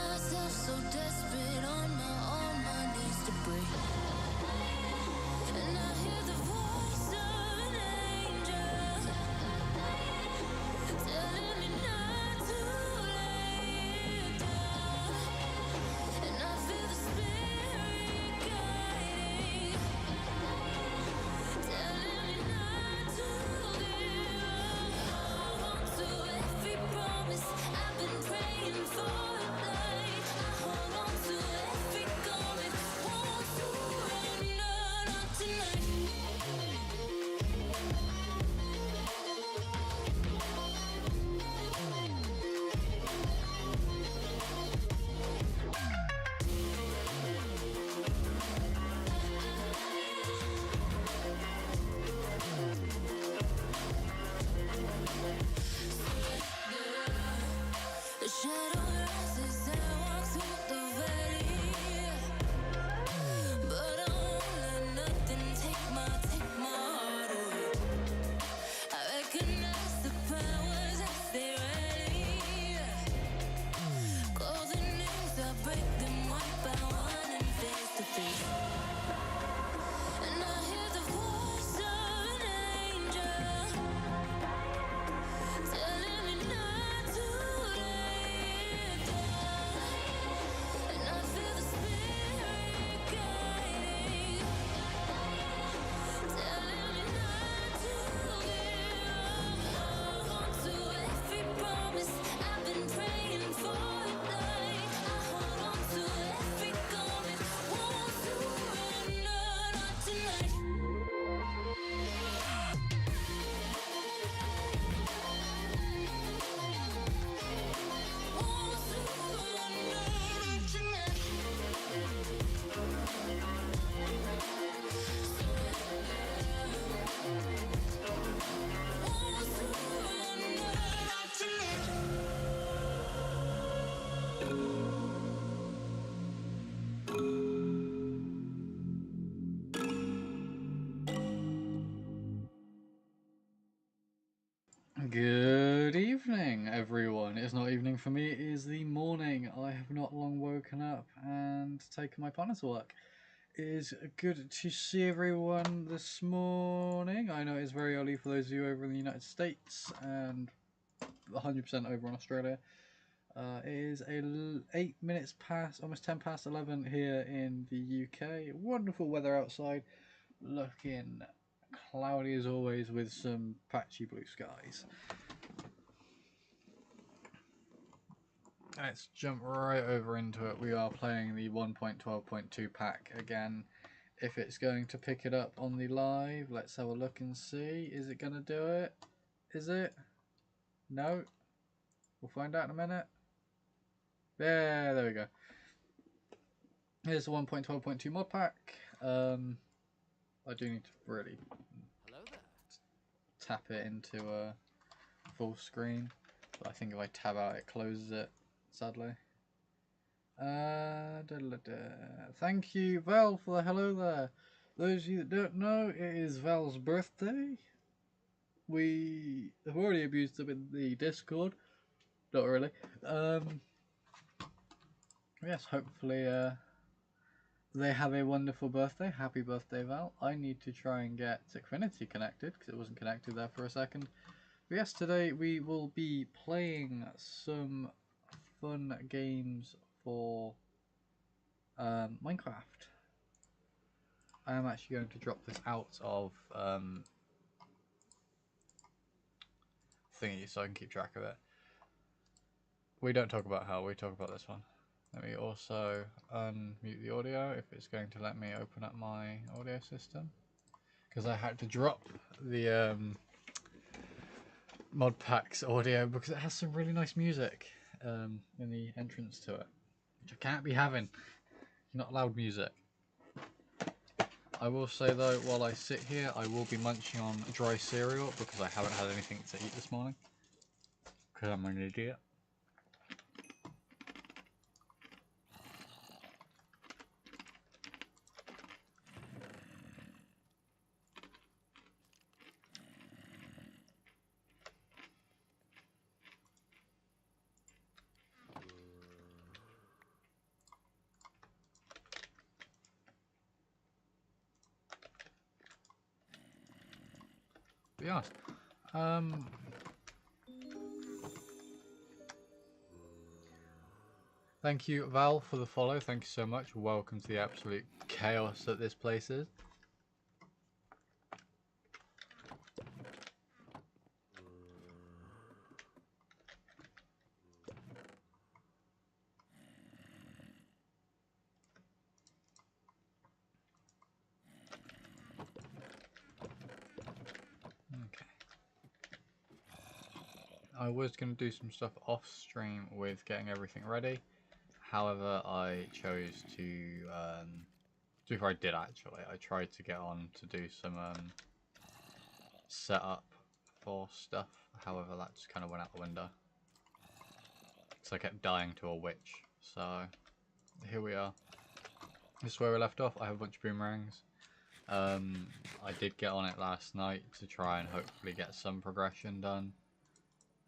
myself so desperate on my knees to break. And I hear the voice of an angel telling me not to lay it down. And I feel the spirit guiding, telling me not to give up. Hold on to every promise I've been praying for. Like I hold on to every garment, won't surrender, not tonight. The shadow rises and I walk through the valley, but I won't let nothing take my heart away. I recognize the powers as they rally. Call the names, I break them one by one and face to face. And I hear the voice of an angel telling me not to lay it down. And I feel the spirit guiding, telling me not to give up. Hold on to every promise I've been praying for. Like I hold on to every garment, won't surrender, not tonight. Won't surrender, not tonight. Won't surrender, not tonight. Good evening, everyone. It's not evening for me, it is the morning. I have not long woken up and taken my partner to work. It is good to see everyone this morning. I know it's very early for those of you over in the United States and 100% over in Australia. It is 8 minutes past, almost 10 past 11 here in the UK. Wonderful weather outside, looking cloudy as always with some patchy blue skies. Let's jump right over into it. We are playing the 1.12.2 pack again. If it's going to pick it up on the live, let's have a look and see. Is it going to do it? Is it? No? We'll find out in a minute. There we go. Here's the 1.12.2 mod pack. I do need to really tap it into full screen, but I think if I tab out it closes it, sadly. Thank you, Val, for the hello there. Those of you that don't know, it is Val's birthday. We have already abused them in the Discord. Not really. Yes, hopefully they have a wonderful birthday. Happy birthday, Val. I need to try and get Xfinity connected because it wasn't connected there for a second. But yes, today we will be playing some fun games for Minecraft. I am actually going to drop this out of thingy so I can keep track of it. We don't talk about hell, we talk about this one. Let me also unmute the audio if it's going to let me open up my audio system, because I had to drop the mod pack's audio because it has some really nice music in the entrance to it, which I can't be having. You're not allowed music. I will say though, while I sit here, I will be munching on dry cereal because I haven't had anything to eat this morning because I'm an idiot. be honest. Thank you, Val, for the follow. Thank you so much. Welcome to the absolute chaos that this place is. Okay. I was going to do some stuff off stream with getting everything ready. However, I chose to, before I did actually, I tried to get on to do some setup for stuff. However, that just kind of went out the window. So I kept dying to a witch. So here we are. This is where we left off. I have a bunch of boomerangs. I did get on it last night to try and hopefully get some progression done.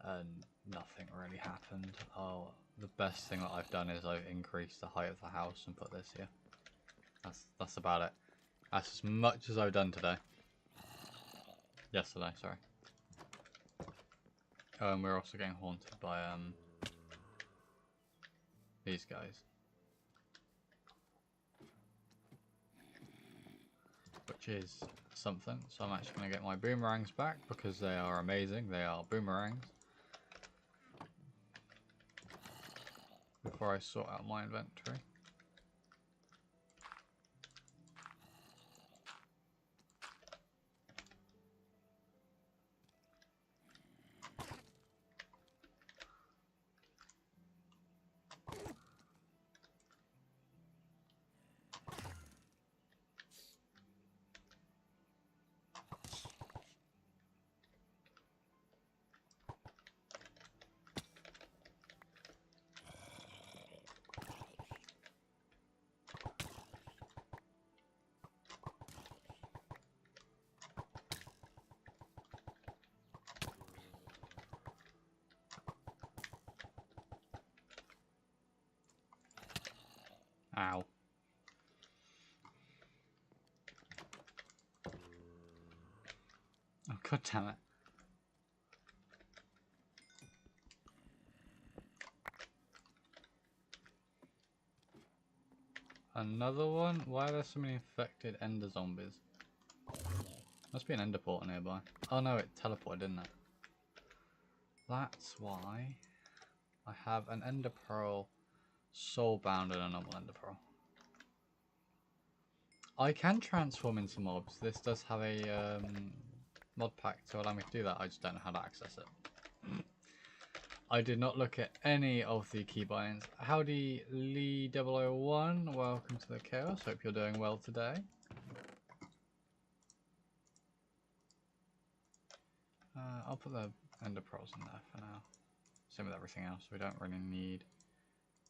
And nothing really happened. Oh, the best thing that I've done is I've increased the height of the house and put this here. That's about it. That's as much as I've done today. Yesterday, sorry. We're also getting haunted by these guys. Which is something. So I'm actually going to get my boomerangs back because they are amazing. They are boomerangs. Before I sort out my inventory. Ow. Oh, god damn it. Another one? Why are there so many infected ender zombies? Must be an ender portal nearby. Oh no, it teleported, didn't it? That's why I have an ender pearl, soulbound, and a normal ender pearl. I can transform into mobs. This does have a mod pack to allow me to do that. I just don't know how to access it. I did not look at any of the keybinds. Howdy Lee001, welcome to the chaos. Hope you're doing well today. I'll put the ender pearls in there for now. Same with everything else. We don't really need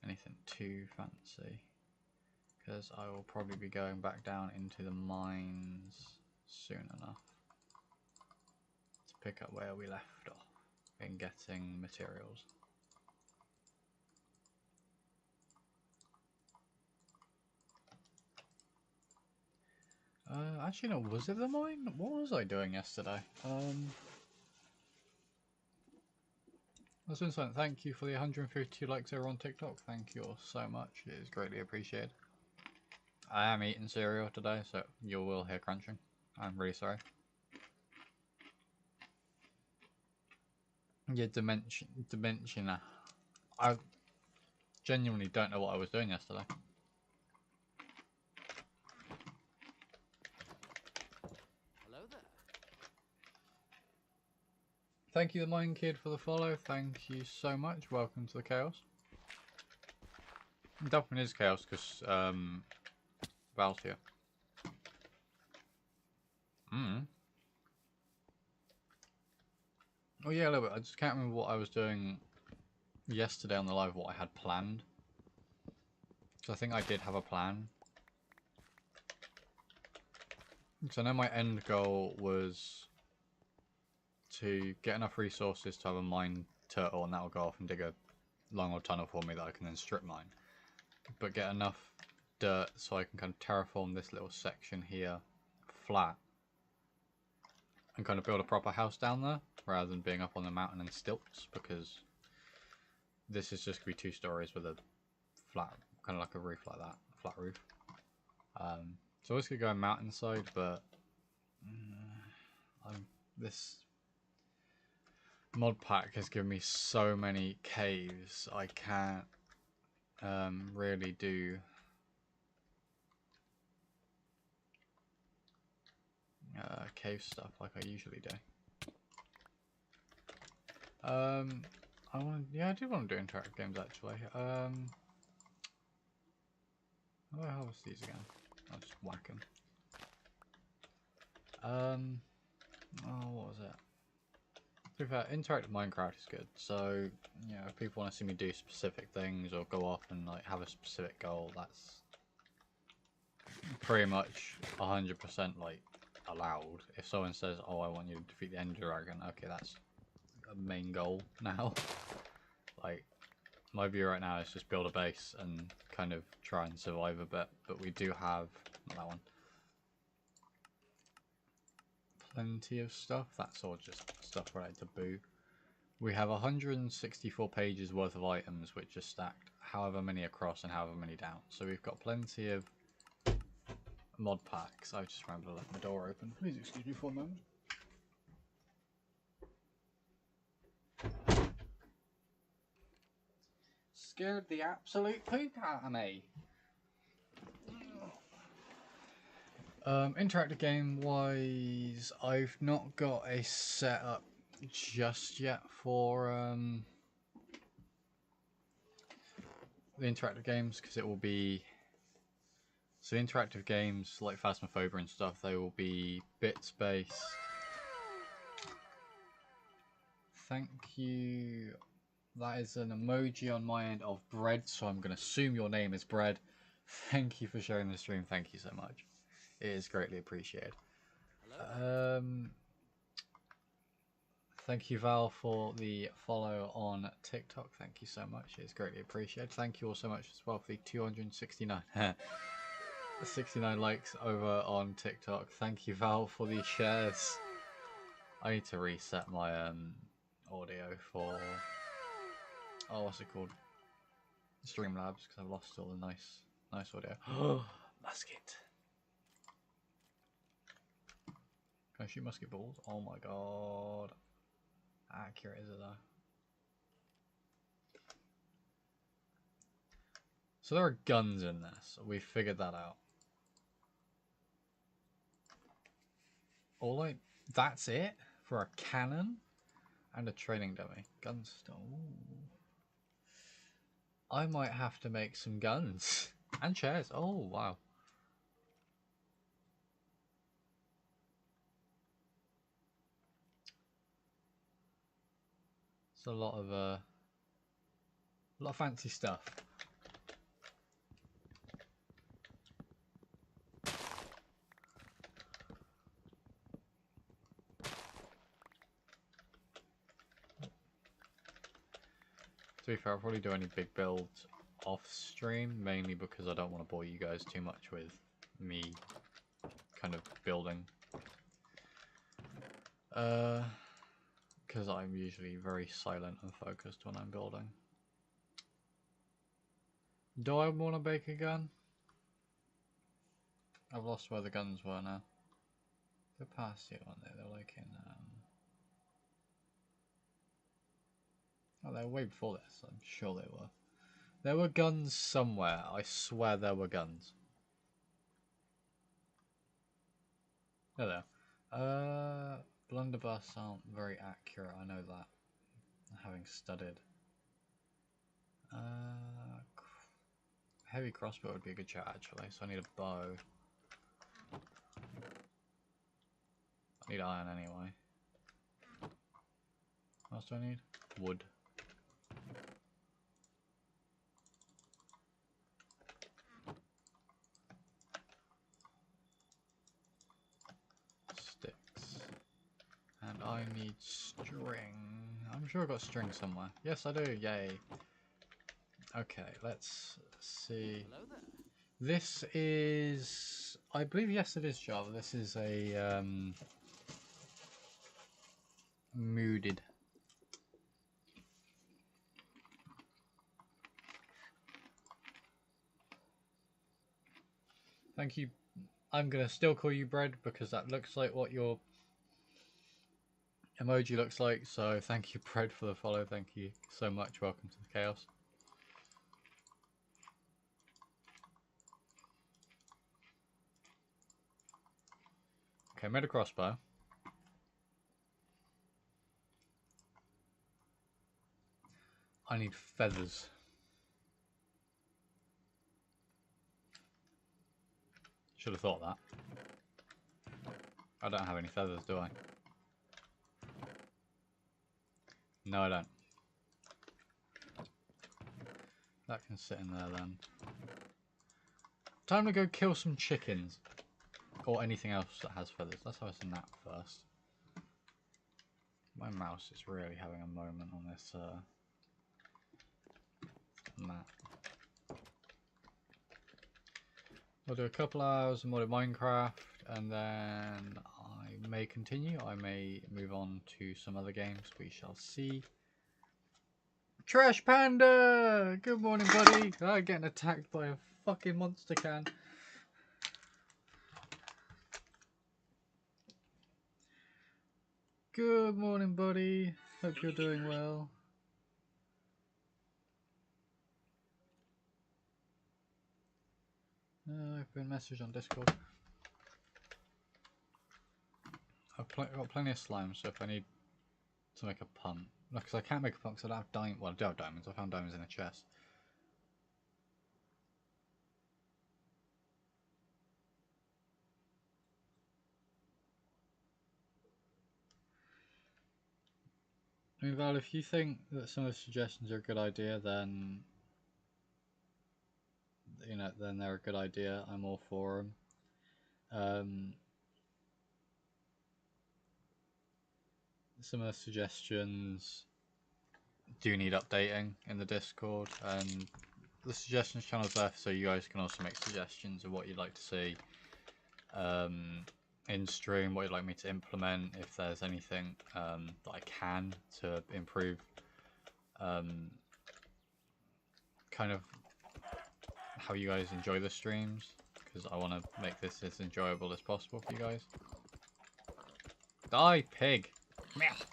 anything too fancy. Because I will probably be going back down into the mines soon enough to pick up where we left off in getting materials. Actually no, was it the mine? What was I doing yesterday? Vincent, thank you for the 152 likes over on TikTok. Thank you all so much. It is greatly appreciated. I am eating cereal today, so you will hear crunching. I'm really sorry. Yeah, Dimension. I genuinely don't know what I was doing yesterday. Hello there. Thank you, the Mine Kid, for the follow. Thank you so much. Welcome to the chaos. It definitely is chaos because Val's here. Oh yeah, a little bit. I just can't remember what I was doing yesterday on the live, what I had planned. So I think I did have a plan. Because I know my end goal was to get enough resources to have a mine turtle, and that'll go off and dig a long old tunnel for me that I can then strip mine. But get enough dirt so I can kind of terraform this little section here flat. and kind of build a proper house down there rather than being up on the mountain in stilts, because this is just going to be 2 stories with a flat, kind of like a roof like that, a flat roof. So I was going to go mountainside, but this mod pack has given me so many caves, I can't really do cave stuff like I usually do. I do want to do interactive games actually. How do I harvest these again? I'll just whack them. Oh, what was it? To be fair, interactive Minecraft is good. So, you know, if people want to see me do specific things or go off and like have a specific goal, that's pretty much 100% like allowed. If someone says, "Oh, I want you to defeat the Ender Dragon," okay, that's a main goal now. Like, my view right now is just build a base and kind of try and survive a bit. But we do have that one. Plenty of stuff. That's all just stuff related to Boo. We have 164 pages worth of items, which are stacked however many across and however many down. So we've got plenty of mod packs. I just remembered I left my door open. Please excuse me for a moment. Scared the absolute poop out of me. Interactive game wise, I've not got a setup just yet for the interactive games, because it will be, so interactive games like Phasmophobia and stuff, they will be bits based. Thank you. That is an emoji on my end of bread, so I'm going to assume your name is Bread. Thank you for sharing the stream. Thank you so much. It is greatly appreciated. Thank you, Val, for the follow on TikTok. Thank you so much. It's greatly appreciated. Thank you all so much as well for the 269 69 likes over on TikTok. Thank you, Val, for the shares. I need to reset my audio for, oh, what's it called? Streamlabs, because I've lost all the nice audio. Musket. Can I shoot musket balls? Oh my god. Accurate is it though? So there are guns in this. We figured that out. That's it for a cannon and a training dummy. Guns still. I might have to make some guns and chairs. Oh wow. It's a lot of fancy stuff. To be fair, I'll probably do any big builds off stream, mainly because I don't want to bore you guys too much with me kind of building. Because I'm usually very silent and focused when I'm building. Do I want to bake a gun? I've lost where the guns were now. They're past here, aren't they? They're like in oh, they were way before this. I'm sure they were. There were guns somewhere. I swear there were guns. There they are. Blunderbuss aren't very accurate. I know that, having studied. Heavy crossbow would be a good shot actually. So I need a bow. I need iron anyway. What else do I need? Wood. Sticks. And I need string. I'm sure I've got string somewhere. Yes, I do. Yay. Okay, let's see. Hello there. This is, I believe, yes, it is Java. This is a mooded. Thank you. I'm gonna still call you Bread because that looks like what your emoji looks like. So thank you, Bread, for the follow. Thank you so much. Welcome to the chaos. Okay, made a crossbow. I need feathers. Should have thought that. I don't have any feathers, do I? No, I don't. That can sit in there then. Time to go kill some chickens. Or anything else that has feathers. Let's have a nap first. My mouse is really having a moment on this map. We'll do a couple hours of modded Minecraft, and then I may continue. I may move on to some other games. We shall see. Trash Panda! Good morning, buddy. I'm getting attacked by a fucking monster can. Good morning, buddy. Hope you're doing well. I've been messaged on Discord. I've got plenty of slime, so if I need to make a pump. No, because I can't make a pump because I don't have diamonds. Well, I do have diamonds. I found diamonds in a chest. I mean, Val, if you think that some of the suggestions are a good idea, then then they're a good idea. I'm all for them. Some of the suggestions do need updating in the Discord, and the suggestions channel's there so you guys can also make suggestions of what you'd like to see in stream, what you'd like me to implement, if there's anything that I can to improve kind of how you guys enjoy the streams, because I want to make this as enjoyable as possible for you guys. Die, pig! Let's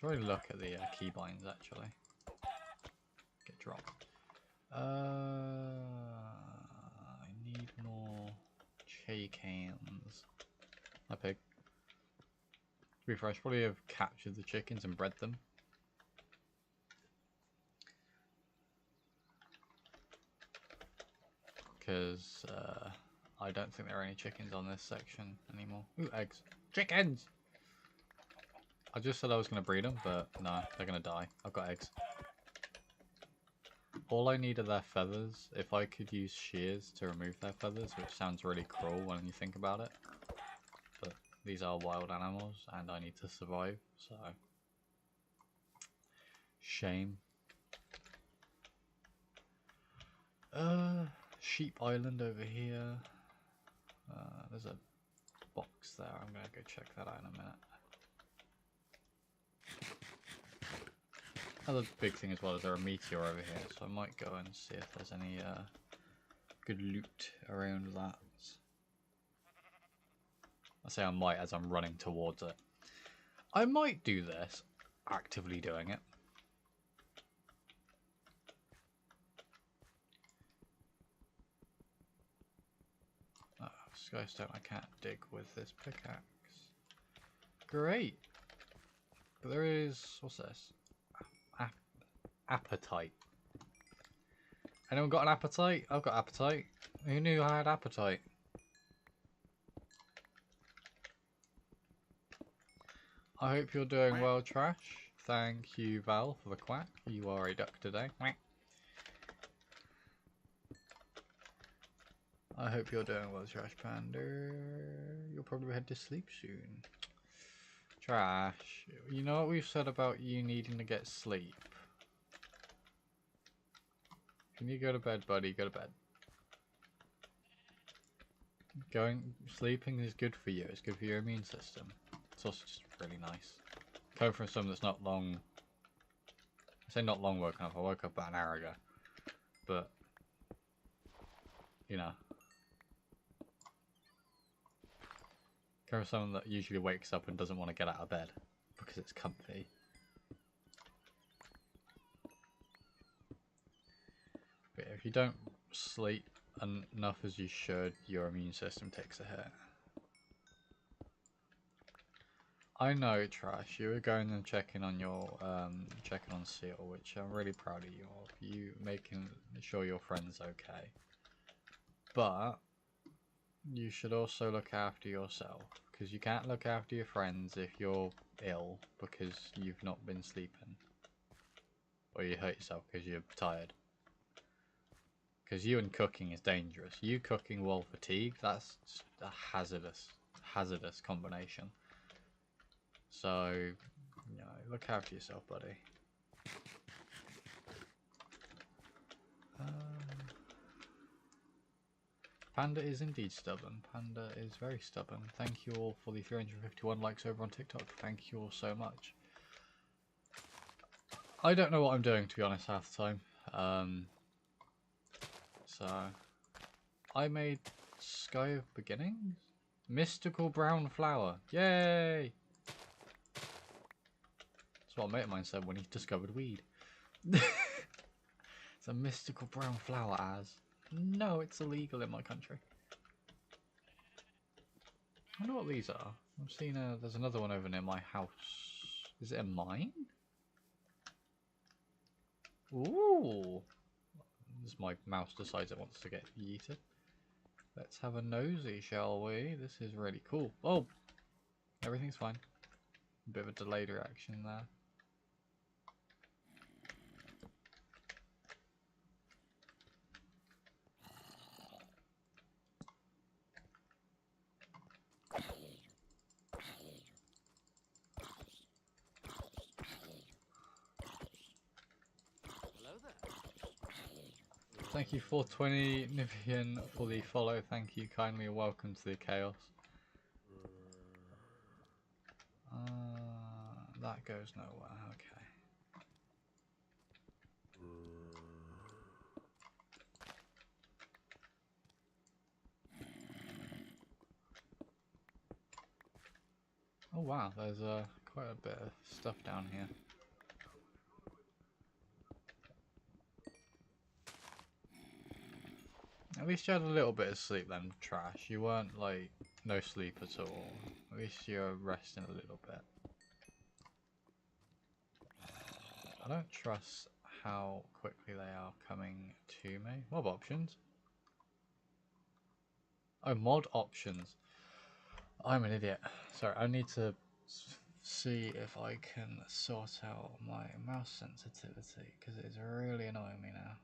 really look at the keybinds actually. Get dropped. I need more chickens. Hi, pig. To be fair, I should probably have captured the chickens and bred them. Because I don't think there are any chickens on this section anymore. Ooh, eggs. Chickens! I just said I was going to breed them, but no, they're going to die. I've got eggs. All I need are their feathers. If I could use shears to remove their feathers, which sounds really cruel when you think about it. But these are wild animals, and I need to survive, so... Shame. Sheep Island over here. There's a box there. I'm gonna go check that out in a minute. Other big thing as well is there a meteor over here, so I might go and see if there's any good loot around that. I say I might as I'm running towards it. I might do this, actively doing it. Oh, Skystone, I can't dig with this pickaxe. Great. But there is, what's this? Appetite. Anyone got an appetite? I've got appetite. Who knew I had appetite? I hope you're doing well, Trash. Thank you, Val, for the quack. You are a duck today. I hope you're doing well, Trash Panda. You'll probably head to sleep soon. Trash, you know what we've said about you needing to get sleep? Can you go to bed, buddy? Go to bed. Sleeping is good for you. It's good for your immune system. It's also just really nice. Coming from someone that's not long, I say not long woken up. I woke up about an hour ago, but you know, coming from someone that usually wakes up and doesn't want to get out of bed because it's comfy. But if you don't sleep enough as you should, your immune system takes a hit. I know, Trash, you were going and checking on your checking on Seal, which I'm really proud of you of. You making sure your friend's okay. But you should also look after yourself, because you can't look after your friends if you're ill because you've not been sleeping, or you hurt yourself because you're tired. Because you and cooking is dangerous. You cooking while fatigued, that's just a hazardous combination. So, you know, look after yourself, buddy. Panda is indeed stubborn. Panda is very stubborn. Thank you all for the 351 likes over on TikTok. Thank you all so much. I don't know what I'm doing, to be honest, half the time. So, I made Sky of Beginnings? Mystical brown flower. Yay! That's what a mate of mine said when he discovered weed. It's a mystical brown flower, as. No, it's illegal in my country. I wonder what these are. I've seen there's another one over near my house. Is it a mine? Ooh! As my mouse decides it wants to get yeeted. Let's have a nosy, shall we? This is really cool. Oh! Everything's fine. A bit of a delayed reaction there. Hello there. Thank you 420 Nivian for the follow. Thank you kindly and welcome to the chaos. That goes nowhere. Okay. Oh wow, there's quite a bit of stuff down here. At least you had a little bit of sleep then, Trash. You weren't like no sleep at all. At least you're resting a little bit. I don't trust how quickly they are coming to me. Mob options? Oh, mod options. I'm an idiot. Sorry, I need to see if I can sort out my mouse sensitivity, because it is really annoying me now.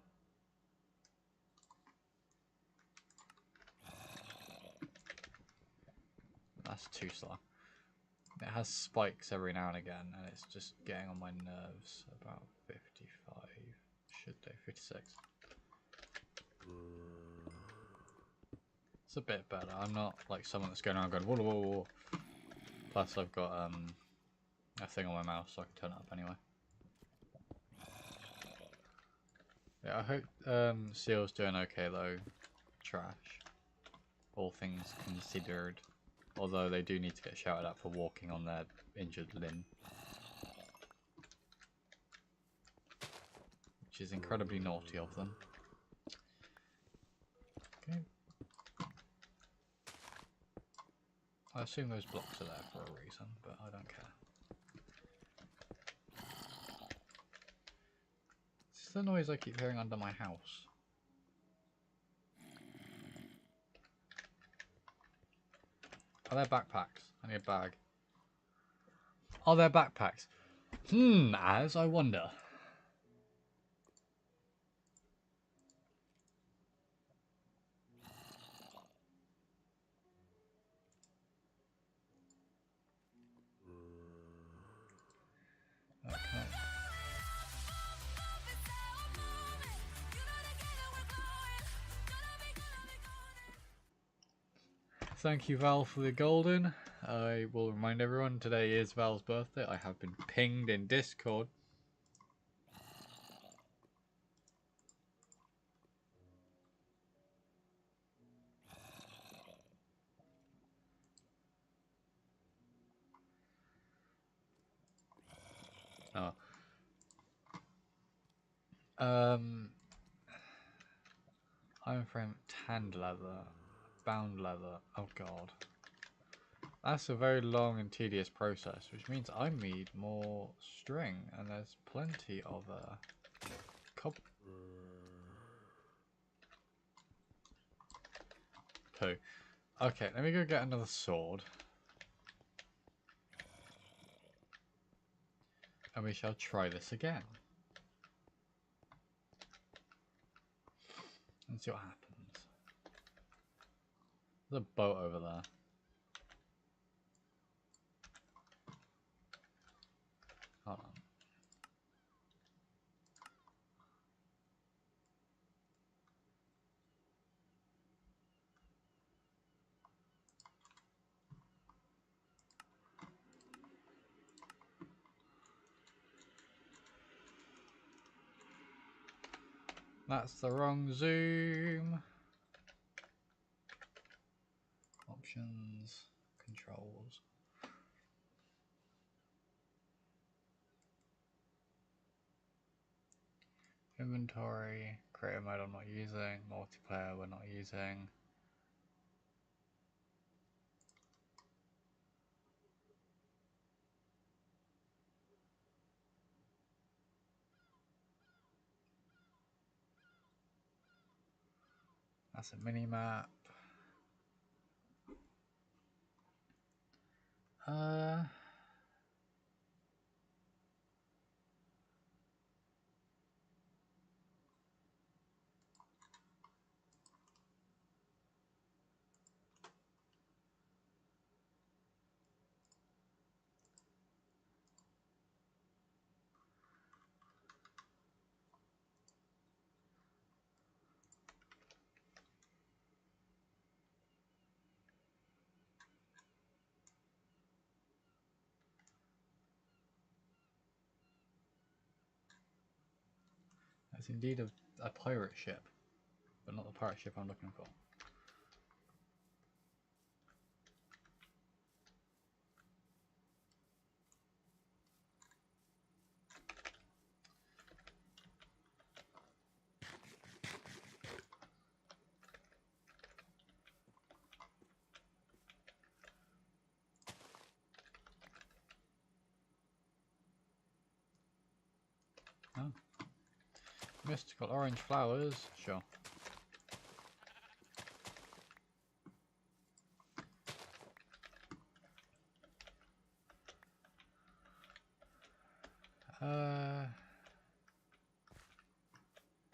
That's too slow. It has spikes every now and again, and it's just getting on my nerves. About 55, should do 56. It's a bit better. I'm not like someone that's going around going whoa whoa whoa. Plus I've got a thing on my mouse so I can turn it up anyway. Yeah, I hope Seal's doing okay though. Trash. All things considered. Although they do need to get shouted at for walking on their injured limb. Which is incredibly naughty of them. Okay. I assume those blocks are there for a reason, but I don't care. This is the noise I keep hearing under my house. Are there backpacks? I need a bag. Are there backpacks? As I wonder. Okay. Thank you, Val, for the golden. I will remind everyone today is Val's birthday. I have been pinged in Discord. Oh. Iron frame, tanned leather, bound leather. Oh god. That's a very long and tedious process, which means I need more string, and there's plenty of two. Okay, let me go get another sword. And we shall try this again. And see what happens. There's a boat over there. Hold on. That's the wrong zoom. Options, controls. Inventory, creative mode I'm not using, multiplayer we're not using. That's a mini map. That's indeed a pirate ship, but not the pirate ship I'm looking for. Oh. Mystical orange flowers, sure.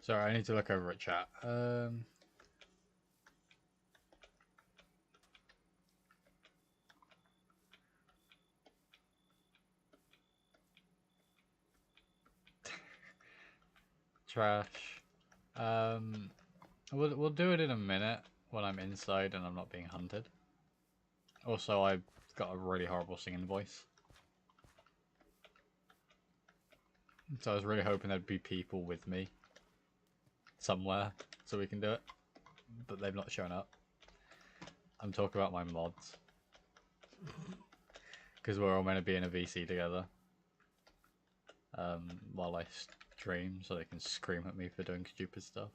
Sorry, I need to look over at chat. Trash. We'll do it in a minute when I'm inside and I'm not being hunted. Also, I've got a really horrible singing voice. So I was really hoping there'd be people with me somewhere so we can do it. But they've not shown up. I'm talking about my mods. Because we're all meant to be in a VC together. While I stream so they can scream at me for doing stupid stuff.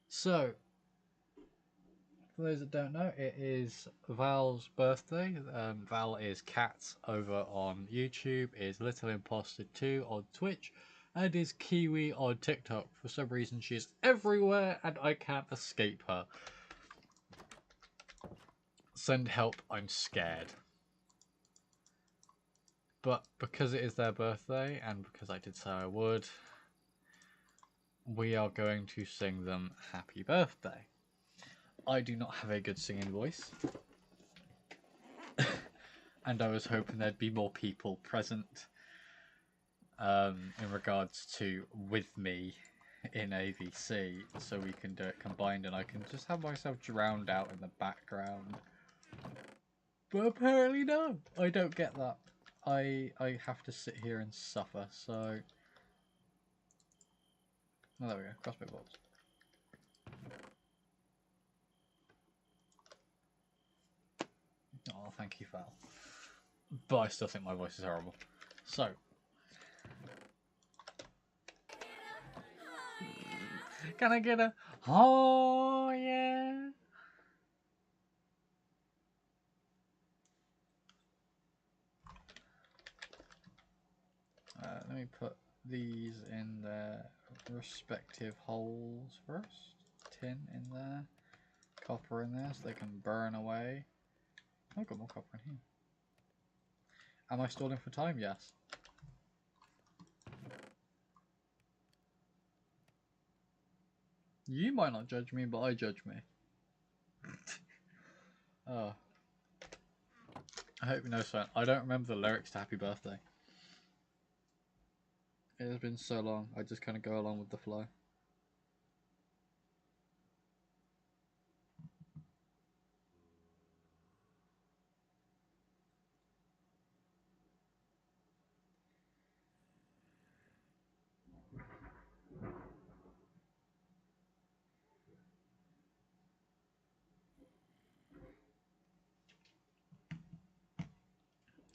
So, for those that don't know, it is Val's birthday. Val is Cat over on YouTube, is Little Imposter 2 on Twitch, and is Kiwi on TikTok. For some reason, she is everywhere, and I can't escape her. Send help, I'm scared. But because it is their birthday, and because I did say I would, we are going to sing them happy birthday. I do not have a good singing voice. And I was hoping there'd be more people present in regards to with me in AVC so we can do it combined and I can just have myself drowned out in the background. But apparently no, I don't get that. I have to sit here and suffer, so... Oh, there we go, crossbow bolts. Oh, thank you, Val. But I still think my voice is horrible. So... Can I get a... Oh, yeah! Let me put these in their respective holes first. Tin in there. Copper in there so they can burn away. I've got more copper in here. Am I stalling for time? Yes. You might not judge me, but I judge me. Oh. I hope you know something. I don't remember the lyrics to Happy Birthday. It has been so long, I just kind of go along with the flow.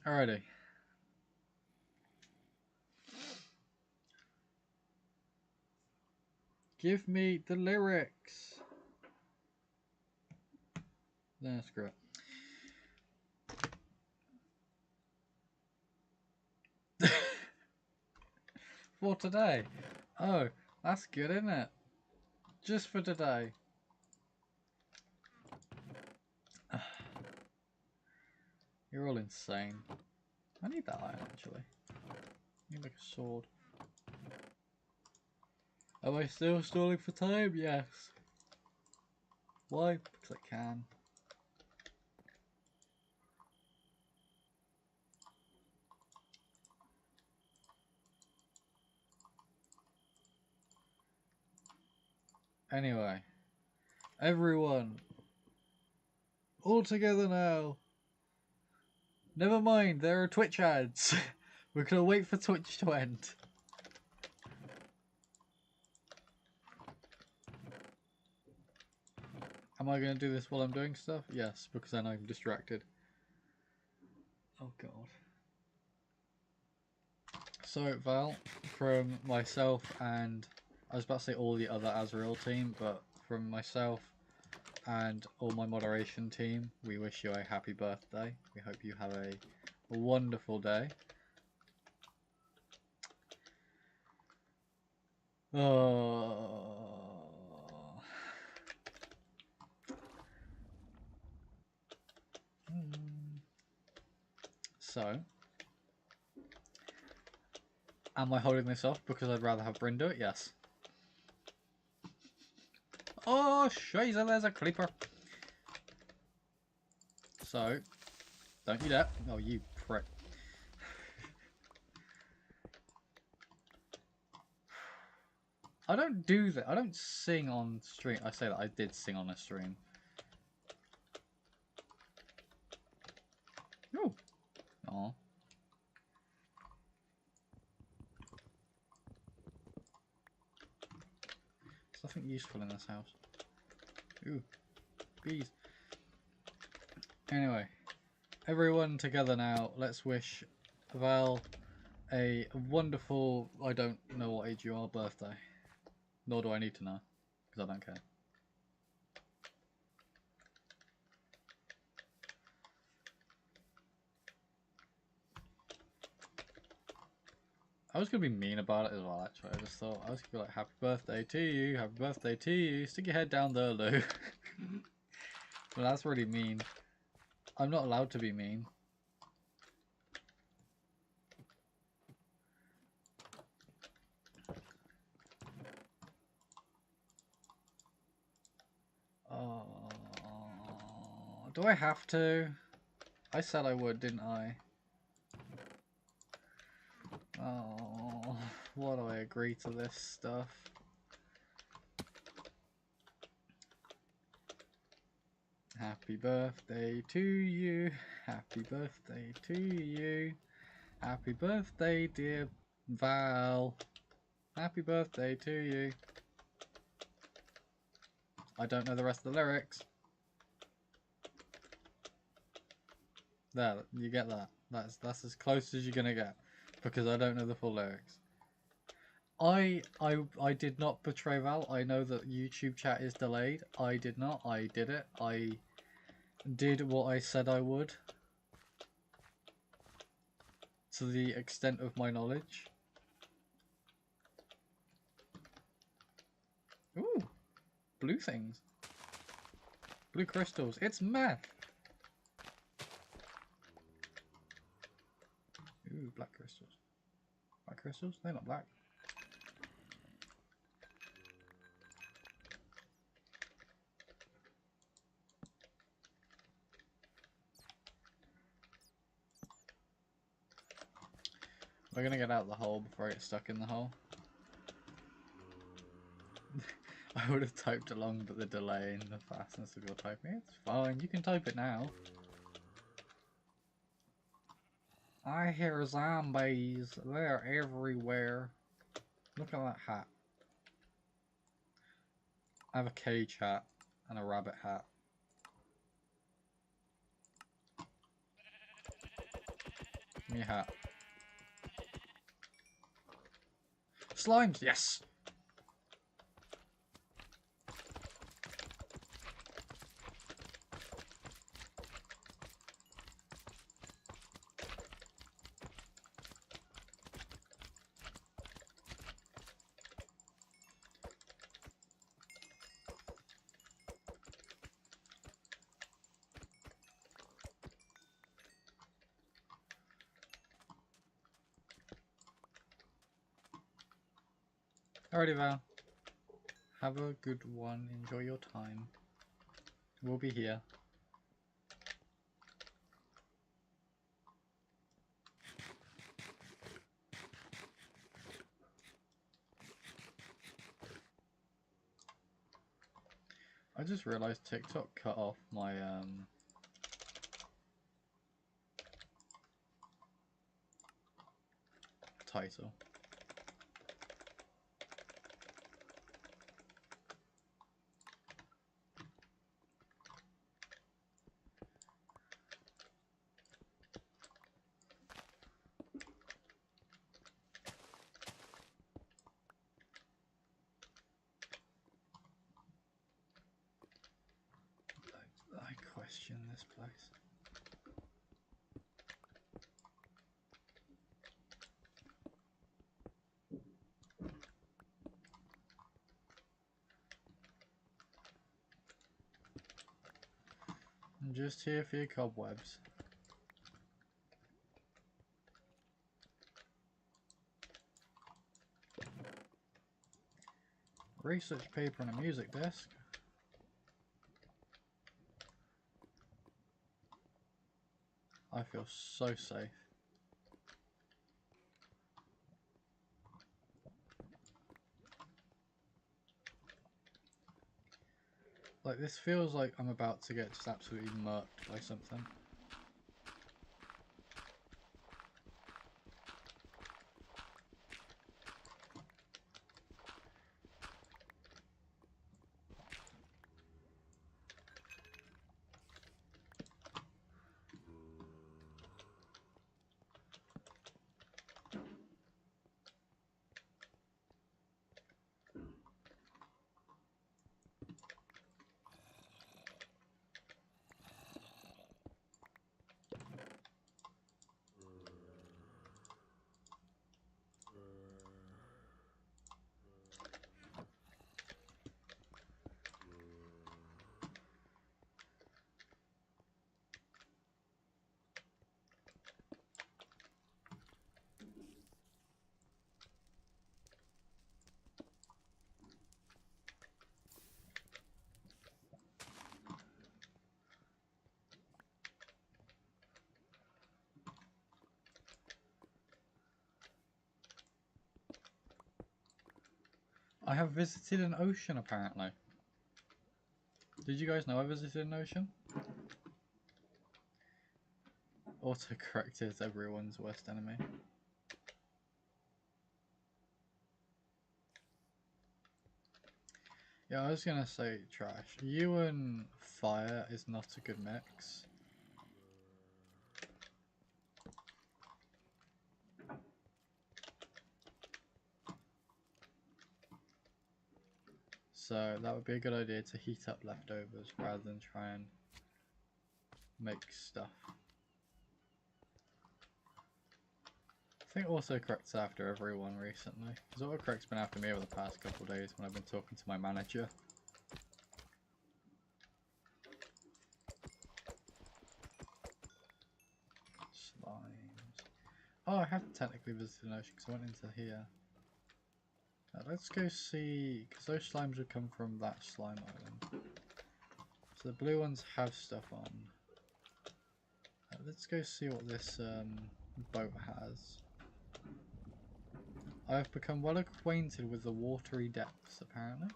Alrighty. Give me the lyrics. Nah, screw it. For today. Oh, that's good, isn't it? Just for today. You're all insane. I need that iron, actually. I need like a sword. Am I still stalling for time? Yes. Why? Because I can. Anyway. Everyone. All together now. Never mind, there are Twitch ads. We're gonna wait for Twitch to end. Am I gonna do this while I'm doing stuff? Yes, because then I'm distracted. Oh god. So, Val, from myself and... I was about to say all the other Azrael team, but from myself and all my moderation team, we wish you a happy birthday. We hope you have a wonderful day. Oh. So, am I holding this off because I'd rather have Bryn do it? Yes. Oh, shiza, there's a creeper. So, don't you dare. Oh, you prick. I don't do that. I don't sing on stream. I say that I did sing on a stream. Oh. Aw. There's nothing useful in this house. Ooh. Bees. Anyway. Everyone together now. Let's wish Val a wonderful, I don't know what age you are, birthday. Nor do I need to know. Because I don't care. I was going to be mean about it as well, actually. I just thought, I was going to be like, happy birthday to you, happy birthday to you, stick your head down there, Lou. Well, that's really mean. I'm not allowed to be mean. Oh, do I have to? I said I would, didn't I? Oh, why do I agree to this stuff? Happy birthday to you. Happy birthday to you. Happy birthday, dear Val. Happy birthday to you. I don't know the rest of the lyrics. There, you get that. That's as close as you're gonna get, because I don't know the full lyrics. I did not betray Val. I know that YouTube chat is delayed. I did not. I did it. I did what I said I would, to the extent of my knowledge. Ooh, blue things. Blue crystals. It's meth. Ooh, black crystals. Black crystals? They're not black. We're gonna get out of the hole before I get stuck in the hole. I would have typed along, but the delay and the fastness of your typing, it's fine, you can type it now. I hear zombies, they're everywhere. Look at that hat. I have a cage hat and a rabbit hat. Give me a hat. Slimes, yes! Alrighty, Val. Have a good one. Enjoy your time. We'll be here. I just realised TikTok cut off my title. I question this place. I'm just here for your cobwebs. Research paper and a music desk. I feel so safe. Like, this feels like I'm about to get just absolutely murked by something. I have visited an ocean, apparently. Did you guys know I visited an ocean? autocorrect is everyone's worst enemy. Yeah, I was gonna say trash. You and fire is not a good mix. So that would be a good idea to heat up leftovers rather than try and make stuff. I think autocorrect's after everyone recently. Because autocorrect's been after me over the past couple of days when I've been talking to my manager. Slimes. Oh, I have technically visited an ocean because I went into here. Let's go see, because those slimes would come from that slime island. So the blue ones have stuff on. Let's go see what this boat has. I've become well acquainted with the watery depths, apparently.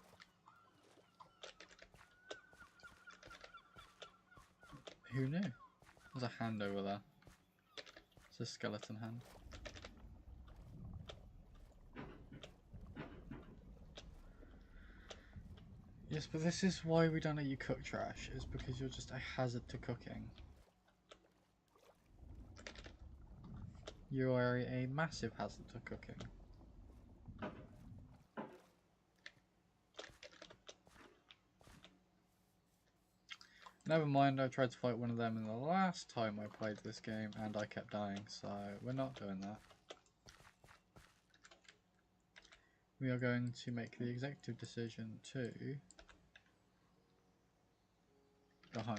Who knew? There's a hand over there. It's a skeleton hand. Yes, but this is why we don't let you cook trash, is because you're just a hazard to cooking. You are a massive hazard to cooking. Never mind, I tried to fight one of them in the last time I played this game and I kept dying, so we're not doing that. We are going to make the executive decision to go home.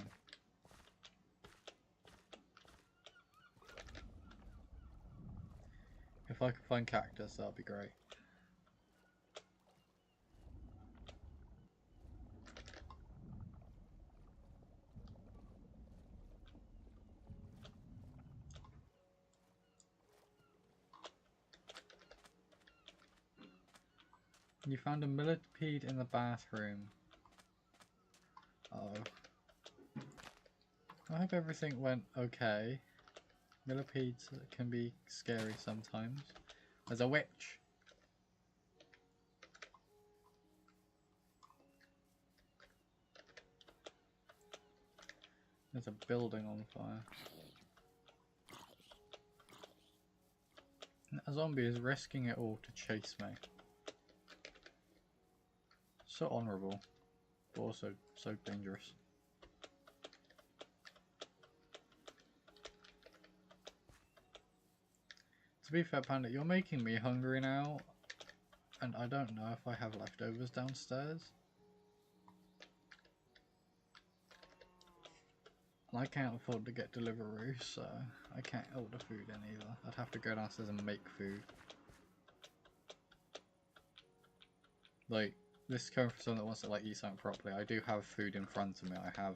If I can find cactus, that'll be great. You found a millipede in the bathroom. Oh. I hope everything went okay. Millipedes can be scary sometimes. There's a witch! There's a building on fire. A zombie is risking it all to chase me. So honourable, but also so dangerous. To be fair, Panda, you're making me hungry now, and I don't know if I have leftovers downstairs. And I can't afford to get Deliveroo, so I can't order food in either. I'd have to go downstairs and make food. Like, this is coming from someone that wants to like eat something properly. I do have food in front of me. I have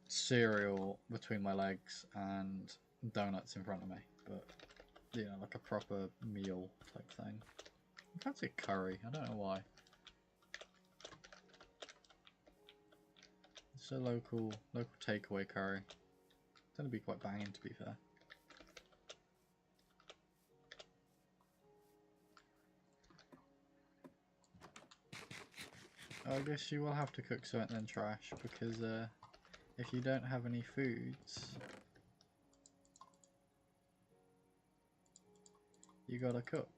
cereal between my legs and donuts in front of me, but you know, like a proper meal type thing. I fancy curry. I don't know why. It's a local takeaway curry. It's gonna be quite banging, to be fair. I guess you will have to cook something then trash, because if you don't have any foods, you gotta cook.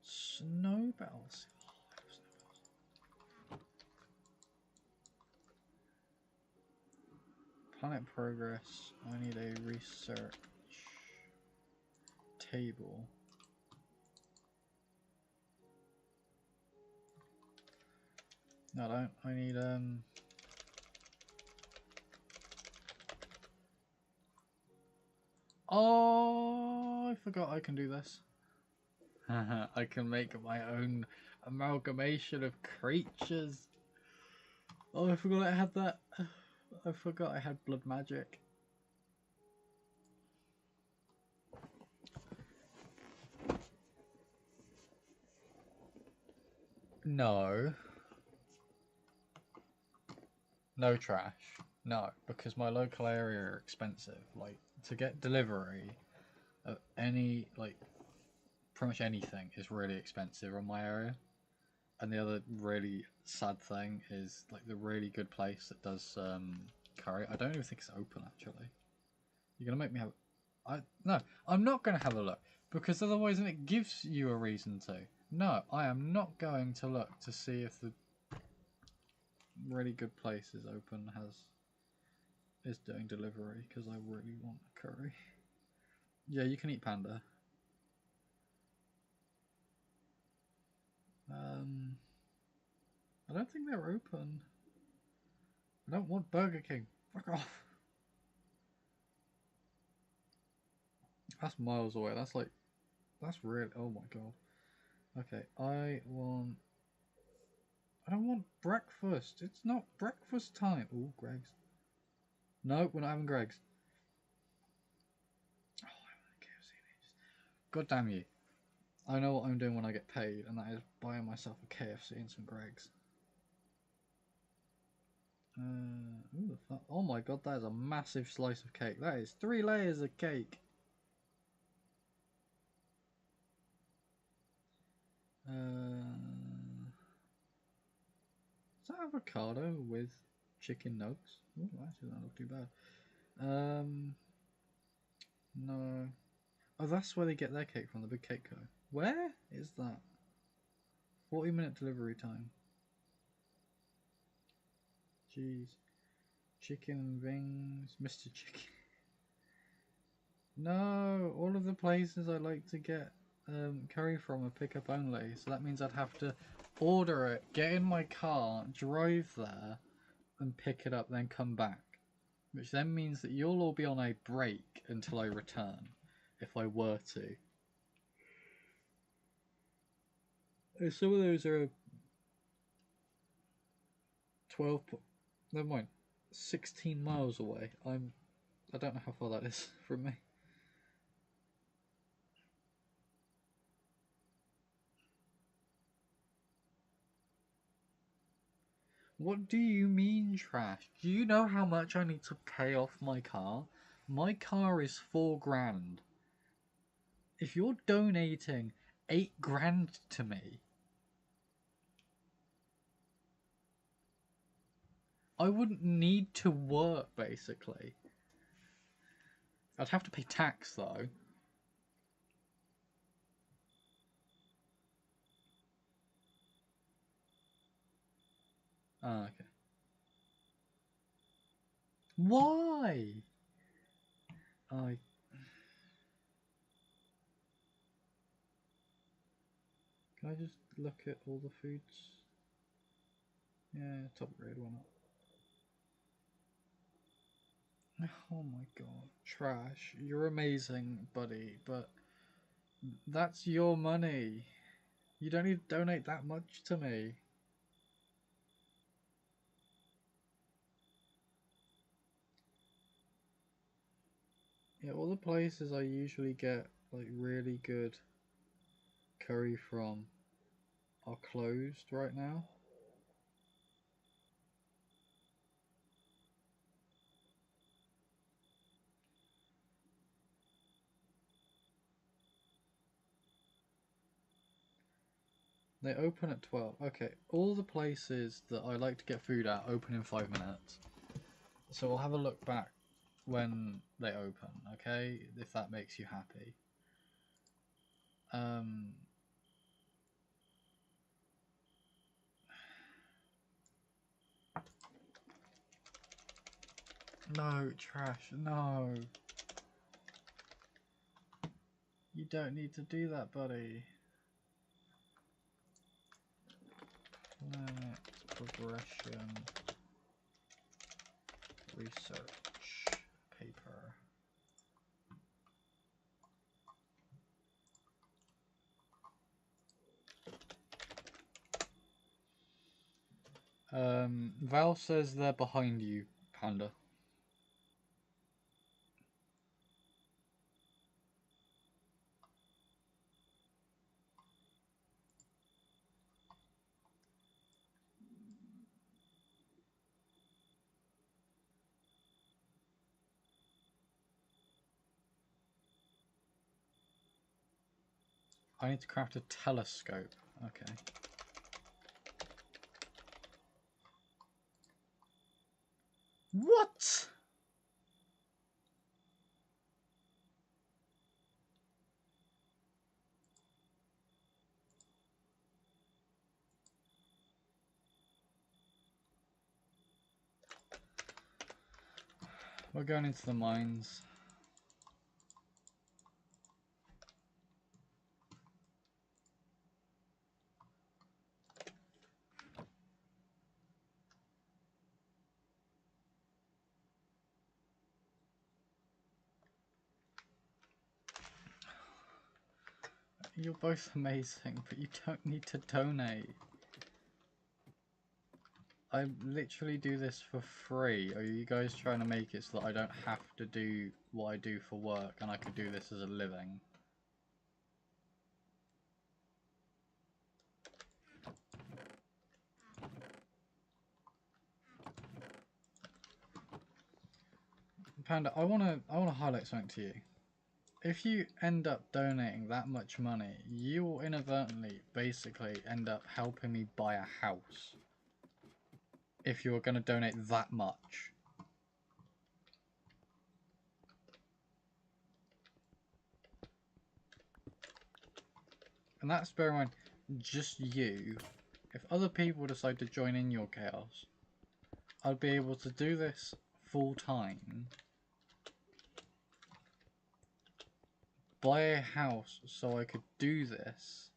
Snowbells. Planet progress. I need a research table. No, I don't. I need Oh, I forgot I can do this. I can make my own amalgamation of creatures. Oh, I forgot I had that. I forgot I had blood magic. No. No trash. No, because my local area are expensive. Like, to get delivery of any, like, pretty much anything is really expensive in my area. And the other really sad thing is, like, the really good place that does curry. I don't even think it's open, actually. You're gonna make me have... No, I'm not gonna have a look. Because otherwise then it gives you a reason to. No, I am not going to look to see if the really good place is open, is doing delivery, because I really want a curry. Yeah, you can eat panda. I don't think they're open. I don't want Burger King. Fuck off. That's miles away. That's really, oh my god. Okay, I don't want breakfast. It's not breakfast time. Ooh, Greg's. No, we're not having Greg's. Oh, I haven't had KFC in ages. God damn you. I know what I'm doing when I get paid, and that is buying myself a KFC and some Greg's. Oh my god, that is a massive slice of cake. That is 3 layers of cake. Is that avocado with chicken nugs? Oh, actually, that look too bad. No. Oh, that's where they get their cake from, the Big Cake Co. Where is that? 40-minute delivery time. Jeez. Chicken wings, Mr. Chicken. No, all of the places I like to get curry from are pick up only, so that means I'd have to order it, get in my car, drive there, and pick it up, then come back. Which then means that you'll all be on a break until I return, if I were to. Some of those are 12, never mind, 16 miles away. I don't know how far that is from me. What do you mean trash? Do you know how much I need to pay off my car? My car is 4 grand. If you're donating 8 grand to me, I wouldn't need to work, basically. I'd have to pay tax, though. Ah, okay. Why? I... Can I just look at all the foods? Yeah, top grade, why not? Oh my god. Trash. You're amazing, buddy, but that's your money. You don't need to donate that much to me. Yeah, all the places I usually get like really good curry from are closed right now. They open at 12. Okay, all the places that I like to get food at open in 5 minutes. So we'll have a look back when they open, okay? If that makes you happy. No, trash, no. You don't need to do that, buddy. Planet progression research paper. Val says they're behind you, Panda. I need to craft a telescope. Okay. What? We're going into the mines. You're both amazing, but you don't need to donate. I literally do this for free. Are you guys trying to make it so that I don't have to do what I do for work and I could do this as a living? Panda, I wanna highlight something to you. If you end up donating that much money, you will inadvertently basically end up helping me buy a house. If you're gonna donate that much. And that's, bear in mind, just you. If other people decide to join in your chaos, I'd be able to do this full time. Buy a house so I could do this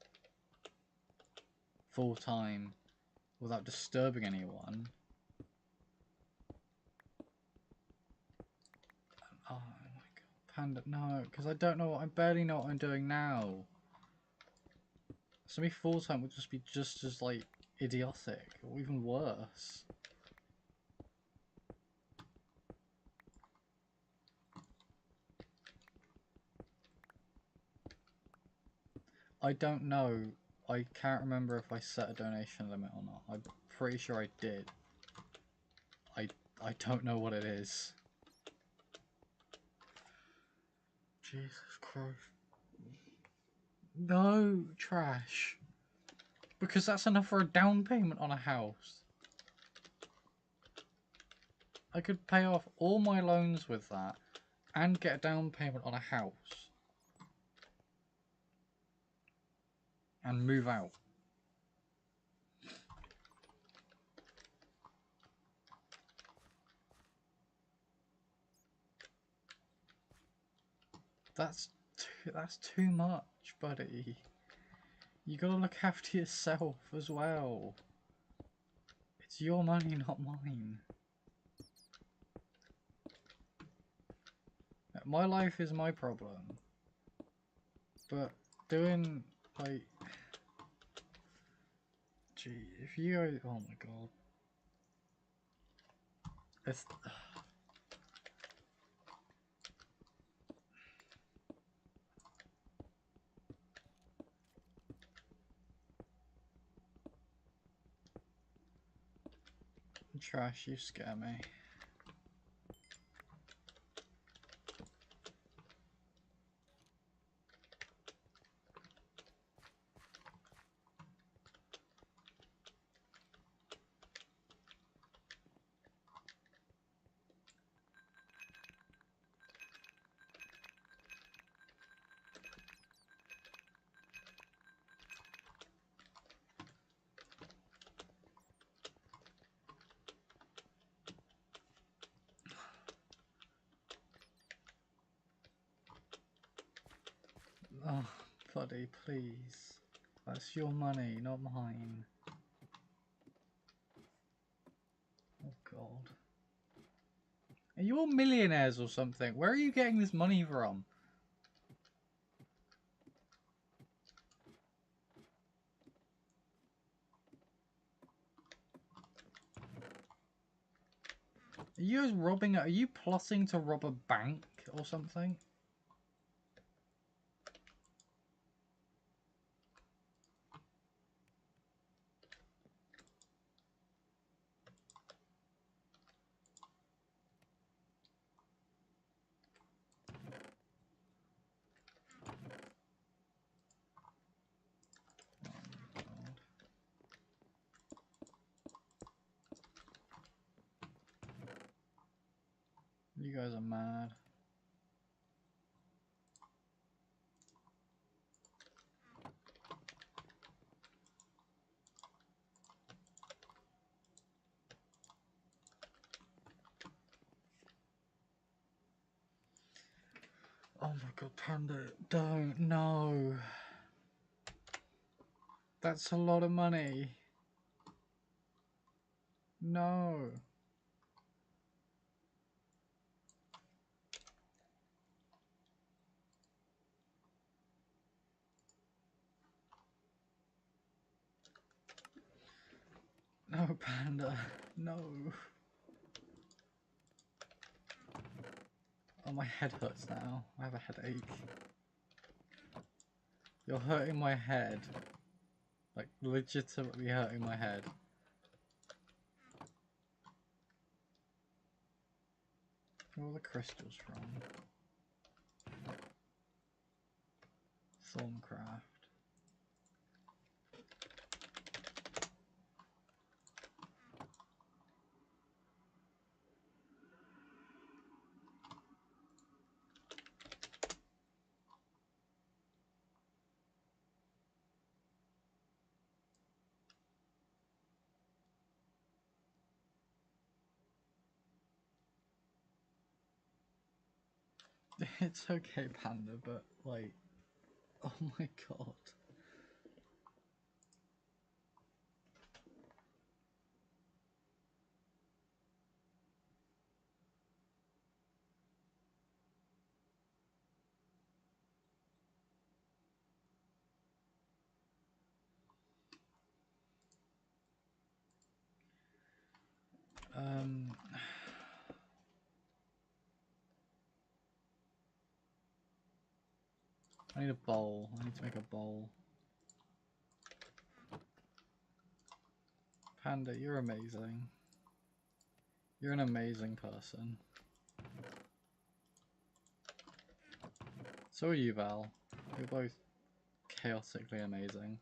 full time without disturbing anyone. Oh my god, Panda, no, because I don't know, I barely know what I'm doing now. So me full time would just be just as like idiotic, or even worse. I don't know. I can't remember if I set a donation limit or not. I'm pretty sure I did. I don't know what it is. Jesus Christ. No, trash. Because that's enough for a down payment on a house. I could pay off all my loans with that and get a down payment on a house. And move out. That's too much, buddy. You gotta look after yourself as well. It's your money, not mine. My life is my problem. But doing, like... Gee, if you guys... Oh my god. It's... Trash, you scare me. Oh, buddy, please. That's your money, not mine. Oh god. Are you all millionaires or something? Where are you getting this money from? Are you guys robbing? Are you plotting to rob a bank or something? You guys are mad. Oh my god, Panda, don't, no. That's a lot of money. No. No, Panda, no. Oh, my head hurts now. I have a headache. You're hurting my head. Like, legitimately hurting my head. Where are all the crystals from? Thorncraft. It's okay, Panda, but like, oh my god. Um, I need a bowl. I need to make a bowl. Panda, you're amazing. You're an amazing person. So are you, Val. You're both chaotically amazing.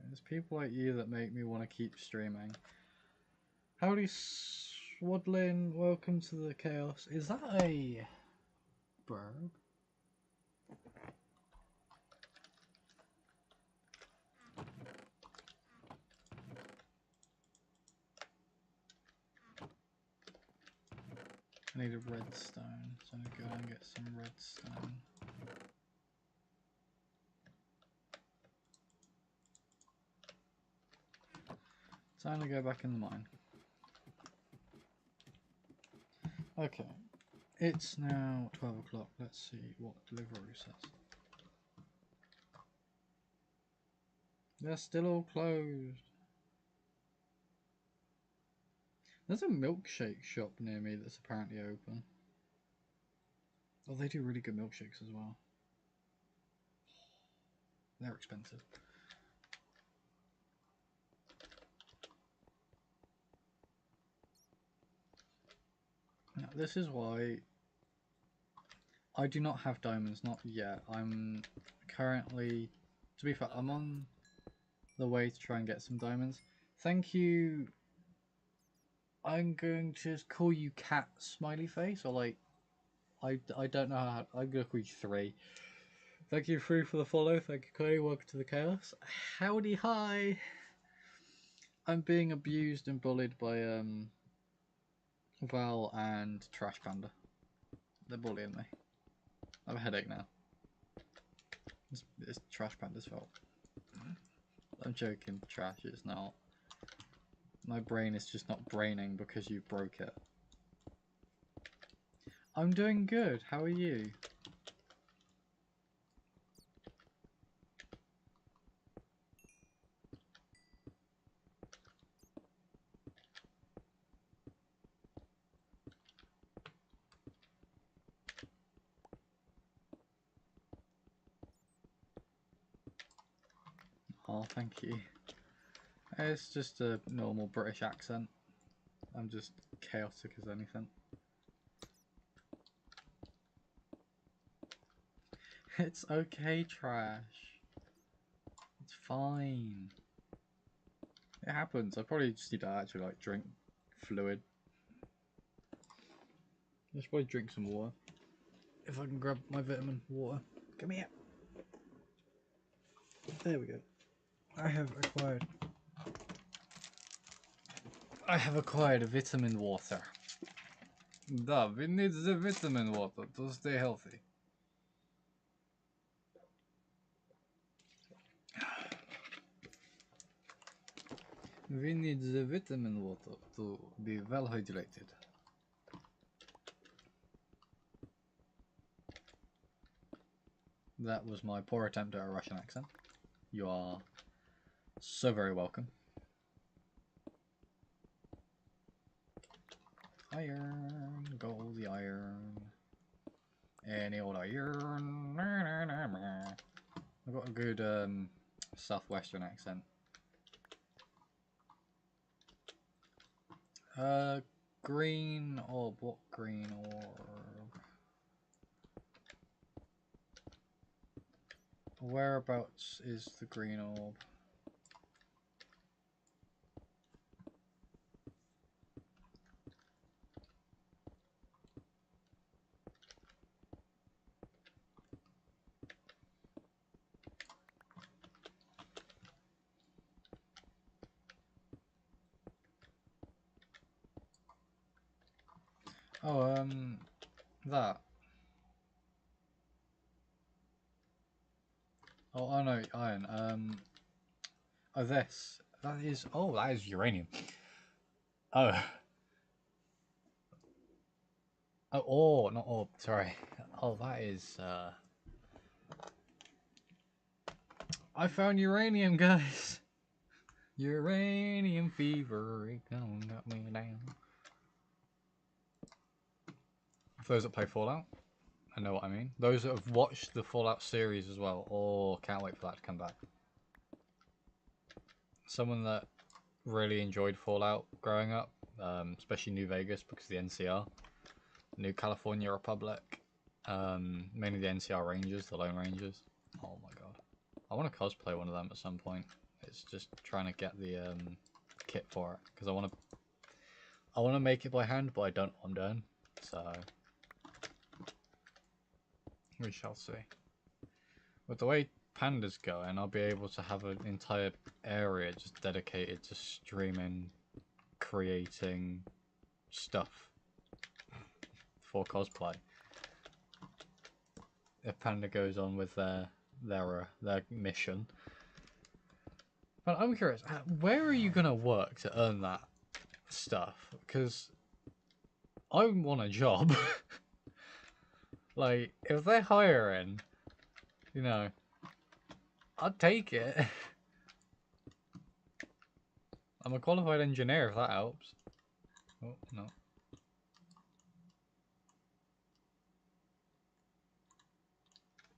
There's people like you that make me want to keep streaming. Howdy, Swaddlin. Welcome to the chaos. Is that a bird? I need a redstone, so I'm gonna go and get some redstone. Time to go back in the mine. Okay, it's now 12 o'clock. Let's see what delivery says. They're still all closed. There's a milkshake shop near me that's apparently open. Oh, they do really good milkshakes as well. They're expensive. Now, this is why I do not have diamonds, not yet. I'm currently, to be fair, I'm on the way to try and get some diamonds. Thank you. I'm going to call you Cat Smiley Face, or like, I don't know how, I'm going to call you 3. Thank you, 3, for the follow. Thank you, Chloe. Welcome to the chaos. Howdy, hi. I'm being abused and bullied by Val and Trash Panda. They're bullying me. I have a headache now. It's Trash Panda's fault. I'm joking, Trash. It's not. My brain is just not braining because you broke it. I'm doing good. How are you? Oh, thank you. It's just a normal British accent. I'm just chaotic as anything. It's okay, Trash. It's fine. It happens. I probably just need to actually like drink fluid. Let's probably drink some water. If I can grab my vitamin water. Come here. There we go. I have acquired vitamin water. Da, we need the vitamin water to stay healthy. We need the vitamin water to be well hydrated. That was my poor attempt at a Russian accent. You are so very welcome. Iron, gold, the iron. Any old iron. I've got a good southwestern accent. Green orb. What green orb? Whereabouts is the green orb? Oh, that. Oh, I know, iron. Oh, this. That is. Oh, that is uranium. Oh. Oh, ore, not orb. Sorry. Oh, that is. I found uranium, guys. Uranium fever, it got me down. For those that play Fallout, I know what I mean. Those that have watched the Fallout series as well, oh, can't wait for that to come back. Someone that really enjoyed Fallout growing up, especially New Vegas because of the NCR, New California Republic, mainly the NCR Rangers, the Lone Rangers. Oh my god, I want to cosplay one of them at some point. It's just trying to get the kit for it because I want to make it by hand, but I don't know what I'm doing. So we shall see. With the way Panda's going, I'll be able to have an entire area just dedicated to streaming, creating stuff for cosplay. If Panda goes on with their mission. But I'm curious, where are you gonna work to earn that stuff? Because I want a job. Like, if they're hiring, you know, I'd take it. I'm a qualified engineer, if that helps. Oh, no.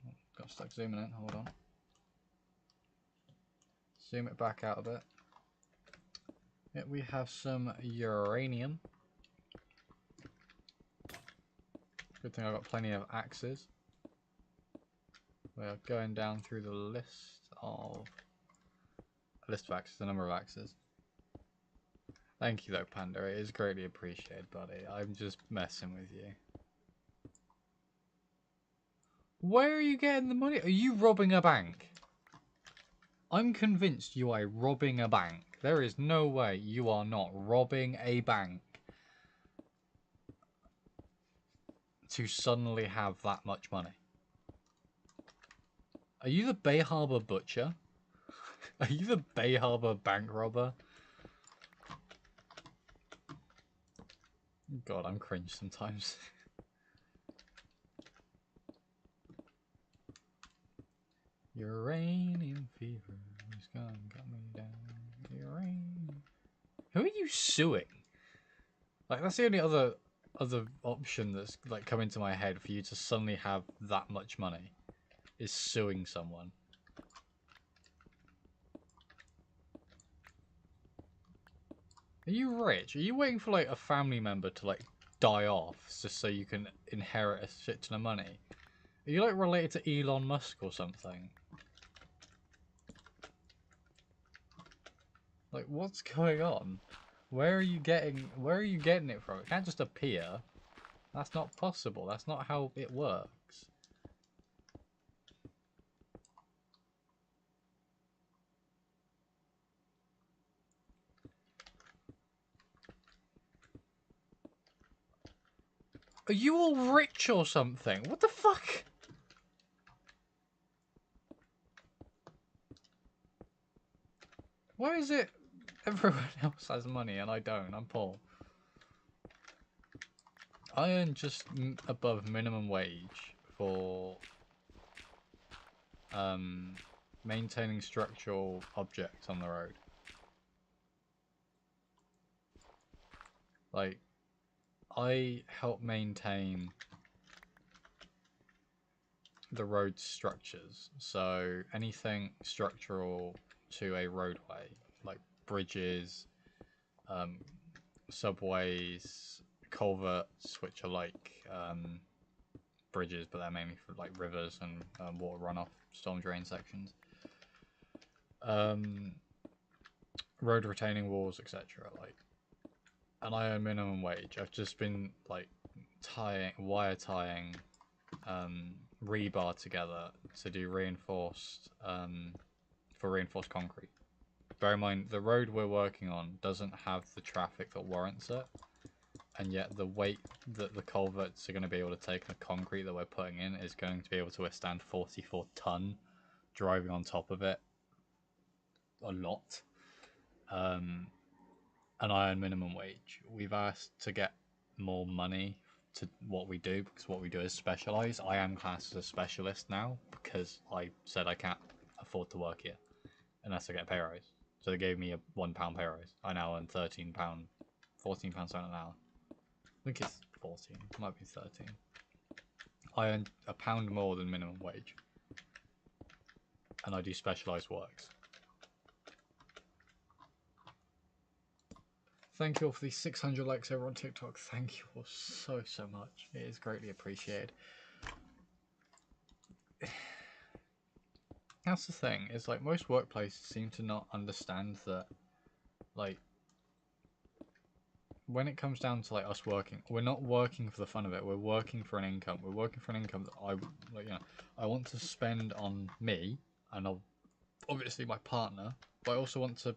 Oh, got stuck zooming in, hold on. Zoom it back out a bit. Yeah, we have some uranium. Good thing I've got plenty of axes. We're going down through the list of axes, the number of axes. Thank you though, Panda. It is greatly appreciated, buddy. I'm just messing with you. Where are you getting the money? Are you robbing a bank? I'm convinced you are robbing a bank. There is no way you are not robbing a bank to suddenly have that much money. Are you the Bay Harbor Butcher? Are you the Bay Harbor bank robber? God, I'm cringe sometimes. Uranium fever has got me down. Uranium. Who are you suing? Like, that's the only other option that's like come into my head for you to suddenly have that much money is suing someone. Are you rich? Are you waiting for like a family member to like die off just so you can inherit a shit ton of money? Are you like related to Elon Musk or something? Like, what's going on? Where are you getting it from? It can't just appear. That's not possible. That's not how it works. Are you all rich or something? What the fuck? Why is it everyone else has money and I don't? I'm poor. I earn just above minimum wage for maintaining structural objects on the road. Like, I help maintain the road structures, so anything structural to a roadway, like bridges, subways, culverts, which are like bridges, but they're mainly for like rivers and water runoff, storm drain sections, road retaining walls, etc. Like, and I earn minimum wage. I've just been like wire tying rebar together to do reinforced for reinforced concrete. Bear in mind, the road we're working on doesn't have the traffic that warrants it, and yet the weight that the culverts are going to be able to take and the concrete that we're putting in is going to be able to withstand 44 ton driving on top of it a lot. And I earn minimum wage. We've asked to get more money to what we do, because what we do is specialise. I am classed as a specialist now because I said I can't afford to work here unless I get a pay rise. So they gave me a £1 pay rise. I now earn £13, £14 an hour. I think it's 14, it might be 13. I earn £1 more than minimum wage, and I do specialised works. Thank you all for the 600 likes over on TikTok. Thank you all so much. It is greatly appreciated. That's the thing, is like most workplaces seem to not understand that, like, when it comes down to like us working, we're not working for the fun of it. We're working for an income. We're working for an income that I want to spend on me and obviously my partner, but I also want to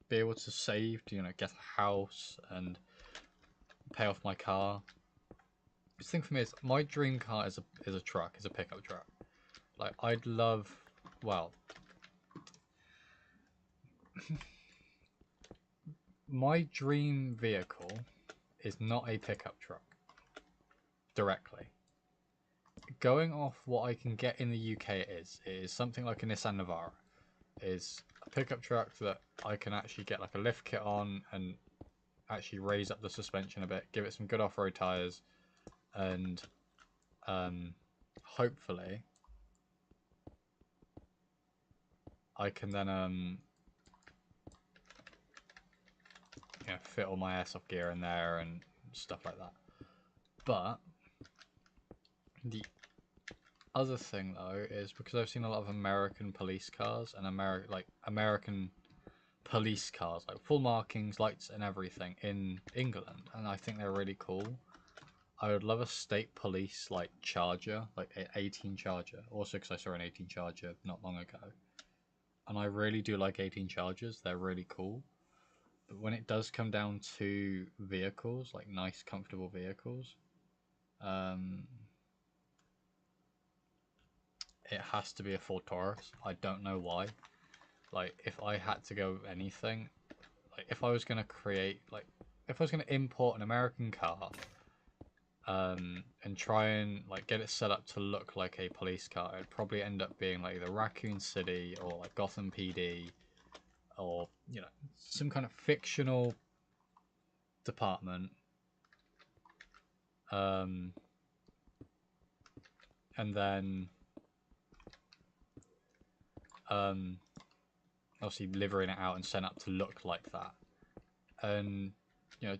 be able to save to, get a house and pay off my car. The thing for me is my dream car is a truck, is a pickup truck. Like, I'd love, well, my dream vehicle is not a pickup truck directly. Going off what I can get in the UK, it is something like a Nissan Navara. It is a pickup truck that I can actually get like a lift kit on and actually raise up the suspension a bit, give it some good off-road tyres, and hopefully I can then fit all my airsoft gear in there and stuff like that. But the other thing though is, because I've seen a lot of American police cars and American police cars, like full markings, lights and everything in England, and I think they're really cool. I would love a state police like Charger, like an 18 Charger, also because I saw an 18 Charger not long ago, and I really do like 18 Chargers. They're really cool. But when it does come down to vehicles, like nice comfortable vehicles, it has to be a Ford Taurus. I don't know why. Like, if I had to go anything, like if I was gonna import an American car, and try and like get it set up to look like a police car, it'd probably end up being like either Raccoon City or like Gotham PD, or some kind of fictional department. And then obviously delivering it out and set up to look like that, and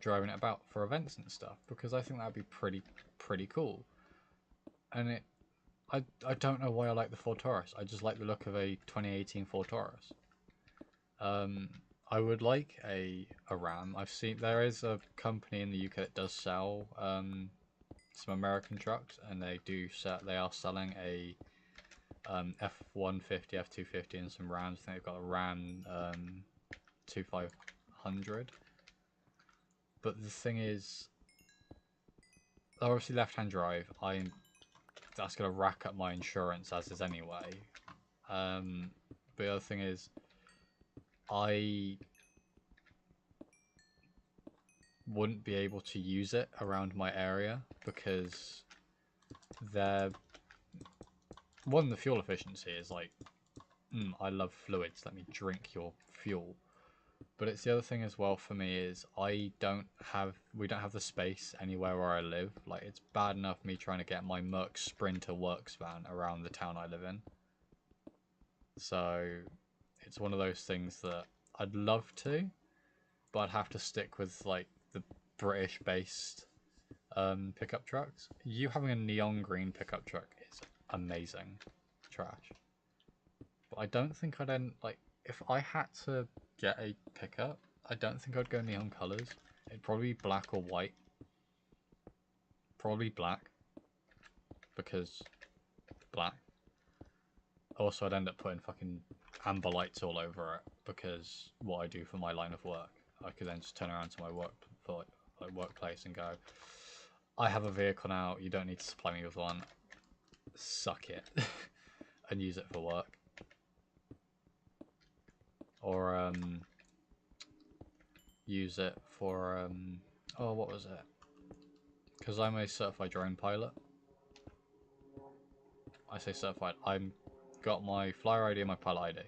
driving it about for events and stuff, because I think that'd be pretty cool. And I don't know why I like the Ford Taurus. I just like the look of a 2018 Ford Taurus. I would like a Ram. I've seen there is a company in the UK that does sell some American trucks, and they are selling a F-150, F-250, and some Rams. I think they've got a Ram 2500. But the thing is, they're obviously left-hand drive. That's gonna rack up my insurance as is anyway. But the other thing is, I wouldn't be able to use it around my area because the fuel efficiency is like, I love fluids, let me drink your fuel. But it's the other thing as well for me is we don't have the space anywhere where I live. Like, it's bad enough me trying to get my Merc Sprinter works van around the town I live in. So it's one of those things that I'd love to, but I'd have to stick with like the British based pickup trucks. You having a neon green pickup truck is amazing. Trash. But I don't think I'd end, like, if I had to get a pickup, I don't think I'd go neon colours. It'd probably be black or white. Probably black. Because black. Also, I'd end up putting fucking amber lights all over it, because what I do for my line of work. I could then just turn around to my workplace and go, I have a vehicle now, you don't need to supply me with one. Suck it. And use it for work. Or use it for oh, what was it? Because I'm a certified drone pilot. I say certified. I'm got my flyer ID and my pilot ID.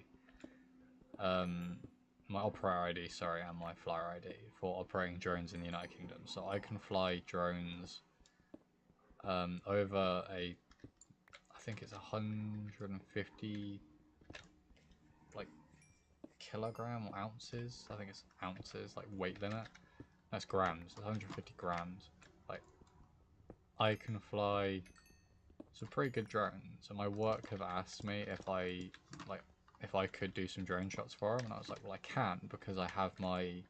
My operator ID, sorry, and my flyer ID for operating drones in the United Kingdom. So I can fly drones over I think it's 150 like kilogram or ounces. I think it's ounces, like weight limit. That's grams. 150 grams. Like, I can fly some pretty good drones, and my work have asked me if I could do some drone shots for them, and I was like, well, I can, because I have my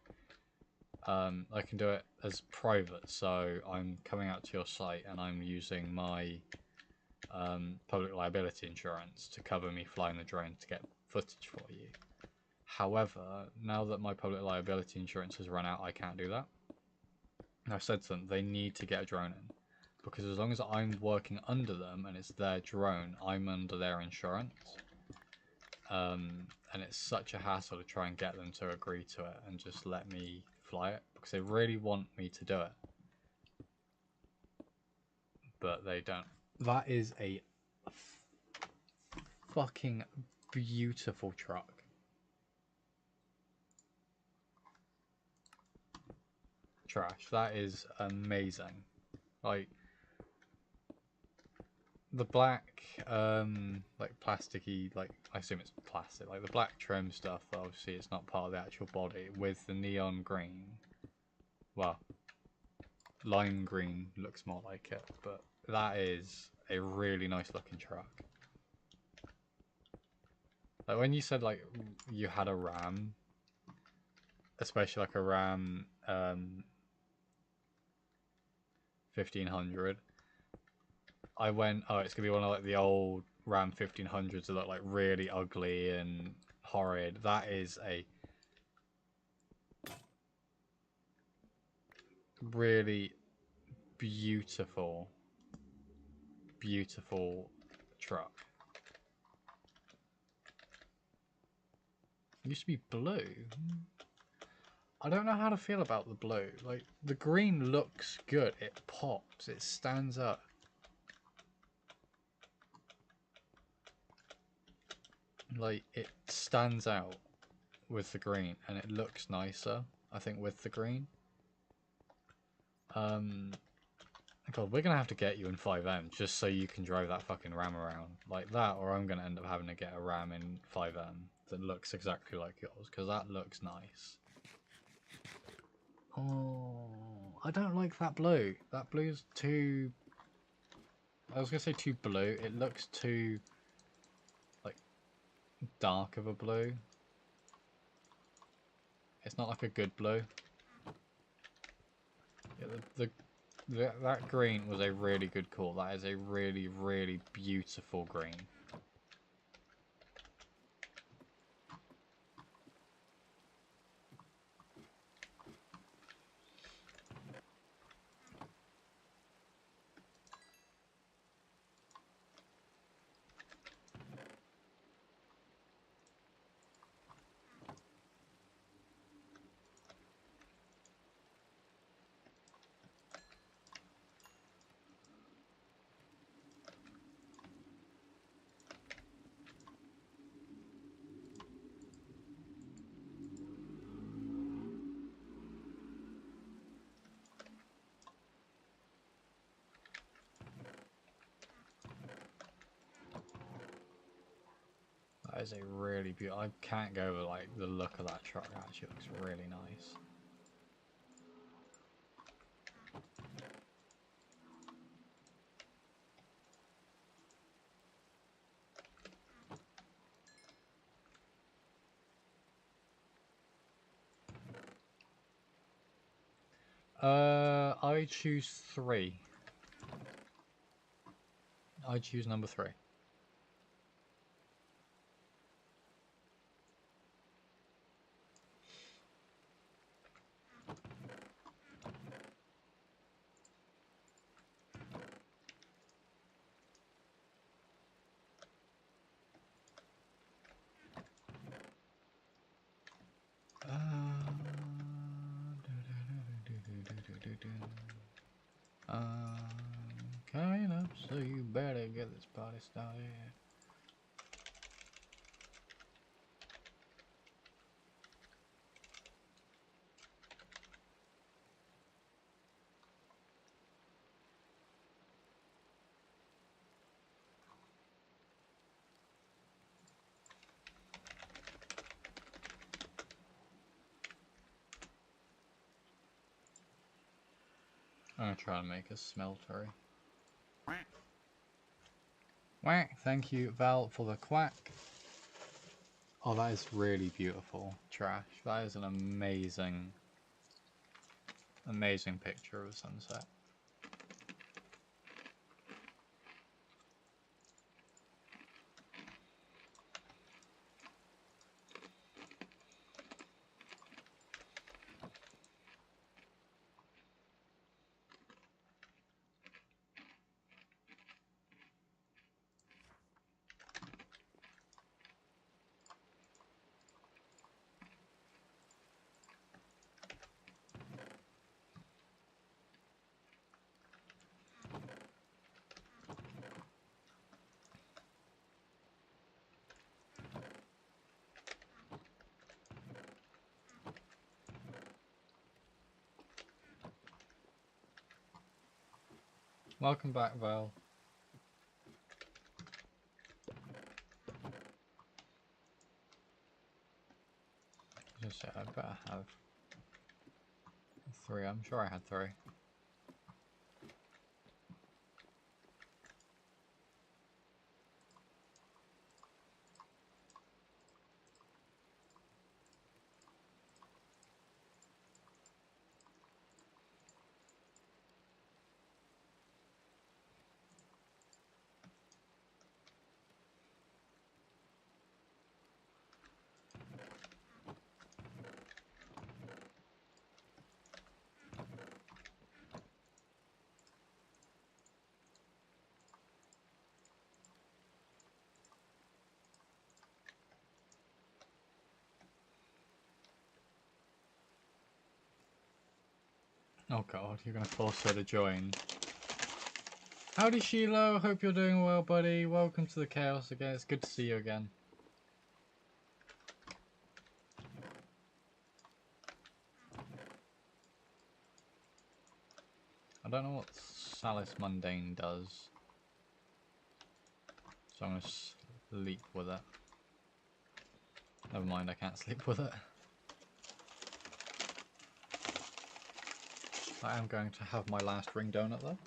I can do it as private. So I'm coming out to your site and I'm using my public liability insurance to cover me flying the drone to get footage for you. However, now that my public liability insurance has run out, I can't do that. And I've said to them, they need to get a drone in, because as long as I'm working under them and it's their drone, I'm under their insurance. And it's such a hassle to try and get them to agree to it and just let me fly it, because they really want me to do it. But they don't. That is a fucking beautiful truck. Trash. That is amazing. Like, the black, like plasticky, like, I assume it's plastic, like the black trim stuff, obviously it's not part of the actual body, with the neon green. Well, lime green looks more like it, but that is a really nice looking truck. Like, when you said, like, you had a Ram, especially like a Ram 1500, I went, oh, it's gonna be one of like the old Ram 1500s that look like really ugly and horrid. That is a really beautiful, beautiful truck. It used to be blue. I don't know how to feel about the blue. Like, the green looks good. It pops. It stands up. Like, it stands out with the green, and it looks nicer, I think, with the green. God, we're gonna have to get you in 5M just so you can drive that fucking Ram around like that, or I'm gonna end up having to get a Ram in 5M that looks exactly like yours, because that looks nice. Oh, I don't like that blue. That blue's too... I was gonna say too blue. It looks too, like, dark of a blue. It's not like a good blue. Yeah, that green was a really good call. That is a really, really beautiful green. That is a really beautiful. I can't go with like the look of that truck. It actually looks really nice. I choose 3. I choose number 3. Coming up, so you better get this party started. I'm gonna try and make a smeltery. Whack! Thank you, Val, for the quack. Oh, that is really beautiful. Trash. That is an amazing, amazing picture of a sunset. Welcome back, Val. Just say I better have 3. I'm sure I had 3. Oh god, you're gonna force her to join. Howdy Sheila, hope you're doing well, buddy. Welcome to the chaos again. It's good to see you again. I don't know what Salis Mundane does, so I'm gonna sleep with it. Never mind, I can't sleep with it. I am going to have my last ring donut though.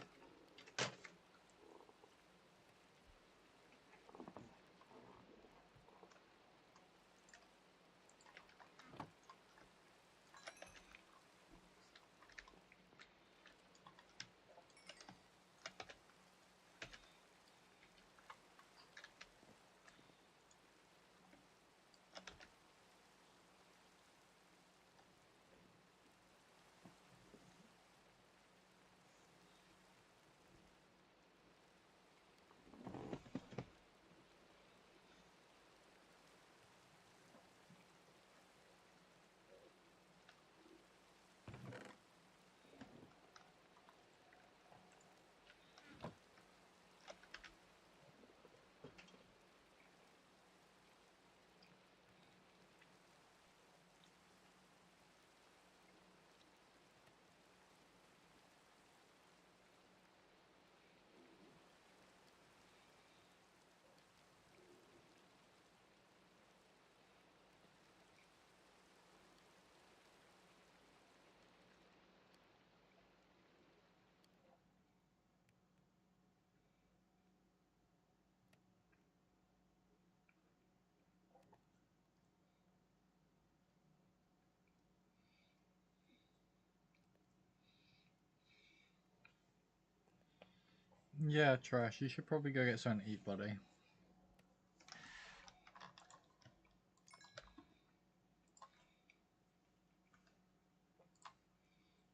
Yeah, Trash, you should probably go get something to eat, buddy.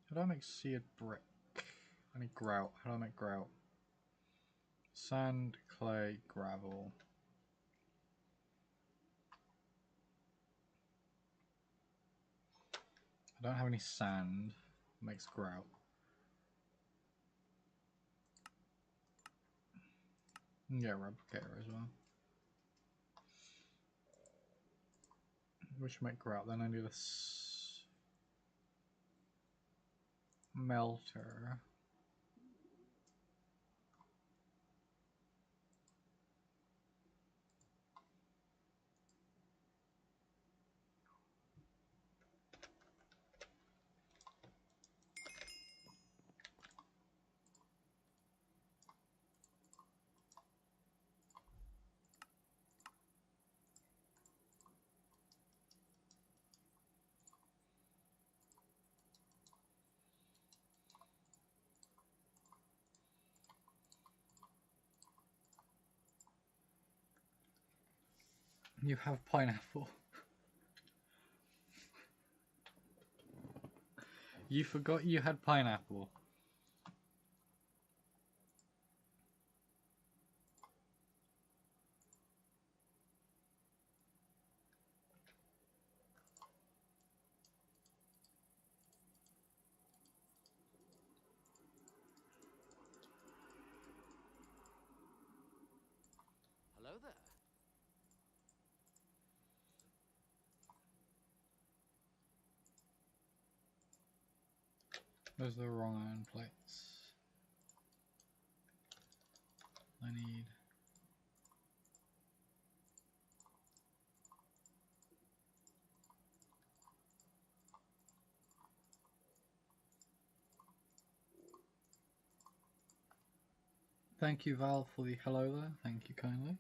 How do I make seared brick? I need grout. How do I make grout? Sand, clay, gravel. I don't have any sand. Makes grout. Yeah, replicator as well. Which make grout. Then I need a smelter. You have pineapple. You forgot you had pineapple. Hello there. Those are the wrong iron plates. I need... Thank you, Val, for the hello there. Thank you kindly.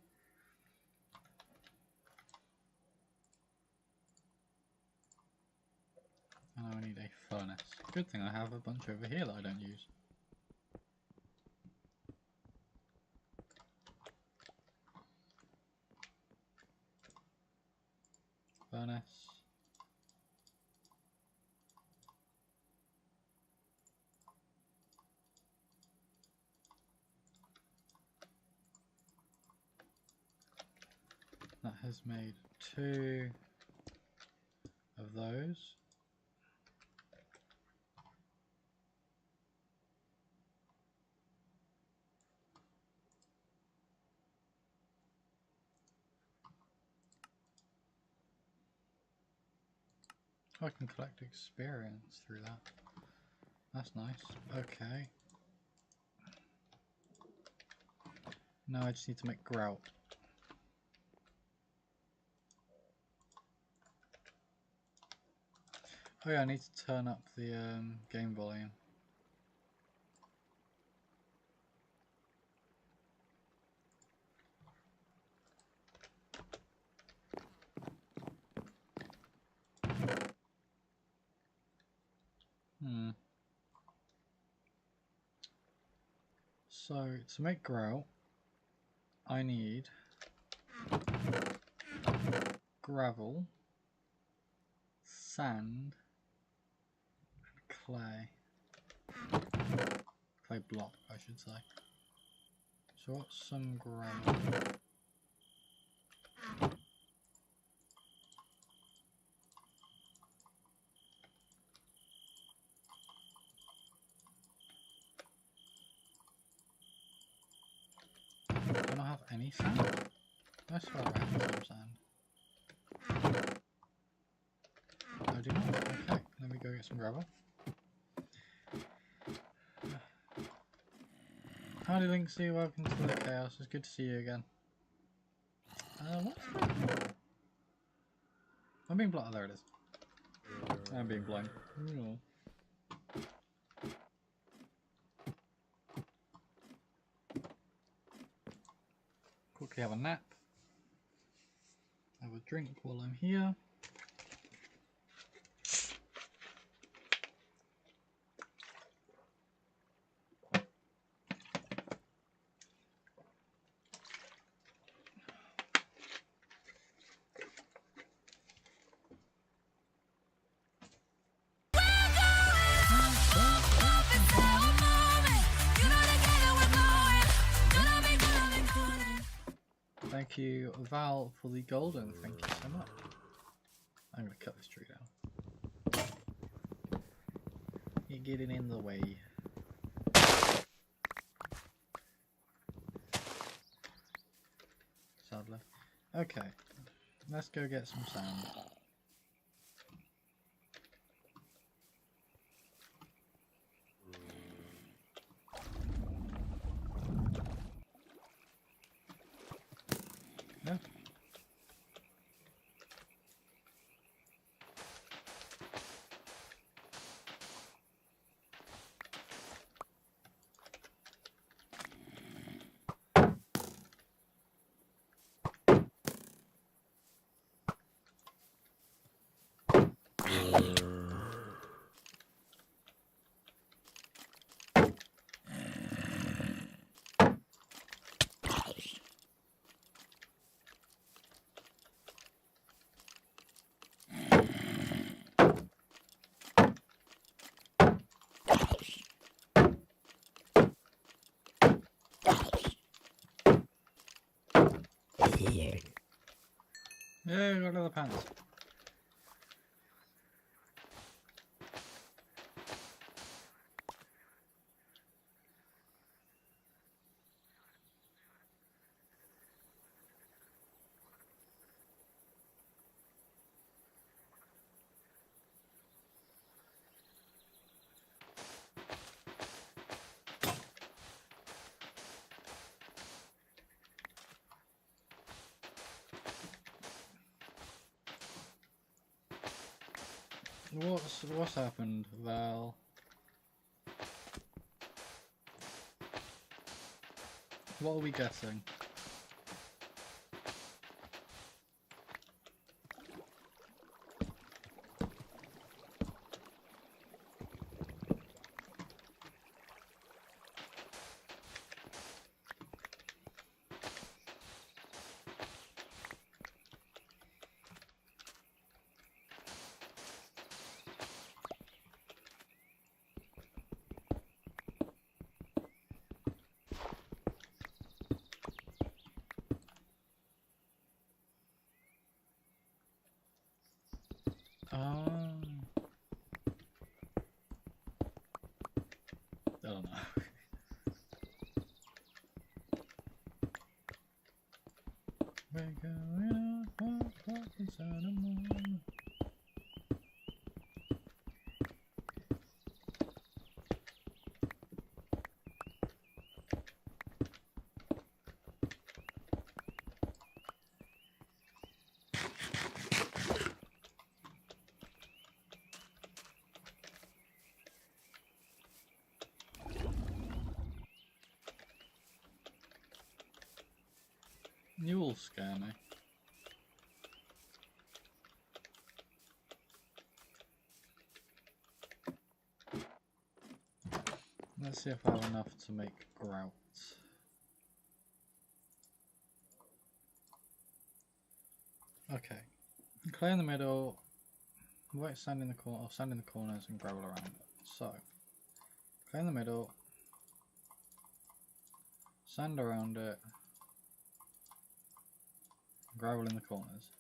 And I need a furnace. Good thing I have a bunch over here that I don't use. Furnace. That has made 2 of those. I can collect experience through that. That's nice. Okay. Now I just need to make grout. Oh yeah, I need to turn up the game volume. So, to make grout, I need gravel, sand, and clay. Clay block, I should say. So what's some gravel? Do I have any sand? I swear I have some sand. I do not. Okay, let me go get some gravel. Howdy Linksy, welcome to the chaos. It's good to see you again. What's that? I'm being blind. Oh, there it is. I'm being blind. Oh. Quickly have a nap. Have a drink while I'm here. Thank you, Val, for the golden. Thank you so much. I'm going to cut this tree down. You're getting in the way. Sadly. Okay, let's go get some sand. No. Yeah, got another pants. What's happened, Val? What are we getting? I don't know. We're going out for fucking cinema. You all scare me. Let's see if I have enough to make grout. Okay. Clear in the middle, white sand in the corner, or sand in the corners and gravel around it. So, clear in the middle, sand around it, gravel in the corners.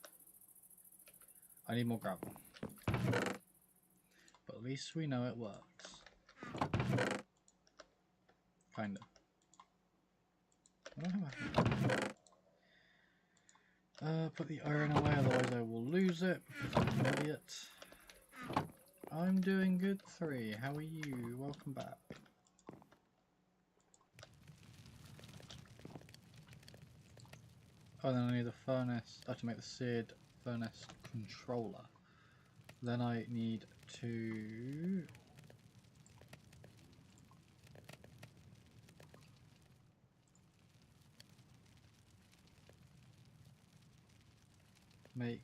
I need more gravel. But at least we know it works. Kinda. Put the iron away, otherwise I will lose it because I'm an idiot. I'm doing good, 3. How are you? Welcome back. Oh, then I need the furnace. I have to make the seared furnace controller. Then I need to make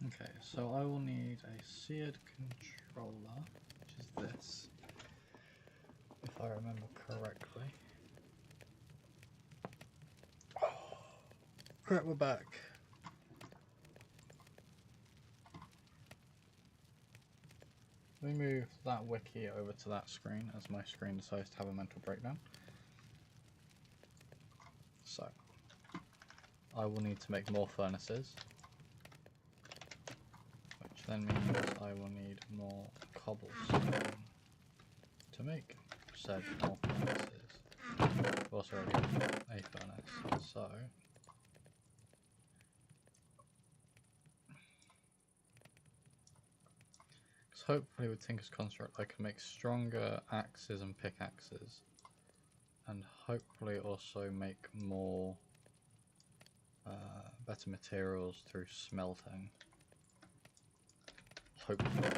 Okay, so I will need a seared controller, which is this, if I remember correctly. Oh, crap, we're back. Let me move that wiki over to that screen as my screen decides to have a mental breakdown. So, I will need to make more furnaces, which then means I will need more cobblestone to make said more furnaces. I've also already got a furnace, so hopefully with Tinker's Construct I can make stronger axes and pickaxes, and hopefully also make more better materials through smelting. Hopefully.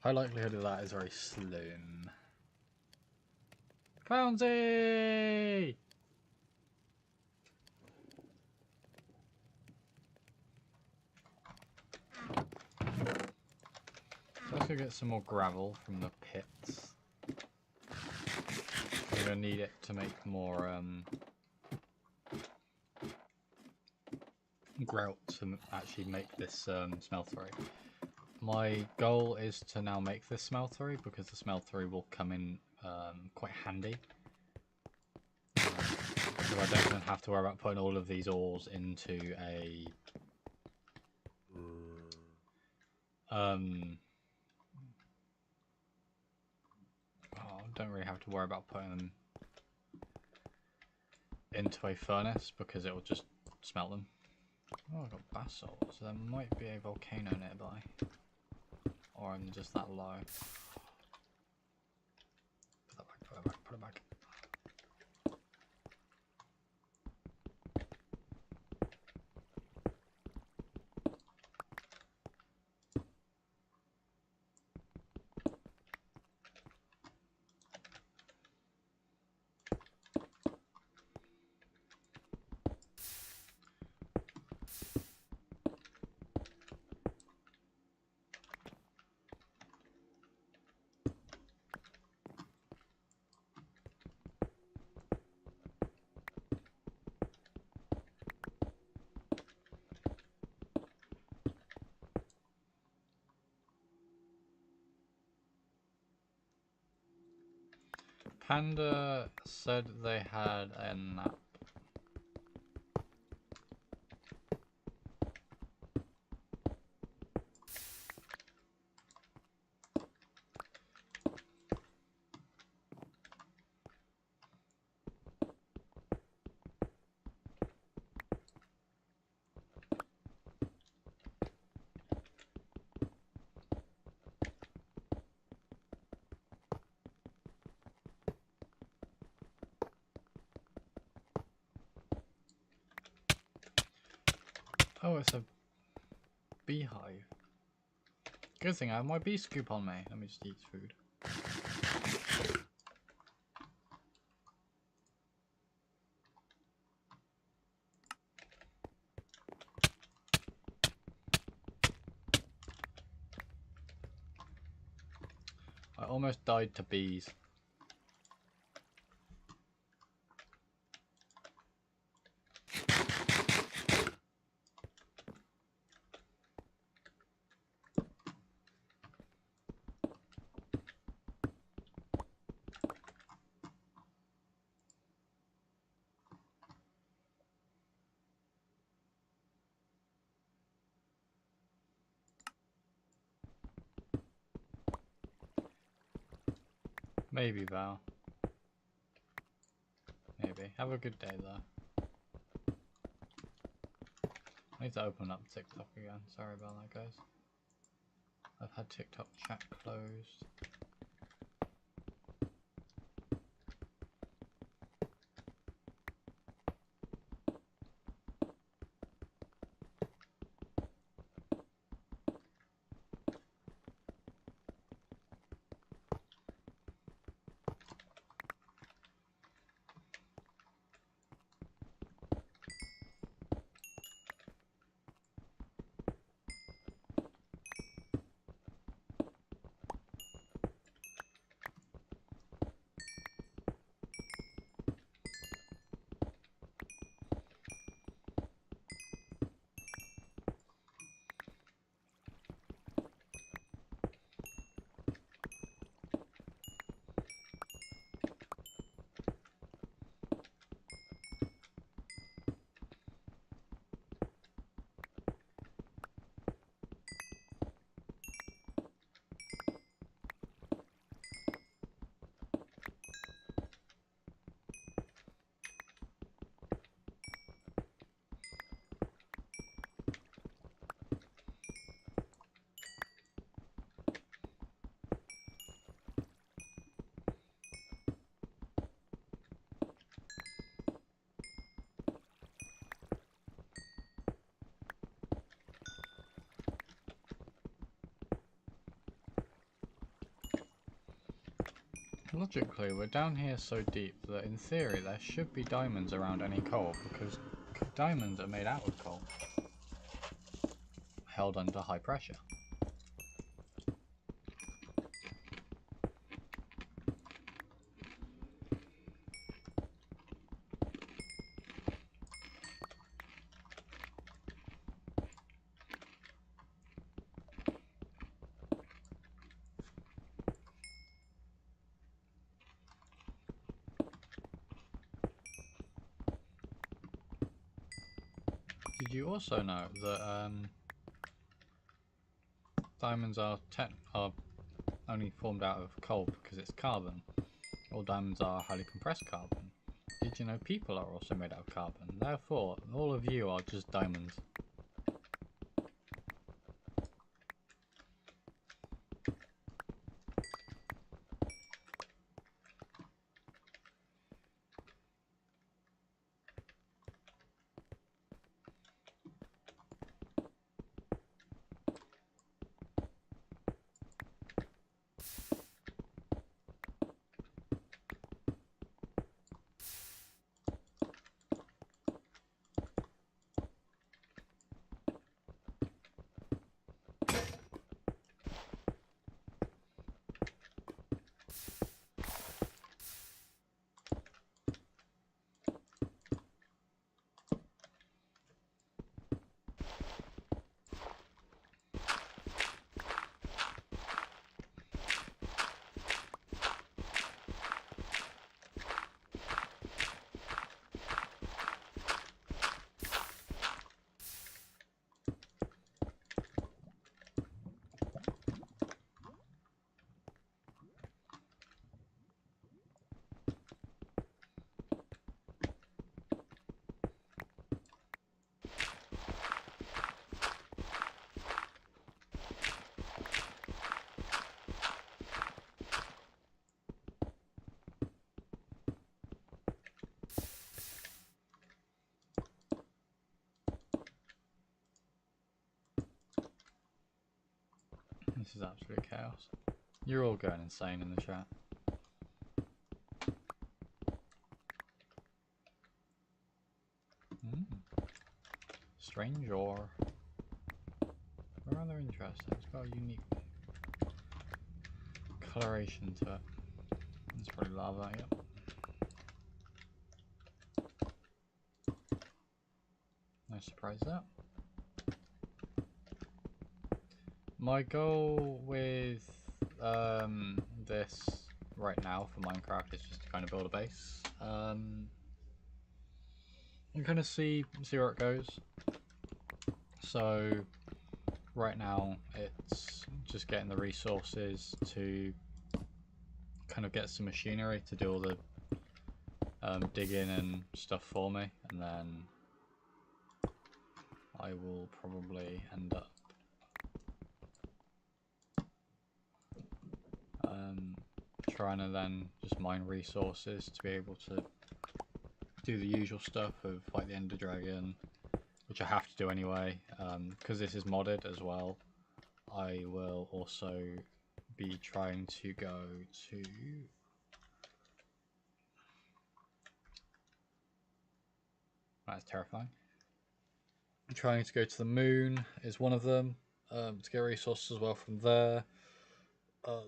High likelihood of that is very slim. Clownsy! So let's go get some more gravel from the pits. I'm going to need it to make more grout to actually make this smeltery. My goal is to now make this smeltery because the smeltery will come in quite handy. Because I don't even have to worry about putting all of these ores into a don't really have to worry about putting them into a furnace because it will just smelt them. Oh, I got basalt, so there might be a volcano nearby. Or I'm just that low. Put that back, put it back, put it back. Panda said they had a nap. Oh, it's a beehive. Good thing I have my bee scoop on me. Let me just eat food. I almost died to bees. Maybe, Val. Maybe. Have a good day, though. I need to open up TikTok again. Sorry about that, guys. I've had TikTok chat closed. logically, we're down here so deep that in theory there should be diamonds around any coal, because diamonds are made out of coal, held under high pressure. Did you also know that diamonds are only formed out of coal because it's carbon? All diamonds are highly compressed carbon. Did you know people are also made out of carbon? Therefore, all of you are just diamonds. This is absolute chaos. You're all going insane in the chat. Strange ore. Rather interesting. It's got a unique coloration to it. It's probably lava, yep. No surprise there. My goal with this right now for Minecraft is just to kind of build a base. And kind of see where it goes. So right now it's just getting the resources to kind of get some machinery to do all the digging and stuff for me, and then I will probably end up trying to then just mine resources to be able to do the usual stuff of like the Ender Dragon, which I have to do anyway, because this is modded as well. I will also be trying to go to that's terrifying. Trying to go to the moon is one of them, to get resources as well from there.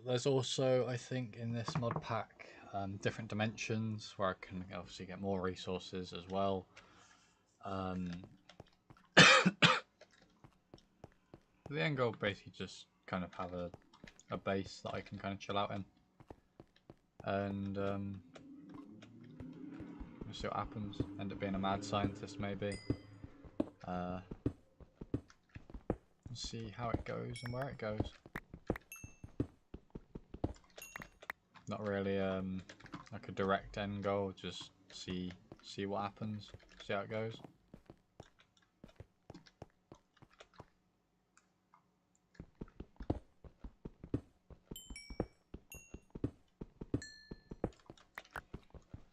There's also, I think, in this mod pack, different dimensions where I can obviously get more resources as well. The end goal basically just kind of have a base that I can kind of chill out in, and we'll see what happens. End up being a mad scientist maybe. See how it goes and where it goes. Not really like a direct end goal, just see what happens, see how it goes.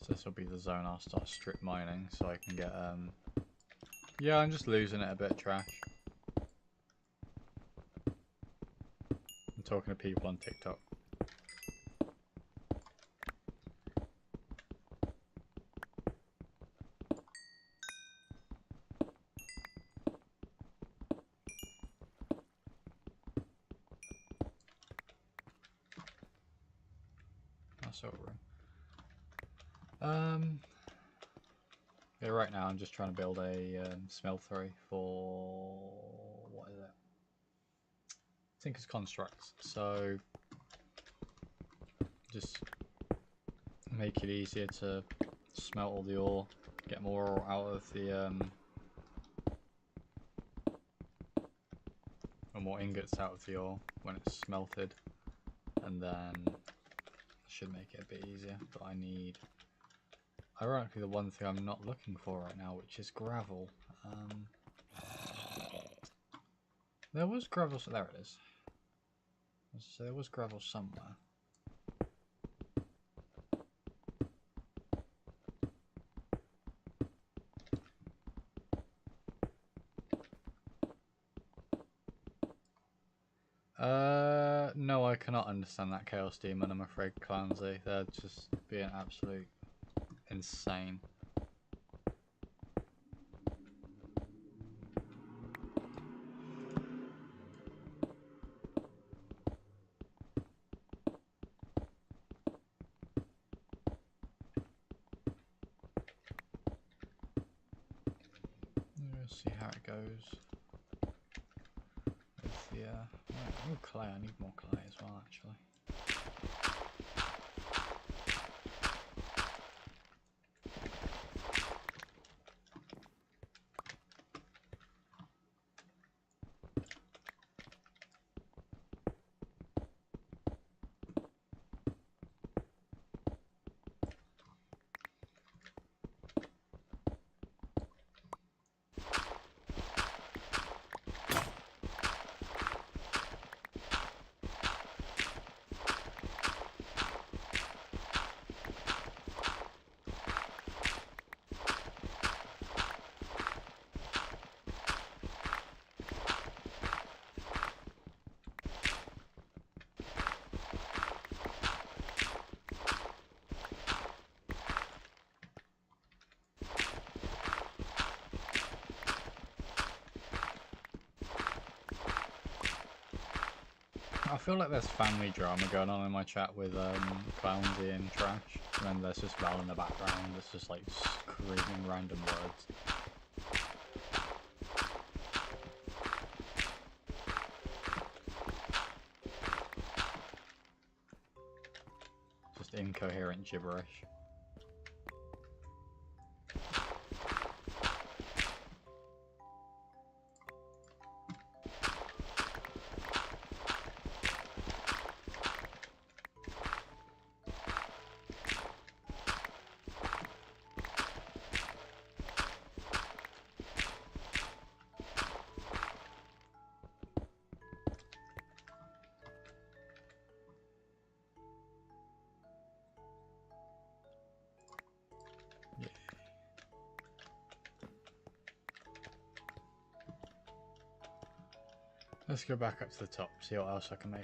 So this will be the zone I'll start strip mining so I can get yeah, I'm just losing it a bit, trash. I'm talking to people on TikTok. sort of room. Yeah, right now I'm just trying to build a smeltery for what is it? I think it's constructs. So just make it easier to smelt all the ore, get more ore out of the or more ingots out of the ore when it's smelted, and then should make it a bit easier. But I need, ironically, the one thing I'm not looking for right now, which is gravel. There was gravel, so there it is. So there was gravel somewhere. No, I cannot understand that Chaos Demon, I'm afraid, Clancy. They're just being absolute insane. Let's see how it goes. With the, oh, clay, I need more clay as well, actually. I feel like there's family drama going on in my chat with Clownsy and Trash, and then there's just Val in the background that's just like screaming random words. Just incoherent gibberish. Let's go back up to the top, see what else I can make.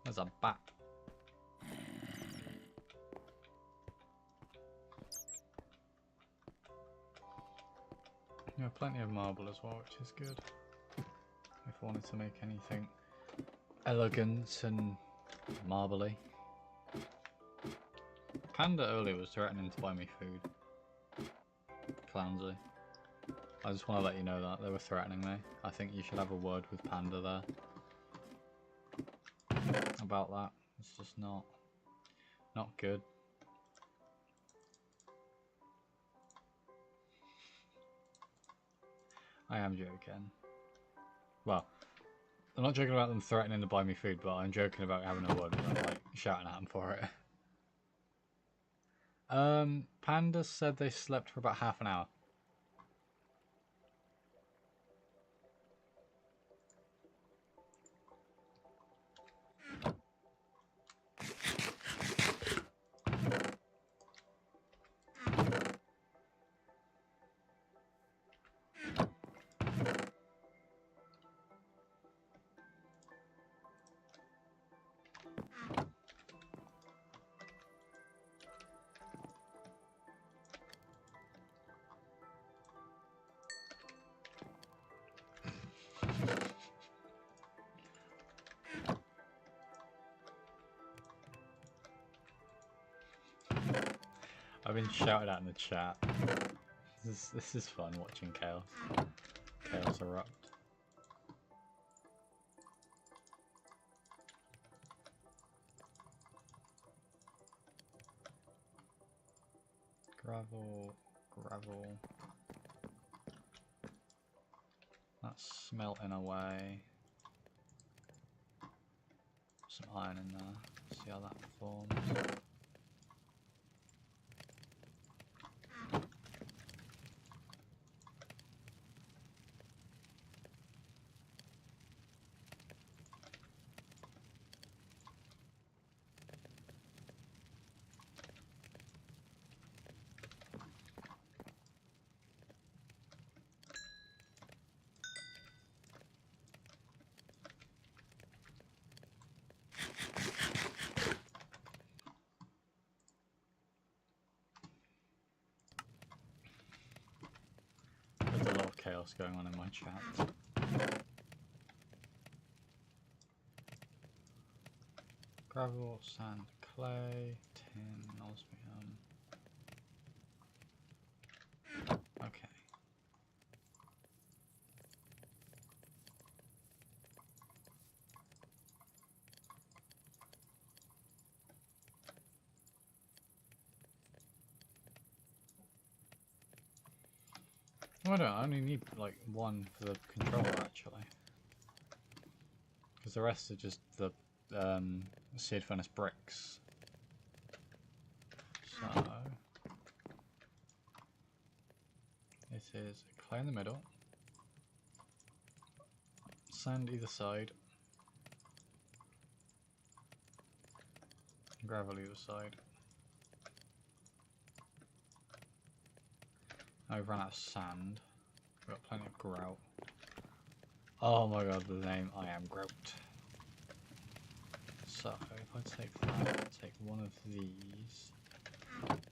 There's a bat. Yeah, plenty of marble as well, which is good. If I wanted to make anything elegant and marbly. Panda earlier was threatening to buy me food. Clownsy. I just want to let you know that they were threatening me. I think you should have a word with Panda there about that. It's just not good. I am joking. Well, I'm not joking about them threatening to buy me food, but I'm joking about having a word with them, like shouting at them for it. Panda said they slept for about half an hour. I've been shouted at in the chat. This is fun watching chaos erupt. Gravel. That's smelting away. Some iron in there. See how that performs. There's a lot of chaos going on in my chat. Gravel, sand, clay, tin, osmium. Okay. Oh, I don't. I only need like one for the controller actually, because the rest are just the seared furnace bricks. So it is clay in the middle, sand either side, gravel either side. I've run out of sand. We've got plenty of grout. Oh my god, the name I am grout. So if I take that, take one of these,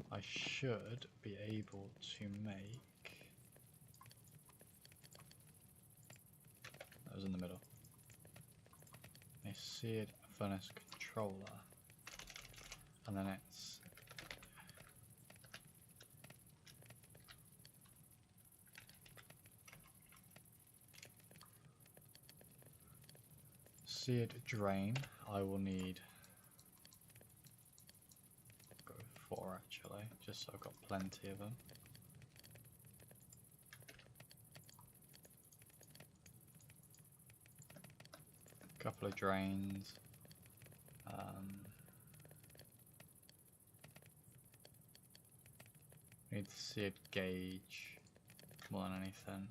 I should be able to make. That was in the middle. A seared furnace controller, and then it's seared drain. I will need go 4 actually, just so I've got plenty of them. Couple of drains. Need the seared gauge more than anything.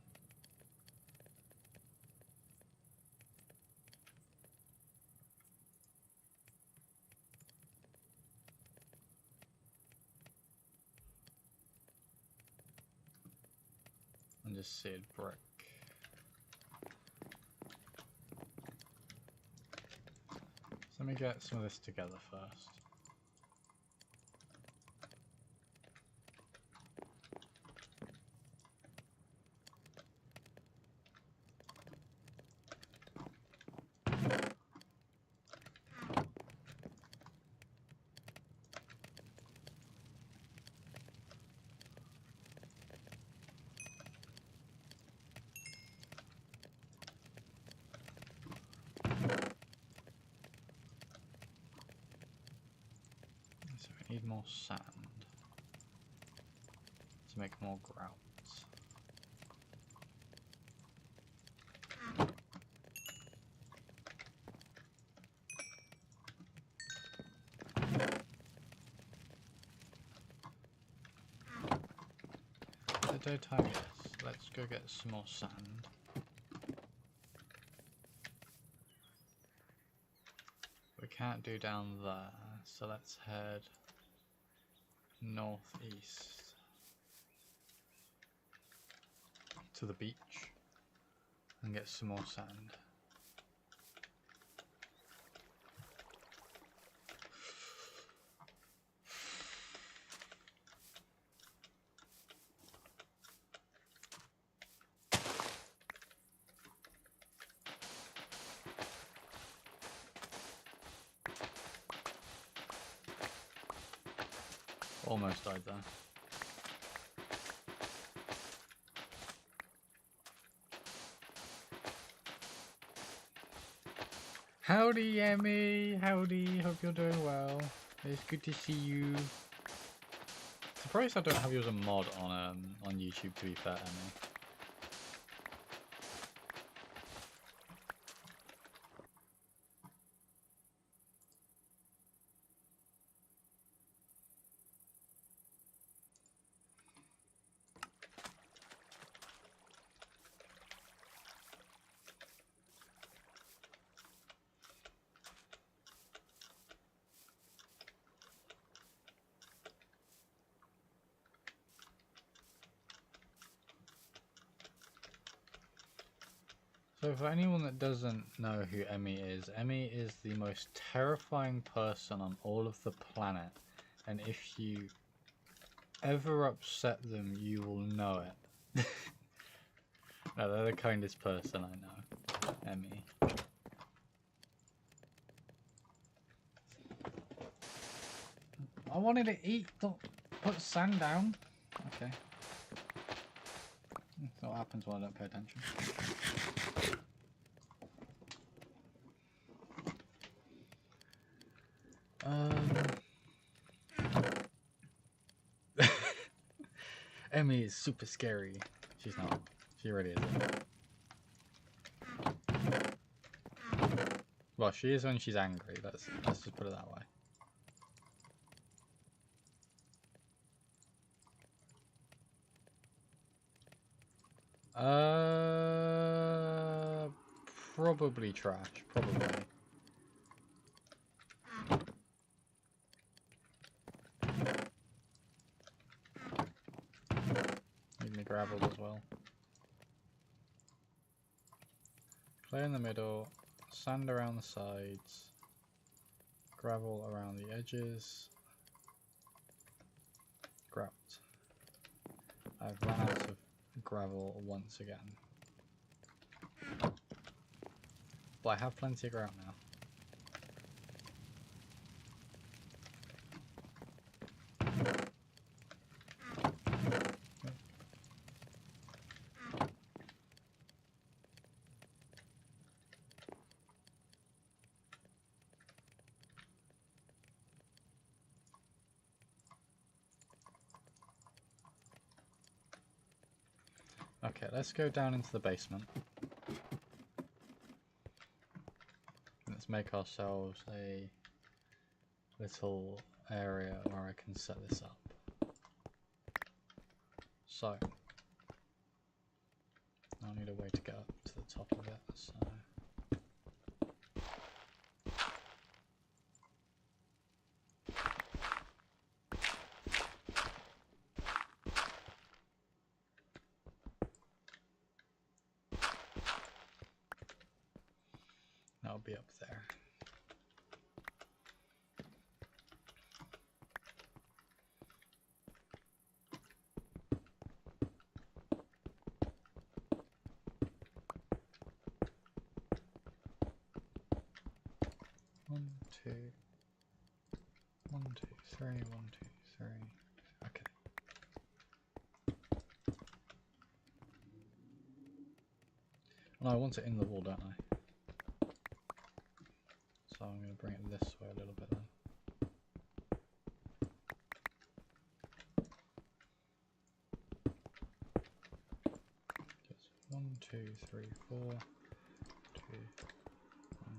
And just seared brick. So let me get some of this together first. So we need more sand to make more grout. The daytime, yes. Let's go get some more sand. We can't do down there, so let's head northeast to the beach and get some more sand. Almost died there. Howdy, Emmy. Howdy. Hope you're doing well. It's good to see you. Surprised I don't have you as a mod on YouTube. To be fair, Emmy. So for anyone that doesn't know who Emmy is the most terrifying person on all of the planet, and if you ever upset them, you will know it. No, they're the kindest person I know, Emmy. I wanted to eat, don't put sand down. Okay. That's what happens when I don't pay attention. Emmy is super scary. She's not. She already is. Well, she is when she's angry. Let's just put it that way. Probably trash. Probably. Need me gravel as well. Clay in the middle, sand around the sides, gravel around the edges. Grout. I've run out of gravel once again. But I have plenty of grout now. Okay, let's go down into the basement. Let's make ourselves a little area where I can set this up. So, I'll need a way to get up to the top of it, so... That'll be up there. One, two, 1, 2, 3, 1, 2, 3. Okay. No, I want it in the wall, don't I? So I'm going to bring it this way a little bit then. Just 1, 2, 3, 4. 1,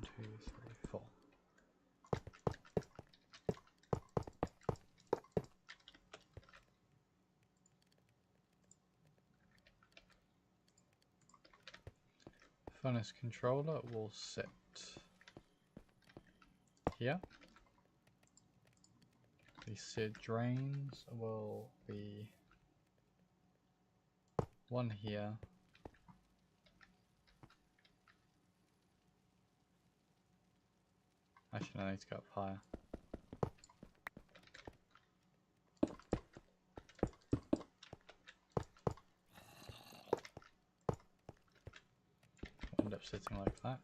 2, 3, 4. Furnace controller will sit here. The seed drains will be one here. Actually, no, I need to go up higher. I'll end up sitting like that.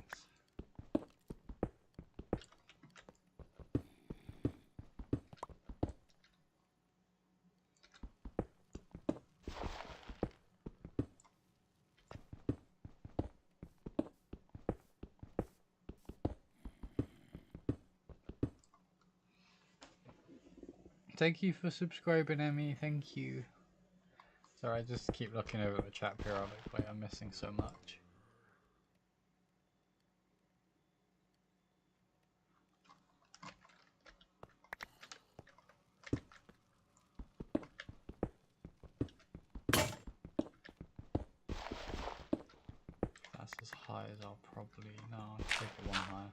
thank you for subscribing, Emmy. Thank you. Sorry, I just keep looking over the chat periodically. I'm missing so much. That's as high as I'll probably... No, I'll take it one higher.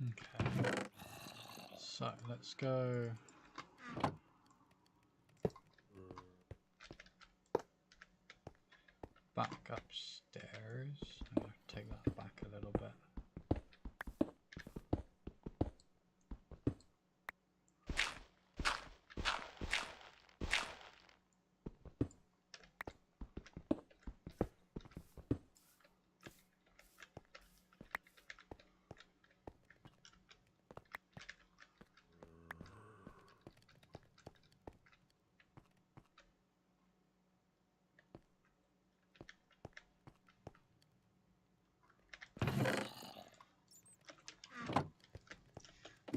Okay. So, let's go... back upstairs. I'm going to take that back a little bit.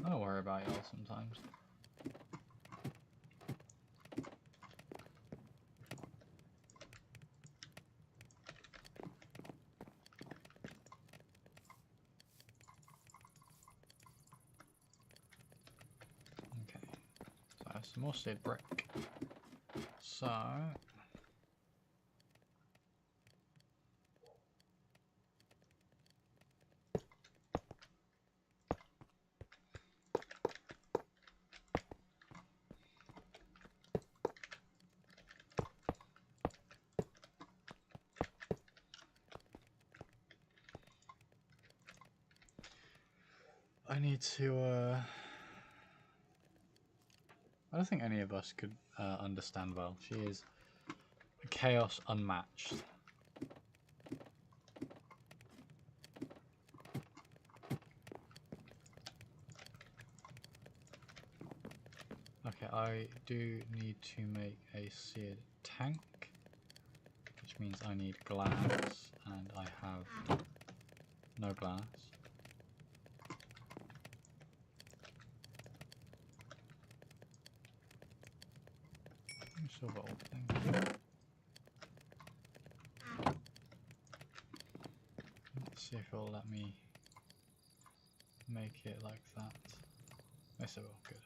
I don't worry about y'all sometimes. Okay, so I have some more seed brick. So... I need to, I don't think any of us could understand well. She is chaos unmatched. Okay, I do need to make a seared tank, which means I need glass, and I have no glass. Silver old thing. Let's see if it'll let me make it like that. Yes, it will. Good.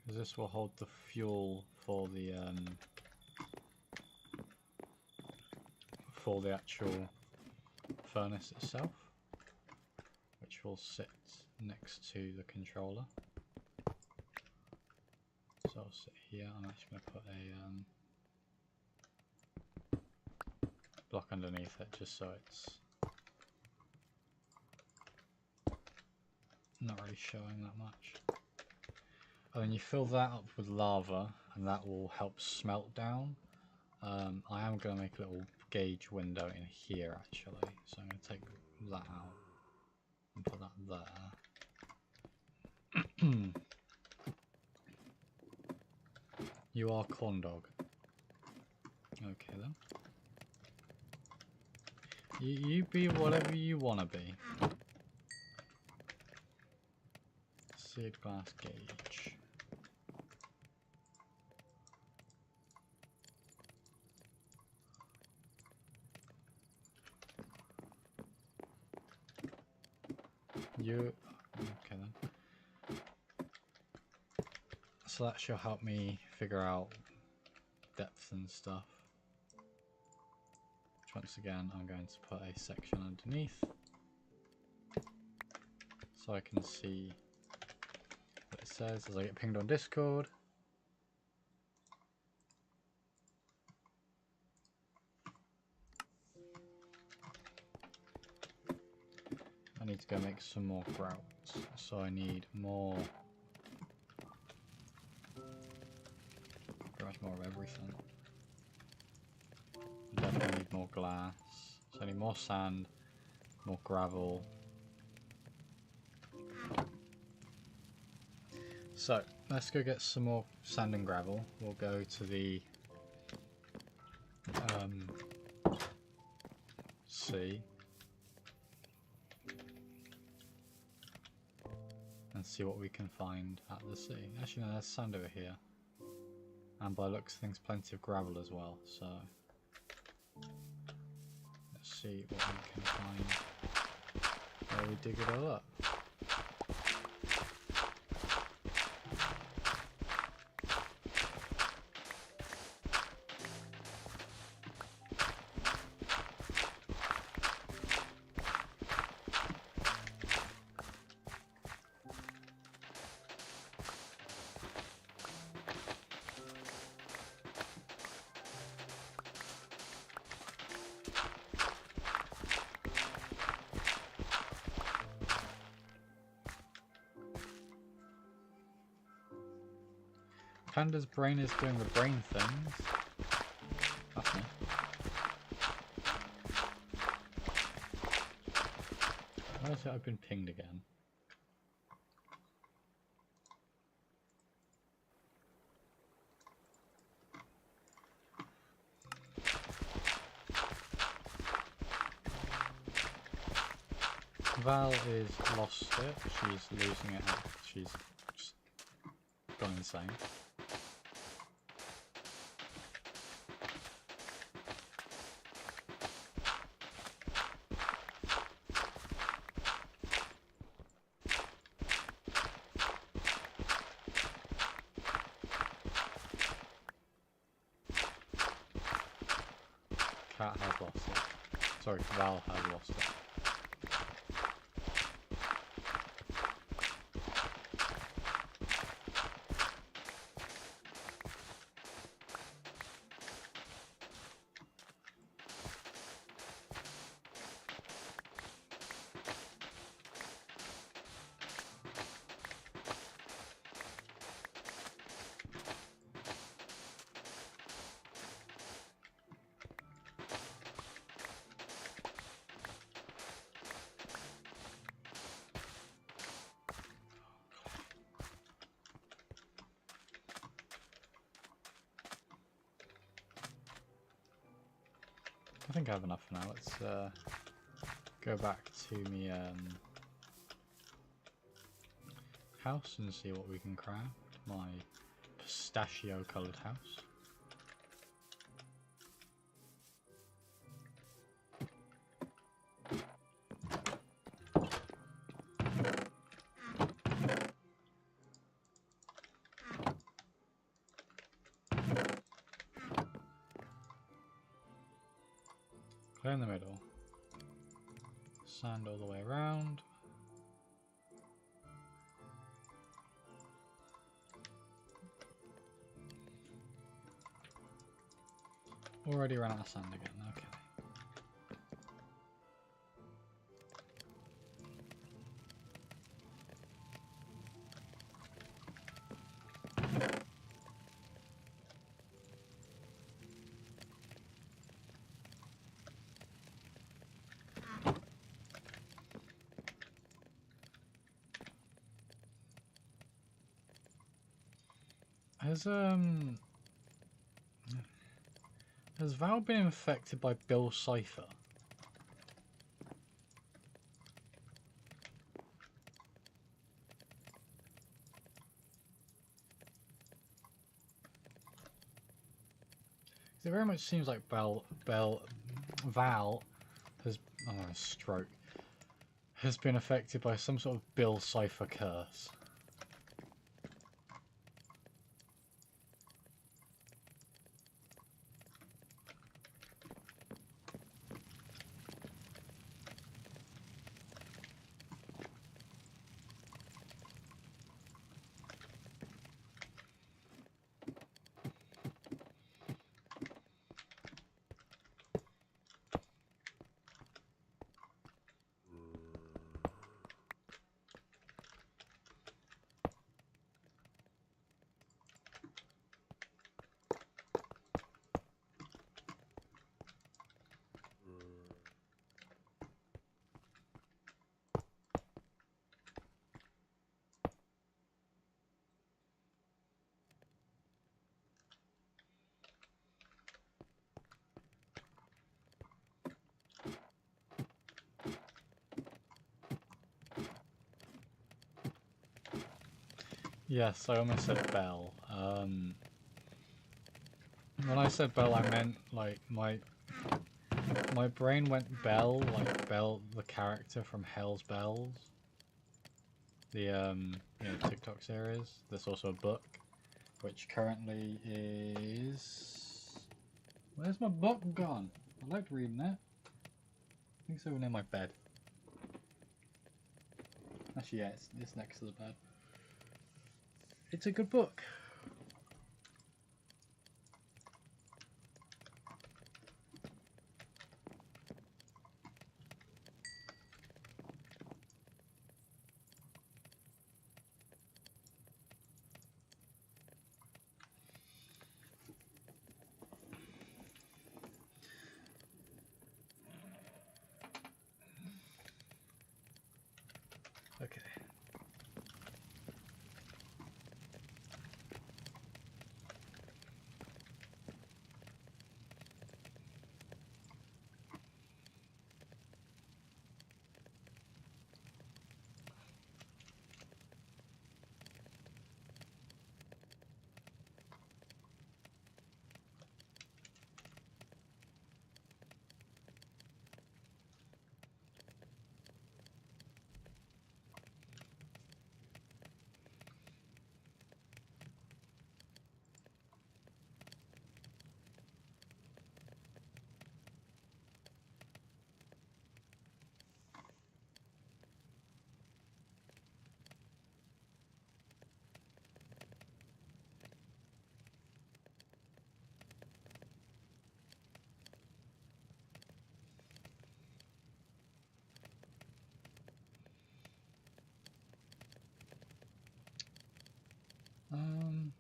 Because this will hold the fuel for the actual furnace itself, which will sit next to the controller. So I'll sit here. I'm actually going to put a block underneath it just so it's not really showing that much. And then you fill that up with lava and that will help smelt down. I am going to make a little gauge window in here actually, so I'm going to take that out and put that there. You are corn dog. Okay then. You be whatever you want to be. Seared glass gauge. You... okay then. So that should help me figure out depth and stuff. Which once again I'm going to put a section underneath so I can see what it says as I get pinged on Discord. I need to go make some more grouts, so I need more, pretty much more of everything. I definitely need more glass, so I need more sand, more gravel. So let's go get some more sand and gravel. We'll go to the sea and see what we can find at the sea. Actually, no, there's sand over here, and by looks of things, plenty of gravel as well. So let's see what we can find where we dig it all up. Panda's brain is doing the brain things. Okay. Why is it I've been pinged again? Val is lost it. She's losing it. She's just gone insane. Cat has lost it. Sorry, Val has lost it. I think I have enough for now. Let's go back to me house and see what we can craft. My pistachio coloured house. Clear in the middle. Sand all the way around. Already ran out of sand again, okay. Has Val been infected by Bill Cipher? It very much seems like Val has, oh, a stroke, has been affected by some sort of Bill Cipher curse. Yes, I almost said Belle. When I said Belle, I meant like my brain went Belle, like Belle, the character from Hell's Bells, the TikTok series. There's also a book, which currently is. Where's my book gone? I liked reading it. I think it's over near my bed. Actually, yeah, it's next to the bed. It's a good book. Okay. Um.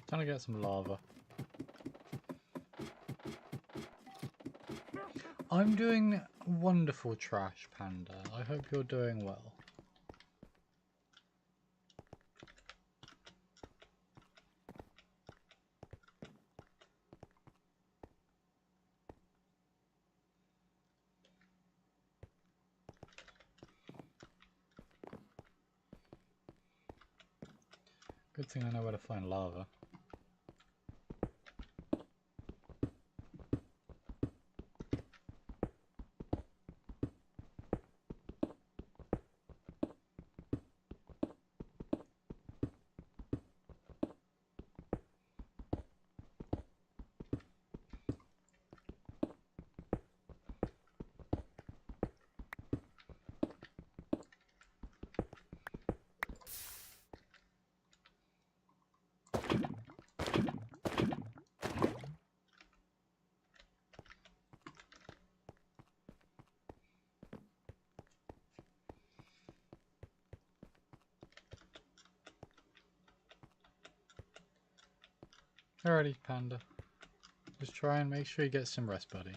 Trying to get some lava. I'm doing wonderful, Trash Panda. I hope you're doing well. Good thing I know where to find lava. Alrighty, Panda. Just try and make sure you get some rest, buddy.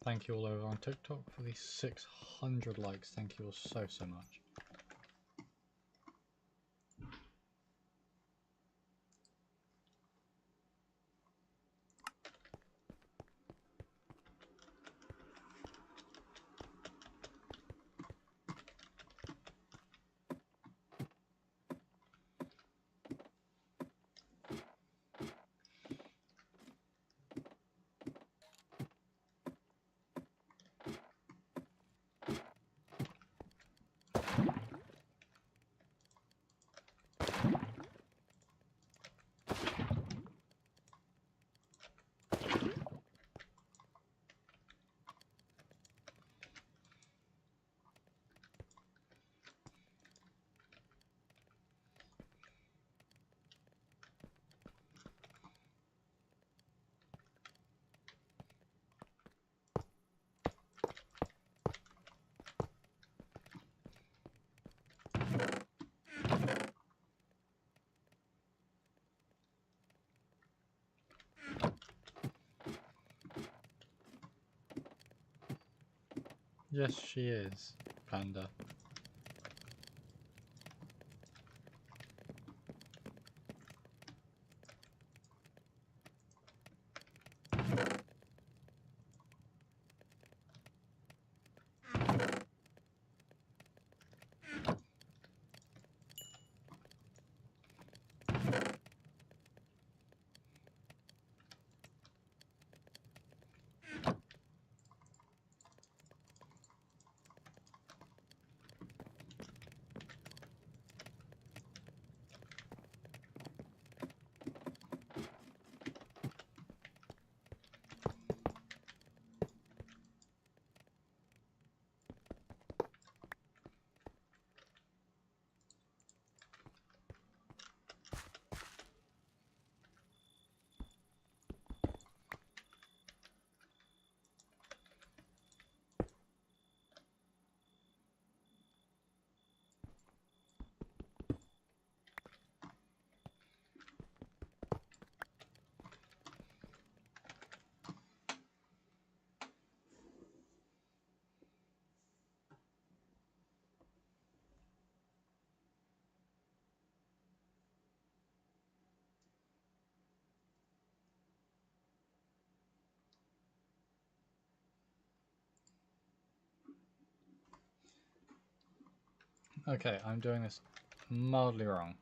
Thank you all over on TikTok for these 600 likes. Thank you all so much. Yes, she is, Panda. Okay, I'm doing this mildly wrong.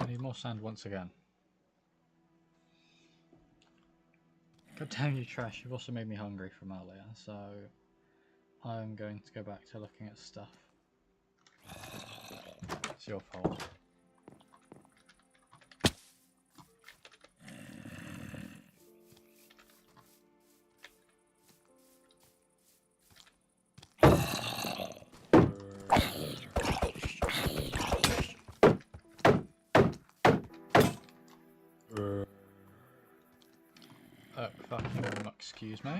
I need more sand once again. God damn you, trash. You've also made me hungry from earlier, so I'm going to go back to looking at stuff. It's your fault. Fucking excuse me.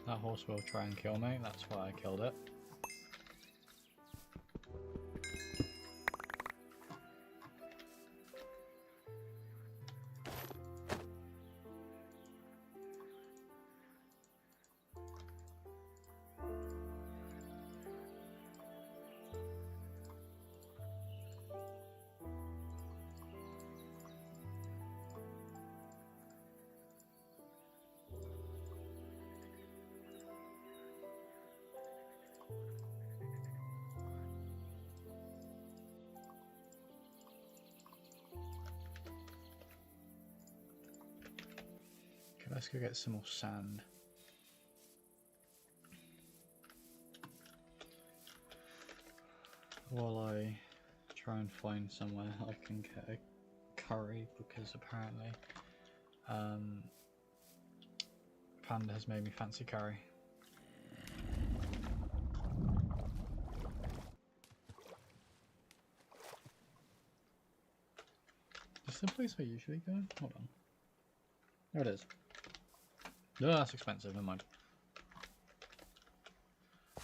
That horse will try and kill me, that's why I killed it. Okay, let's go get some more sand. While I try and find somewhere I can get a curry, because apparently Panda has made me fancy curry. Is this the place I usually go? Hold on. There it is. No, that's expensive, never mind.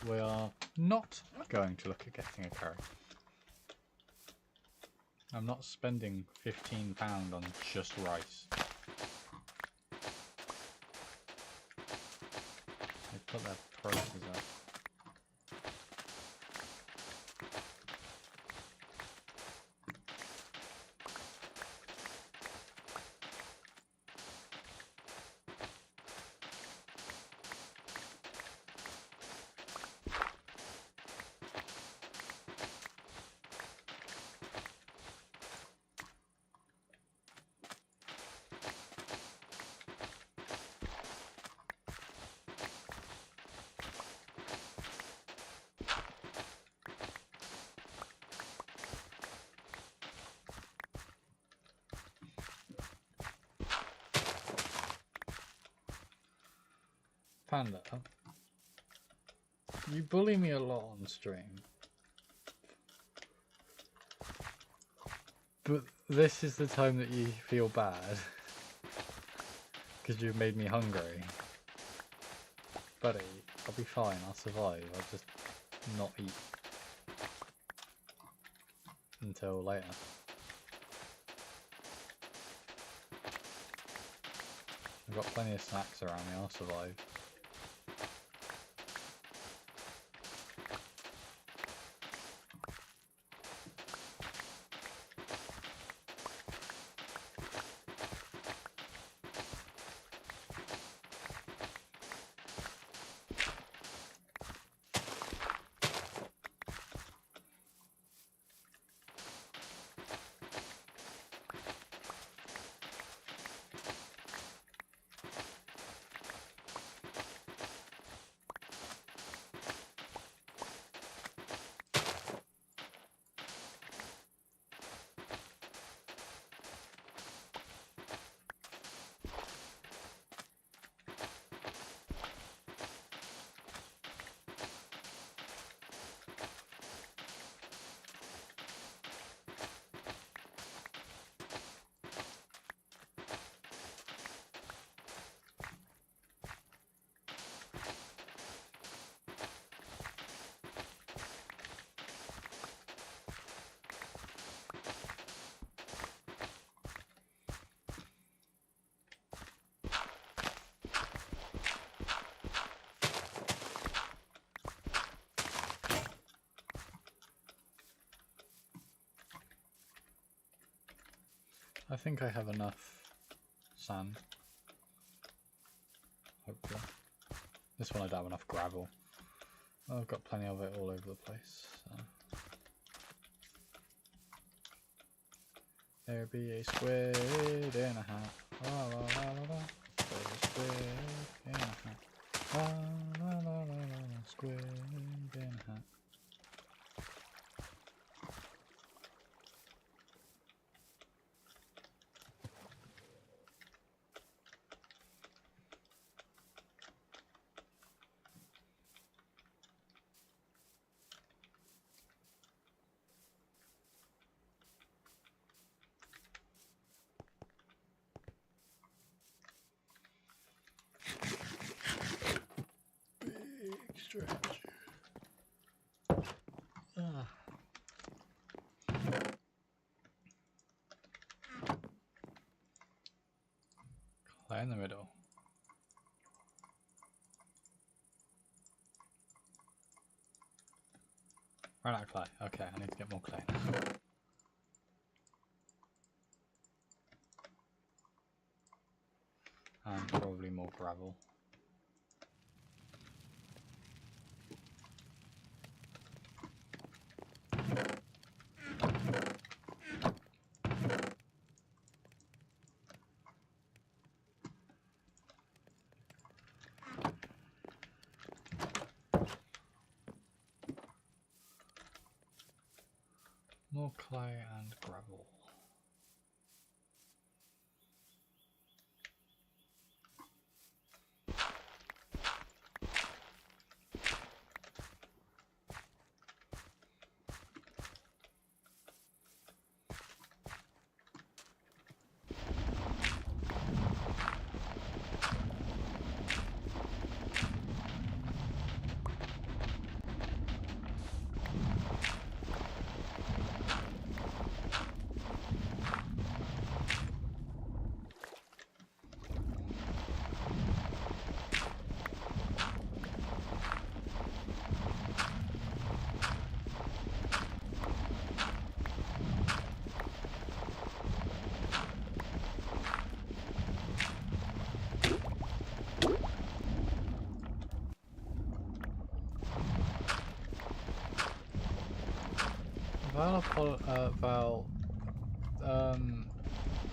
We are not going to look at getting a curry. I'm not spending £15 on just rice. They put their prices up. Panda, you bully me a lot on stream, but this is the time that you feel bad because you've made me hungry. Buddy, I'll be fine, I'll survive, I'll just not eat until later. I've got plenty of snacks around me, I'll survive. I think I have enough sand. Hopefully. This one I don't have enough gravel. Oh, I've got plenty of it all over the place. So. There be a squid in a hat. La la la la la. There's a squid in a hat. La la la la la la. Squid in a hat. Stretch. Clay in the middle. Run out of clay. Okay, I need to get more clay. And probably more gravel. More clay and gravel.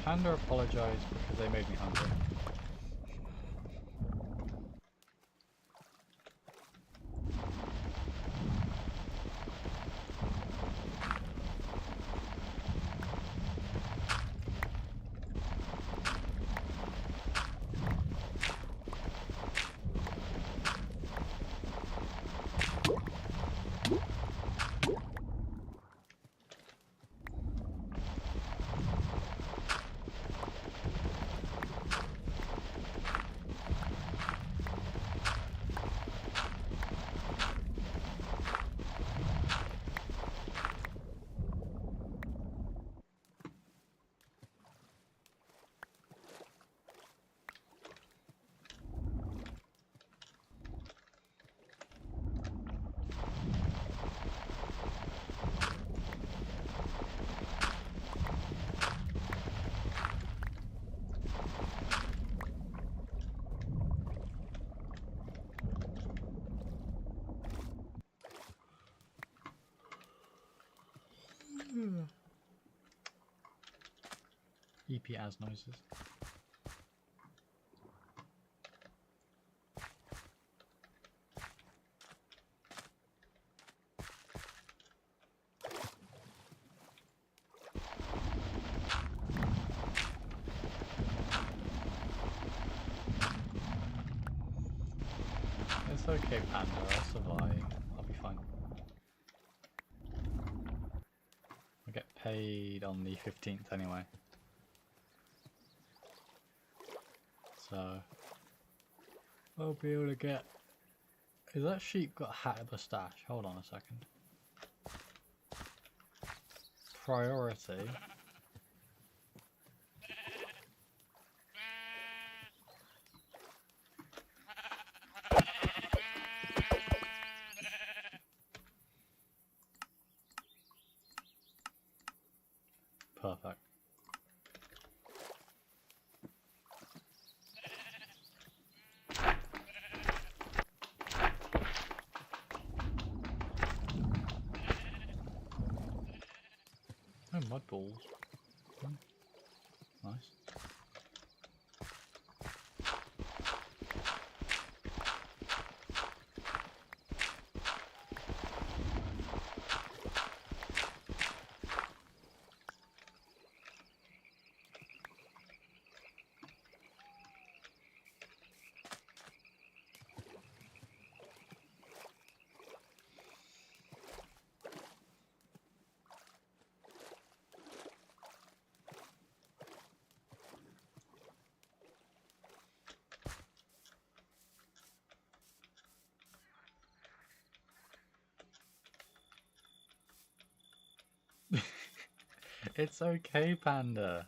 Panda apologized because they made me hungry. EP as noises. It's okay, Panda, I'll survive. I'll be fine. I get paid on the 15th anyway. So I'll be able to get... Is that sheep got a hat at the stash? Hold on a second. Priority. Perfect. mud balls. Nice. It's okay, Panda.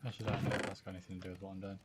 Actually, I don't know if that's got anything to do with what I'm doing.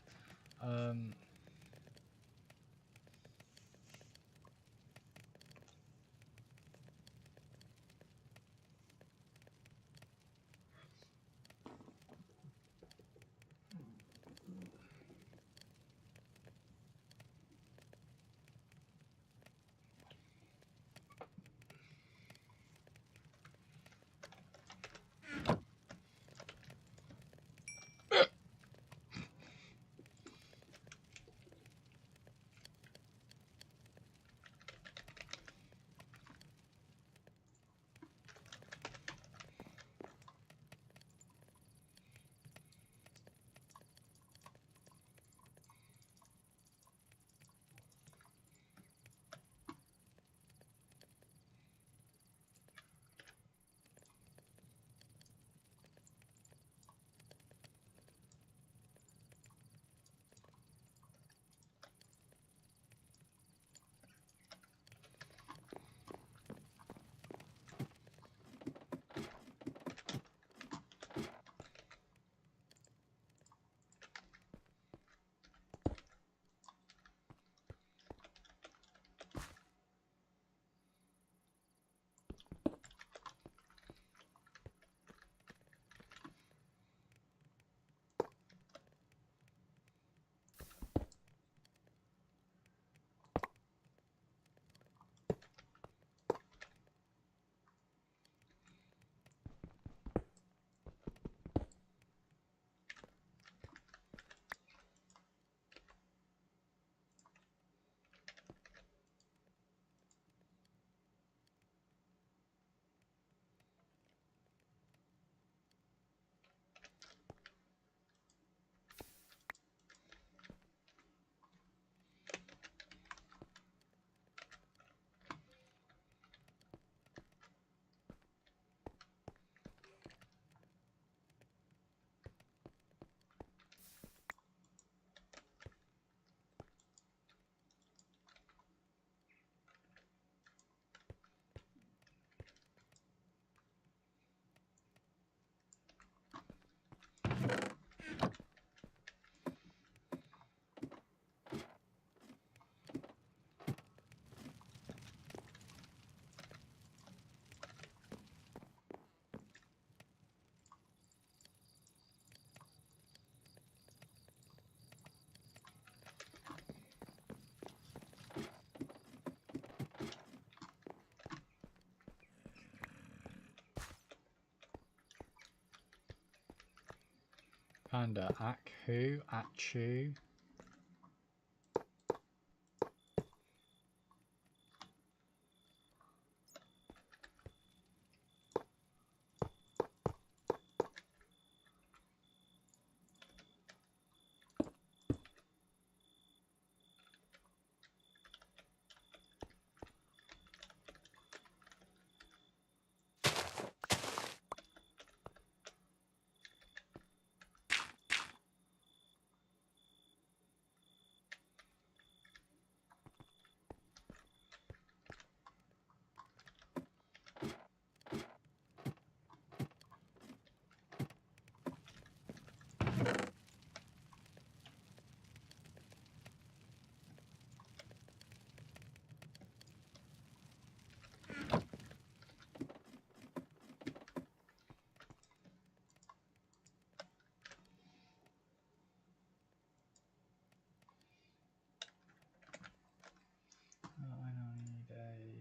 Panda, Akhu, Achu. I need a...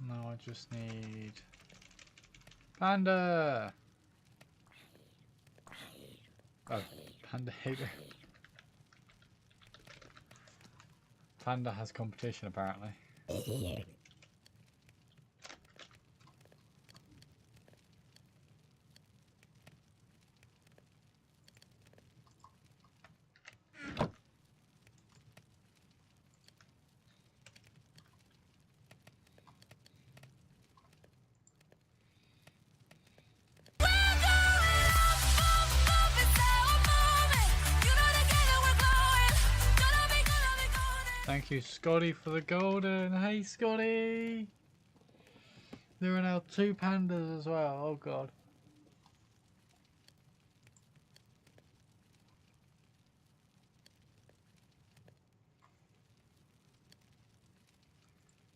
Now I just need Panda. Oh, Panda hater. Panda has competition apparently. Thank you, Scotty, for the golden. Hey, Scotty! There are now 2 pandas as well. Oh, God.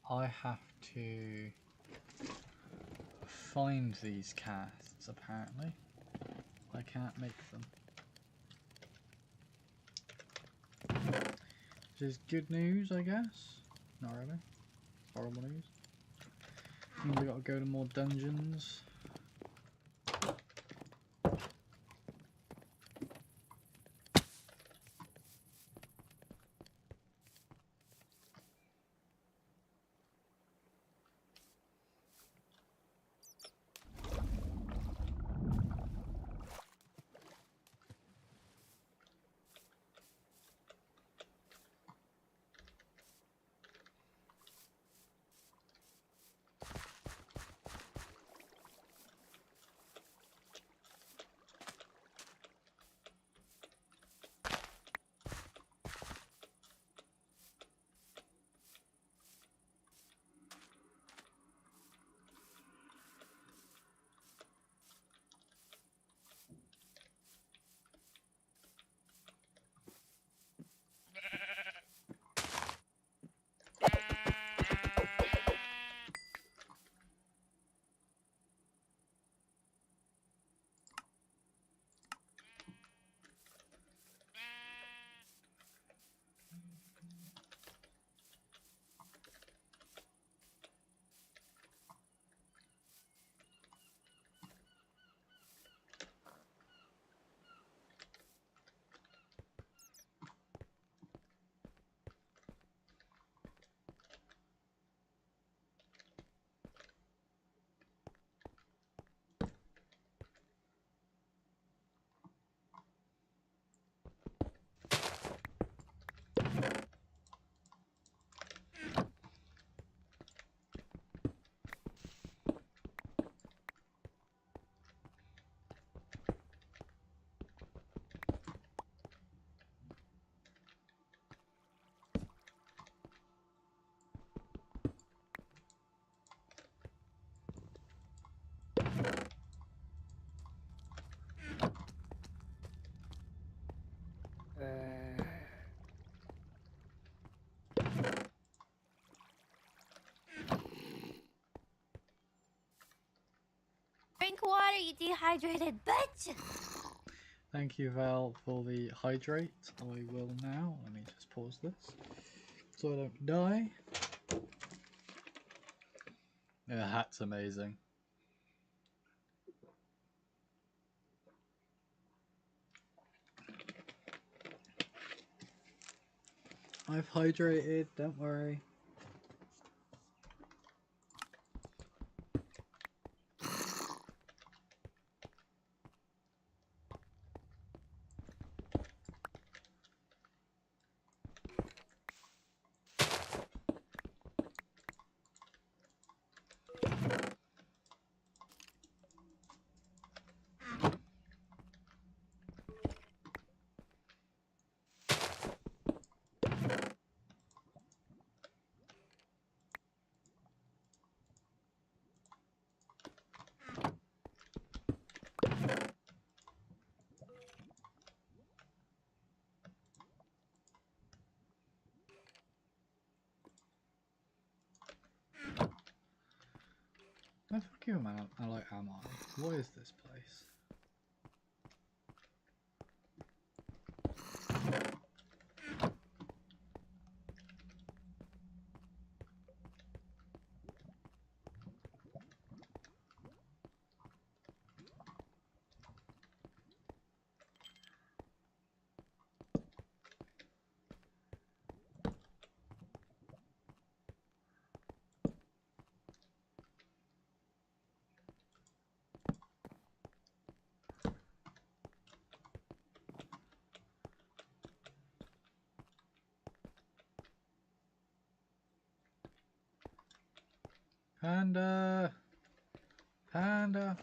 I have to find these casts, apparently. I can't make them. which is good news, I guess. Not really. Horrible news. Means we got to go to more dungeons. Drink water, you dehydrated bitch! Thank you, Val, for the hydrate. I will now. Let me just pause this so I don't die. Yeah, the hat's amazing. I've hydrated, don't worry. Where the fuck am I? Am I? What is this place? Panda! Panda!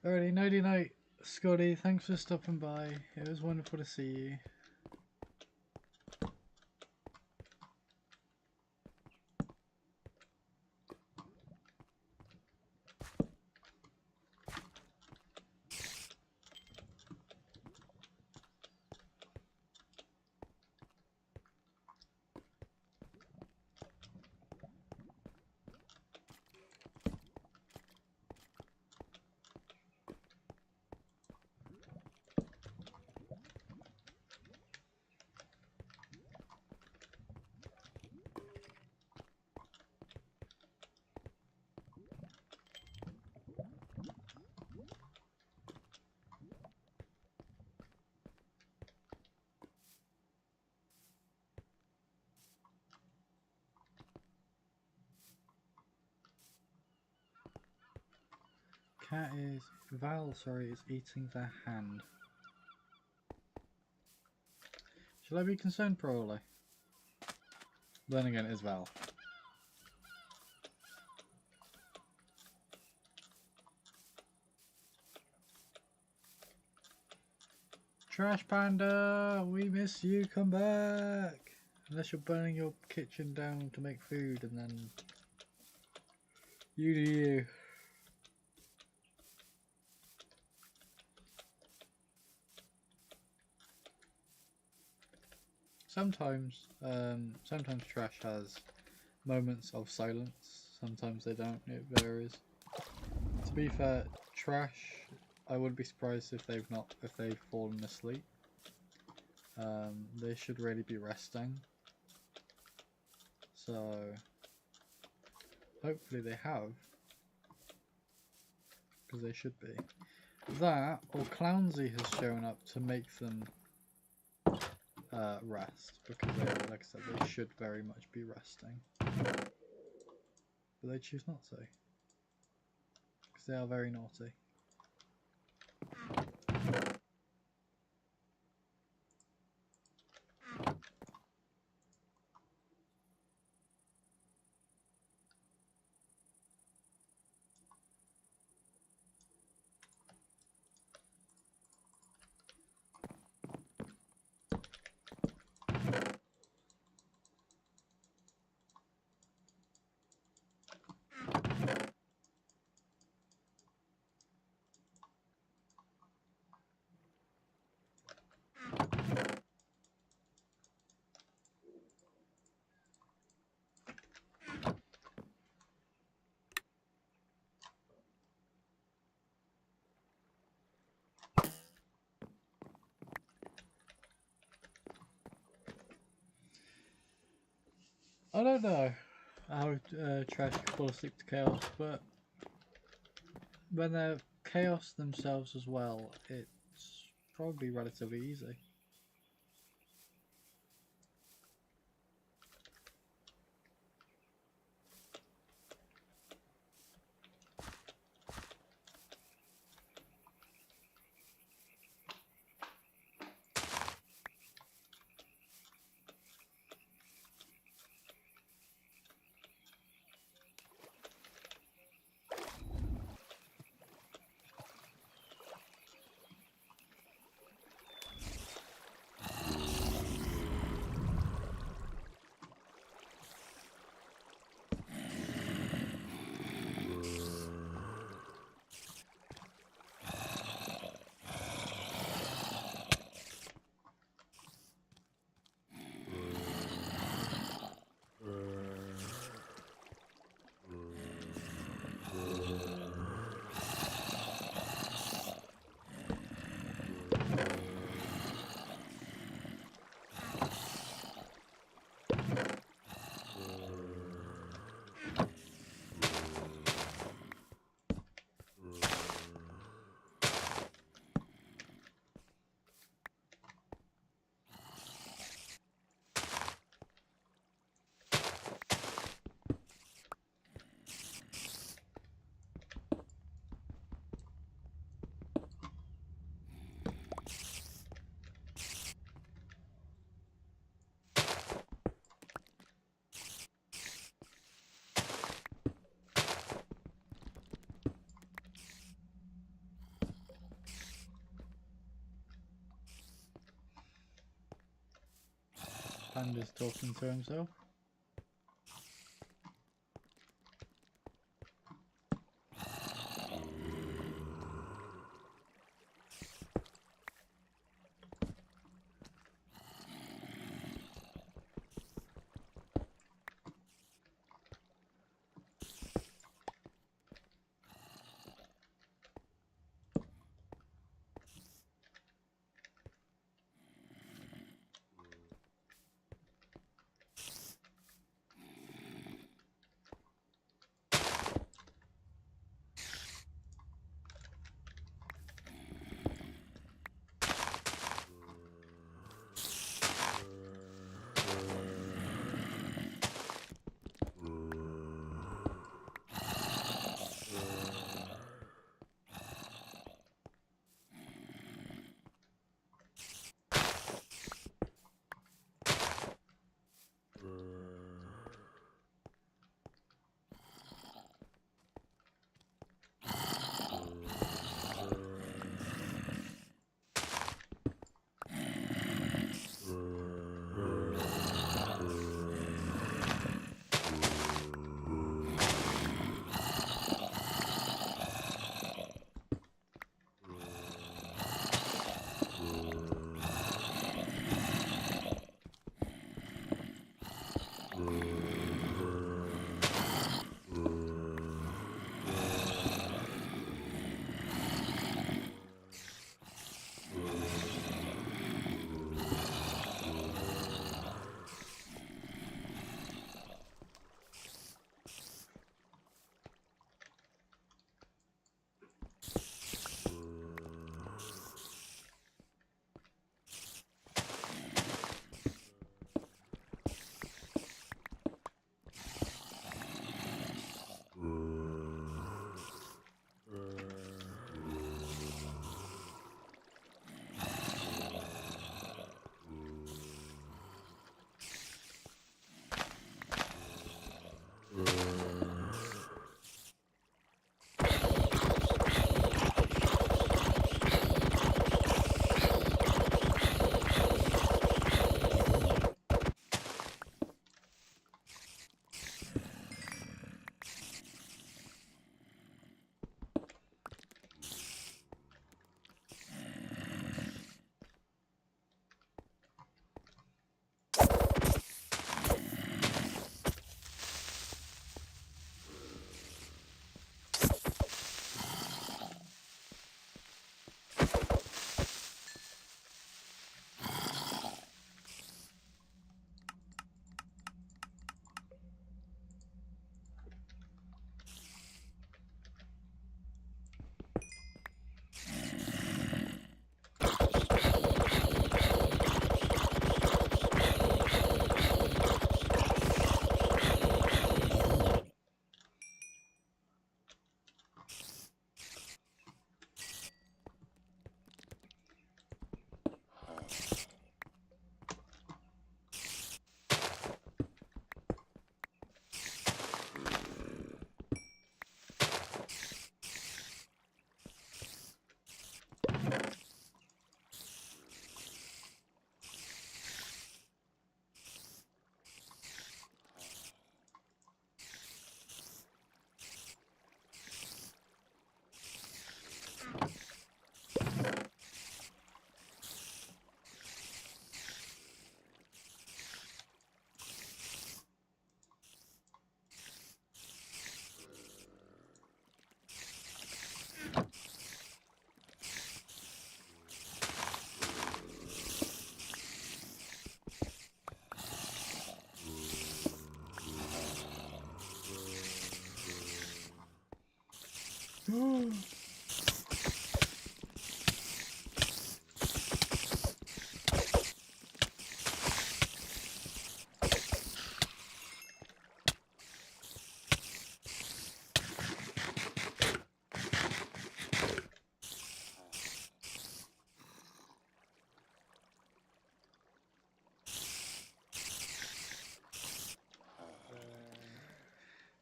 Alrighty, nighty night, Scotty. Thanks for stopping by. It was wonderful to see you. cat is... Val, sorry, is eating their hand. Shall I be concerned, probably? Then again, it is Val. Trash Panda, we miss you, come back! Unless you're burning your kitchen down to make food and then... You do you. Sometimes Trash has moments of silence, sometimes they don't, it varies. To be fair, Trash, I wouldn't be surprised if they've fallen asleep. They should really be resting. So hopefully they have, because they should be. That or Clownsy has shown up to make them rest, because they, like I said, they should very much be resting, but they choose not to, because they are very naughty. I don't know how Trash can fall asleep to chaos, but when they're chaos themselves as well, it's probably relatively easy. Panda's talking to himself.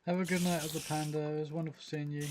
Have a good night, other panda. It was wonderful seeing you.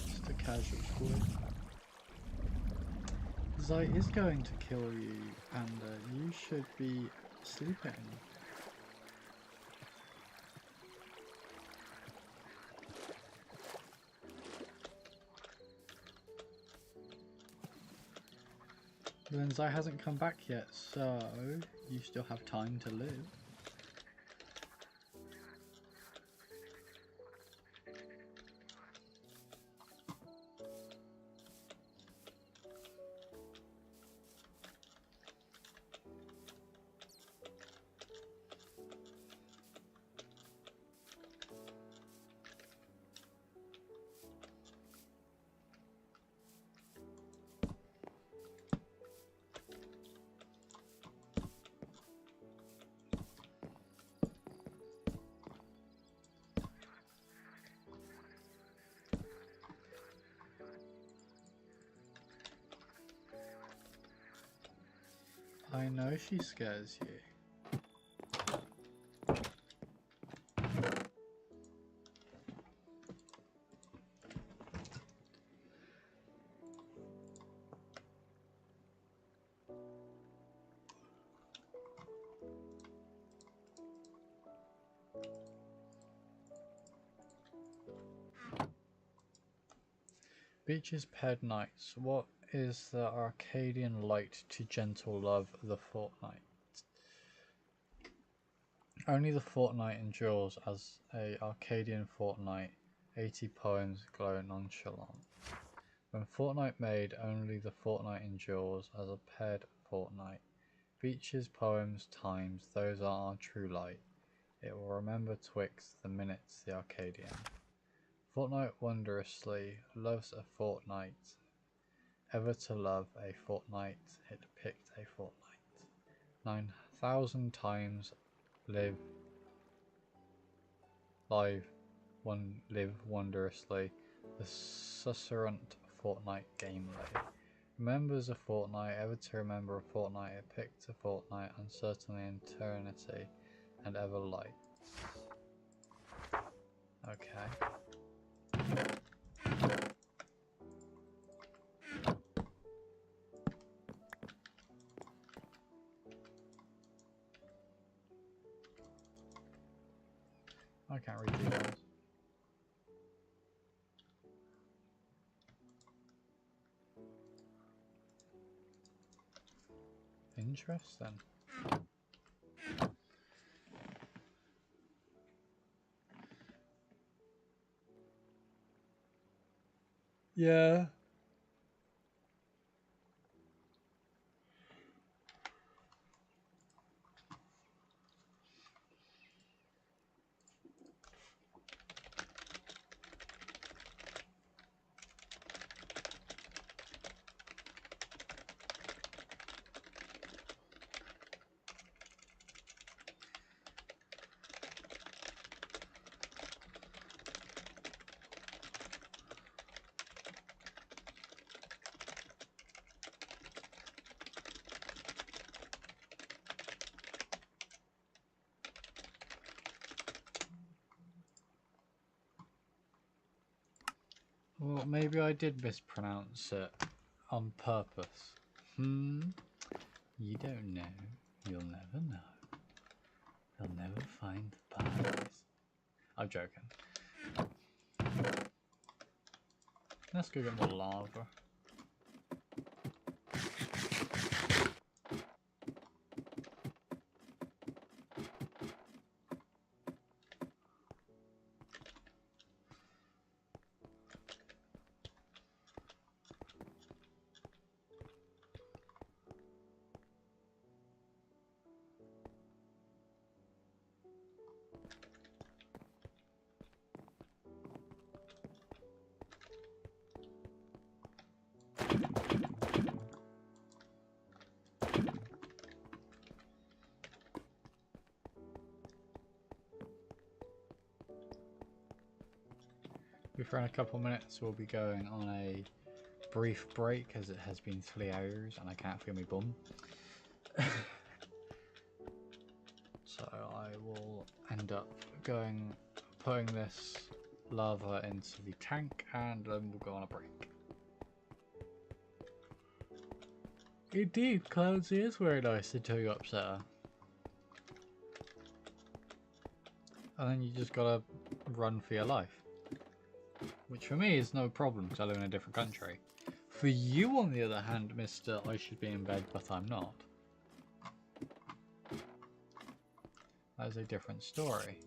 Just a casual squid. Zai is going to kill you, and you should be sleeping. Then Zai hasn't come back yet, so you still have time to live. I know she scares you. Beaches paired nights. What is the Arcadian light to gentle love the fortnight? Only the fortnight endures as a Arcadian fortnight. 80 poems glow nonchalant. When fortnight made, only the fortnight endures as a paired fortnight. Beaches, poems, times, those are our true light. It will remember twixt the minutes the Arcadian. Fortnight wondrously loves a fortnight. Ever to love a fortnight, it picked a fortnight. 9,000 times live wondrously. The susurrant fortnight gamely. Remembers a fortnight, ever to remember a fortnight, it picked a fortnight, uncertainly eternity, and ever light. Okay. I can't read these ones. Interesting. Yeah. Well, maybe I did mispronounce it on purpose. You don't know. You'll never know. You'll never find the paradise. I'm joking. Let's go get more lava. For in a couple of minutes we'll be going on a brief break as it has been 3 hours and I can't feel my bum. So I will end up putting this lava into the tank and then we'll go on a break. Indeed, Cloudsy is very nice until you upset her. And then you just gotta run for your life. Which for me is no problem because I live in a different country. For you, on the other hand, Mr. I should be in bed, but I'm not. That is a different story.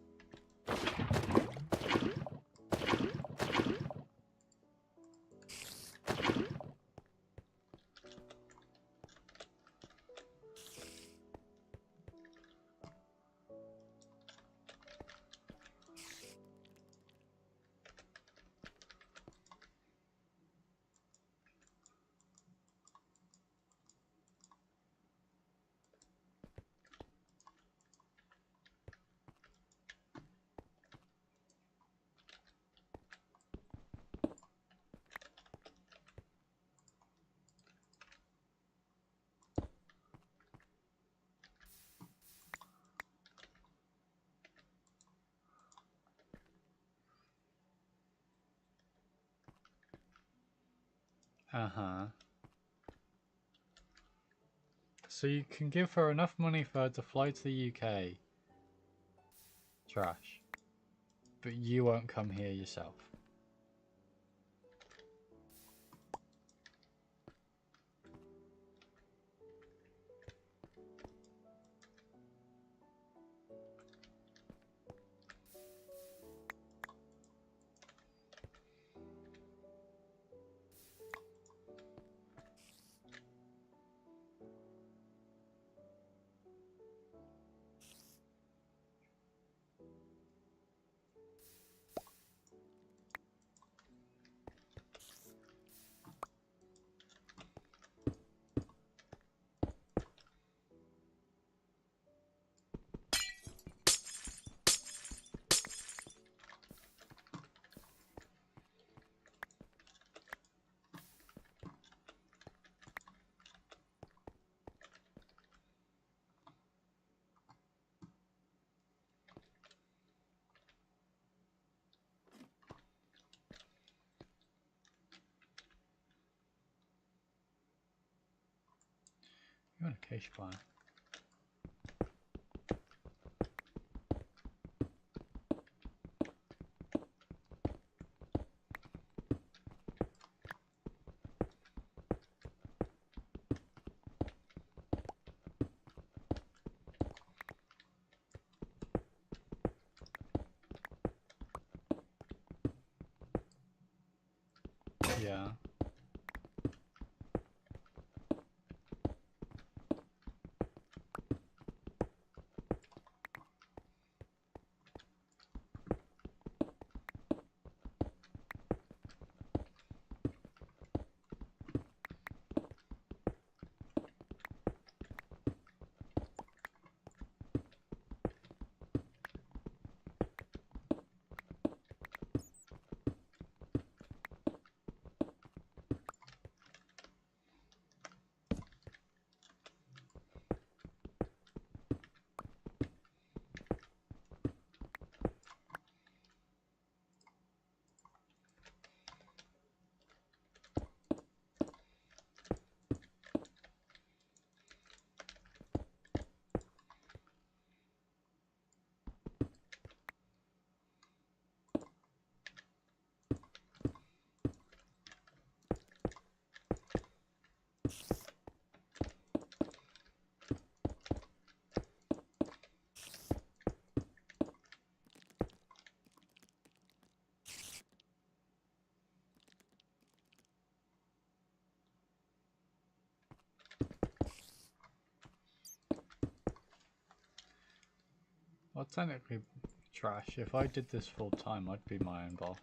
Uh-huh. So you can give her enough money for her to fly to the UK. Trash. But you won't come here yourself. You want a cache fire? Yeah. Well, technically, trash. If I did this full time, I'd be my own boss.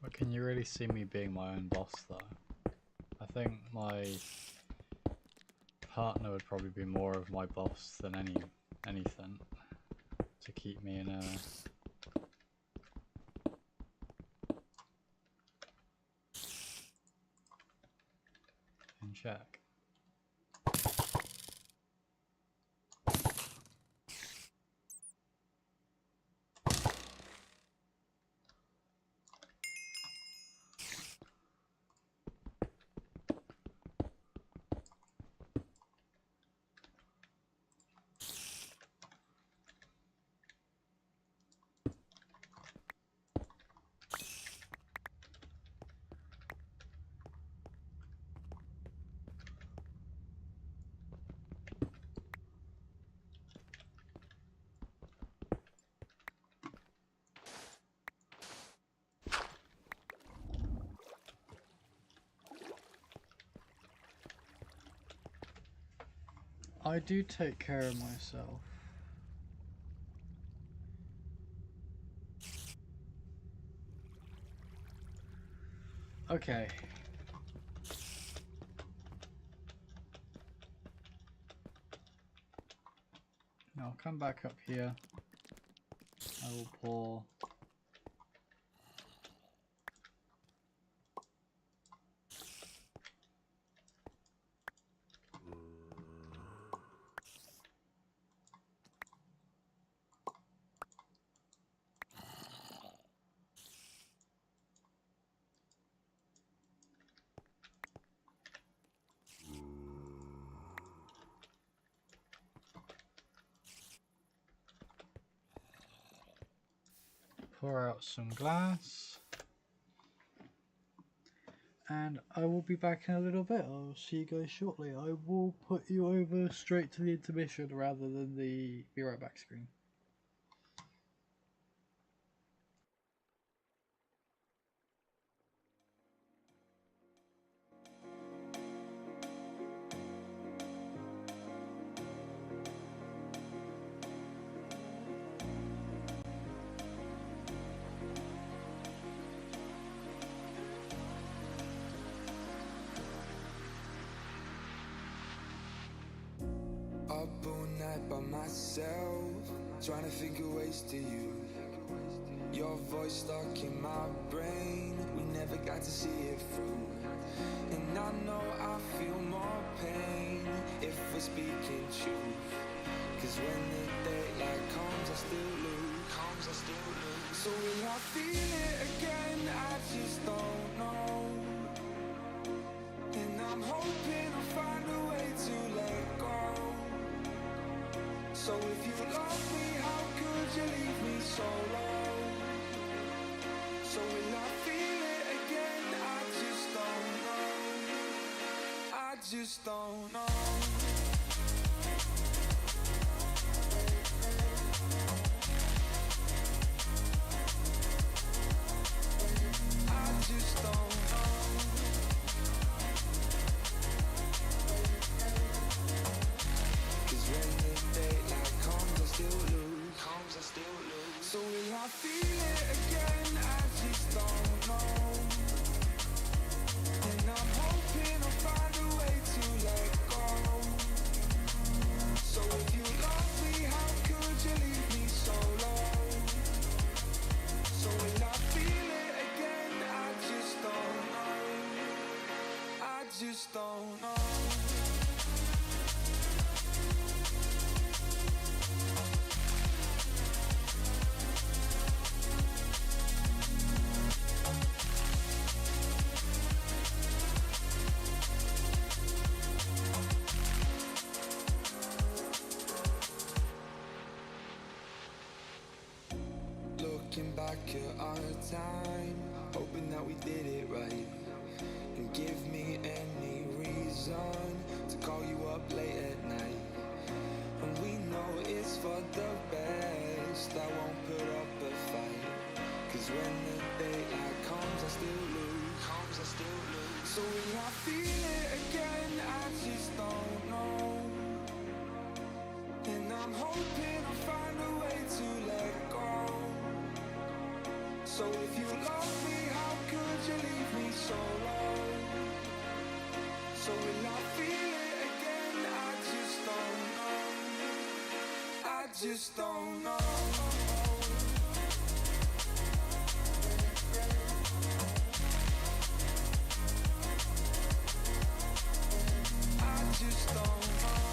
But can you really see me being my own boss though? I think my partner would probably be more of my boss than anything to keep me in check. I do take care of myself. Okay. Now I'll come back up here. I will pour out some glass, and I will be back in a little bit. I'll see you guys shortly. I will put you over straight to the intermission rather than the be right back screen. Up all night by myself, trying to think of ways to you. Your voice stuck in my brain, we never got to see it through. And I know I feel more pain if we're speaking truth. Cause when the daylight comes, I still lose. So will I feel it again? I just don't know. And I'm hoping I'll find a way to let go. So if you love me, how could you leave me so low? So will I feel it again? I just don't just don't know. I just don't know. 'Cause when the daylight comes, I still lose. So will I feel it again? I just don't know. And I'm hoping I'll find a way to let go. So if you love me, how could you leave me so low? So will I feel it again? I just don't know. I just don't know. Looking back at our time, hoping that we did it right. And give me any reason to call you up late at night. And we know it's for the best, I won't put up a fight. 'Cause when the daylight comes, I still lose. So will I feel it again? I just don't know. And I'm hoping I'll find a way to let go. So if you love me, how could you leave me so low? So will I feel it again? I just don't know. I just don't know. I just don't know.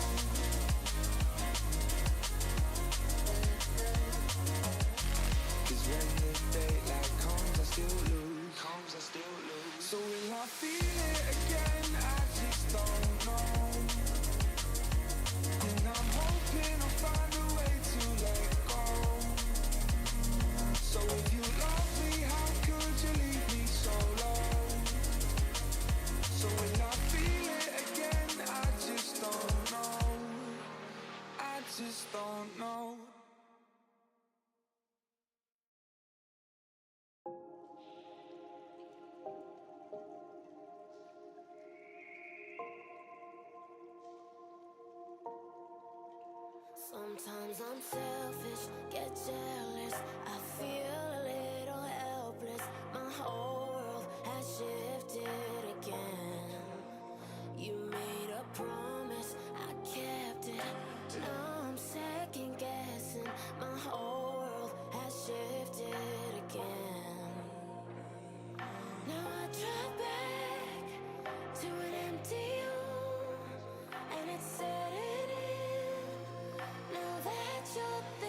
'Cause when the daylight comes, I still lose. So will I feel it again? I just don't know. And I'm hoping I'll find a way to let go. So if you love me, how could you leave me so low? So will I feel it again? I just don't know. I just don't know. Sometimes I'm selfish, get jealous. I feel a little helpless. My whole world has shifted again. You made a promise, I kept it. Now I'm second guessing. My whole world has shifted again. Now I drive back to an empty home, and it's setting in. Now that you're there.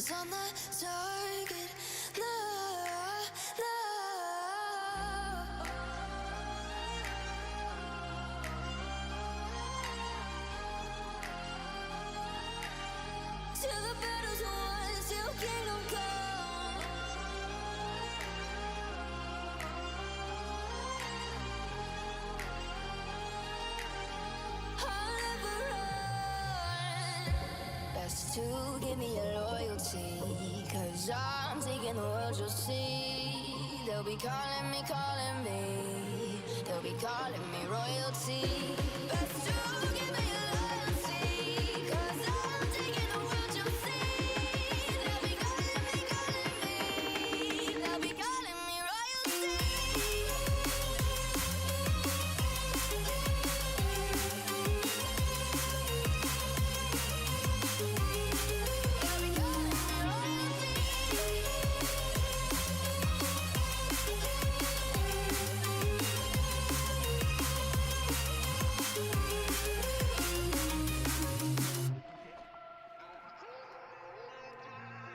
eyes on the target. No, no. Till the battle's won, till kingdom come. I'll never run. Best to give me your loyalty, 'cause I'm taking the world, you'll see. They'll be calling me, calling me. They'll be calling me royalty. Best to give me your loyalty, 'cause I'm taking the world, you'll see. They'll be calling me, calling me. They'll be calling me royalty.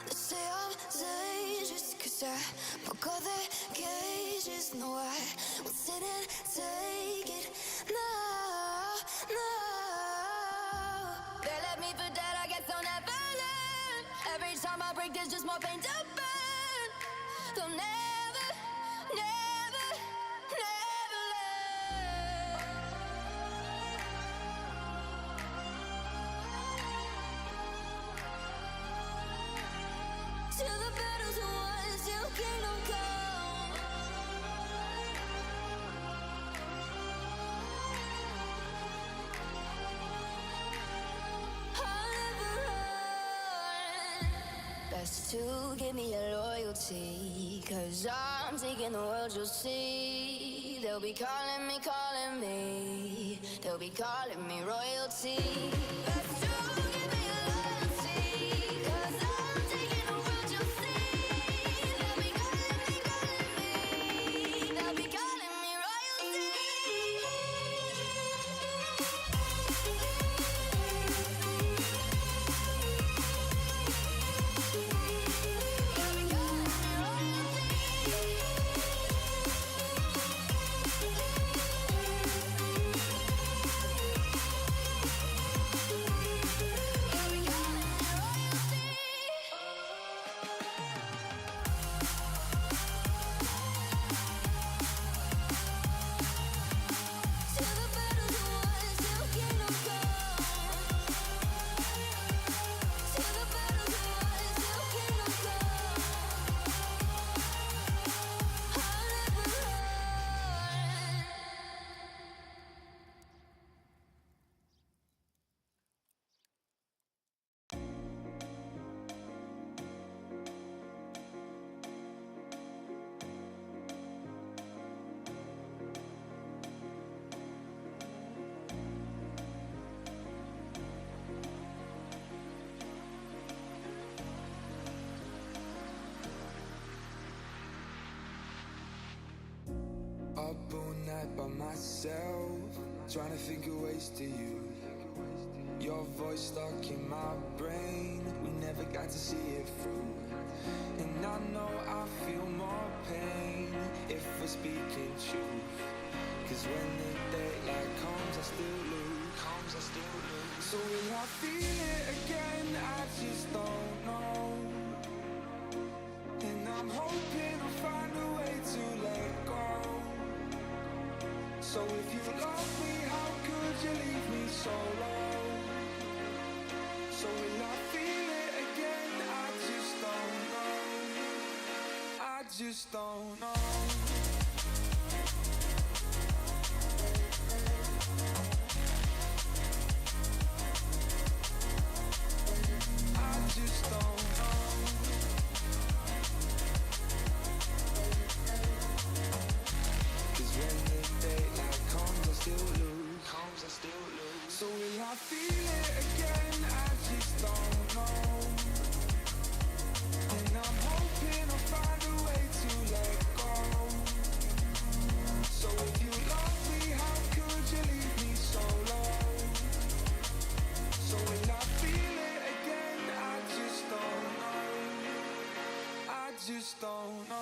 They say I'm dangerous 'cause I broke all their cages. No, I won't sit and take it. No, no. They left me for dead, I guess I'll never learn. Every time I break, there's just more pain to burn. They'll never, never, never learn. Till the battle's won, till kingdom come. I'll never run. Best to give me your loyalty, 'cause I'm taking the world, you'll see. They'll be calling me, calling me. They'll be calling me royalty. Best to give me your loyalty, 'cause I'm taking the world, you'll see. They'll be calling me, calling me. They'll be calling me royalty. Till the battle's won, till kingdom come. Till the battle's won, till kingdom come. I'll never run. Up all night by myself, trying to think of ways to you. Your voice stuck in my brain, we never got to see it through. And I know I feel more pain if we're speaking truth. 'Cause when the daylight comes, I still lose. So will I feel it again? I just don't know. And I'm hoping I'll find a way to let go. So if you love me, how could you leave me so low? So will I feel it again? I just don't know. I just don't know. I just don't know. 'Cause when the daylight comes, I still lose. So will I feel it again? I just don't know. And I'm hoping I'll find a way to let go. just don't know.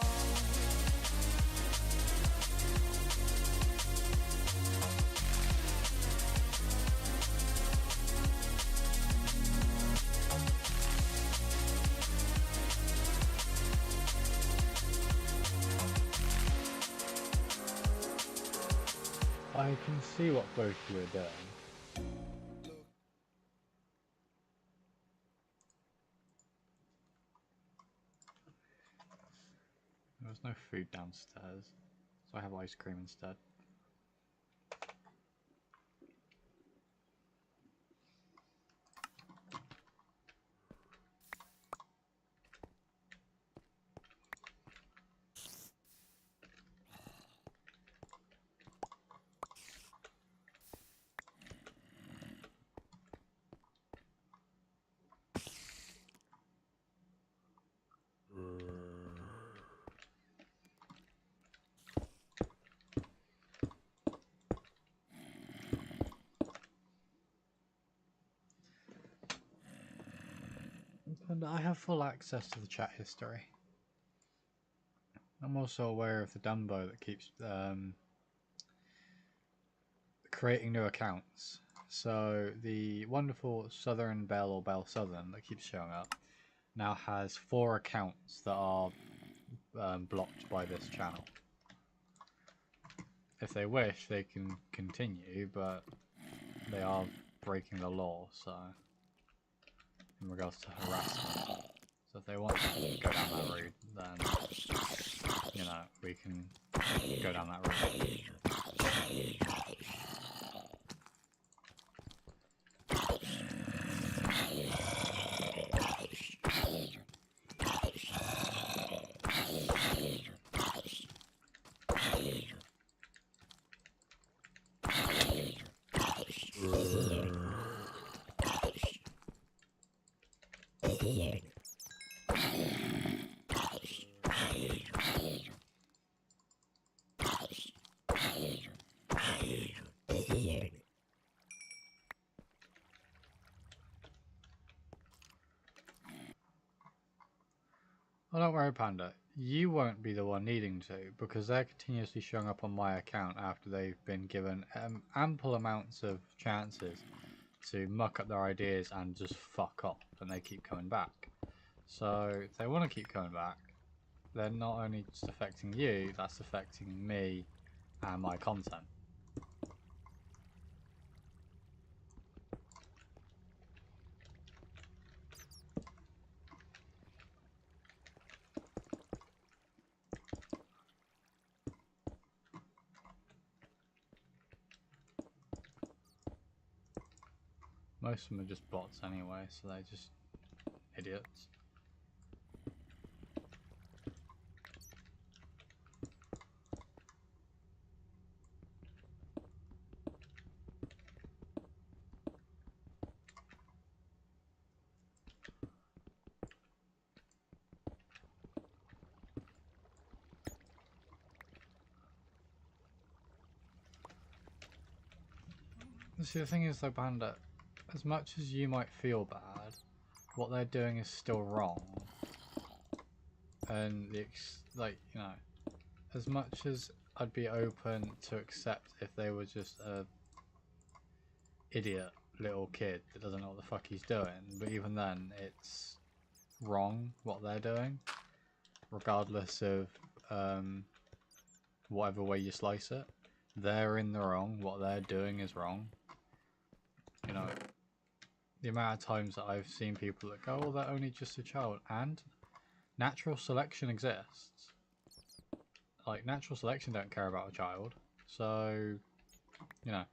I can see what both of you are doing. There's no food downstairs, so I have ice cream instead. And I have full access to the chat history. I'm also aware of the Dumbo that keeps creating new accounts. So the wonderful Southern Belle or Belle Southern that keeps showing up now has 4 accounts that are blocked by this channel. If they wish, they can continue, but they are breaking the law, so in regards to harassment. So if they want to go down that route, then, you know, we can go down that route. Oh, don't worry, Panda. You won't be the one needing to, because they're continuously showing up on my account after they've been given ample amounts of chances to muck up their ideas and just fuck off, and they keep coming back. So, if they want to keep coming back, they're not only just affecting you, that's affecting me and my content. Most of them are just bots anyway, so they're just idiots. See, the thing is though, Panda, as much as you might feel bad, what they're doing is still wrong. And like, you know, as much as I'd be open to accept if they were just a idiot little kid that doesn't know what the fuck he's doing, but even then, it's wrong what they're doing, regardless of whatever way you slice it. They're in the wrong. What they're doing is wrong. You know, the amount of times that I've seen people that go, "Oh, they're only just a child," and natural selection exists. Like, natural selection don't care about a child, so, you know,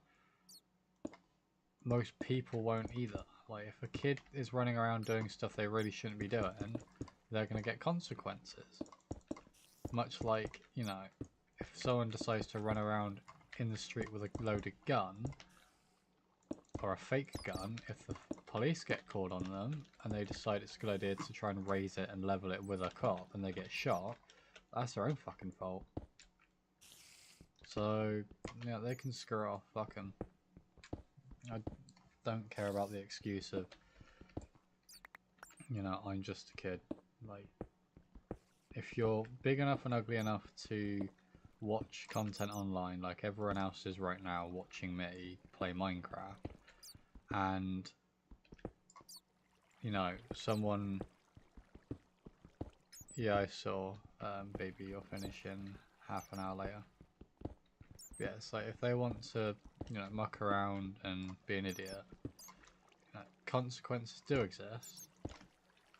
most people won't either. Like, if a kid is running around doing stuff they really shouldn't be doing, they're going to get consequences. Much like, you know, if someone decides to run around in the street with a loaded gun, or a fake gun, if the police get called on them and they decide it's a good idea to try and raise it and level it with a cop and they get shot, that's their own fucking fault. So, yeah, they can screw off, fuck 'em. I don't care about the excuse of, you know, I'm just a kid. Like, if you're big enough and ugly enough to watch content online like everyone else is right now watching me play Minecraft, and you know, someone, yeah, I saw, baby, you're finishing half an hour later. Yeah, it's like if they want to, you know, muck around and be an idiot, consequences do exist,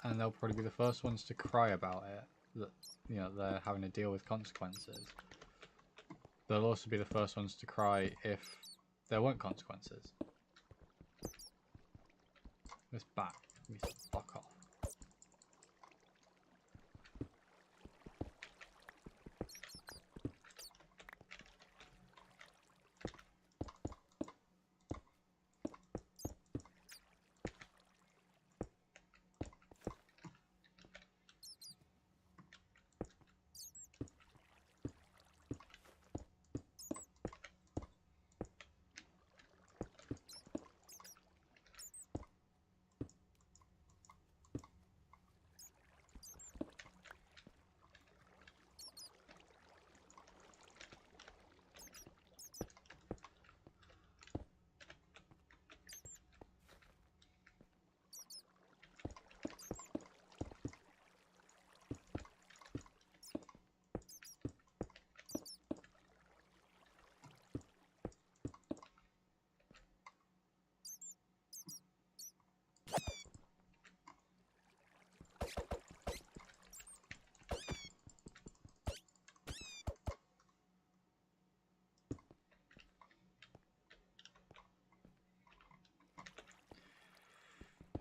and they'll probably be the first ones to cry about it, that, you know, they're having to deal with consequences. They'll also be the first ones to cry if there weren't consequences. This bat needs to fuck off.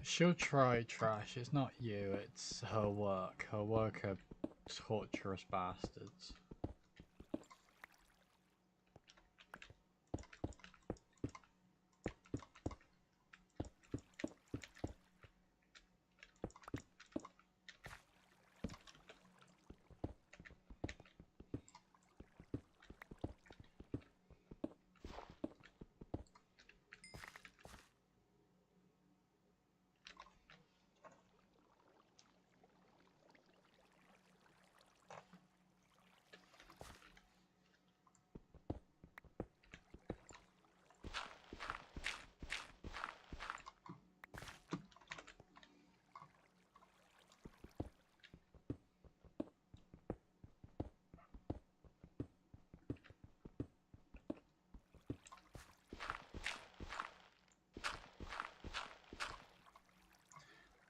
She'll try, Trash. It's not you, it's her work. Her work are torturous bastards.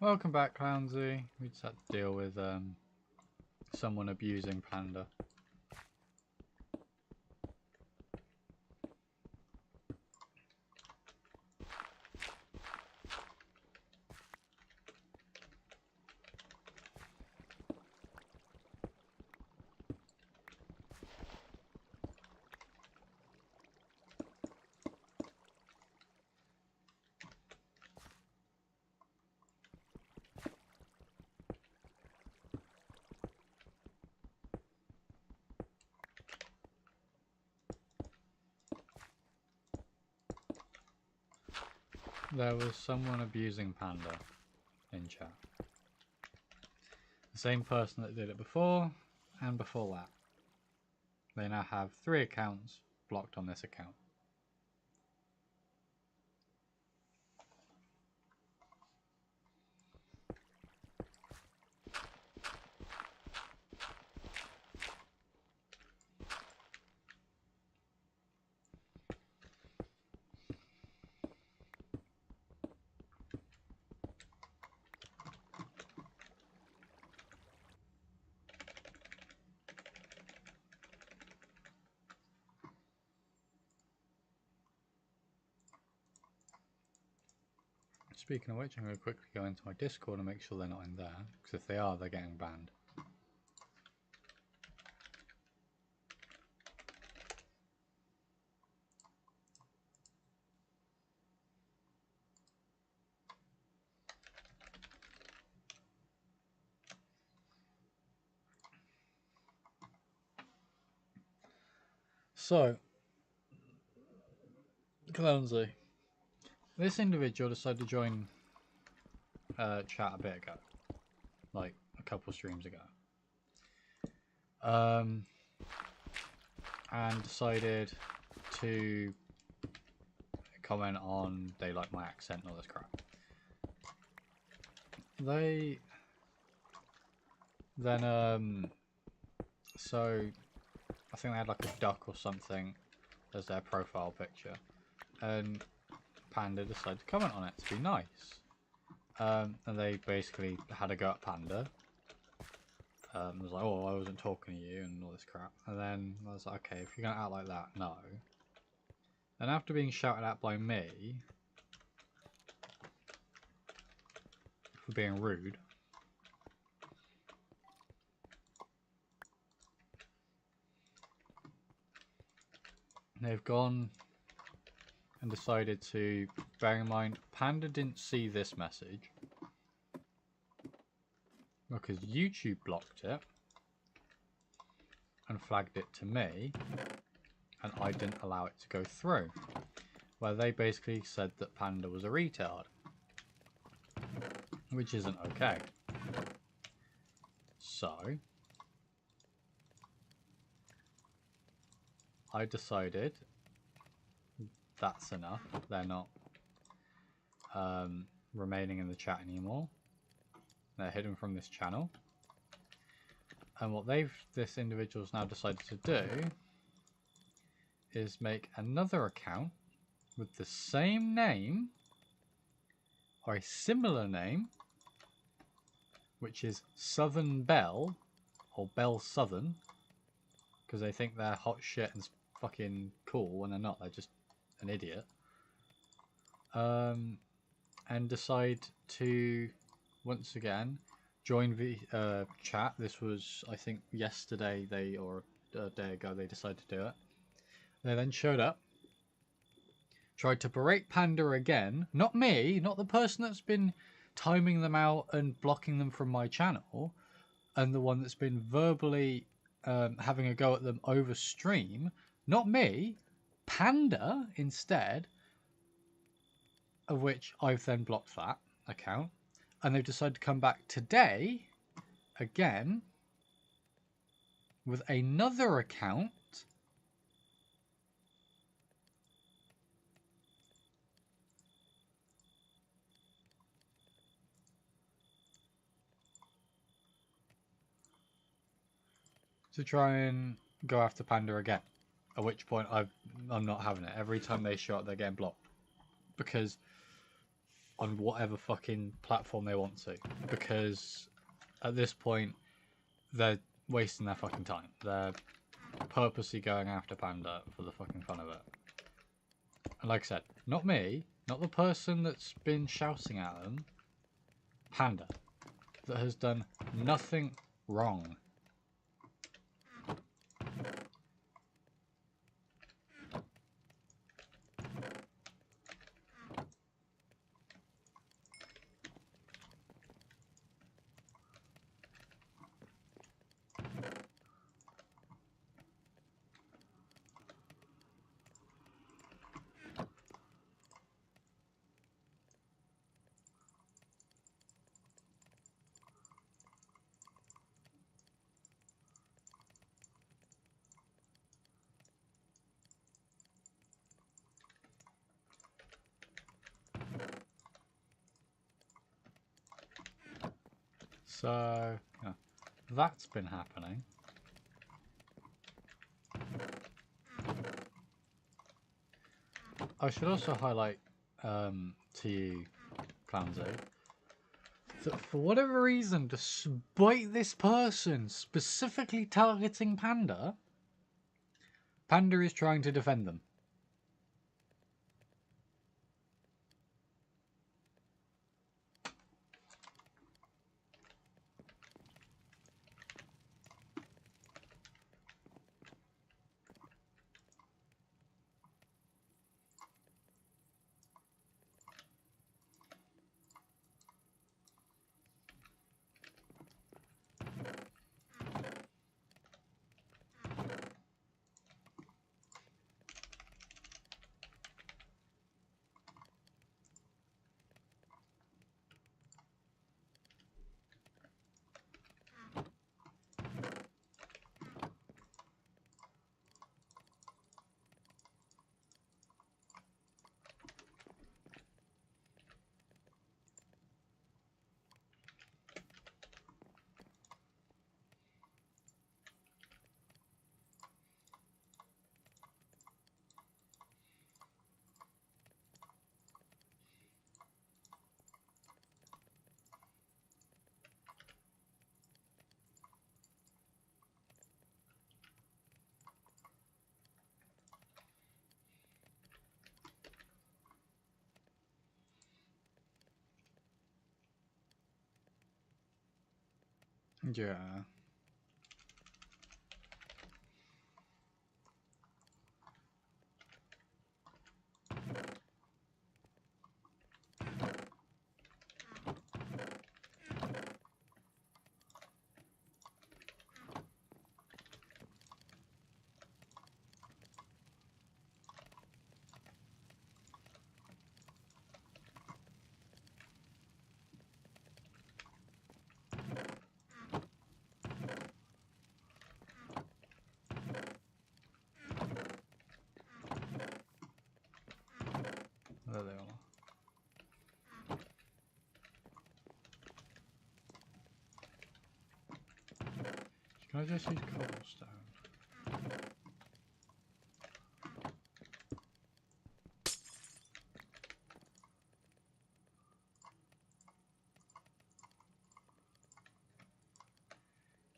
Welcome back, Clownsy. We just had to deal with someone abusing Panda. There was someone abusing Panda in chat. The same person that did it before and before that. They now have 3 accounts blocked on this account. Speaking of which, I'm going to quickly go into my Discord and make sure they're not in there, because if they are, they're getting banned. So, Clownsy, this individual decided to join chat a bit ago, like a couple streams ago. and decided to comment on they like my accent and all this crap. They then so I think they had like a duck or something as their profile picture, and Panda decided to comment on it to be nice. And they basically had a go at Panda. Was like, oh, I wasn't talking to you and all this crap. And then I was like, okay, if you're gonna act like that, no. And after being shouted at by me for being rude, they've gone and decided to, bear in mind, Panda didn't see this message because YouTube blocked it and flagged it to me, and I didn't allow it to go through, where they basically said that Panda was a retard, which isn't okay. So I decided that's enough. They're not remaining in the chat anymore. They're hidden from this channel. And what this individual's now decided to do is make another account with the same name or a similar name, which is Southern Belle or Belle Southern, because they think they're hot shit and fucking cool when they're not. They're just an idiot. And decide to once again join the chat. This was, I think, yesterday or a day ago they decided to do it. They then showed up, tried to berate Panda again, not me, not the person that's been timing them out and blocking them from my channel, and the one that's been verbally having a go at them over stream, not me, Panda instead, of which I've then blocked that account. And they've decided to come back today again with another account to try and go after Panda again. At which point I'm not having it. Every time they show up, they're getting blocked. Because on whatever fucking platform they want to. Because at this point, they're wasting their fucking time. They're purposely going after Panda for the fucking fun of it. And like I said, not me, not the person that's been shouting at them. Panda, that has done nothing wrong. So, yeah, that's been happening. I should also highlight to you, Clownsy, that for whatever reason, despite this person specifically targeting Panda, Panda is trying to defend them. Yeah. There they are. Can I just use cobblestone?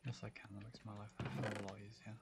Yes, I can. That makes my life a hell of a lot easier.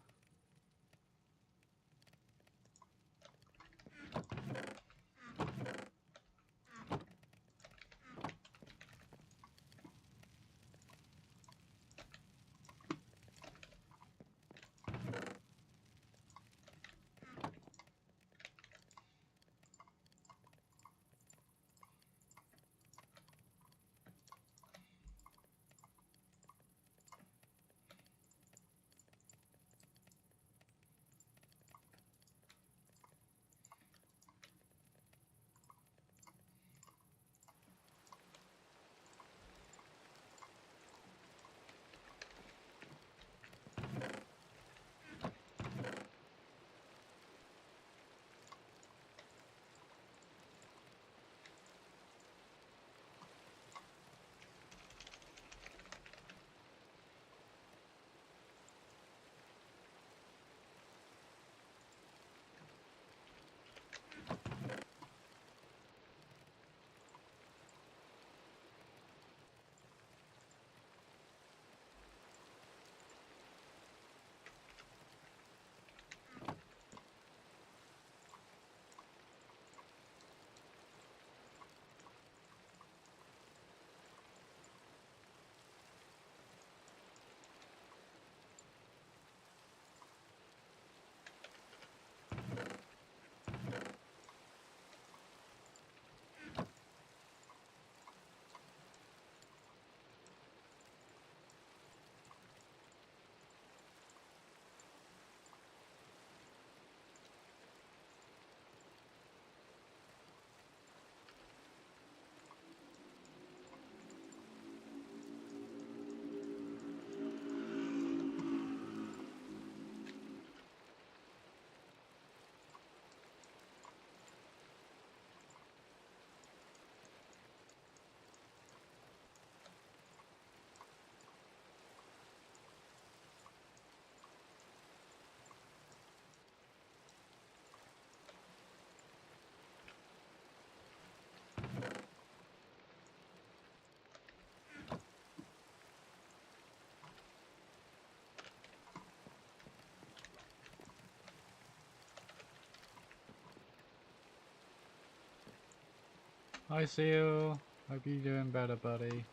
Hi, Seal. Hope you're doing better, buddy.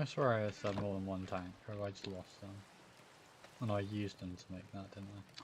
I swear I said more than one tank, or I just lost them. And I used them to make that, didn't I?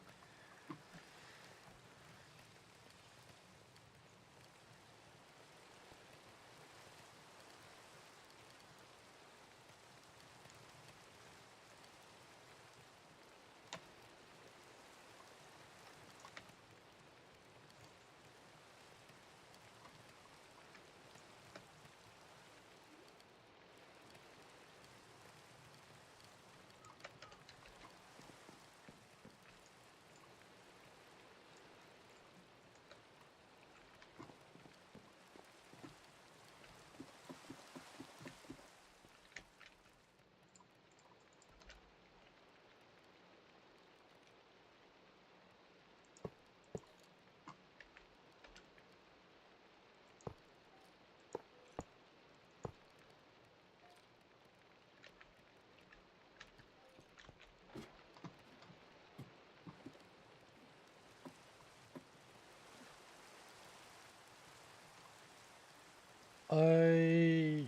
I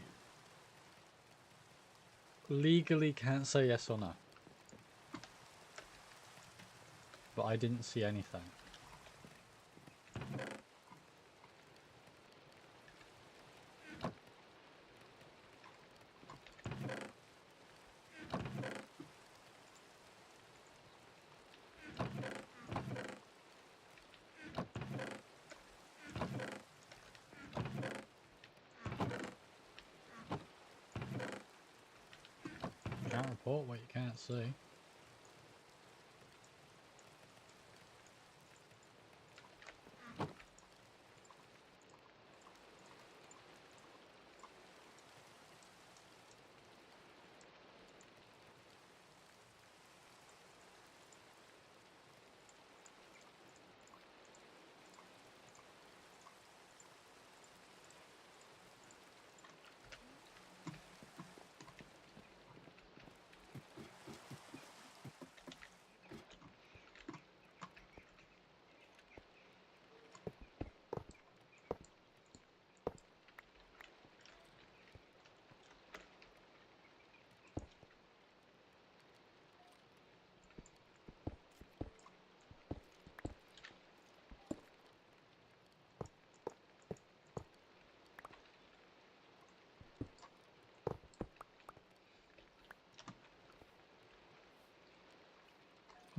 legally can't say yes or no, but I didn't see anything. Can't report what you can't see.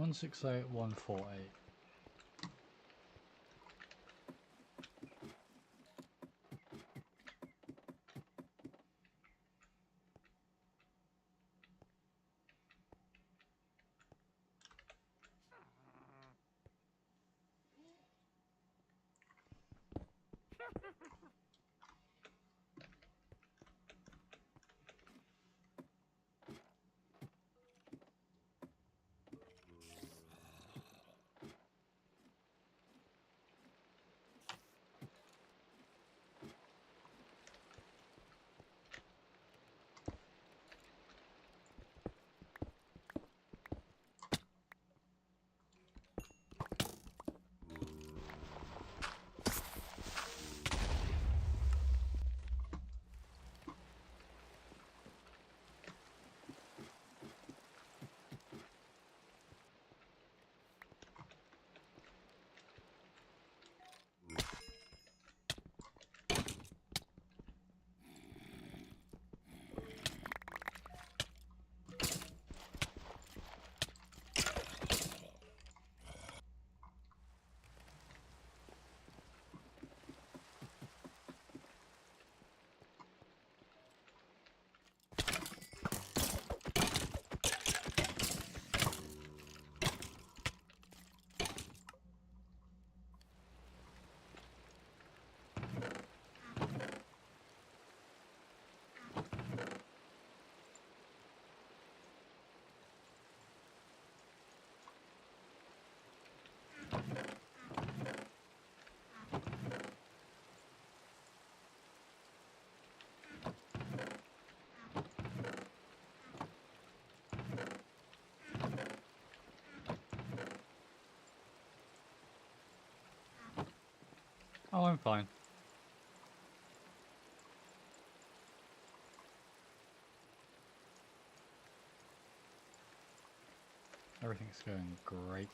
One 168 148. Oh, I'm fine. Everything's going great.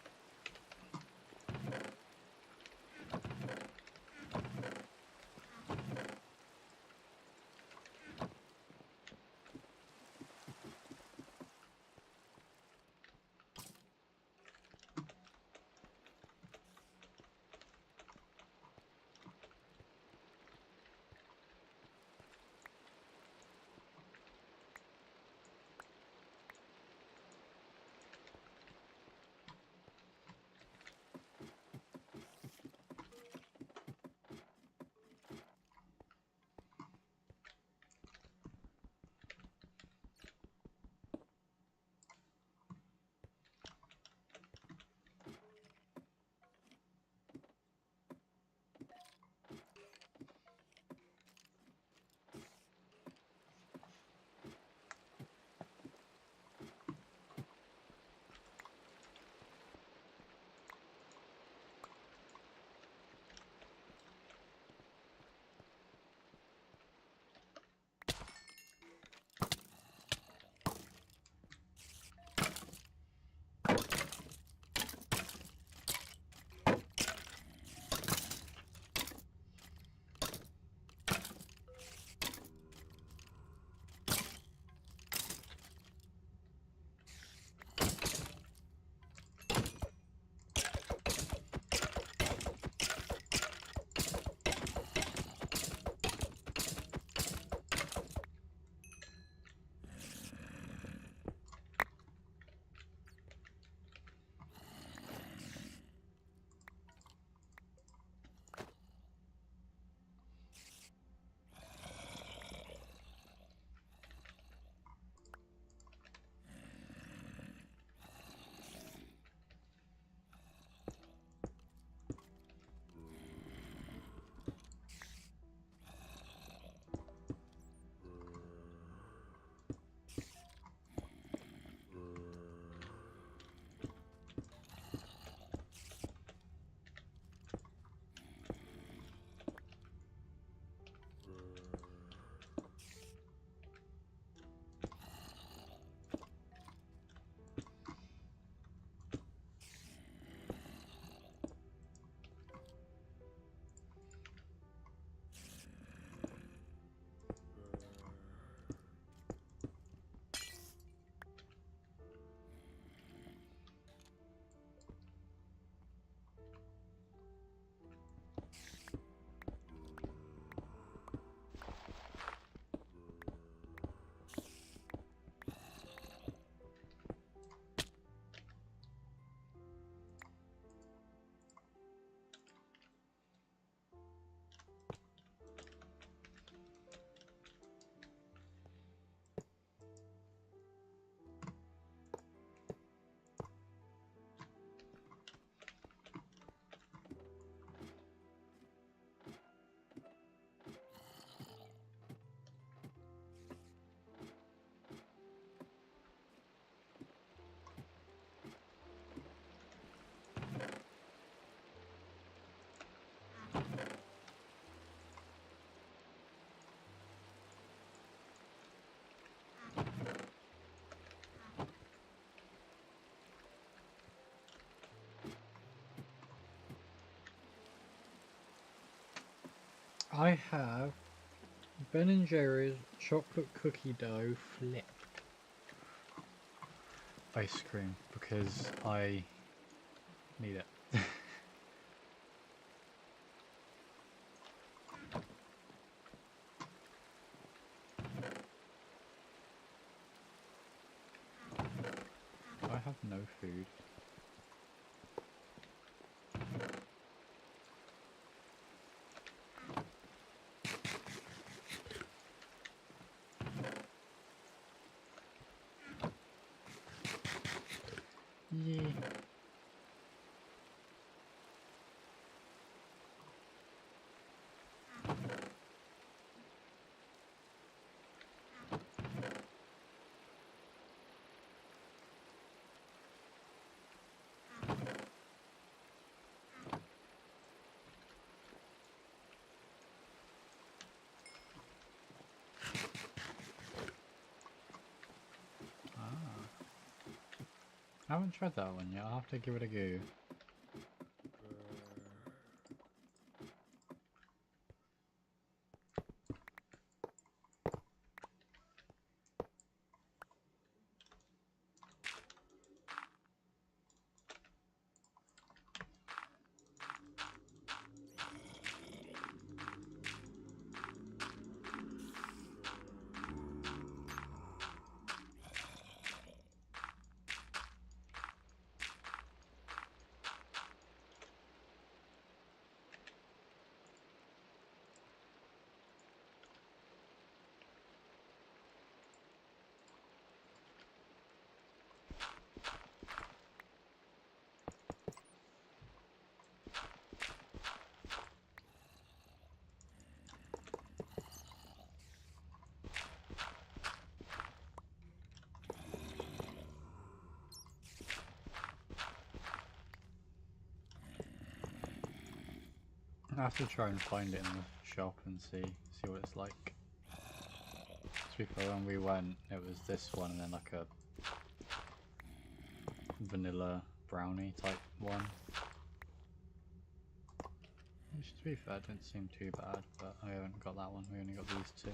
I have Ben and Jerry's chocolate cookie dough flipped ice cream because I need it. I have no food. Yeah. Ah. I haven't tried that one yet. I'll have to give it a go. I have to try and find it in the shop and see what it's like. To be fair, when we went, it was this one and then like a vanilla brownie type one. Which, to be fair, didn't seem too bad, but I haven't got that one. We only got these two.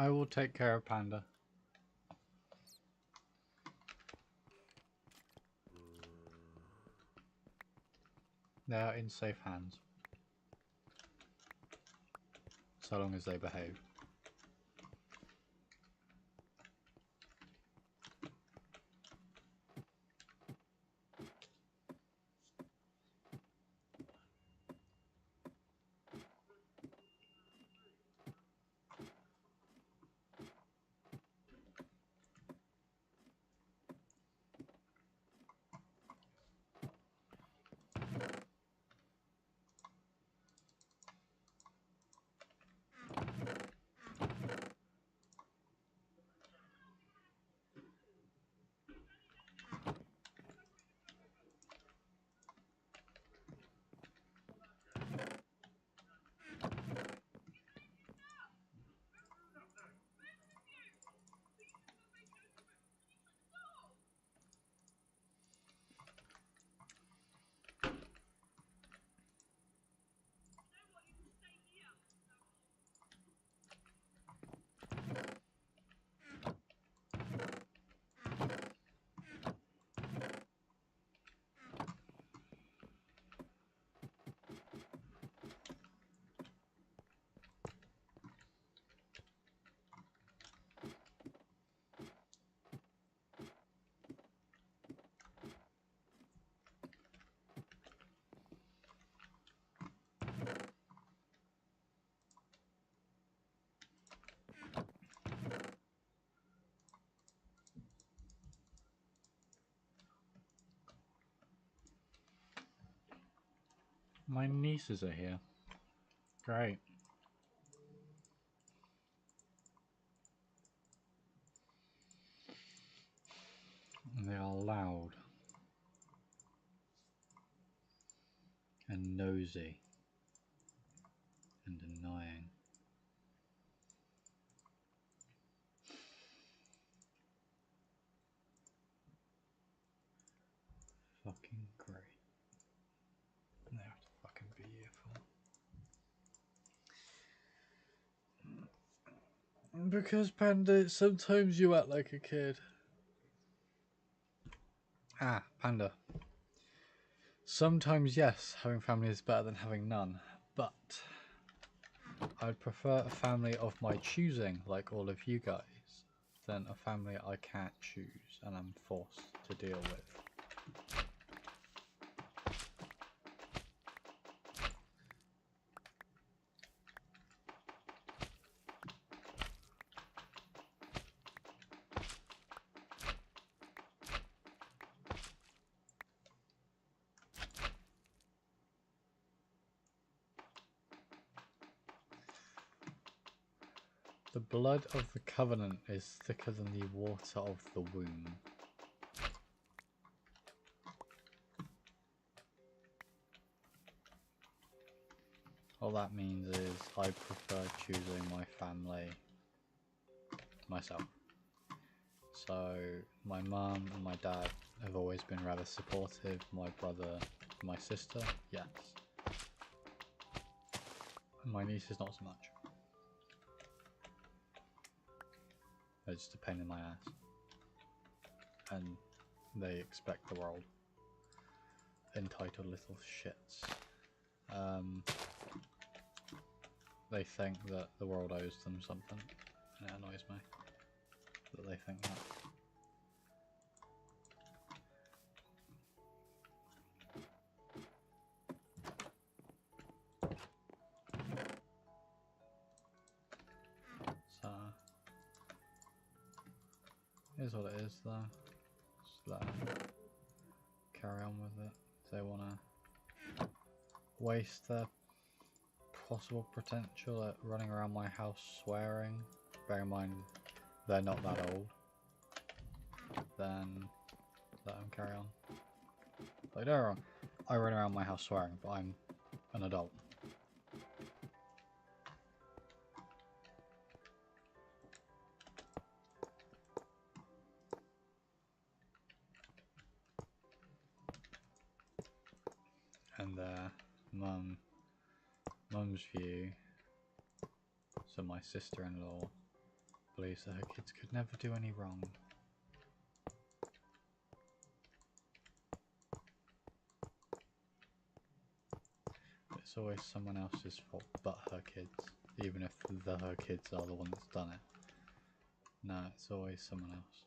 I will take care of Panda. They are in safe hands. So long as they behave. My nieces are here. Great. And they are loud and nosy and annoying. Fucking great. They have to fucking be here for. Because Panda, sometimes you act like a kid. Ah, Panda. Sometimes, yes, having family is better than having none, but I'd prefer a family of my choosing, like all of you guys, than a family I can't choose and I'm forced to deal with. The blood of the covenant is thicker than the water of the womb. All that means is I prefer choosing my family myself. So my mum and my dad have always been rather supportive. My brother, my sister, yes. And my niece is not so much. They're just a pain in my ass. And they expect the world. Entitled little shits. They think that the world owes them something. And it annoys me that they think that. So, here's what it is though. Just let them carry on with it. If they want to waste their possible potential at running around my house swearing, bear in mind they're not that old, then let them carry on. Like, don't get me wrong, I run around my house swearing, but I'm an adult. And mum's view, so my sister-in-law, believes that her kids could never do any wrong. It's always someone else's fault but her kids, even if her kids are the one that's done it. No, it's always someone else.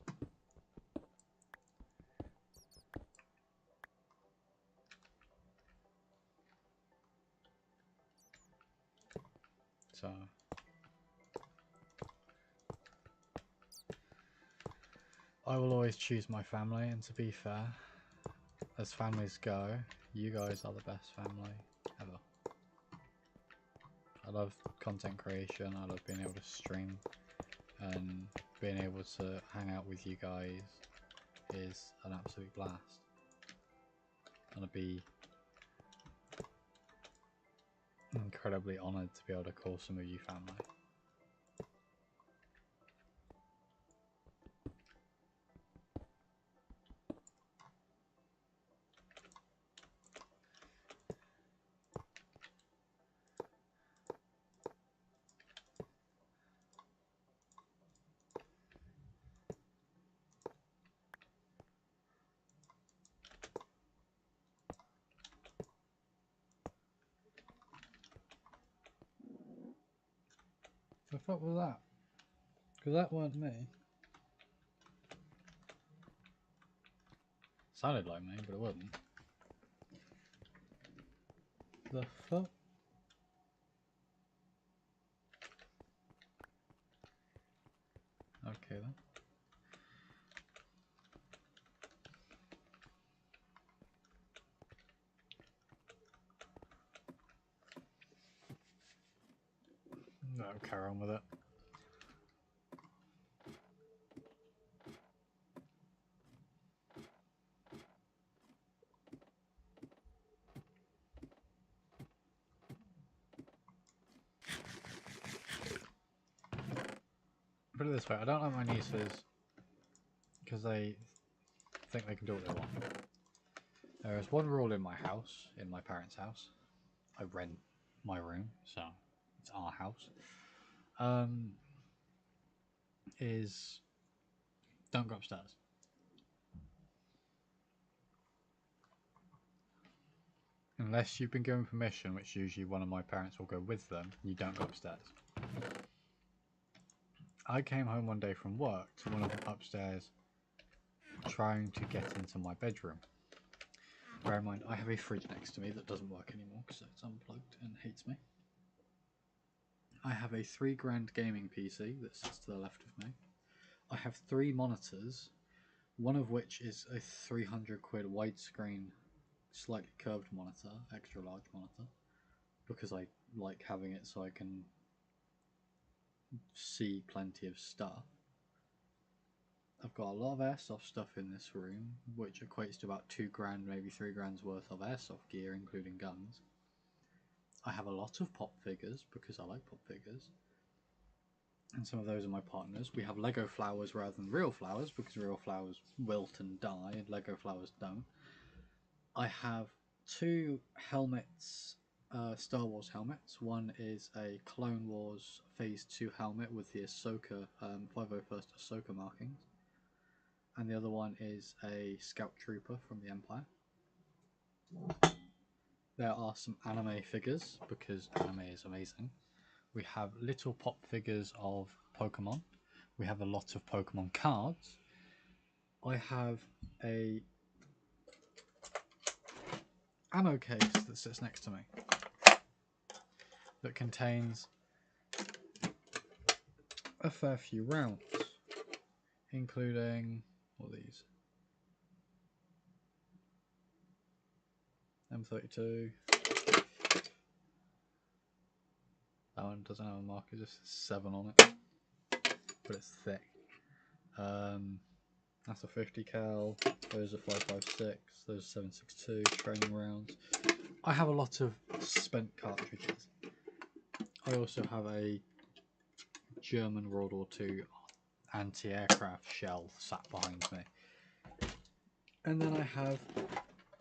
So I will always choose my family, and to be fair, as families go, you guys are the best family ever. I love content creation, I love being able to stream, and being able to hang out with you guys is an absolute blast. And I'd be incredibly honoured to be able to call some of you family. The fuck was that? Because that weren't me. Sounded like me, but it wasn't. The fuck? Okay then. No, carry on with it. Put it this way, I don't like my nieces because they think they can do what they want. There is one rule in my house, in my parents' house. I rent my room, so it's our house. Is don't go upstairs. Unless you've been given permission, which usually one of my parents will go with them, you don't go upstairs. I came home one day from work to one of them upstairs trying to get into my bedroom. Bear in mind, I have a fridge next to me that doesn't work anymore because it's unplugged and hates me. I have a £3 gaming PC that sits to the left of me. I have 3 monitors, one of which is a £300 widescreen, slightly curved monitor, extra large monitor, because I like having it so I can see plenty of stuff. I've got a lot of airsoft stuff in this room, which equates to about £2, maybe £3 worth of airsoft gear, including guns. I have a lot of pop figures because I like pop figures, and some of those are my partners. We have Lego flowers rather than real flowers because real flowers wilt and die and Lego flowers don't. I have 2 helmets, Star Wars helmets. One is a Clone Wars Phase 2 helmet with the Ahsoka, 501st Ahsoka markings, and the other one is a Scout Trooper from the Empire. There are some anime figures because anime is amazing. We have little pop figures of Pokemon. We have a lot of Pokemon cards. I have a ammo case that sits next to me that contains a fair few rounds, including all these. M32. That one doesn't have a marker, just 7 on it, but it's thick. That's a 50 cal. Those are 5.56. Those are 7.62 training rounds. I have a lot of spent cartridges. I also have a German World War II anti-aircraft shell sat behind me. And then I have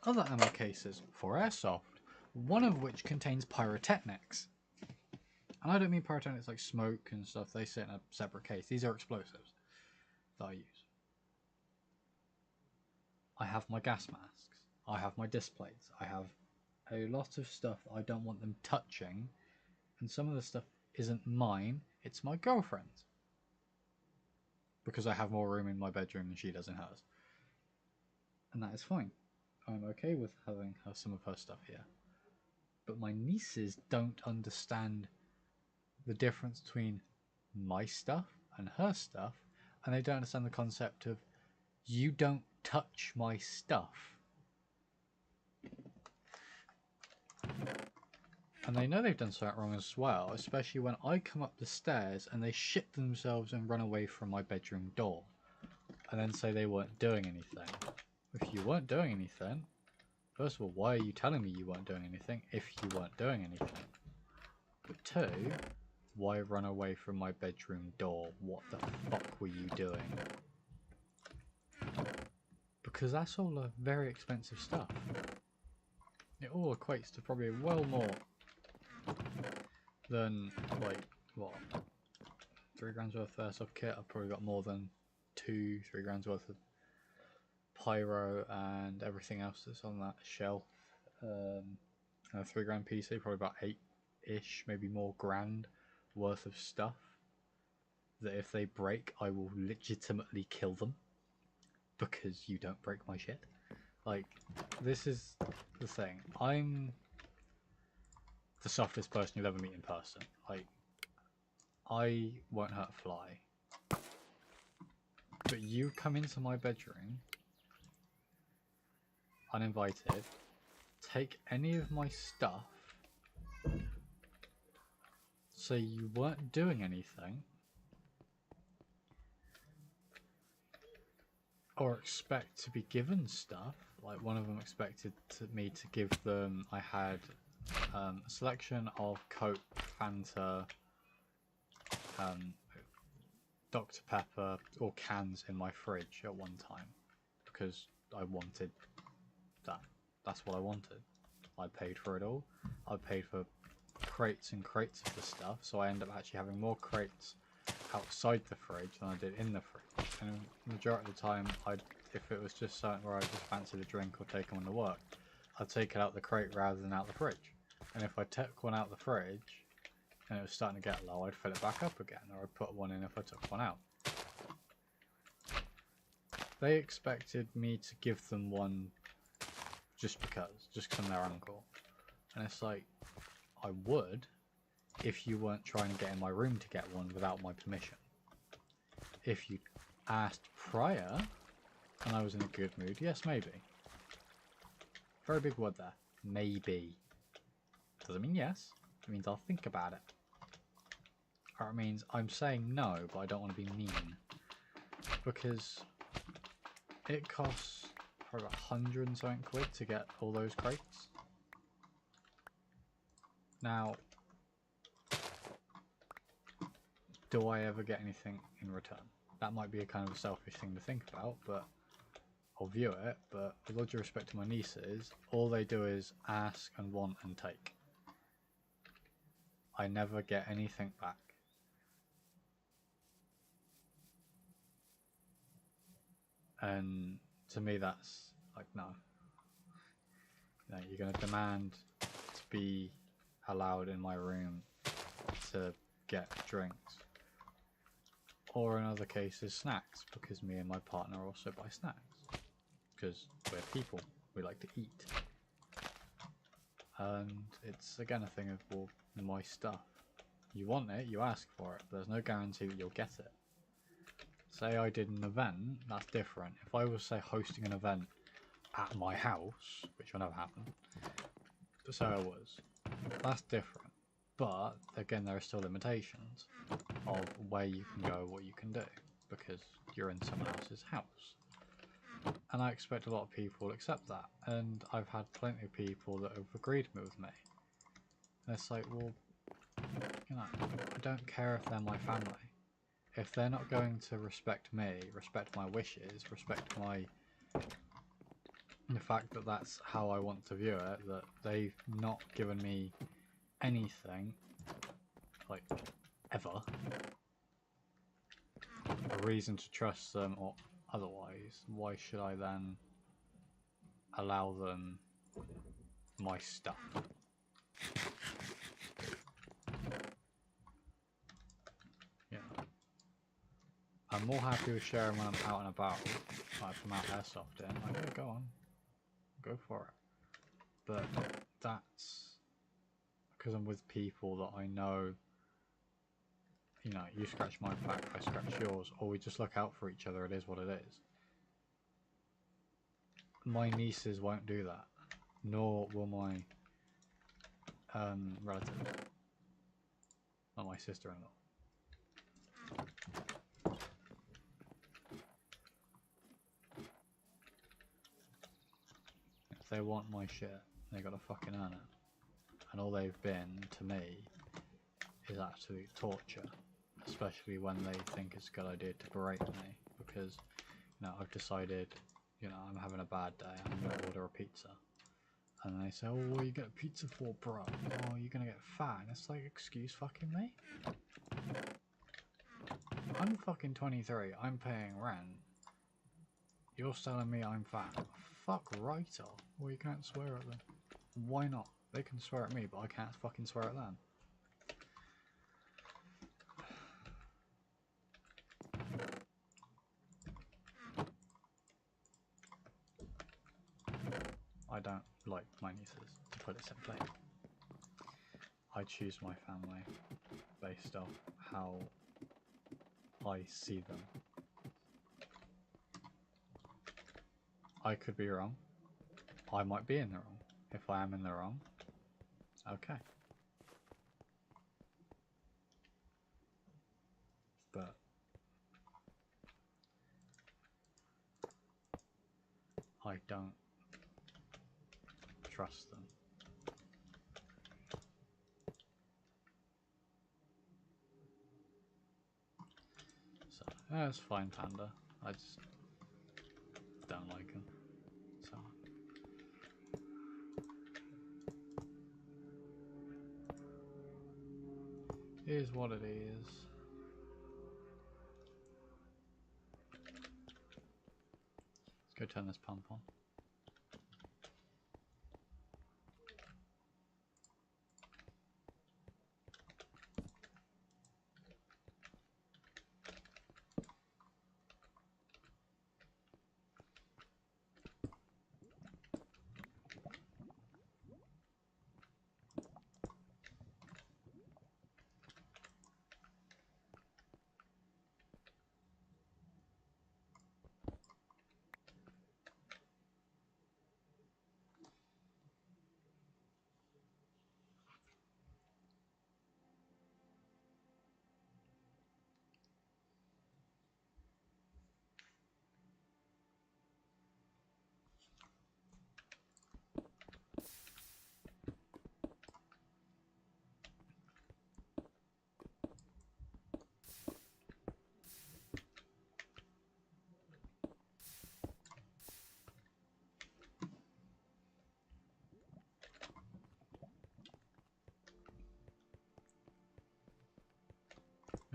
other ammo cases for airsoft, one of which contains pyrotechnics. And I don't mean pyrotechnics like smoke and stuff. They sit in a separate case. These are explosives that I use. I have my gas masks. I have my disc plates. I have a lot of stuff that I don't want them touching. And some of the stuff isn't mine. It's my girlfriend's. Because I have more room in my bedroom than she does in hers. And that is fine. I'm okay with having some of her stuff here. But my nieces don't understand the difference between my stuff and her stuff, and they don't understand the concept of you don't touch my stuff. And they know they've done something wrong as well, especially when I come up the stairs and they shit themselves and run away from my bedroom door and then say they weren't doing anything. If you weren't doing anything, first of all, why are you telling me you weren't doing anything if you weren't doing anything? But two, why run away from my bedroom door? What the fuck were you doing? Because that's all a very expensive stuff. It all equates to probably well more than, like, what, 3 grand's worth of airsoft kit. I've probably got more than 2-3 grand's worth of pyro and everything else that's on that shelf. A 3 grand PC, probably about 8-ish, maybe more grand worth of stuff that if they break, I will legitimately kill them because you don't break my shit. Like, this is the thing. I'm the softest person you'll ever meet in person. Like, I won't hurt a fly. But you come into my bedroom uninvited, take any of my stuff, say you weren't doing anything, or expect to be given stuff. Like one of them expected me to give them, I had a selection of Coke, Fanta, Dr. Pepper, or cans in my fridge at one time because I wanted that. That's what I wanted. I paid for it all. I paid for crates and crates of the stuff, so I ended up actually having more crates outside the fridge than I did in the fridge. And the majority of the time, if it was just something where I just fancied a drink or take one to work, I'd take it out the crate rather than out the fridge. And if I took one out the fridge and it was starting to get low, I'd fill it back up again, or I'd put one in if I took one out. They expected me to give them one just because I'm their uncle. And it's like, I would if you weren't trying to get in my room to get one without my permission. If you asked prior and I was in a good mood, yes, maybe. Very big word there. Maybe. Doesn't mean yes. It means I'll think about it. Or it means I'm saying no, but I don't want to be mean. Because it costs probably about 100 and something quid to get all those crates. Now, do I ever get anything in return? That might be a kind of a selfish thing to think about, but I'll view it. But with all due respect to my nieces, all they do is ask and want and take. I never get anything back. And to me that's like, no. You know, you're going to demand to be allowed in my room to get drinks. Or in other cases snacks, because me and my partner also buy snacks. Because we're people, we like to eat. And it's again a thing of, well, my stuff. You want it, you ask for it, but there's no guarantee that you'll get it. Say I did an event, that's different. If I was, say, hosting an event at my house, which will never happen, but say I was, that's different. But again, there are still limitations of where you can go, what you can do, because you're in someone else's house. And I expect a lot of people to accept that. And I've had plenty of people that have agreed with me. And it's like, well, you know, I don't care if they're my family. If they're not going to respect me, respect my wishes, respect the fact that that's how I want to view it, that they've not given me anything, like, ever, a reason to trust them or otherwise, why should I then allow them my stuff? Yeah. I'm more happy with sharing when I'm out and about, like if I'm out airsofting, like, yeah, go on, go for it. But that's because I'm with people that I know, you know, you scratch my back, I scratch yours, or we just look out for each other, it is what it is. My nieces won't do that, nor will my relatives, not my sister-in-law. If they want my shit, they gotta fucking earn it. And all they've been, to me, is absolute torture. Especially when they think it's a good idea to berate me. Because, you know, I've decided, you know, I'm having a bad day, I'm gonna order a pizza. And they say, oh, what are you get a pizza for, bro? Oh, you're gonna get fat. And it's like, excuse fucking me? I'm fucking 23, I'm paying rent. You're telling me I'm fat. Fuck right off. Well, you can't swear at them. Why not? They can swear at me, but I can't fucking swear at them. I don't like my nieces, to put it simply. I choose my family based off how I see them. I could be wrong. I might be in the wrong. If I am in the wrong, okay. But I don't trust them. So, it's fine, Panda. I just don't like them. So. It is what it is. Let's go turn this pump on.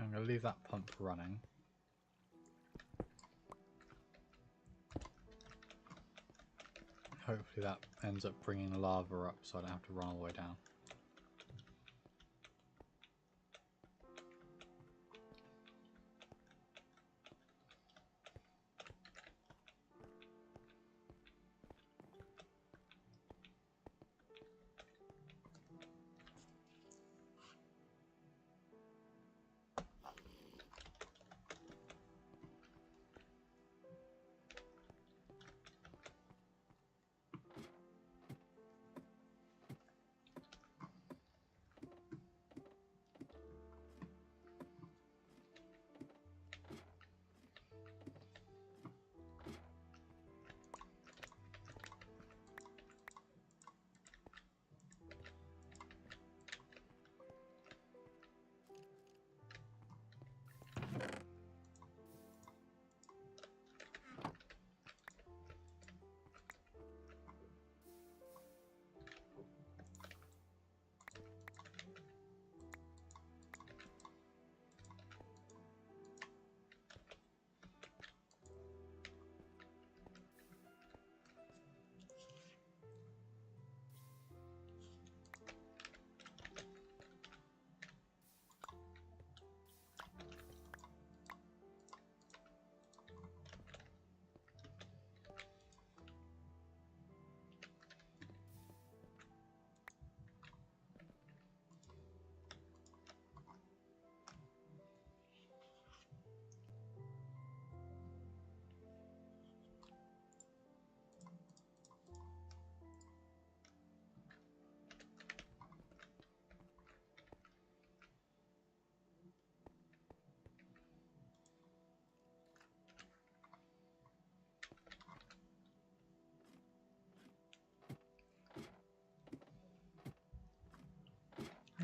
I'm going to leave that pump running. Hopefully that ends up bringing the lava up so I don't have to run all the way down.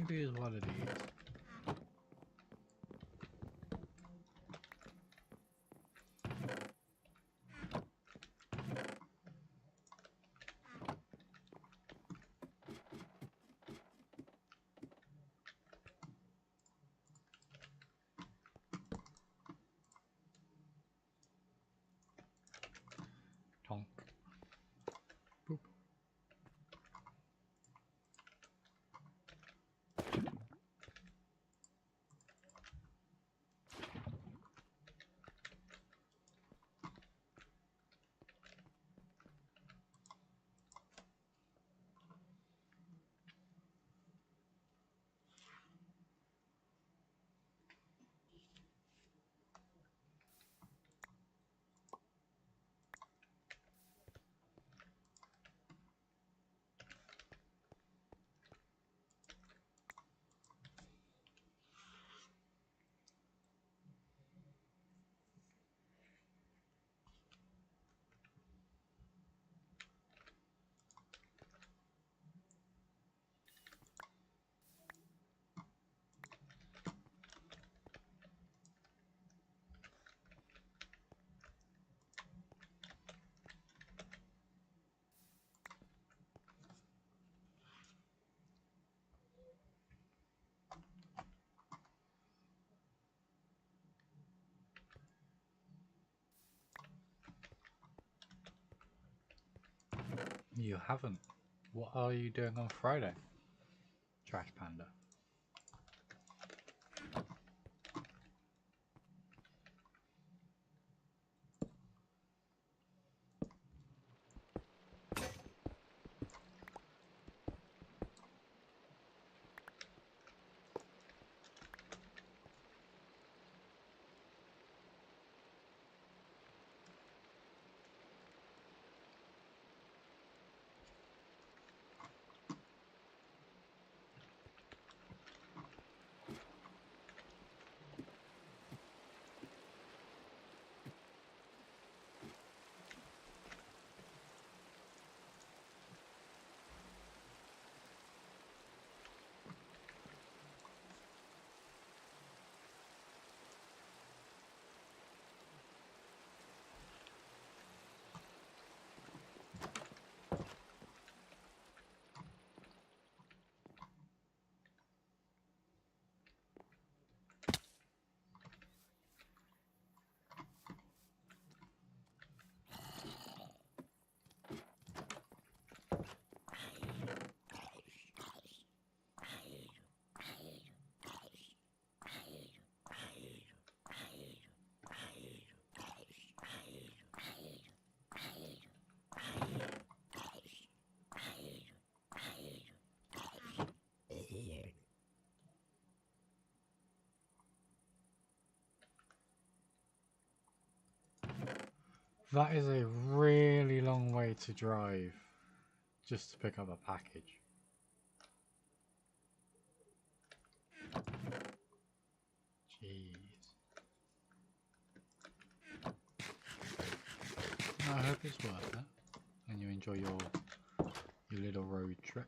maybe is one of these. Tonk. Boop. You haven't. What are you doing on Friday? Trash Panda. That is a really long way to drive just to pick up a package. Jeez. I hope it's worth it and you enjoy your little road trip.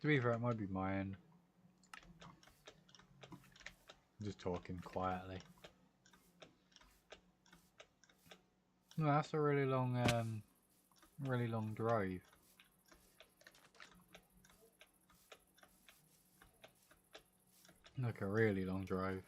To be fair, it might be my end. I'm just talking quietly. No, that's a really long drive. Like a really long drive.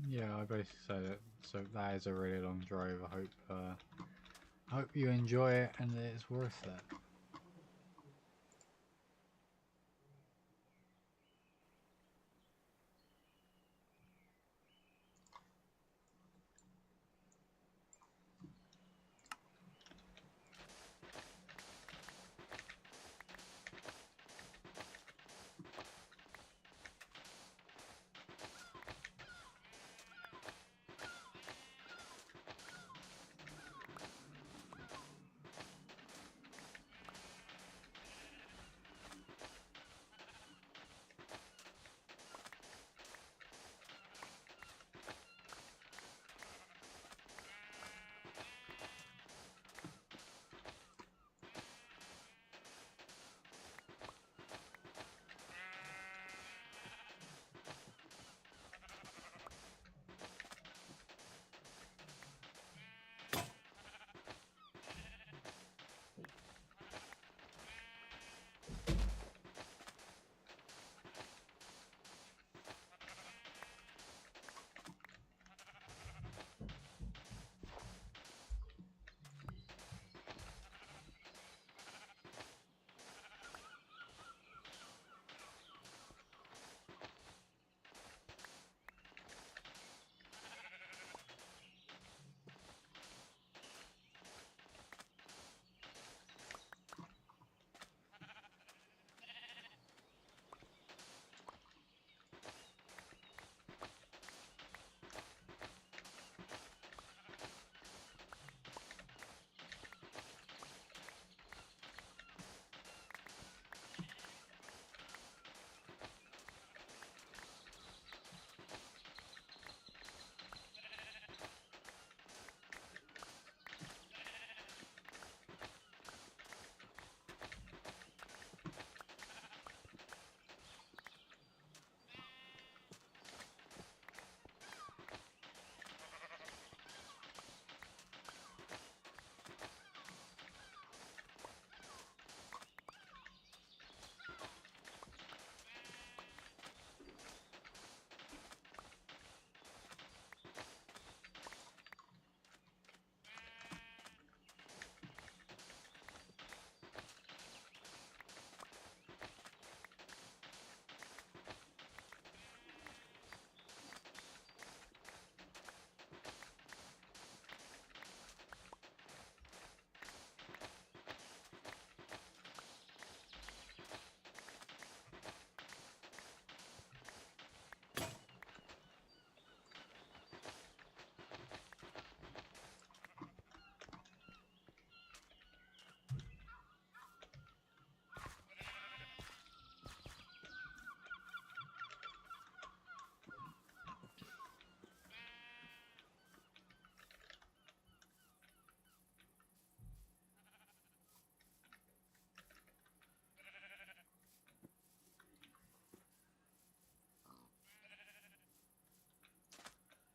Yeah, I basically said it. So that is a really long drive. I hope you enjoy it and that it's worth it.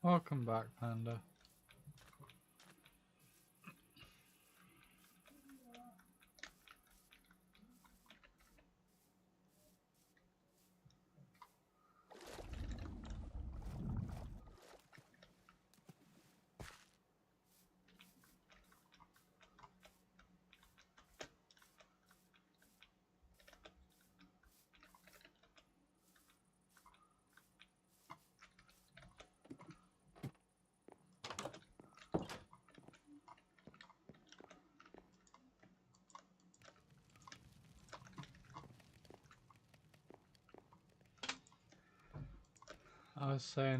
Welcome back, Panda. I was saying,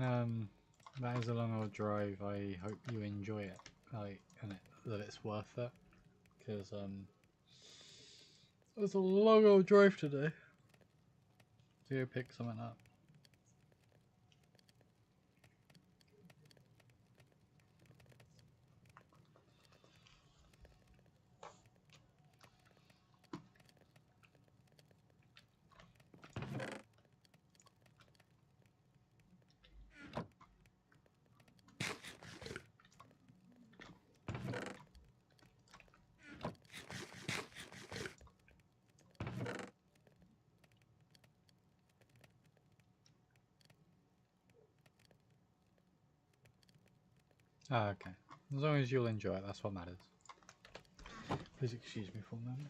that is a long old drive. I hope you enjoy it, and that it's worth it, because it's a long old drive today to go pick something up. Ah, okay. As long as you'll enjoy it, that's what matters. Please excuse me for a moment.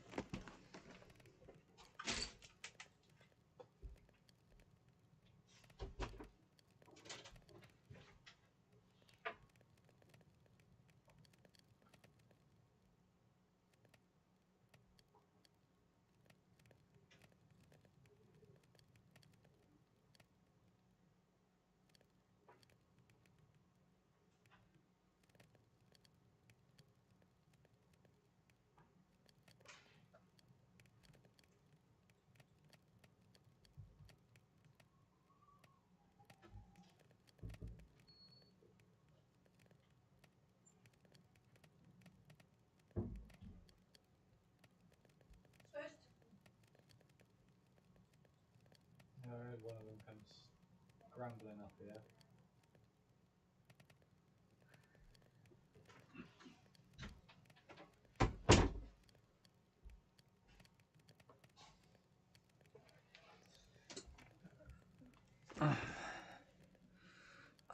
I heard one of them comes scrambling up here.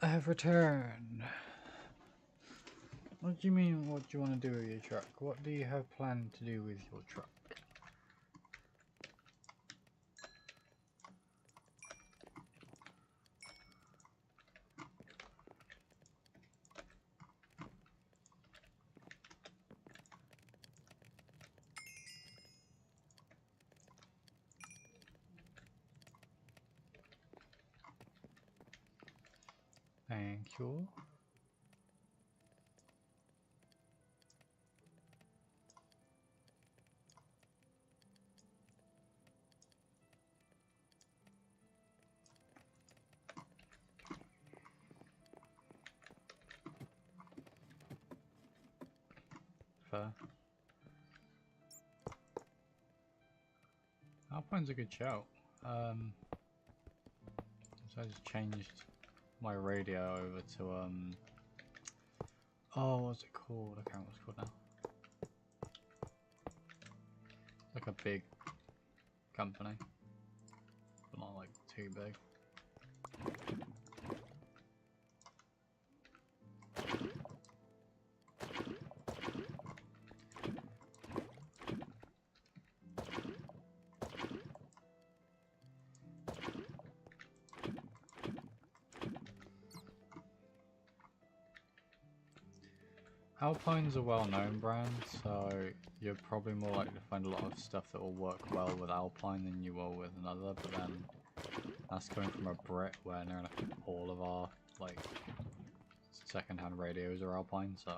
I have returned. What do you mean, what do you want to do with your truck? What do you have planned to do with your truck? Thank you. Fair. Alpine's a good shout. So I just changed my radio over to oh, what's it called? I can't remember what it's called now. Like a big company, but not like too big. Alpine's a well-known brand, so you're probably more likely to find a lot of stuff that will work well with Alpine than you will with another, but then that's coming from a Brit where nearly all of our like second-hand radios are Alpine, so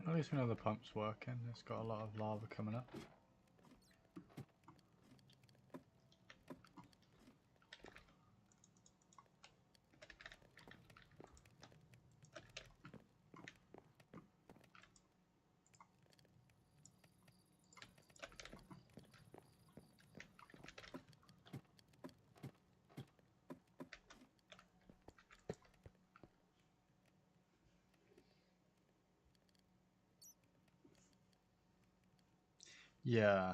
at least we know the pump's working. It's got a lot of lava coming up. Yeah.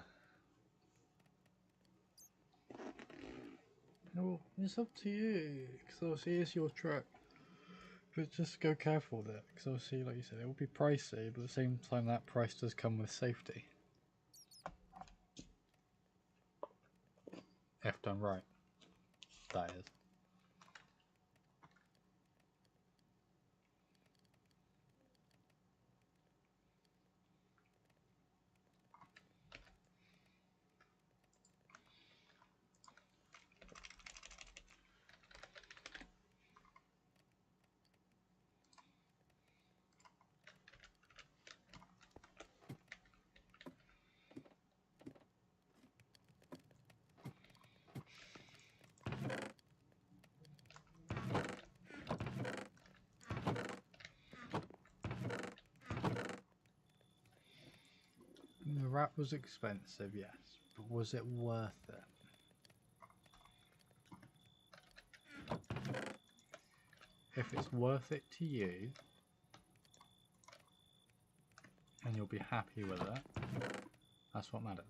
Well, it's up to you, because obviously it's your truck. But just go careful with it, because obviously, like you said, it will be pricey, but at the same time that price does come with safety. If done right, that is. wrap was expensive, yes, but was it worth it? If it's worth it to you, and you'll be happy with it, that's what matters.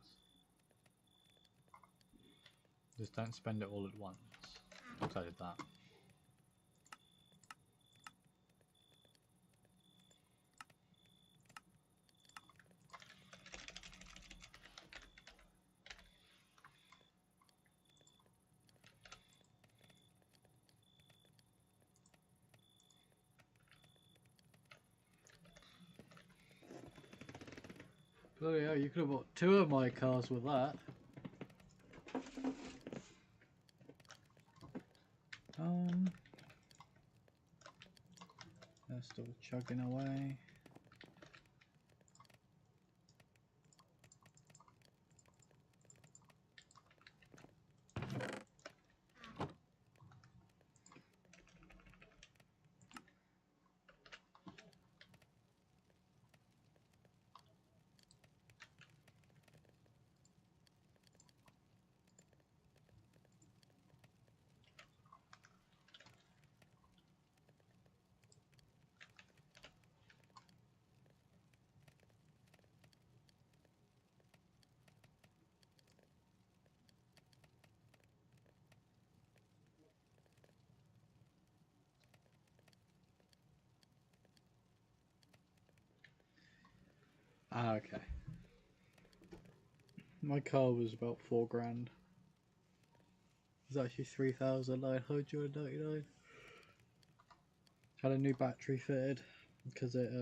Just don't spend it all at once. So I did that. Bloody hell, you could have bought 2 of my cars with that. They're still chugging away. Ah, okay. My car was about 4 grand. It was actually 3,999. Had a new battery fitted because it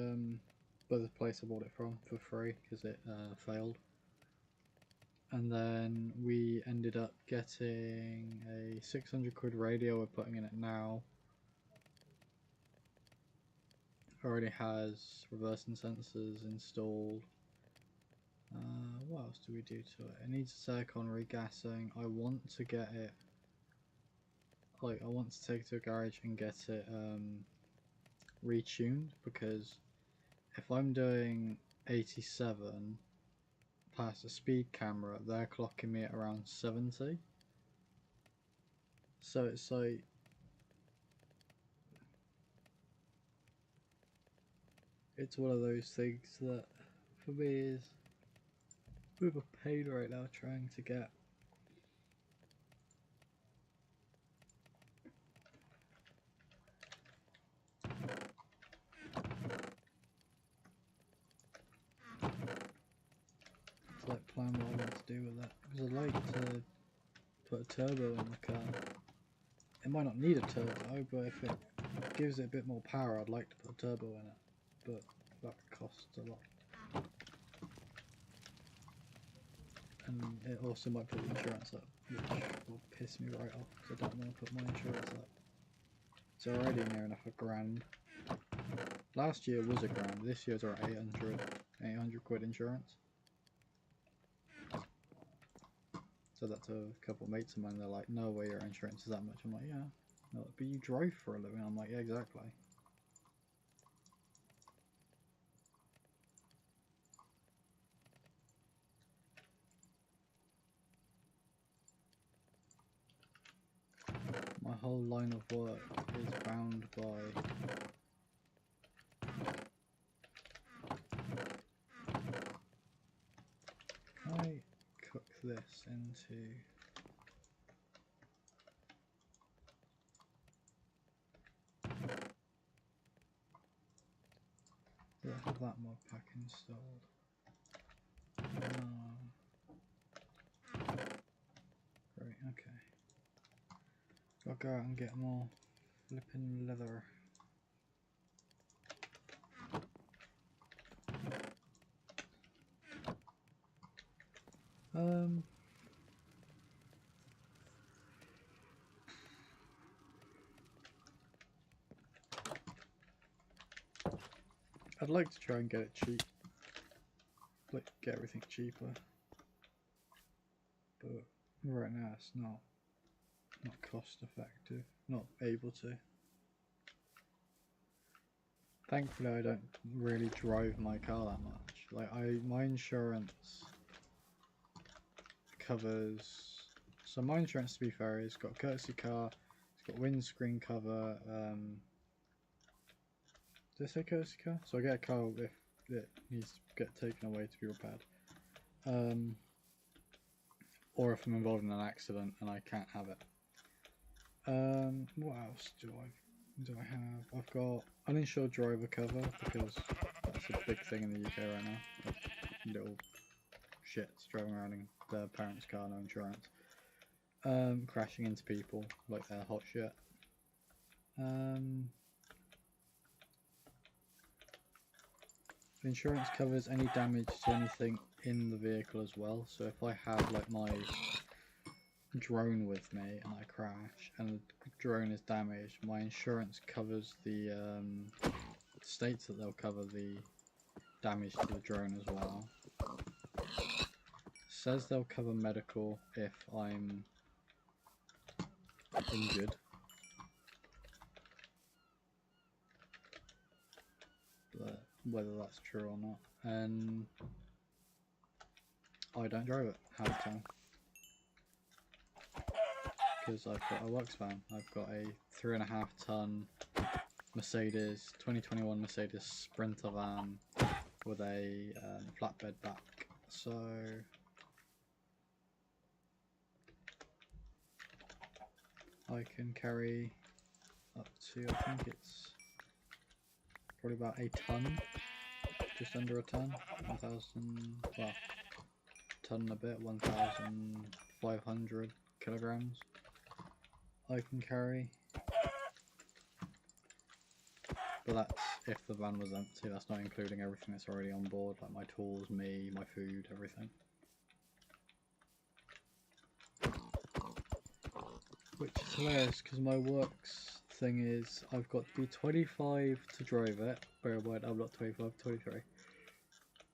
by the place I bought it from for free because it failed. And then we ended up getting a 600 quid radio we're putting in it now. Already has reversing sensors installed. What else do we do to it? It needs a Zircon regassing. I want to get it, like, I want to take it to a garage and get it retuned, because if I'm doing 87 past a speed camera, they're clocking me at around 70. So it's like, it's one of those things that for me is a bit of a pain right now trying to get. It's like plan what I want to do with it, because I like to put a turbo in the car. It might not need a turbo, but if it gives it a bit more power, I'd like to put a turbo in it, but that costs a lot. And it also might put the insurance up, which will piss me right off because I don't want to put my insurance up. It's already near enough a grand. Last year was a grand, this year's around 800 quid insurance. So that to a couple of mates of mine, they're like, no way your insurance is that much. I'm like, yeah. Like, but you drive for a living. I'm like, yeah, exactly. My whole line of work is bound by can I cook this into do I have that mod pack installed? Great, okay. Gotta go out and get more flipping leather. I'd like to try and get it cheap. Like, get everything cheaper. But right now it's not cost effective. Not able to. Thankfully I don't really drive my car that much. Like my insurance covers. So my insurance, to be fair, is got courtesy car, it's got windscreen cover. Did I say courtesy car? So I get a car if it needs to get taken away to be repaired. Or if I'm involved in an accident and I can't have it. What else do I have? I've got uninsured driver cover because that's a big thing in the UK right now. Like little shits driving around in their parents' car, no insurance. Crashing into people like they're hot shit. The insurance covers any damage to anything in the vehicle as well. So if I have like my drone with me and I crash and the drone is damaged, my insurance covers the states that they'll cover the damage to the drone as well. Says they'll cover medical if I'm injured. But whether that's true or not. And I don't drive it half the time. Because I've got a works van. I've got a 3.5 ton Mercedes, 2021 Mercedes Sprinter van with a flatbed back. So I can carry up to, I think it's probably about a ton, just under a ton, 1,000, well, ton and a bit, 1,500 kilograms I can carry. But that's if the van was empty, that's not including everything that's already on board, like my tools, me, my food, everything. Which is hilarious because my works thing is I've got to be 25 to drive it. Bear in mind I'm not 25, 23.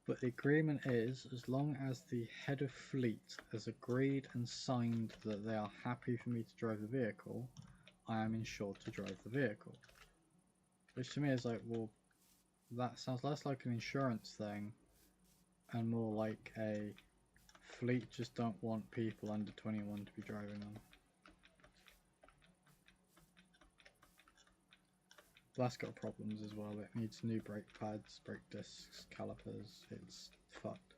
But the agreement is as long as the head of fleet has agreed and signed that they are happy for me to drive the vehicle, I am insured to drive the vehicle. Which to me is like, well, that sounds less like an insurance thing and more like a fleet just don't want people under 21 to be driving them. That's got problems as well. It needs new brake pads, brake discs, calipers. It's fucked.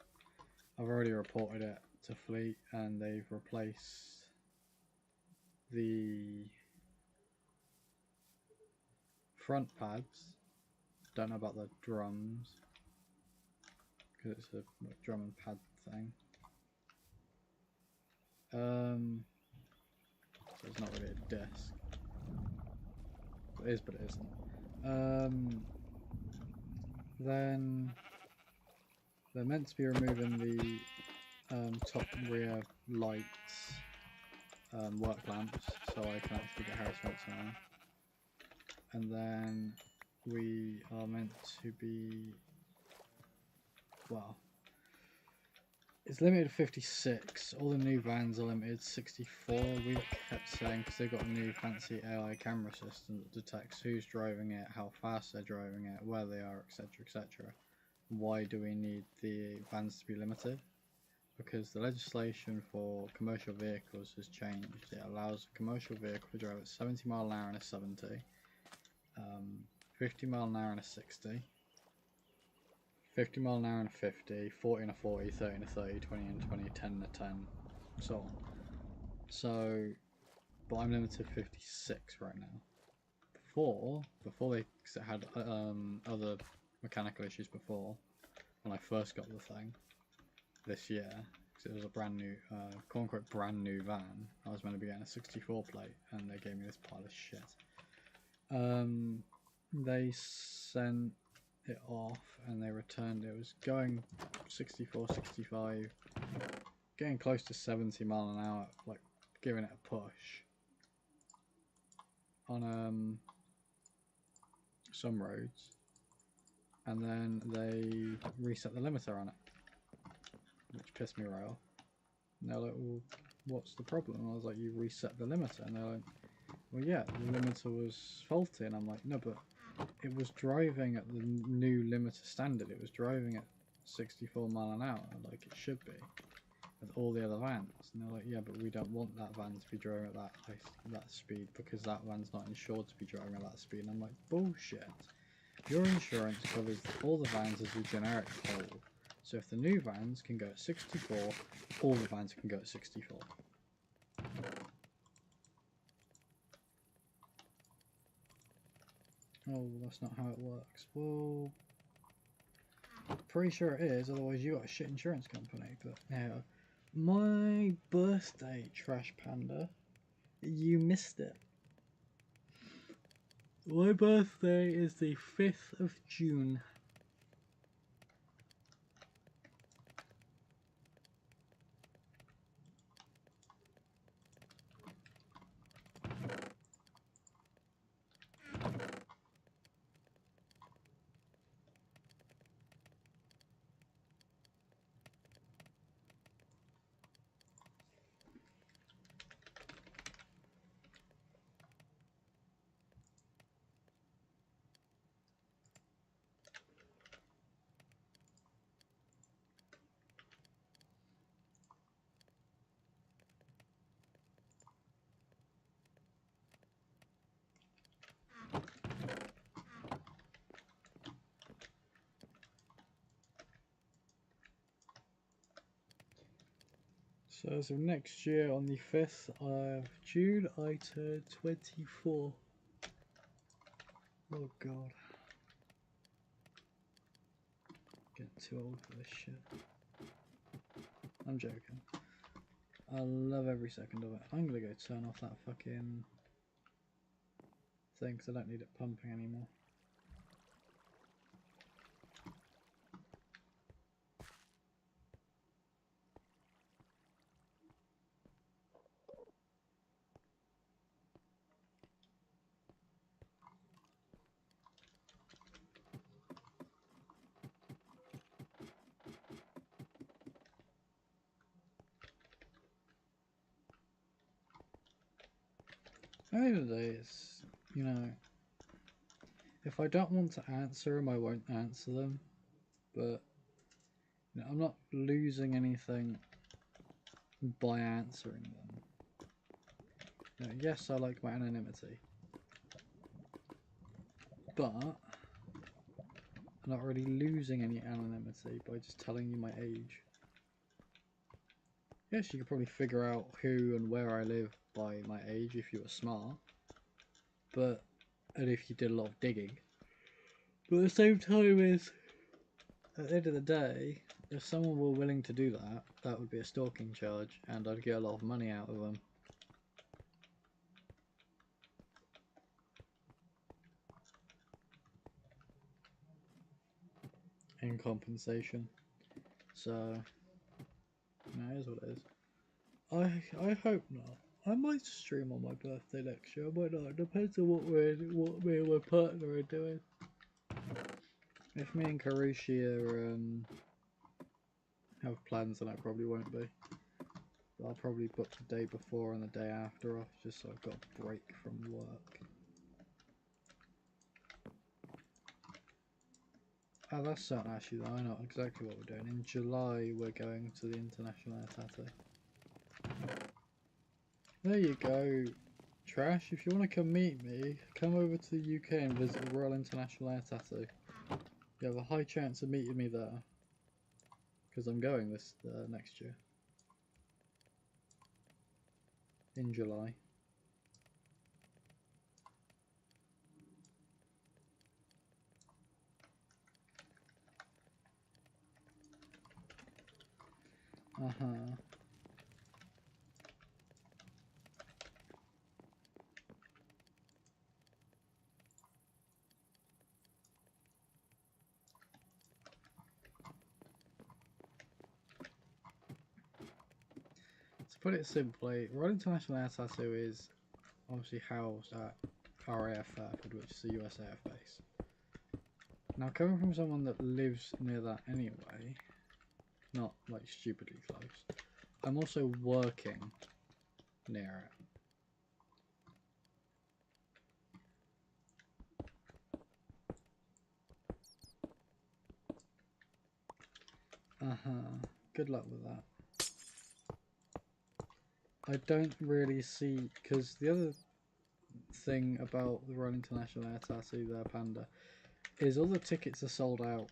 I've already reported it to Fleet and they've replaced the front pads. Don't know about the drums because it's a drum and pad thing. So it's not really a disc. It is, but it isn't. Then they're meant to be removing the top rear lights, work lamps, so I can actually get Harris Spencer now. And then we are meant to be, well, it's limited to 56. All the new vans are limited 64. We kept saying because they've got a new fancy AI camera system that detects who's driving it, how fast they're driving it, where they are, etc., etc. Why do we need the vans to be limited? Because the legislation for commercial vehicles has changed. It allows a commercial vehicle to drive at 70 mile an hour in a 70, 50 mile an hour in a 60. 50 mile an hour and a 50, 40 and a 40, 30 and a 30, 20 and a 20, 10 and a 10, so on. So, but I'm limited to 56 right now. Before they, cause it had other mechanical issues before, when I first got the thing, this year, because it was a brand new, quote unquote brand new van, I was meant to be getting a 64 plate, and they gave me this pile of shit. They sent it off and they returned it. It was going 64, 65, getting close to 70 mile an hour, like giving it a push on some roads, and then they reset the limiter on it, which pissed me right off. And they're like, well, what's the problem? And I was like, you reset the limiter. And they're like, well, yeah, the limiter was faulty. And I'm like, no, but it was driving at the new limiter standard. It was driving at 64 mile an hour, like it should be. with all the other vans. And they're like, yeah, but we don't want that van to be driving at that speed because that van's not insured to be driving at that speed. And I'm like, bullshit. Your insurance covers all the vans as a generic whole. So if the new vans can go at 64, all the vans can go at 64. Oh, that's not how it works. Well, pretty sure it is, otherwise you got a shit insurance company. But yeah, my birthday, Trash Panda, you missed it. My birthday is the 5th of June. So as of next year, on the 5th of June, I turn 24. Oh god. Getting too old for this shit. I'm joking. I love every second of it. I'm gonna go turn off that fucking thing because I don't need it pumping anymore. At the end of the day, it's, you know, if I don't want to answer them, I won't answer them. But you know, I'm not losing anything by answering them. You know, yes, I like my anonymity, but I'm not really losing any anonymity by just telling you my age. Yes, you could probably figure out who and where I live by my age if you were smart, but and if you did a lot of digging. But at the same time, is at the end of the day, if someone were willing to do that, that would be a stalking charge, and I'd get a lot of money out of them. In compensation. So, you know, it is what it is. I hope not. I might stream on my birthday next year. I might not. It depends on what me and my partner are doing. If me and Karushi have plans, then I probably won't be. But I'll probably book the day before and the day after off, just so I've got a break from work. Oh, that's something actually that I know exactly what we're doing. In July, we're going to the International Air Tattoo. There you go, Trash. If you want to come meet me, come over to the UK and visit the Royal International Air Tattoo. You have a high chance of meeting me there. Because I'm going this next year. In July. Uh-huh. To put it simply, Royal International Air Tattoo is obviously housed at RAF Fairford, which is the US Air Base. Now, coming from someone that lives near that anyway, not like stupidly close, I'm also working near it. Uh-huh. Good luck with that. I don't really see, because the other thing about the Royal International Air Taxi there, Panda, is all the tickets are sold out.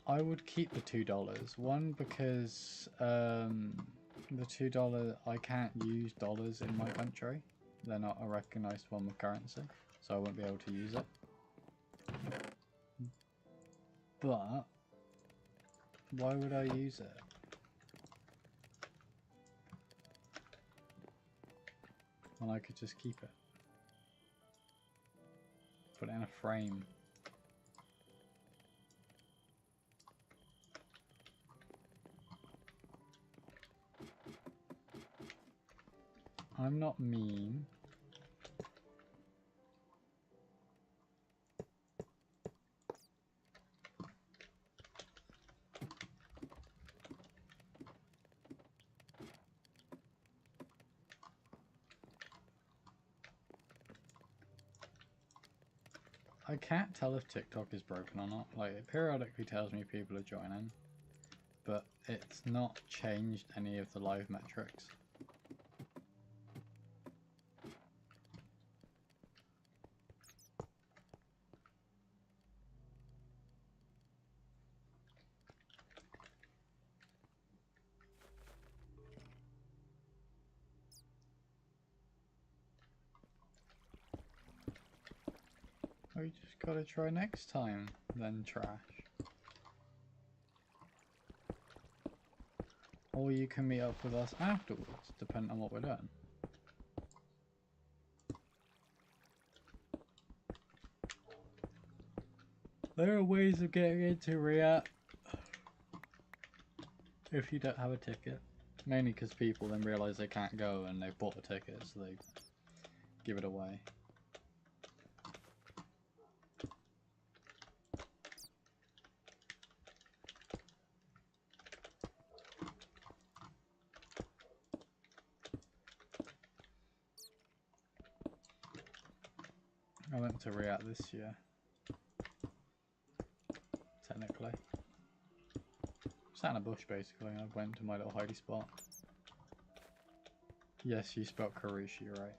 I would keep the $2. One, because the $2 I can't use dollars in my country. They're not a recognised form of currency, so I won't be able to use it. But why would I use it? When I could just keep it. Put it in a frame. I'm not mean. I can't tell if TikTok is broken or not. Like, it periodically tells me people are joining, but it's not changed any of the live metrics. We just gotta try next time, then trash. Or you can meet up with us afterwards, depending on what we're doing. There are ways of getting into React if you don't have a ticket. Mainly because people then realise they can't go and they've bought a ticket, so they give it away. I went to React this year. Technically. Sat in a bush basically, I went to my little hidey spot. Yes, you spelled Karushi, you're right.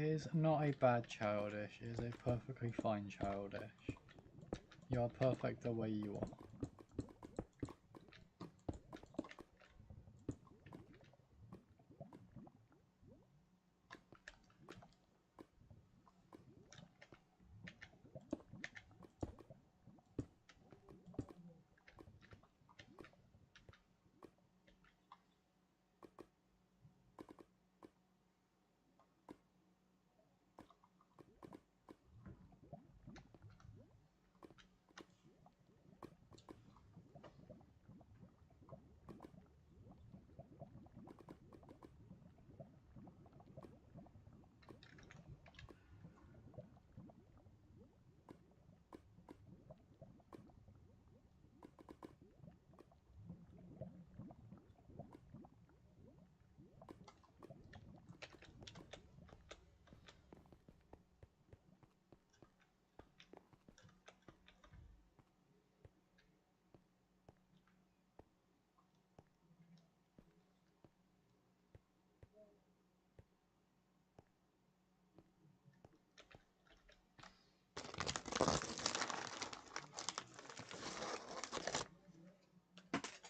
is not a bad childish, it is a perfectly fine childish. You are perfect the way you are.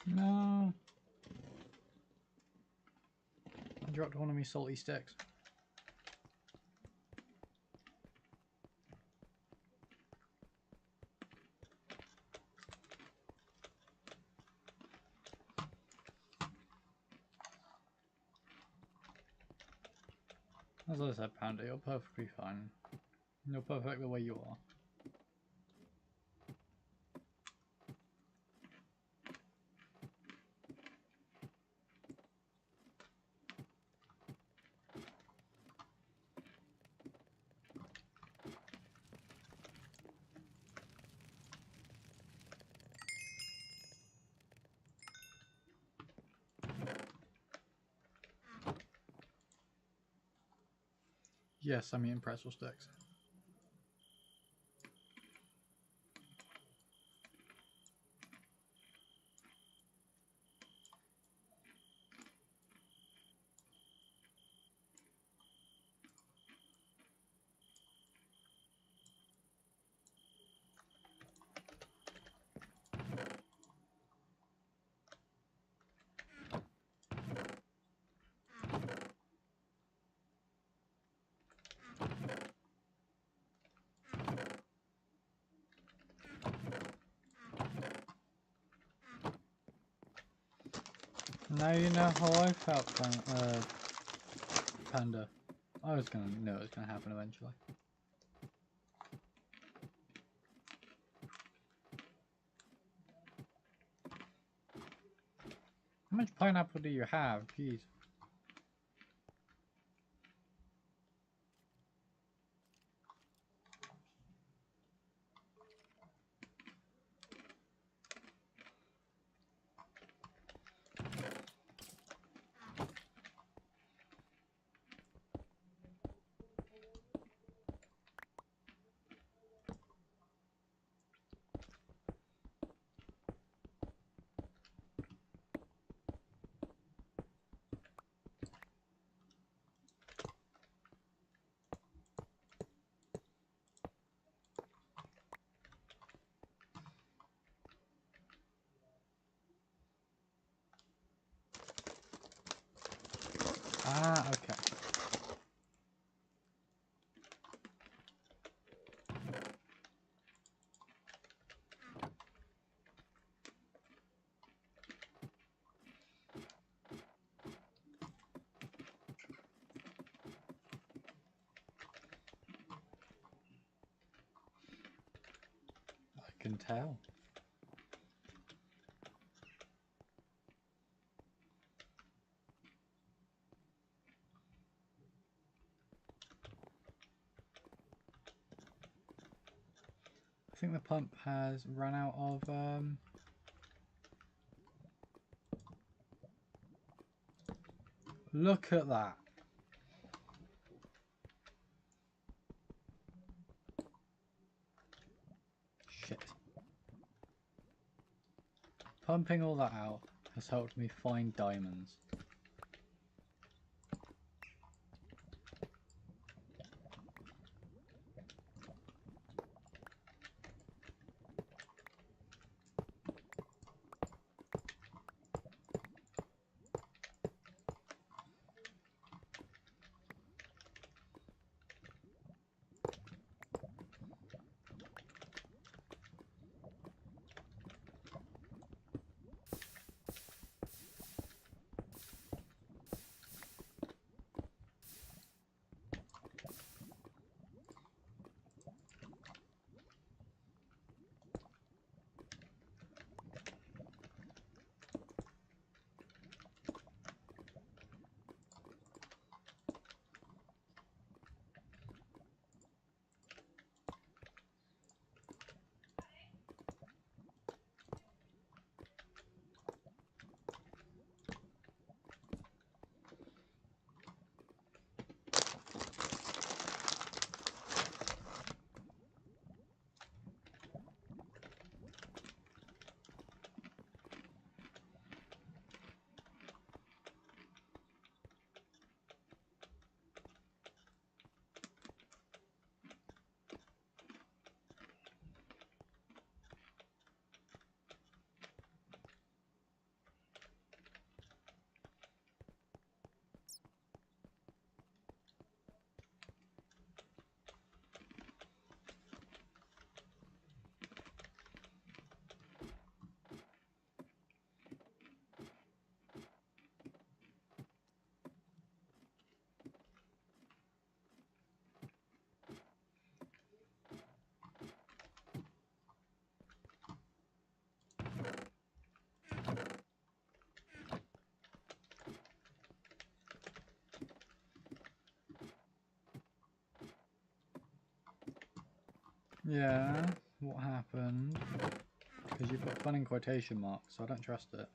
No. I dropped one of my salty sticks. As I said, Panda, you're perfectly fine. You're perfect the way you are. Yes, I'm eating pretzel sticks. Now you know how I felt, Panda. I was gonna know it was gonna happen eventually. How much pineapple do you have? Jeez. Ah, okay. I can tell. I think the pump has run out of look at that. Shit. Pumping all that out has helped me find diamonds. Yeah, what happened? Because you put fun in quotation marks, so I don't trust it.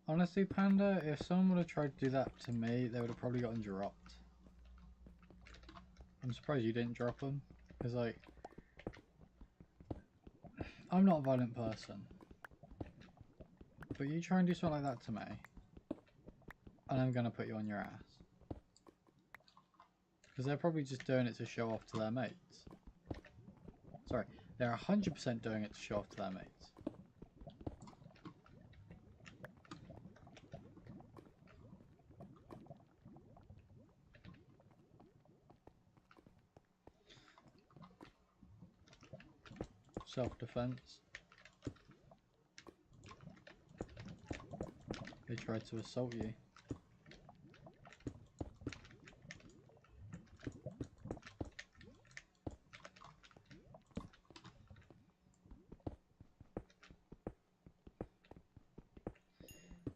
Honestly, Panda, if someone would have tried to do that to me, they would have probably gotten dropped. I'm surprised you didn't drop them, because, like, I'm not a violent person. But you try and do something like that to me, and I'm going to put you on your ass. Because they're probably just doing it to show off to their mates. Sorry, they're 100% doing it to show off to their mates. Self-defense. They tried to assault you.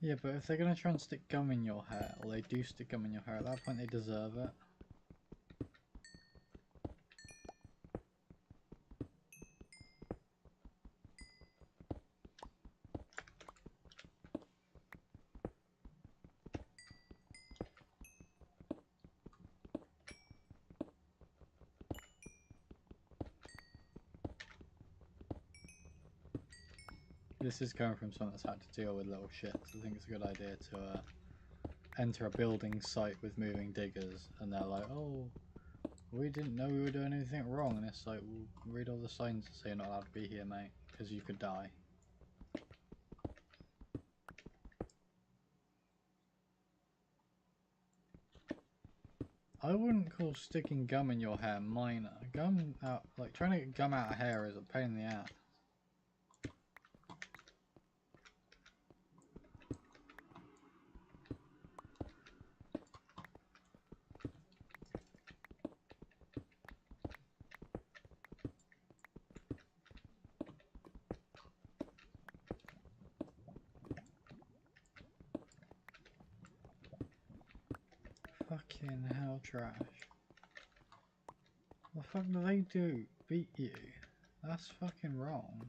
Yeah, but if they're going to try and stick gum in your hair, or they do stick gum in your hair, at that point they deserve it. This is coming from someone that's had to deal with little shits. I think it's a good idea to enter a building site with moving diggers, and they're like, oh, we didn't know we were doing anything wrong, and it's like, well, read all the signs that say you're not allowed to be here, mate, because you could die. I wouldn't call sticking gum in your hair minor. Gum out, like trying to get gum out of hair is a pain in the ass. Fucking hell, trash. What the fuck do they do? Beat you? That's fucking wrong.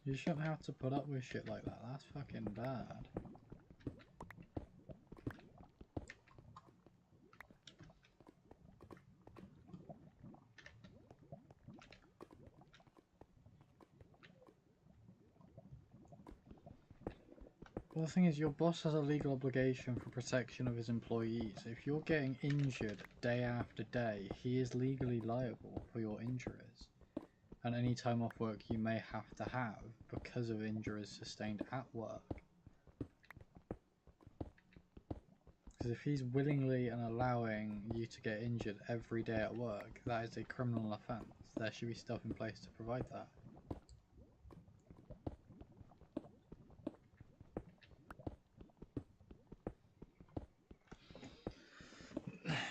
You shouldn't have to put up with shit like that. That's fucking bad. Well, the thing is, your boss has a legal obligation for protection of his employees. If you're getting injured day after day, he is legally liable for your injuries and any time off work you may have to have because of injuries sustained at work. Because if he's willingly and allowing you to get injured every day at work, that is a criminal offence. There should be stuff in place to provide that.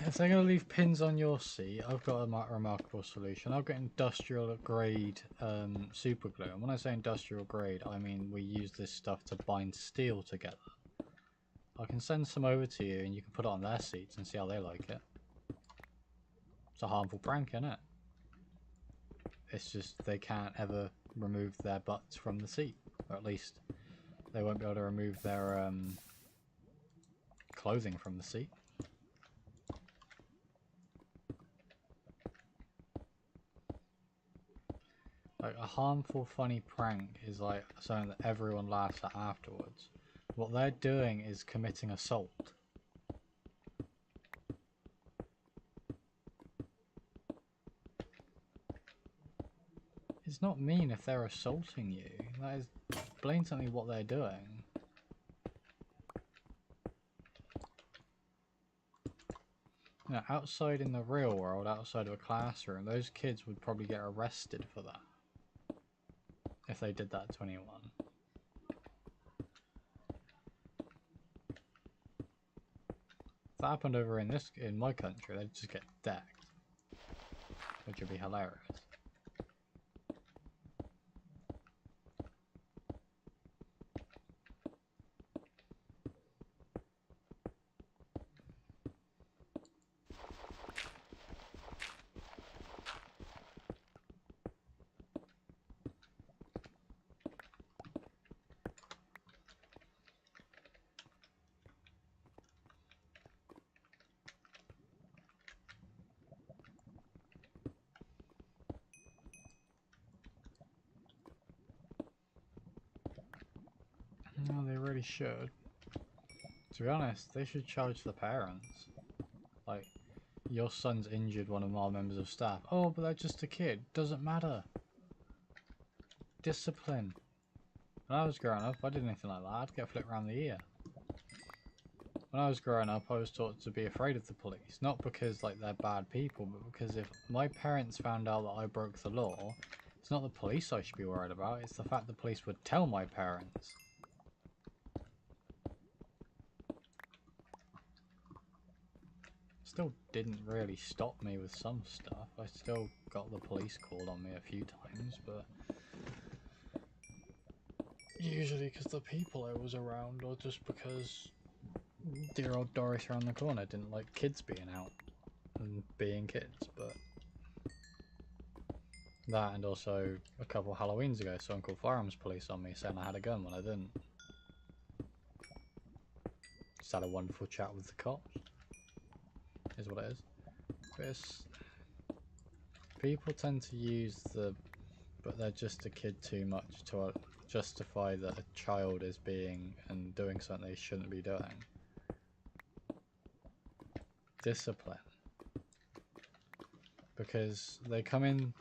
If they're going to leave pins on your seat, I've got a remarkable solution. I've got industrial grade super glue. And when I say industrial grade, I mean we use this stuff to bind steel together. I can send some over to you and you can put it on their seats and see how they like it. It's a harmful prank, isn't it? It's just they can't ever remove their butts from the seat. Or at least they won't be able to remove their clothing from the seat. Like, a harmful funny prank is like something that everyone laughs at afterwards. What they're doing is committing assault. It's not mean if they're assaulting you. That is blatantly what they're doing. You know, outside in the real world, outside of a classroom, those kids would probably get arrested for that. If they did that to anyone. If that happened over in my country, they'd just get decked. Which would be hilarious. No, they really should. To be honest, they should charge the parents. Like, your son's injured one of our members of staff. Oh, but they're just a kid. Doesn't matter. Discipline. When I was growing up, I did anything like that. I'd get flipped around the ear. When I was growing up, I was taught to be afraid of the police. Not because, like, they're bad people, but because if my parents found out that I broke the law, it's not the police I should be worried about. It's the fact the police would tell my parents. Still didn't really stop me with some stuff. I still got the police called on me a few times, but usually because the people I was around, or just because dear old Doris around the corner didn't like kids being out and being kids. But that, and also a couple Halloweens ago, someone called firearms police on me saying I had a gun when I didn't. Just had a wonderful chat with the cops. Is what it is. But it's, people tend to use the but they're just a kid too much to justify that a child is being and doing something they shouldn't be doing. Discipline. Because they come in.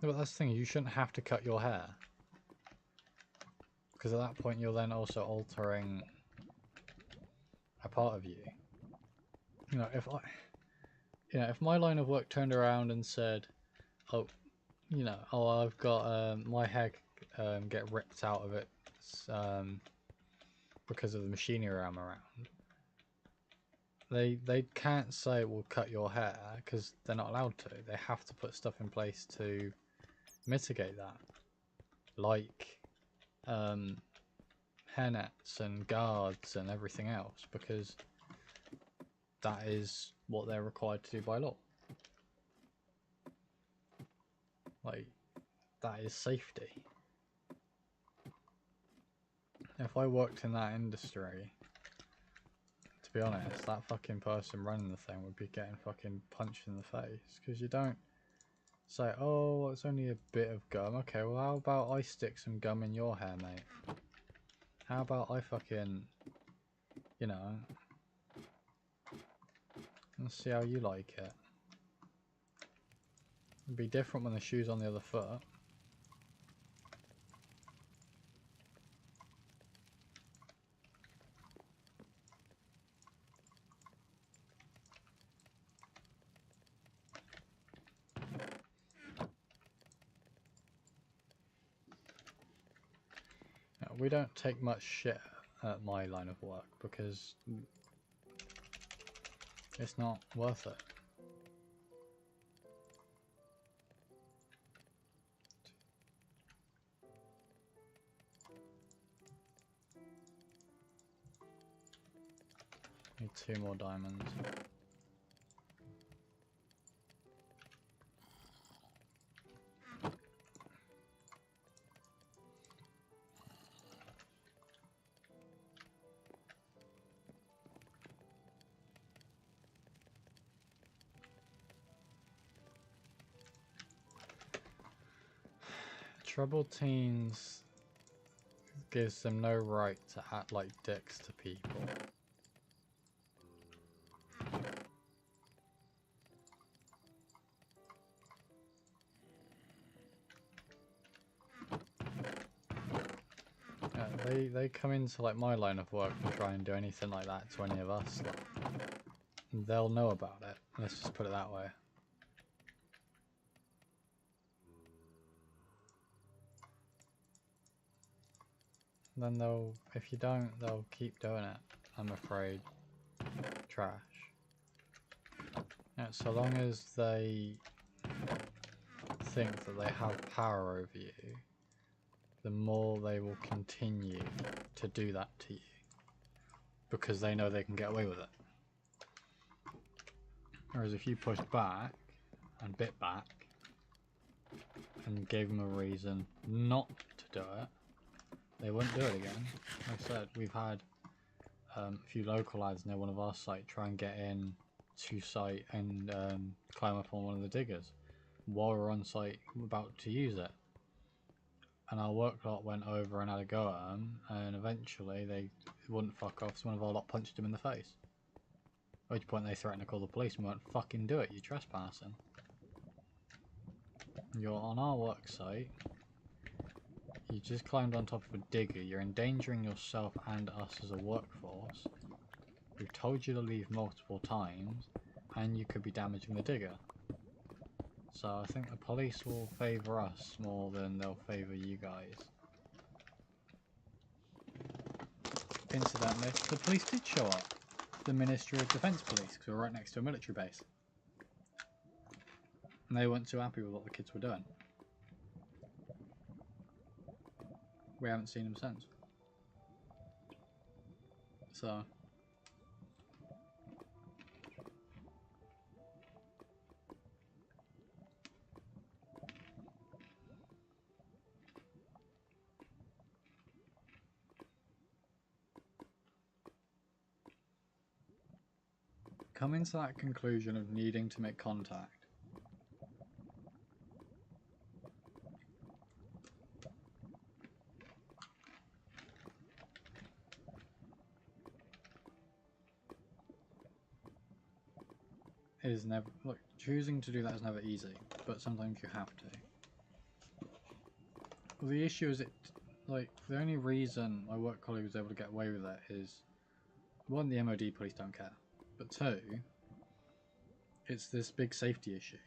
But that's the thing, you shouldn't have to cut your hair. Because at that point you're then also altering a part of you. You know, if my line of work turned around and said, oh, I've got my hair get ripped out of it because of the machinery I'm around. They can't say, well, cut your hair, because they're not allowed to. They have to put stuff in place to mitigate that, like hairnets and guards and everything else, because that is what they're required to do by law. Like, that is safety. If I worked in that industry, to be honest, that fucking person running the thing would be getting fucking punched in the face, because you don't say, oh, it's only a bit of gum. Okay, well, how about I stick some gum in your hair, mate? How about I fucking, you know, let's see how you like it. It'd be different when the shoe's on the other foot. we don't take much shit at my line of work because it's not worth it. Need 2 more diamonds. Troubled teens gives them no right to act like dicks to people. They come into like my line of work and try and do anything like that to any of us. Like, they'll know about it. Let's just put it that way. Then they'll, if you don't, they'll keep doing it. I'm afraid. Trash. Yeah, so long as they think that they have power over you, the more they will continue to do that to you. Because they know they can get away with it. Whereas if you pushed back and bit back and gave them a reason not to do it, they wouldn't do it again. Like I said, we've had a few local lads near one of our site try and get in to site and climb up on one of the diggers while we're on site about to use it. And our work lot went over and had a go at them, and eventually they wouldn't fuck off, so one of our lot punched him in the face. At which point they threatened to call the police and went, fucking do it, you're trespassing. You're on our work site, you just climbed on top of a digger, you're endangering yourself and us as a workforce. We've told you to leave multiple times, and you could be damaging the digger. So I think the police will favour us more than they'll favour you guys. Incidentally, the police did show up. The Ministry of Defence Police, because we're right next to a military base. And they weren't too happy with what the kids were doing. We haven't seen them since. So... coming to that conclusion of needing to make contact. Is never, look, choosing to do that is never easy, but sometimes you have to. Well, the issue is like, the only reason my work colleague was able to get away with it is, one, the MOD police don't care, but two, it's this big safety issue.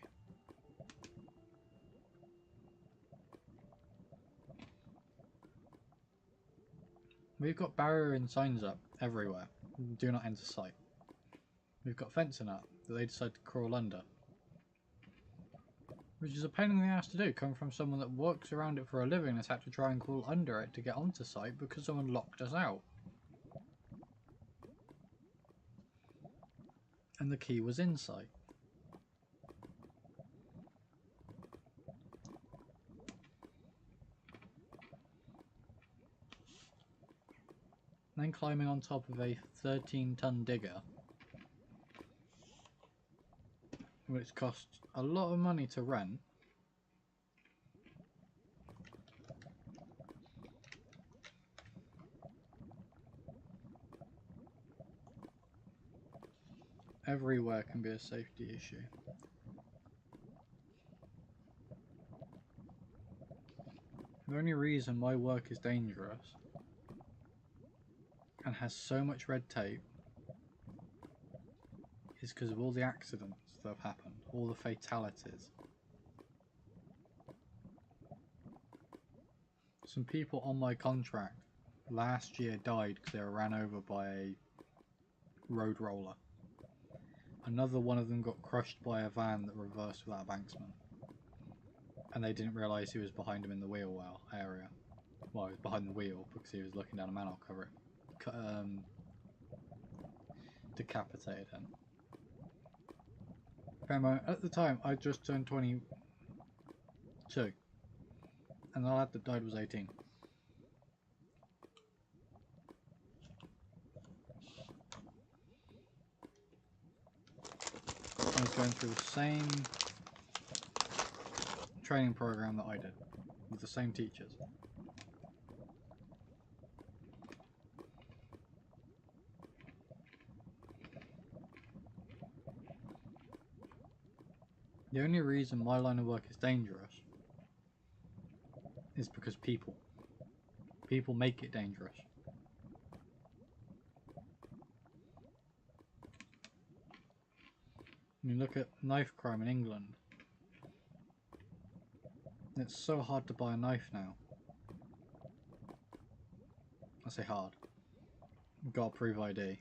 We've got barrier signs up everywhere. Do not enter site. We've got fencing up that they decide to crawl under. Which is a pain in the ass to do, coming from someone that works around it for a living and has had to try and crawl under it to get onto site because someone locked us out. And the key was in sight. Then climbing on top of a 13-ton digger, which costs a lot of money to rent. Everywhere can be a safety issue. The only reason my work is dangerous and has so much red tape is because of all the accidents that have happened, all the fatalities. Some people on my contract last year died because they were ran over by a road roller. Another one of them got crushed by a van that reversed without a banksman. And they didn't realise he was behind him in the wheel well area. Well, he was behind the wheel because he was looking down a manhole cover. Decapitated him. At the time, I just turned 22. And the lad that died was 18. I was going through the same training program that I did, with the same teachers. The only reason my line of work is dangerous is because people make it dangerous. When you look at knife crime in England, it's so hard to buy a knife now. I say hard. You've got to prove ID.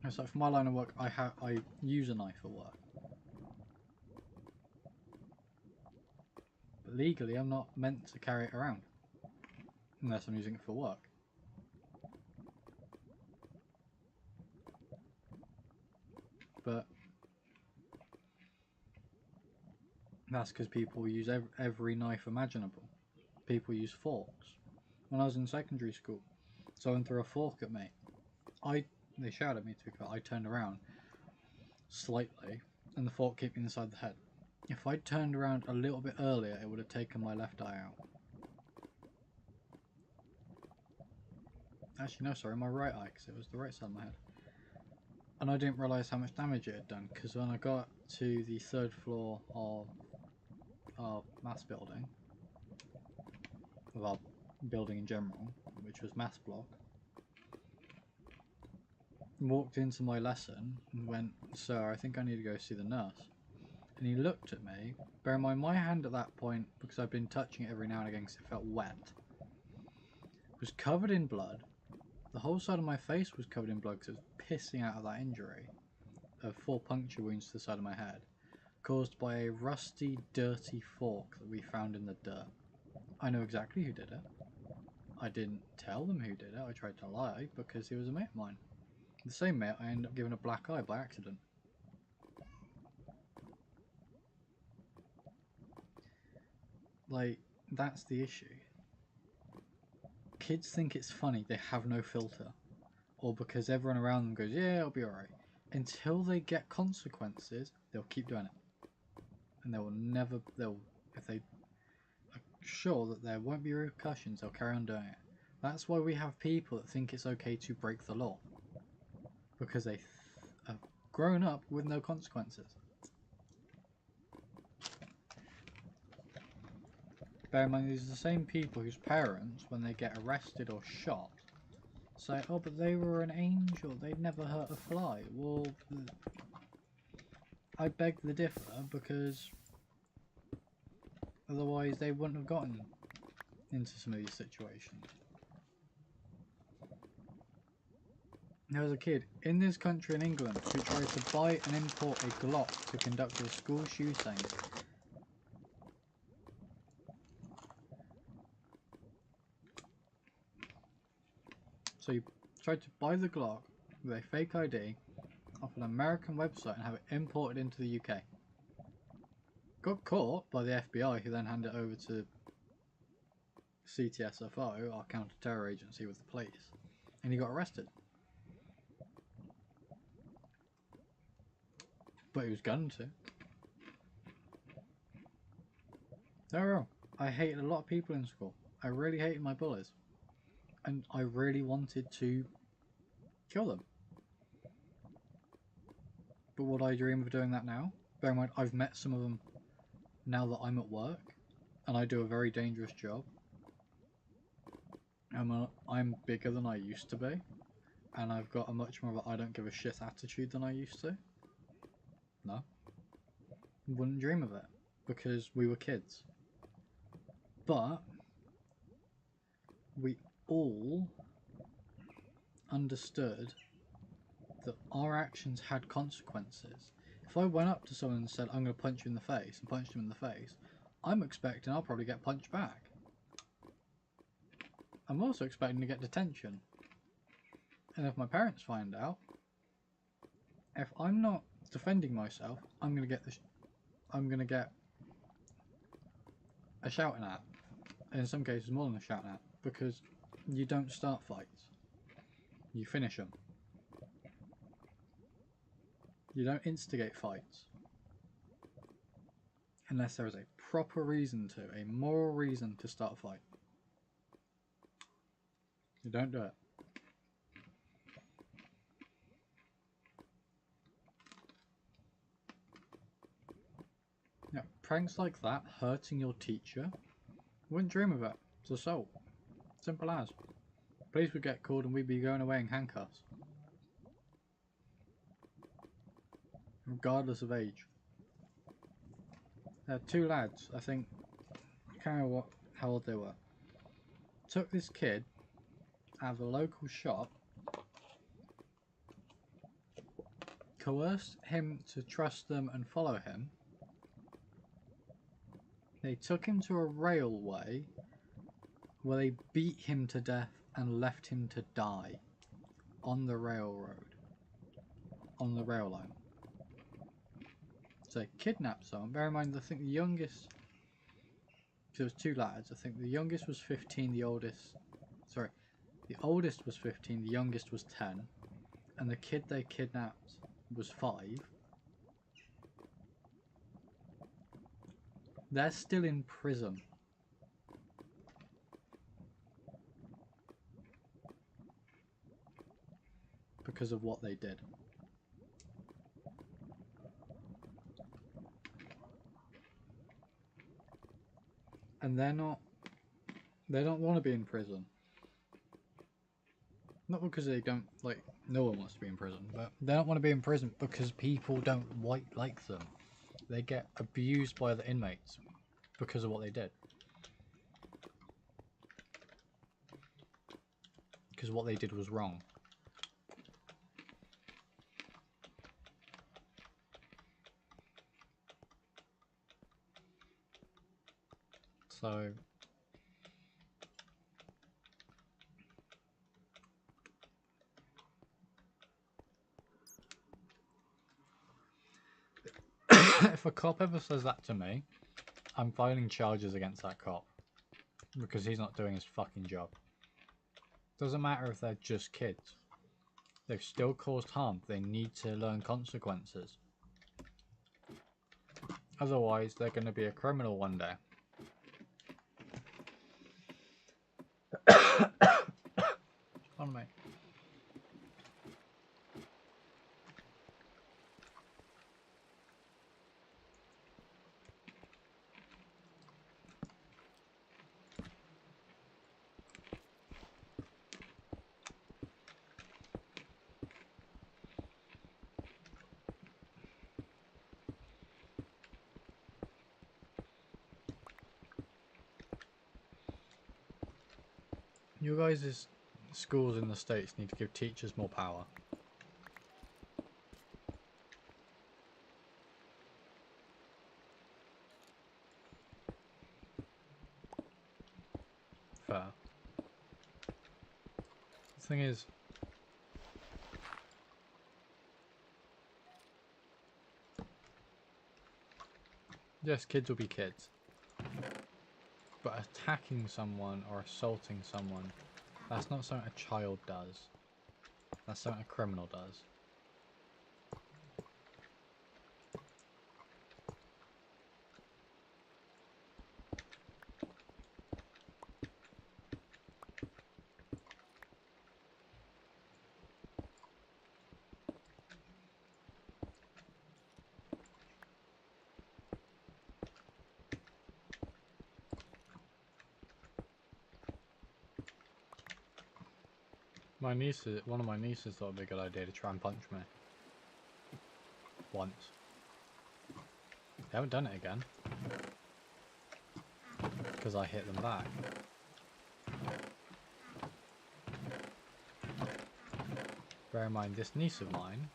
It's like for my line of work, I use a knife at work. But legally, I'm not meant to carry it around. Unless I'm using it for work. But that's because people use every knife imaginable. People use forks. When I was in secondary school, someone threw a fork at me. They shouted at me to I turned around slightly, and the fork hit me inside the head. If I'd turned around a little bit earlier, it would have taken my left eye out. Actually, no, sorry, my right eye, because it was the right side of my head. And I didn't realise how much damage it had done, because when I got to the 3rd floor of our maths building, of our building in general, which was maths block, walked into my lesson and went, "Sir, I think I need to go see the nurse." And he looked at me. Bear in mind, my hand at that point, because I've been touching it every now and again because it felt wet, was covered in blood. The whole side of my face was covered in blood because it was pissing out of that injury of 4 puncture wounds to the side of my head, caused by a rusty, dirty fork that we found in the dirt. I know exactly who did it. I didn't tell them who did it. I tried to lie because he was a mate of mine. The same mate I ended up giving a black eye by accident. Like, that's the issue. Kids think it's funny, they have no filter. Or because everyone around them goes, "Yeah, it'll be alright." Until they get consequences, they'll keep doing it. And they will never, if they are sure that there won't be repercussions, they'll carry on doing it. That's why we have people that think it's okay to break the law. Because they have grown up with no consequences. Bear in mind, these are the same people whose parents, when they get arrested or shot, say, "Oh, but they were an angel, they'd never hurt a fly." Well, I beg to differ, because otherwise they wouldn't have gotten into some of these situations. There was a kid in this country in England who tried to buy and import a Glock to conduct a school shooting. So he tried to buy the Glock with a fake ID off an American website and have it imported into the UK. Got caught by the FBI, who then handed it over to CTSFO, our counter-terror agency with the police, and he got arrested. But he was going to. No, I hated a lot of people in school. I really hated my bullies. And I really wanted to kill them. But would I dream of doing that now? Bear in mind, I've met some of them now that I'm at work, and I do a very dangerous job. I'm bigger than I used to be, and I've got a much more of a I don't give a shit attitude than I used to. No. Wouldn't dream of it. because we were kids. But we all understood that our actions had consequences. If I went up to someone and said, I'm going to punch you in the face, and punched him in the face, I'm expecting I'll probably get punched back. I'm also expecting to get detention. And if my parents find out, if I'm not defending myself, I'm going to get a shouting at. And in some cases more than a shouting at, because you don't start fights. You finish them. You don't instigate fights. Unless there is a proper reason to, a moral reason to start a fight. You don't do it. Yeah, pranks like that, hurting your teacher, wouldn't dream of it. It's assault. Simple as. Police would get called and we'd be going away in handcuffs. Regardless of age. There are two lads, I think, I can't remember how old they were. Took this kid out of a local shop, coerced him to trust them and follow him. They took him to a railway where they beat him to death and left him to die on the railroad, on the rail line. So they kidnapped someone. Bear in mind, I think the youngest, because there was two lads, I think the youngest was 15, the oldest was 15, the youngest was 10, and the kid they kidnapped was 5. They're still in prison. Because of what they did. And they don't want to be in prison. Not because they don't, like, no one wants to be in prison, but they don't want to be in prison because people don't like them. They get abused by the inmates because of what they did. Because what they did was wrong. So if a cop ever says that to me, I'm filing charges against that cop. Because he's not doing his fucking job. Doesn't matter if they're just kids. They've still caused harm. They need to learn consequences. Otherwise, they're going to be a criminal one day. On me. You guys' schools in the States need to give teachers more power. Fair. The thing is, yes, kids will be kids. But attacking someone or assaulting someone, that's not something a child does. That's something a criminal does. One of my nieces thought it'd be a good idea to try and punch me. Once. They haven't done it again. because I hit them back. Bear in mind, this niece of mine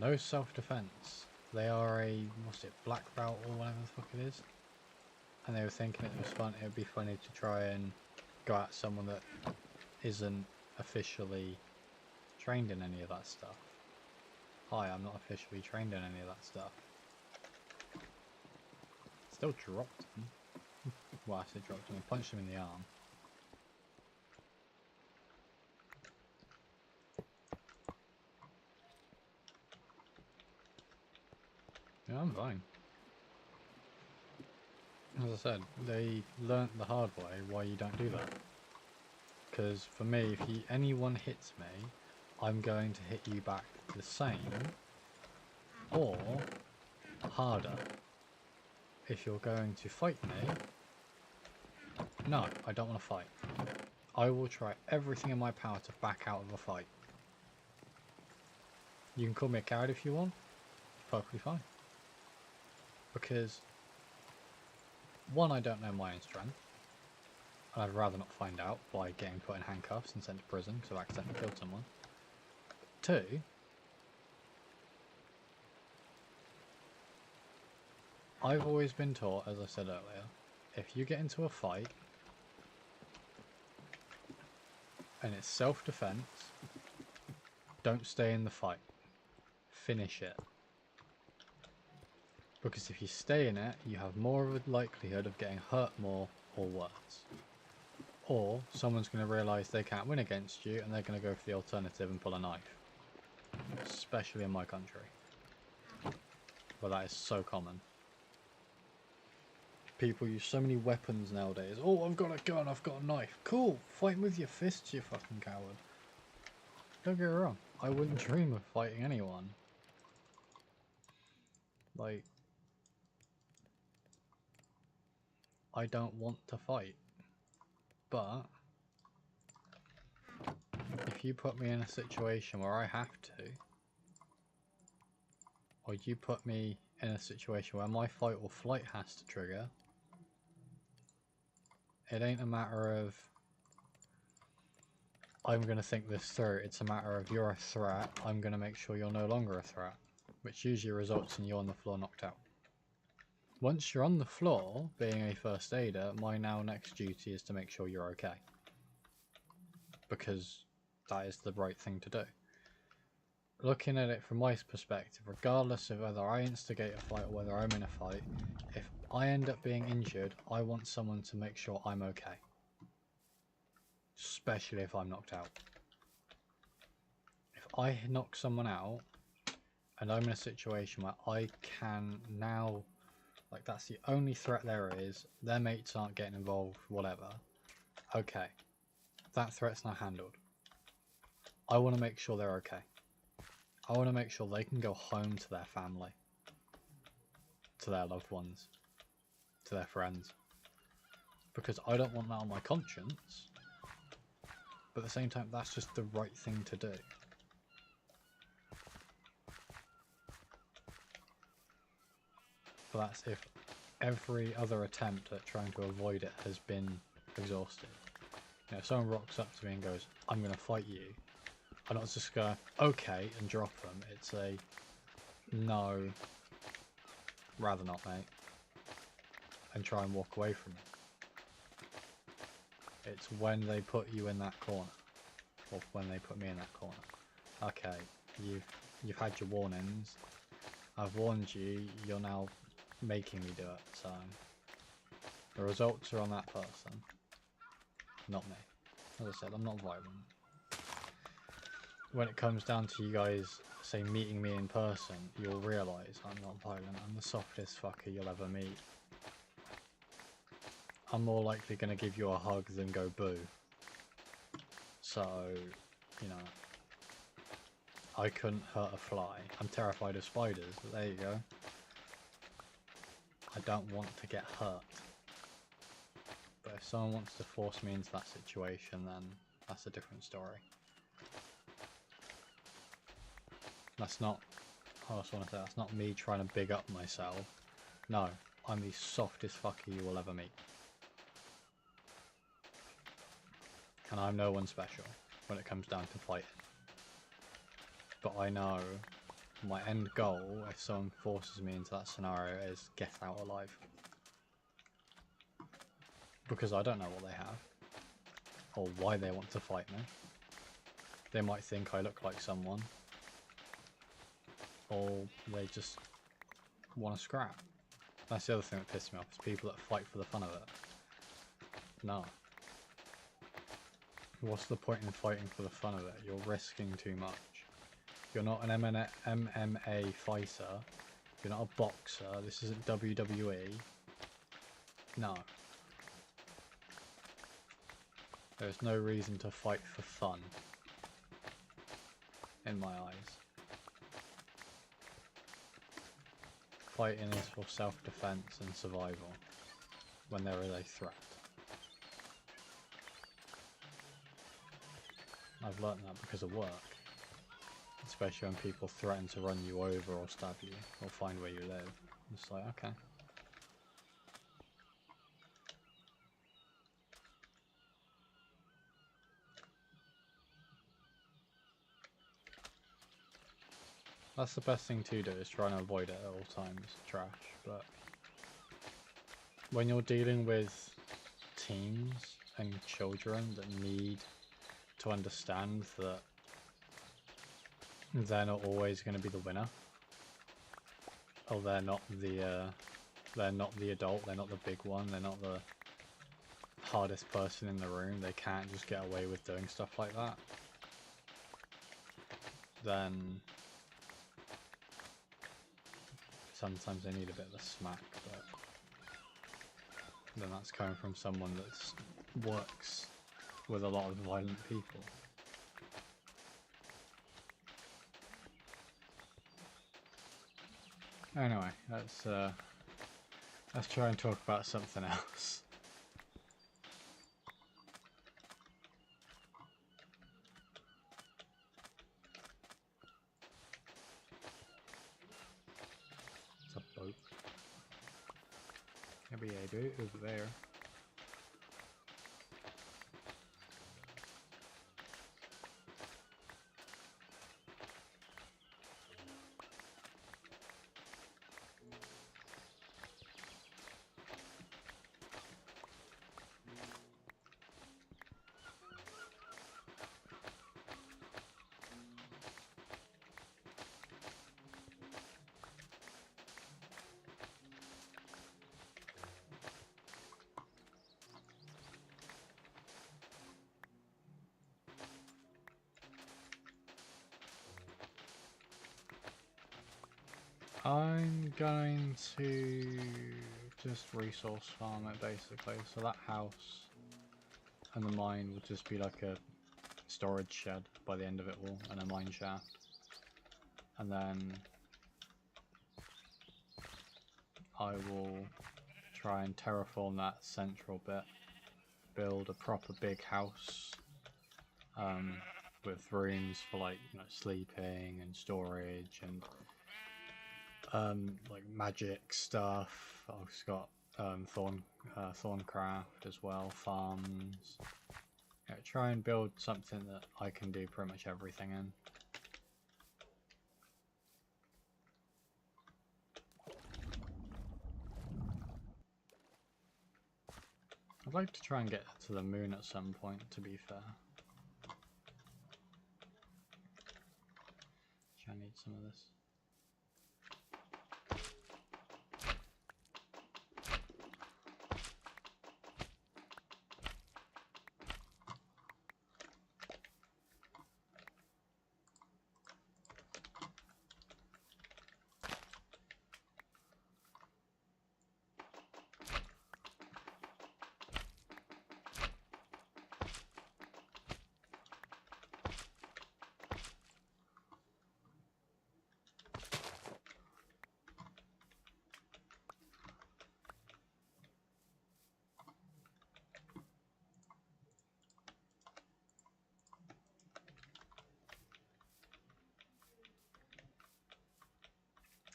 no self-defense. They are a, what's it, black belt or whatever the fuck it is. And they were thinking it was fun. It would be funny to try and go at someone that isn't officially trained in any of that stuff. Hi, I'm not officially trained in any of that stuff. Still dropped him. Well, I said dropped him. I punched him in the arm. Yeah, I'm fine. As I said, they learnt the hard way why you don't do that. Because for me, if anyone hits me, I'm going to hit you back the same or harder. If you're going to fight me, no, I don't want to fight. I will try everything in my power to back out of a fight. You can call me a coward if you want, perfectly fine. Because, one, I don't know my own strength, and I'd rather not find out by getting put in handcuffs and sent to prison because I've accidentally killed someone. Two, I've always been taught, as I said earlier, if you get into a fight and it's self-defense, don't stay in the fight. Finish it. Because if you stay in it, you have more of a likelihood of getting hurt more or worse. Or someone's going to realise they can't win against you and they're going to go for the alternative and pull a knife. Especially in my country. But that is so common. People use so many weapons nowadays. Oh, I've got a gun, I've got a knife. Cool, fight with your fists, you fucking coward. Don't get me wrong, I wouldn't dream of fighting anyone. Like, I don't want to fight. But if you put me in a situation where I have to, or you put me in a situation where my fight or flight has to trigger, it ain't a matter of I'm going to think this through. It's a matter of you're a threat, I'm going to make sure you're no longer a threat, which usually results in you on the floor knocked out. Once you're on the floor, being a first aider, my now next duty is to make sure you're okay. Because that is the right thing to do. Looking at it from my perspective, regardless of whether I instigate a fight or whether I'm in a fight, if I end up being injured, I want someone to make sure I'm okay. Especially if I'm knocked out. If I knock someone out, and I'm in a situation where I can now, like that's the only threat there is, their mates aren't getting involved, whatever. Okay, that threat's now handled. I want to make sure they're okay. I want to make sure they can go home to their family, to their loved ones, to their friends. Because I don't want that on my conscience, but at the same time, that's just the right thing to do. But that's if every other attempt at trying to avoid it has been exhausted. You know, if someone rocks up to me and goes, I'm going to fight you, I'm not just going, okay, and drop them. It's a, no, rather not, mate. And try and walk away from it. It's when they put you in that corner. Or when they put me in that corner. Okay, you've had your warnings. I've warned you, you're now making me do it, so the results are on that person, not me. As I said, I'm not violent. When it comes down to you guys, say, meeting me in person, you'll realise I'm not violent. I'm the softest fucker you'll ever meet. I'm more likely going to give you a hug than go boo. So, you know, I couldn't hurt a fly. I'm terrified of spiders, but there you go. I don't want to get hurt. But if someone wants to force me into that situation, then that's a different story. That's not, I also want to say, that's not me trying to big up myself. No, I'm the softest fucker you will ever meet. And I'm no one special when it comes down to fighting. But I know my end goal, if someone forces me into that scenario, is get out alive. Because I don't know what they have, or why they want to fight me. They might think I look like someone, or they just want to scrap. That's the other thing that pisses me off, is people that fight for the fun of it. No. What's the point in fighting for the fun of it? You're risking too much. You're not an MMA fighter. You're not a boxer. This isn't WWE. No. There's no reason to fight for fun. In my eyes. Fighting is for self-defense and survival. When there is a threat. I've learnt that because of work. Especially when people threaten to run you over or stab you or find where you live. It's like, okay. That's the best thing to do, is try and avoid it at all times. Trash. But when you're dealing with teens and children that need to understand that they're not always going to be the winner, or they're not the adult, they're not the big one, they're not the hardest person in the room, they can't just get away with doing stuff like that, then sometimes they need a bit of a smack. But then that's coming from someone that works with a lot of violent people. Anyway, let's try and talk about something else. It's a boat. Maybe I do over there. I'm going to just resource farm it basically, so that house and the mine will just be like a storage shed by the end of it all, and a mine shaft. And then I will try and terraform that central bit, build a proper big house with rooms for, like, you know, sleeping and storage and like magic stuff. I've got Thorncraft as well, farms. Yeah, try and build something that I can do pretty much everything in. I'd like to try and get to the moon at some point, to be fair. I need some of this.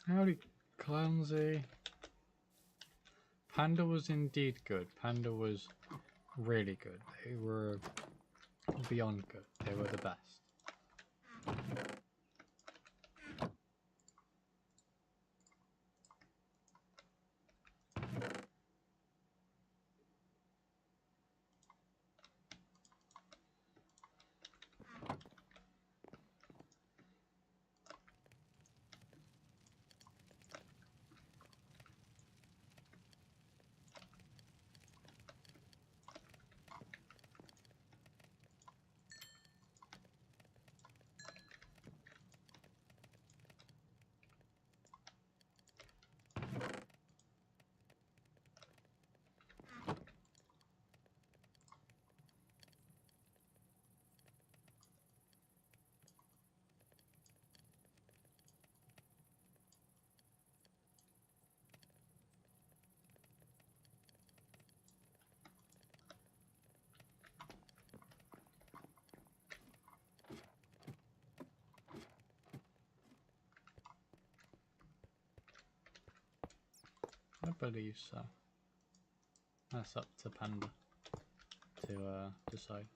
Howdy, Clumsy. Panda was indeed good. Panda was really good. They were beyond good. They were the best. I believe so. That's up to Panda to decide.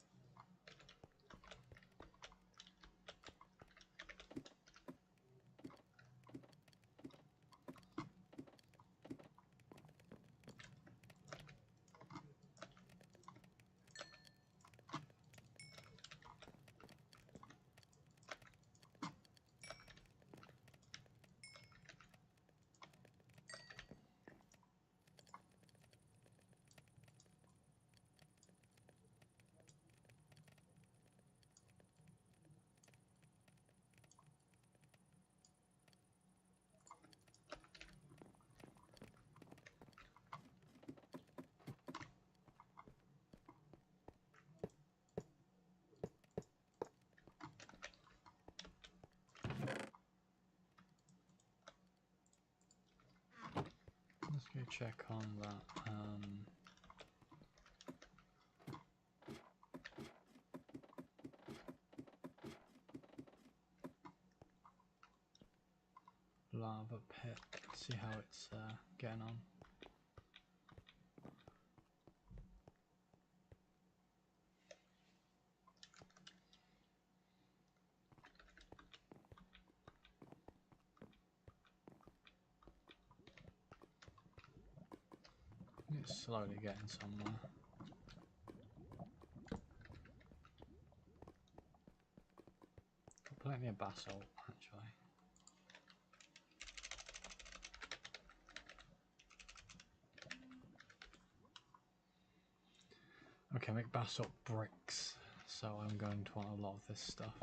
Let's go check on that. Lava pit. See how it's getting on. It's slowly getting somewhere. Got plenty of basalt actually. Okay, make basalt bricks. So I'm going to want a lot of this stuff.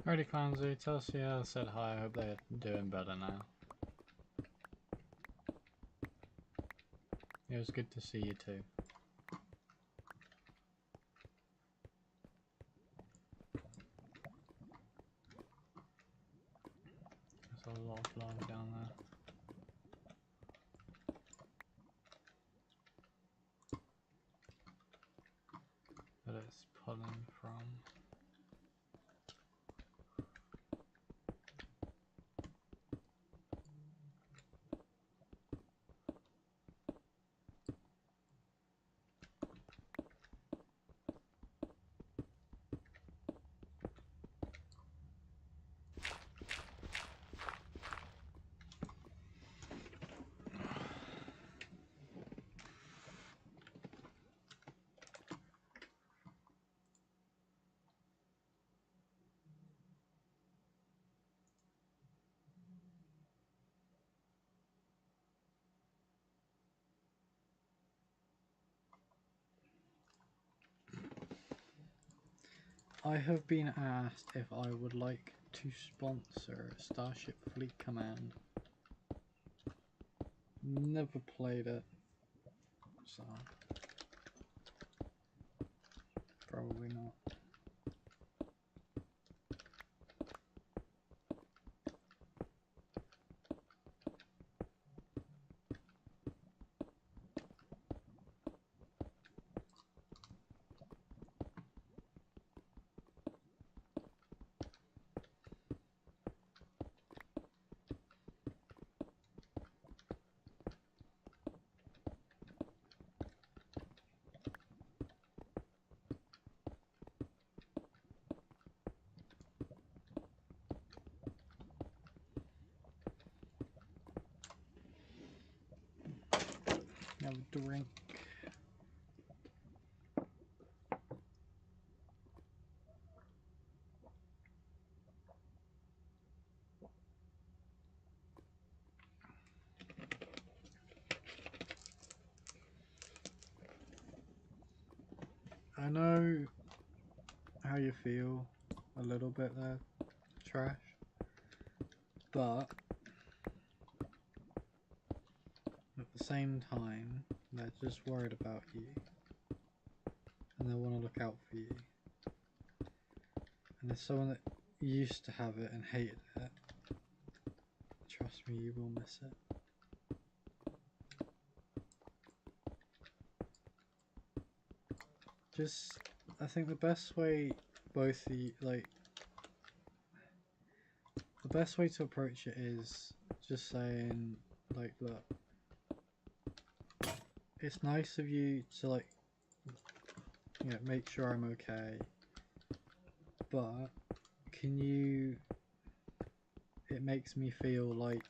Alrighty, Clancy, tell Sierra I said hi. I hope they're doing better now. It was good to see you too. There's a lot of lava down there. That it's pulling from. I have been asked if I would like to sponsor Starship Fleet Command. Never played it, so probably not. Have a drink. I know how you feel a little bit there, Trash, but at the same time, they're just worried about you and they want to look out for you. And as someone that used to have it and hated it, trust me, you will miss it. Just, I think the best way both the, like, the best way to approach it is just saying, like, look, it's nice of you to, like, you know, make sure I'm okay, but can you, it makes me feel like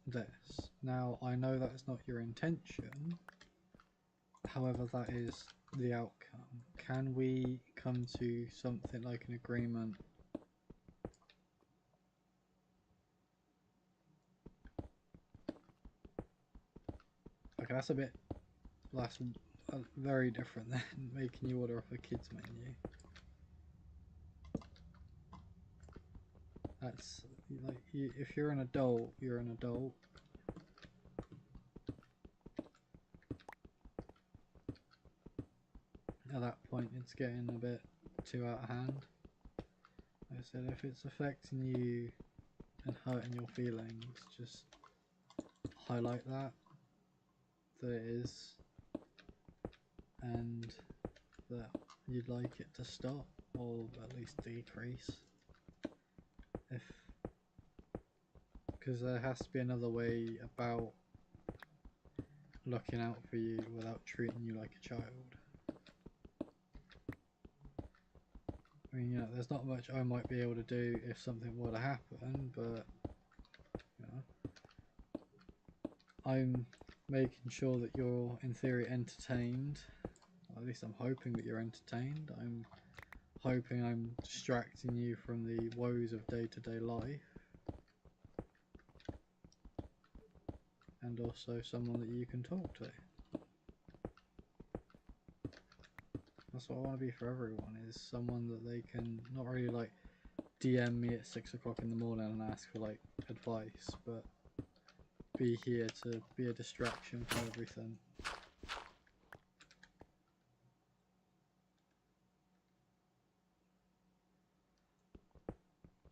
this. Now, I know that's not your intention, however, that is the outcome. Can we come to something like an agreement? Okay, that's very different than making you order off a kids menu. That's like, if you're an adult, you're an adult. At that point, it's getting a bit too out of hand. Like I said, if it's affecting you and hurting your feelings, just highlight that it is, and that you'd like it to stop or at least decrease. Because there has to be another way about looking out for you without treating you like a child. I mean, you know, there's not much I might be able to do if something were to happen, but you know, I'm making sure that you're, in theory, entertained. Or at least I'm hoping that you're entertained. I'm hoping I'm distracting you from the woes of day-to-day life. And also someone that you can talk to. That's what I want to be for everyone, is someone that they can not really like DM me at 6 o'clock in the morning and ask for like advice, but be here to be a distraction for everything.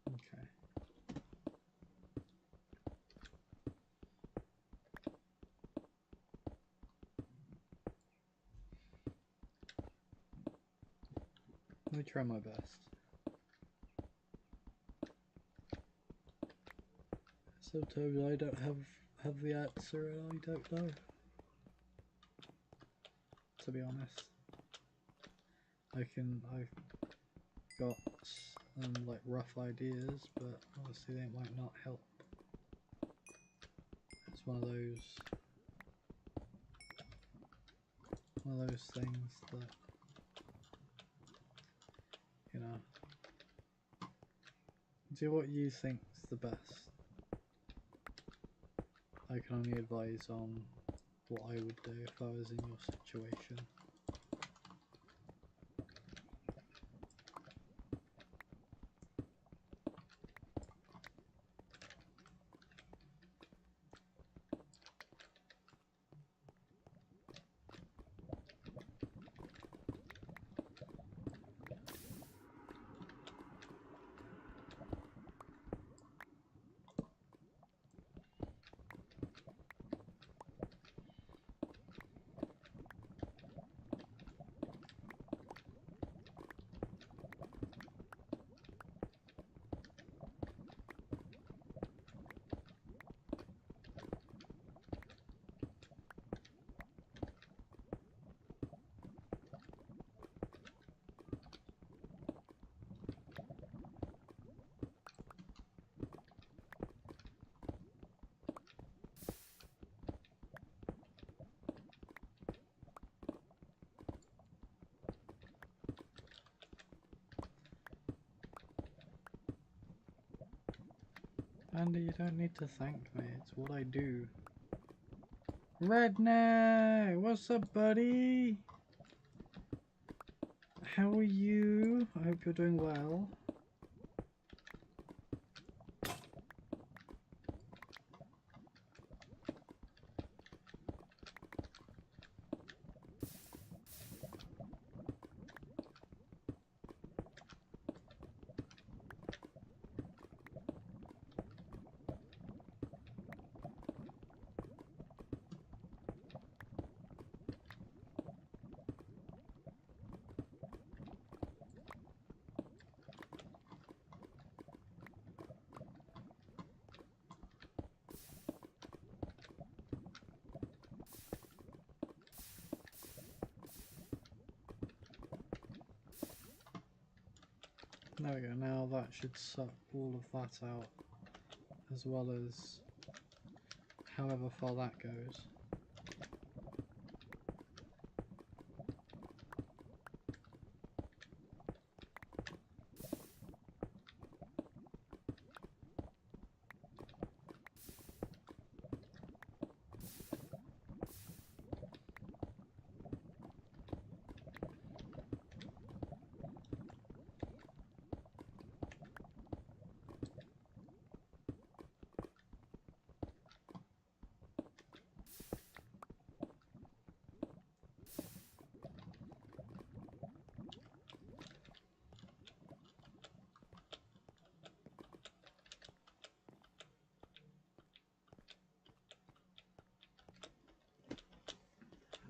Okay. Let me try my best. Sometimes I don't have the answer and I don't know. To be honest. I've got some like rough ideas, but obviously they might not help. It's one of those things that, you know, do what you think's the best. I can only advise on what I would do if I was in your situation. Andy, you don't need to thank me, it's what I do. Redneck! What's up, buddy? How are you? I hope you're doing well. There we go, now that should suck all of that out, as well as however far that goes.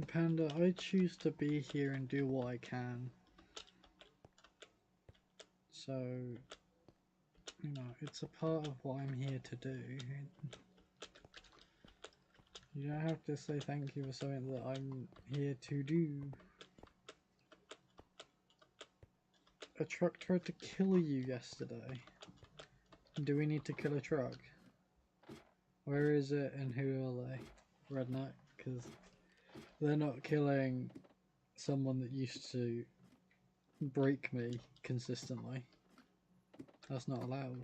Panda, I choose to be here and do what I can. So, you know, it's a part of what I'm here to do. You don't have to say thank you for something that I'm here to do. A truck tried to kill you yesterday. Do we need to kill a truck? Where is it and who are they? Redneck? Because they're not killing someone that used to break me consistently. That's not allowed.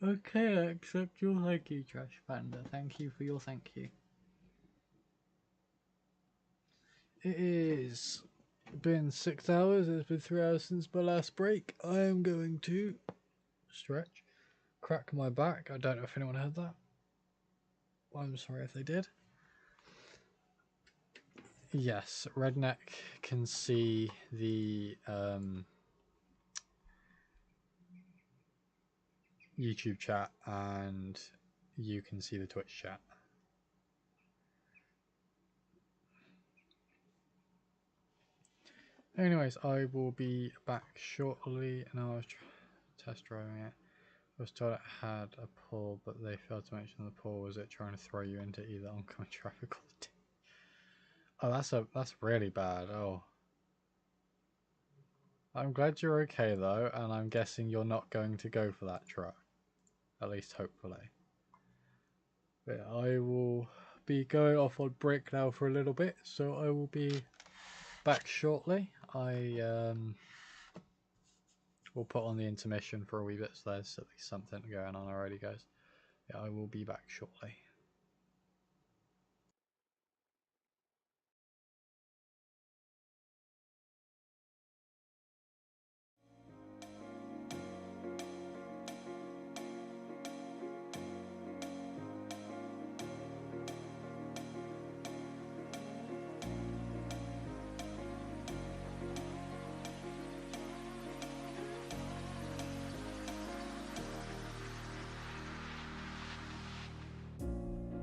Okay, I accept your thank you, Trash Panda. Thank you for your thank you. It is been 6 hours. It's been 3 hours since my last break. I am going to stretch, crack my back. I don't know if anyone heard that. I'm sorry if they did. Yes, Redneck can see the YouTube chat and you can see the Twitch chat. Anyways, I will be back shortly, and I was test driving it. I was told it had a pull, but they failed to mention the pull. Was it trying to throw you into either oncoming traffic or the Oh, that's really bad. Oh. I'm glad you're okay though, and I'm guessing you're not going to go for that truck. At least hopefully. But I will be going off on break now for a little bit, so I will be back shortly. I will put on the intermission for a wee bit, so there's at least something going on already, guys. Yeah, I will be back shortly.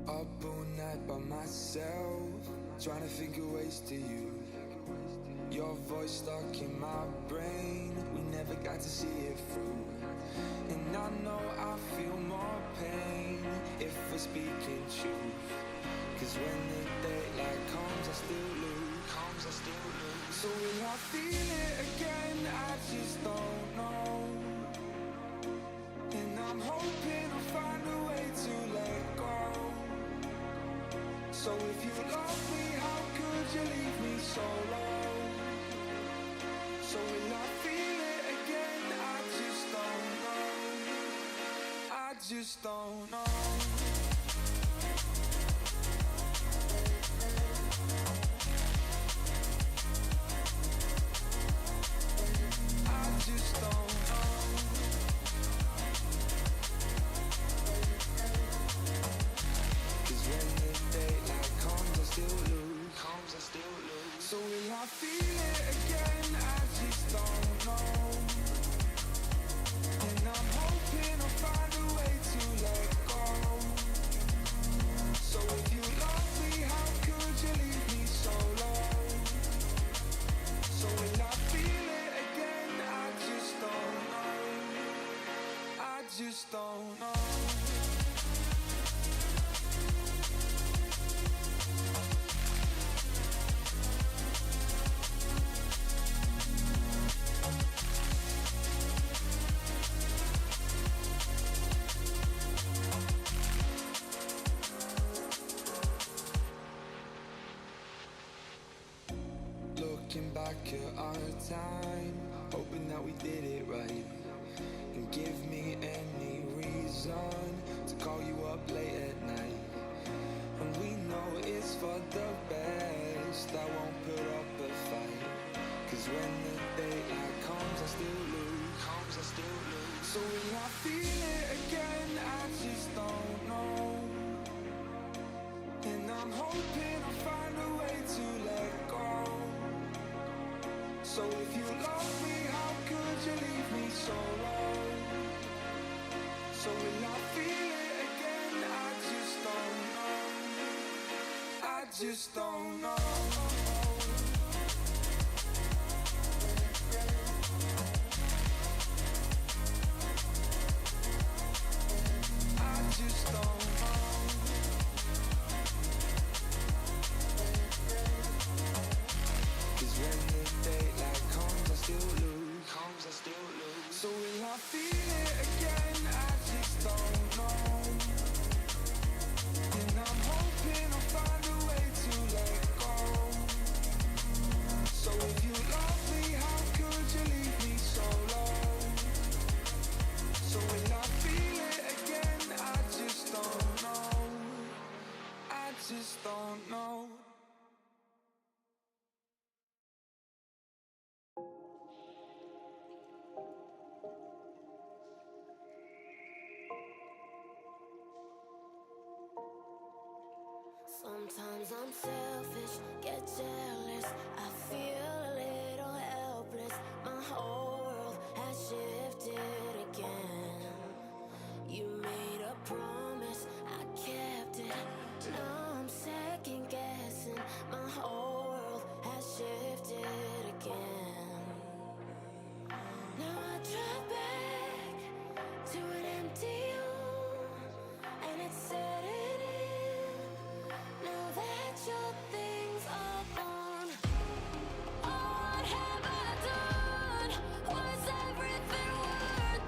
Up all night by myself, trying to think of ways to you. Your voice stuck in my brain, we never got to see it through. And I know I feel more pain if we're speaking truth. Cause when the daylight comes, I still lose. So will I feel it again? I just don't know. And I'm hoping I'll find a way to let go. So if you love me, how could you leave me so low? So will I feel it again? I just don't know. I just don't know. I just don't know. Cause when the daylight comes, I still lose. So will I feel it again? I just don't know. And I'm hoping I'll find a way to let go. So if you love me, how could you leave me so low? So will I feel it again? I just don't know. I just don't know. Looking back at our time, hoping that we did it right. And give me any reason to call you up late at night. And we know it's for the best, I won't put up a fight. Cause when the daylight comes, I still lose. So will I feel it again? I just don't know. And I'm hoping I'll find a way to let go. So if you love me, how could you leave me so low? So will I feel it again? I just don't know. I just don't know. I just don't know. Cause when the daylight comes, I still lose. So will I feel it again? I just don't know. And I'm hoping I'll find a way to let go. Sometimes I'm selfish, get jealous. I feel a little helpless. My whole world has shifted again. You made a promise, I kept it. Now I'm second guessing. My whole world has shifted again. Now I drive back to an empty home, and it's setting in. Now that your things are gone, what have I done? Was everything worth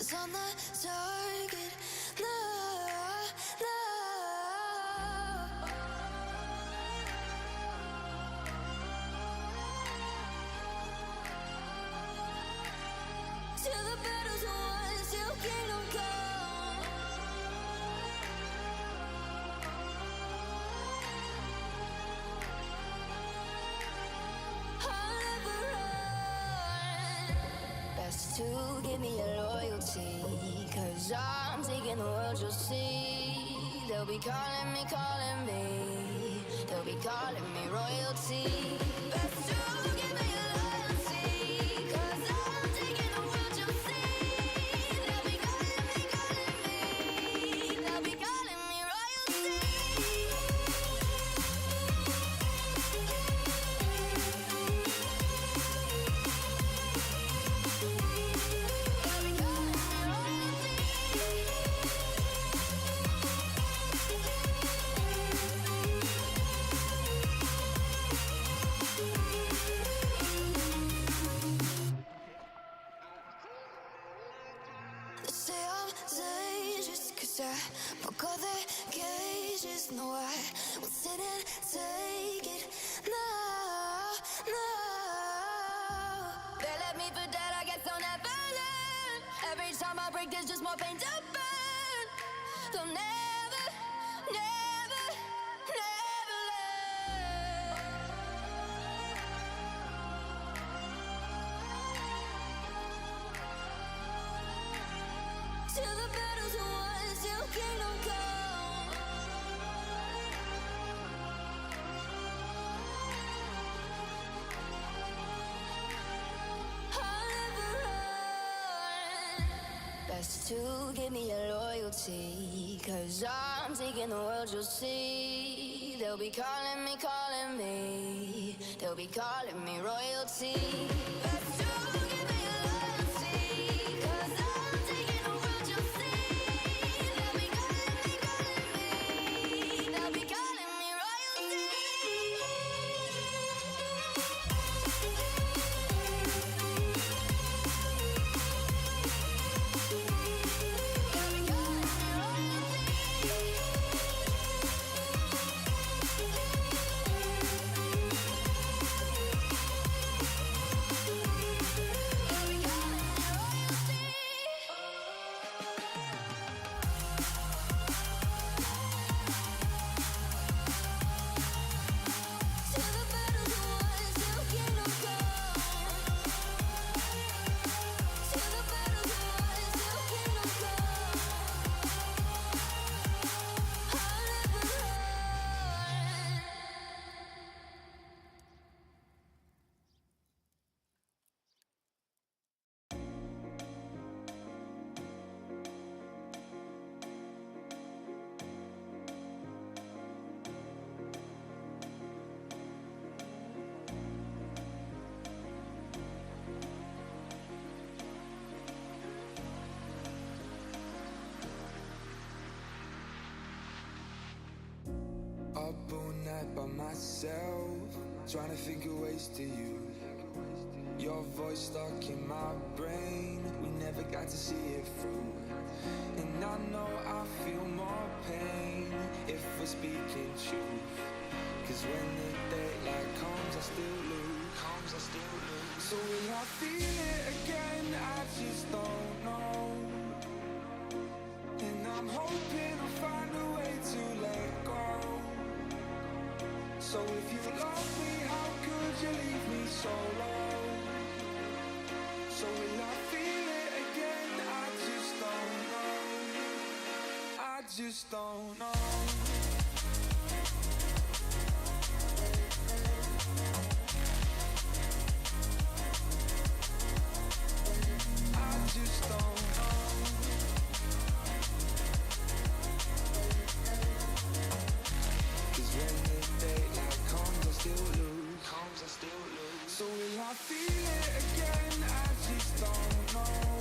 eyes on the target. No, no. Till the battle's won, till kingdom come. I'll never run. Best to give me your loyalty, 'cause I'm taking the world, you'll see. They'll be calling me, they'll be calling me royalty. Best to give me your loyalty, 'cause I'm taking the world, you'll see. They'll be calling me, they'll be calling me royalty. They say I'm dangerous 'cause I broke all their cages. No, I won't sit and take it. No, no. They left me for dead, I guess I'll never learn. Every time I break, there's just more pain to burn. They'll never, never, never learn. Till the battle's won, till kingdom come. I'll never run. Best to give me your loyalty, 'cause I'm taking the world, you'll see. They'll be calling me, they'll be calling me royalty. Best to give me your loyalty, 'cause I'm taking the world, you'll see. They'll be calling me, they'll be calling me royalty. Till the battle's won, till kingdom come. Till the battle's won, till kingdom come. I'll never run. Up all night by myself, trying to think of ways to you. Your voice stuck in my brain, we never got to see it through. And I know I feel more pain if we're speaking truth. 'Cause when the daylight comes, I still lose. So will I feel it again? I just don't know. And I'm hoping I'll find a way to let go. So if you love me, how could you leave me so low? So will I feel it again? I just don't know. I just don't know. I just don't know. 'Cause when the daylight comes, I still lose. So will I feel it again? I just don't know.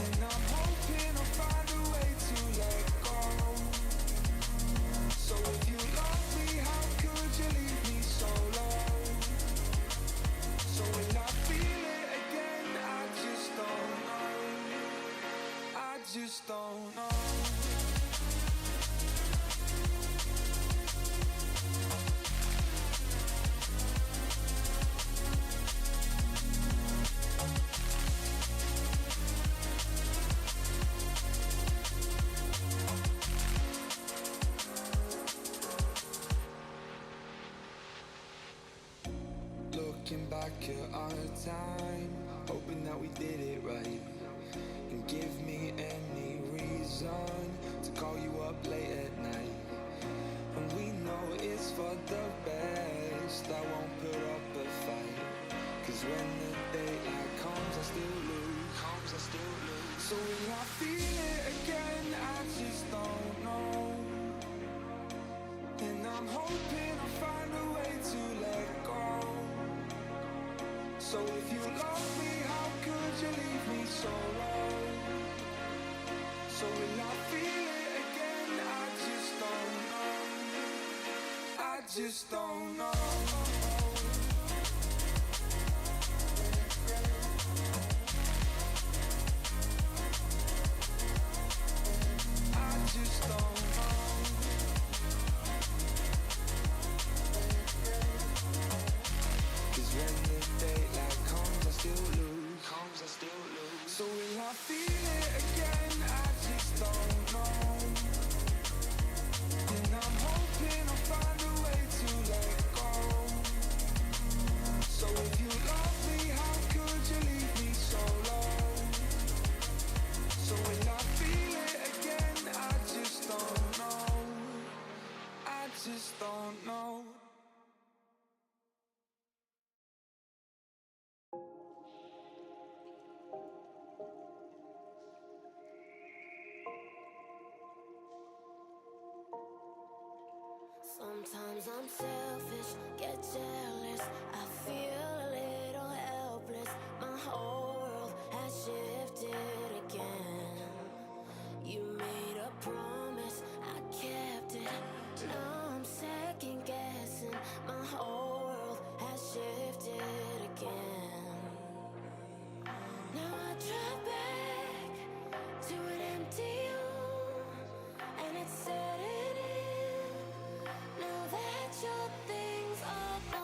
And I'm hoping I'll find a way to let go. So if you love me, how could you leave me so low? So will I feel it again? I just don't know. Looking back at our time, hoping that we did it right. And give me any reason to call you up late at night. And we know it's for the best, I won't put up a fight. Cause when the daylight comes, I still lose. So will I feel it again? I just don't know. And I'm hoping I'll find a way to let go. So if you love me, how could you leave me so low? So will I feel it again? I just don't know. I just don't know. I just don't know. Cause when the daylight comes, I still lose. So will I feel it again? I just don't know. And I'm hoping I'll find a way to let go. So if you love me, how could you leave me so low? So will I feel it again? I just don't know. I just don't know. Sometimes I'm selfish, get jealous. I feel a little helpless. My whole world has shifted again. You made a promise, I kept it. Now I'm second guessing. My whole world has shifted again. Now I drive back to an empty room, and it's setting in. Now that your things are gone.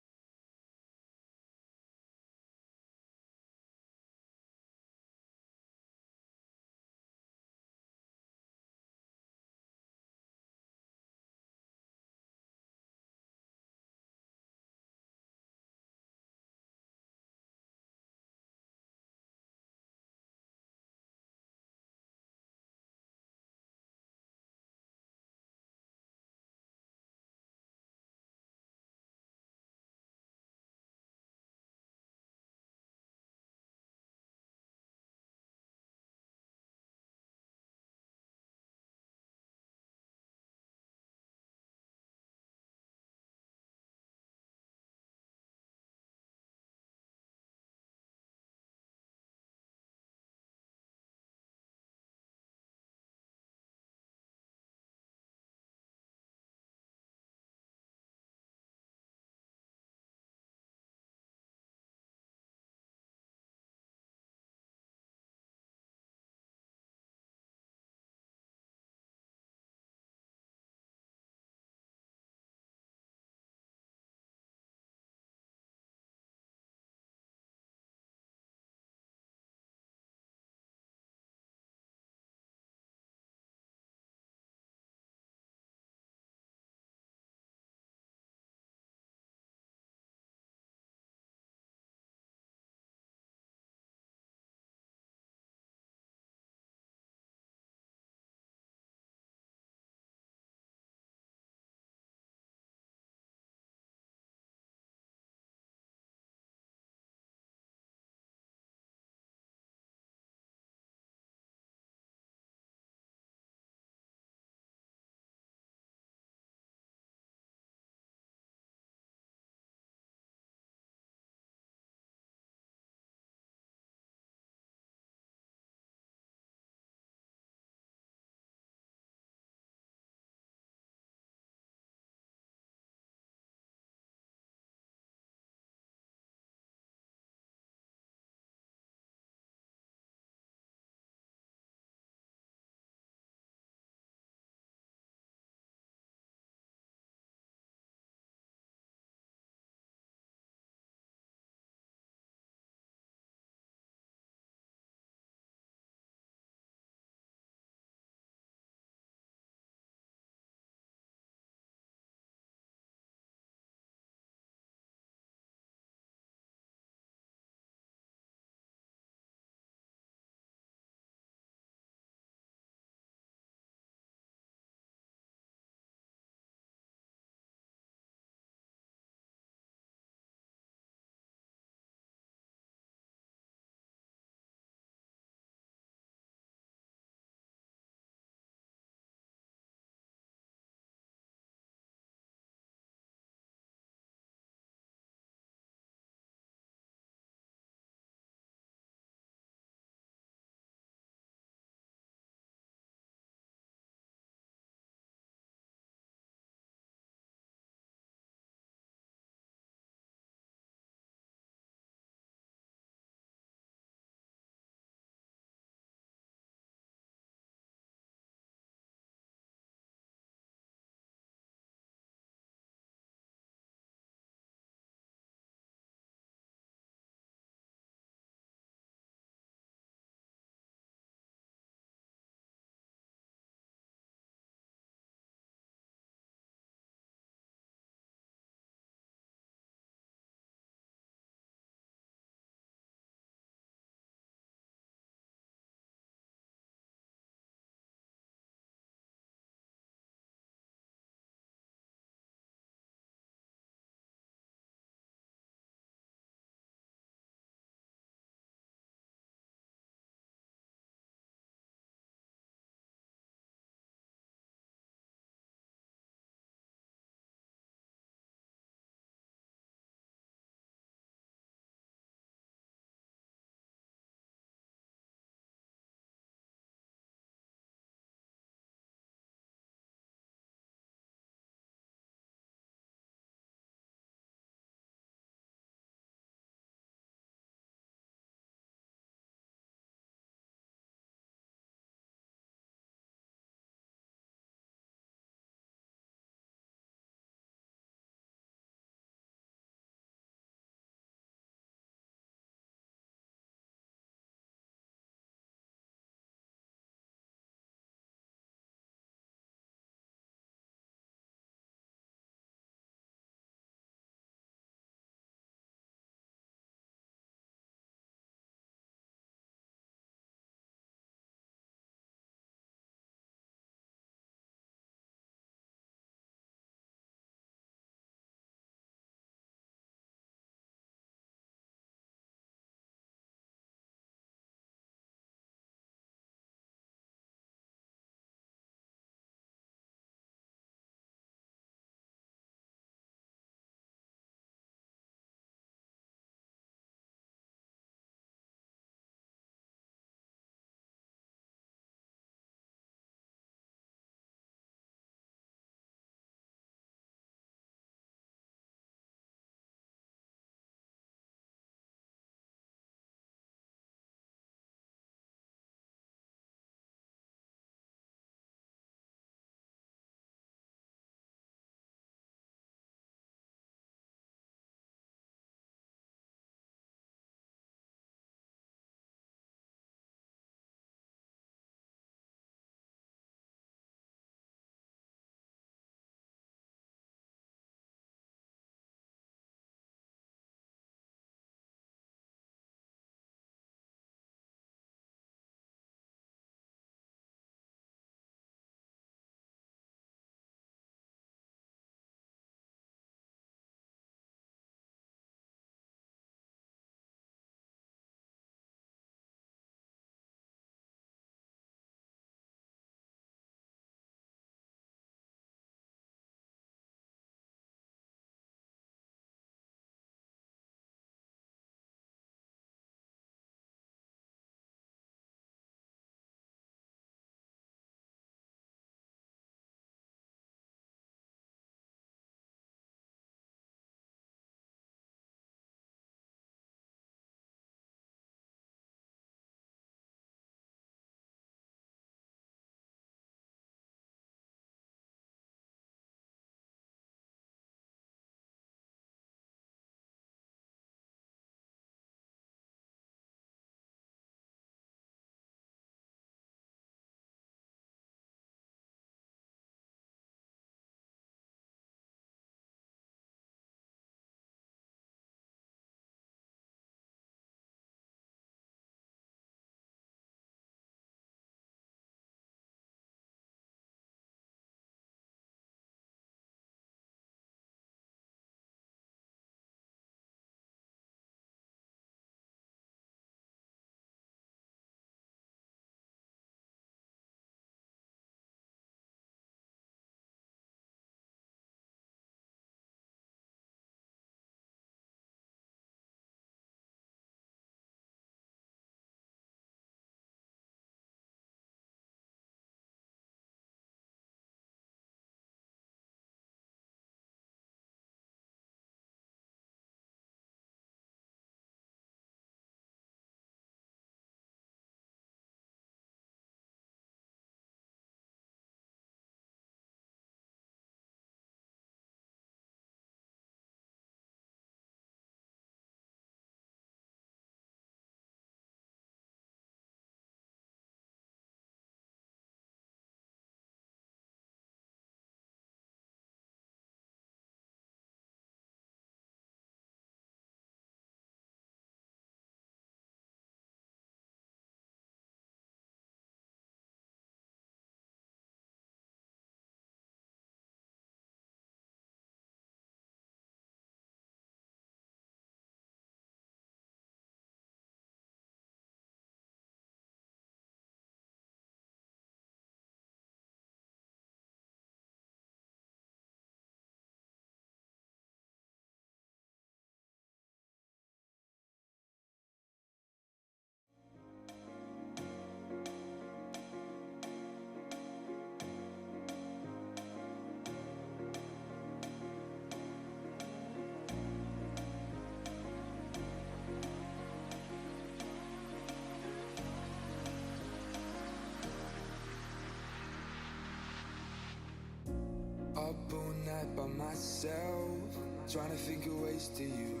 Up all night by myself, trying to think of ways to you.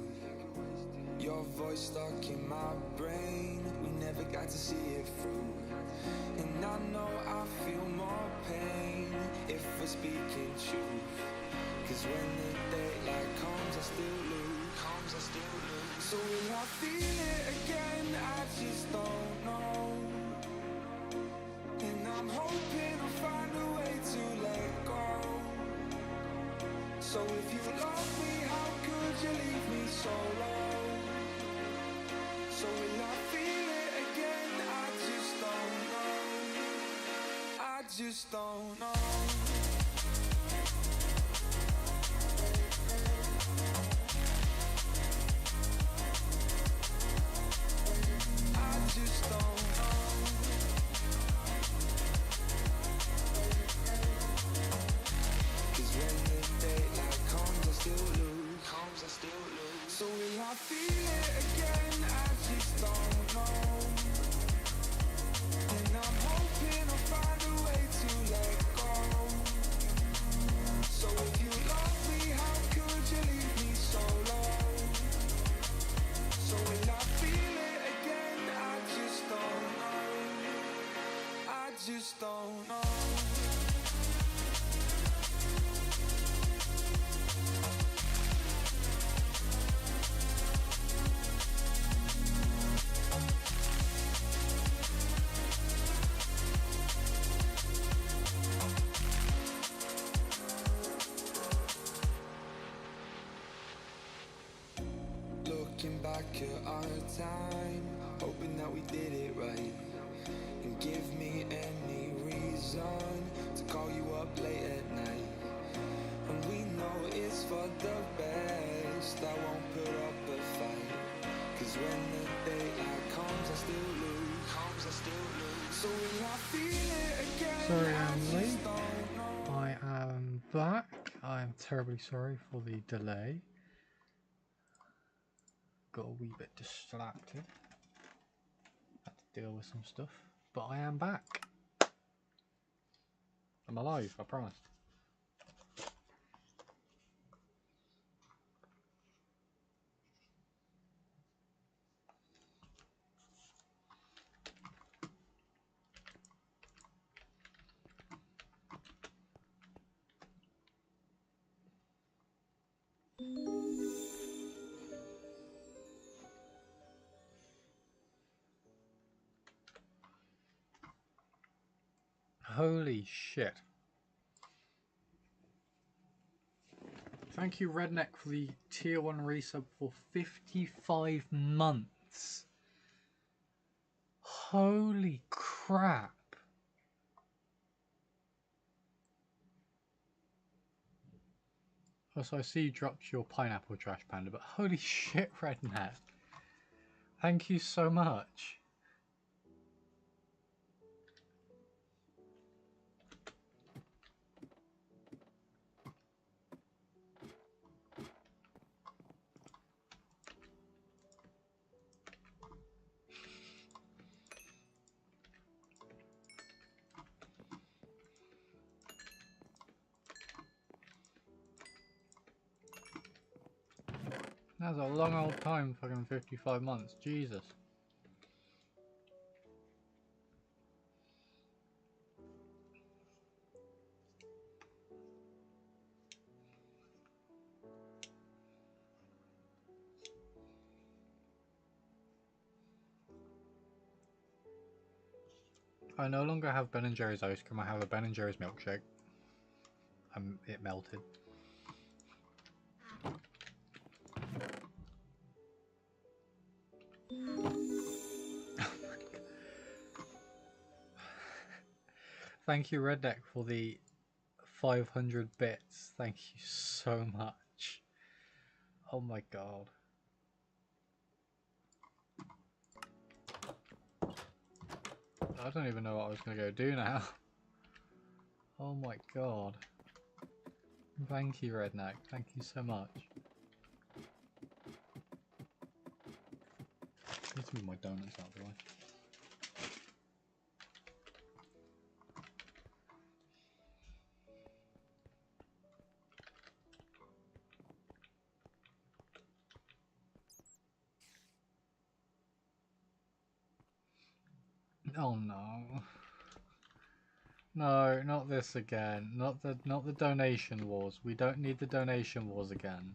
Your voice stuck in my brain, we never got to see it through. And I know I feel more pain if we're speaking truth. Cause when the daylight comes, I still lose. So will I feel it again? I just don't know. And I'm hoping I'll find a way to let go. So if you love me, how could you leave me so low? So will I feel it again? I just don't know. I just don't know. I just don't know. Cause when the daylight comes, I still lose. So will I feel it again? I just don't know. And I'm hoping I'll find a way to let go. So if you love me, how could you leave me so low? So will I feel it again? I just don't know. I just don't know. Looking back at our time, hoping that we did it right. And give me any reason to call you up late at night. And we know it's for the best, I won't put up a fight. Cause when the daylight comes, I still lose. So will I feel it again? Sorry I I'm just late. don't know. I am back. I'm terribly sorry for the delay. Got a wee bit distracted. Had to deal with some stuff. But I am back. I'm alive, I promise. Holy shit. Thank you, Redneck, for the tier 1 resub for 55 months. Holy crap. Also, I see you dropped your pineapple trash panda, but holy shit, Redneck. Thank you so much. That's a long old time, fucking 55 months. Jesus. I no longer have Ben & Jerry's ice cream, I have a Ben & Jerry's milkshake. It melted. Thank you, Redneck, for the 500 bits. Thank you so much. Oh my god. I don't even know what I was going to go do now. Oh my god. Thank you, Redneck. Thank you so much. I need to move my donuts out of the way. Oh no. No, not this again. Not the donation wars. We don't need the donation wars again.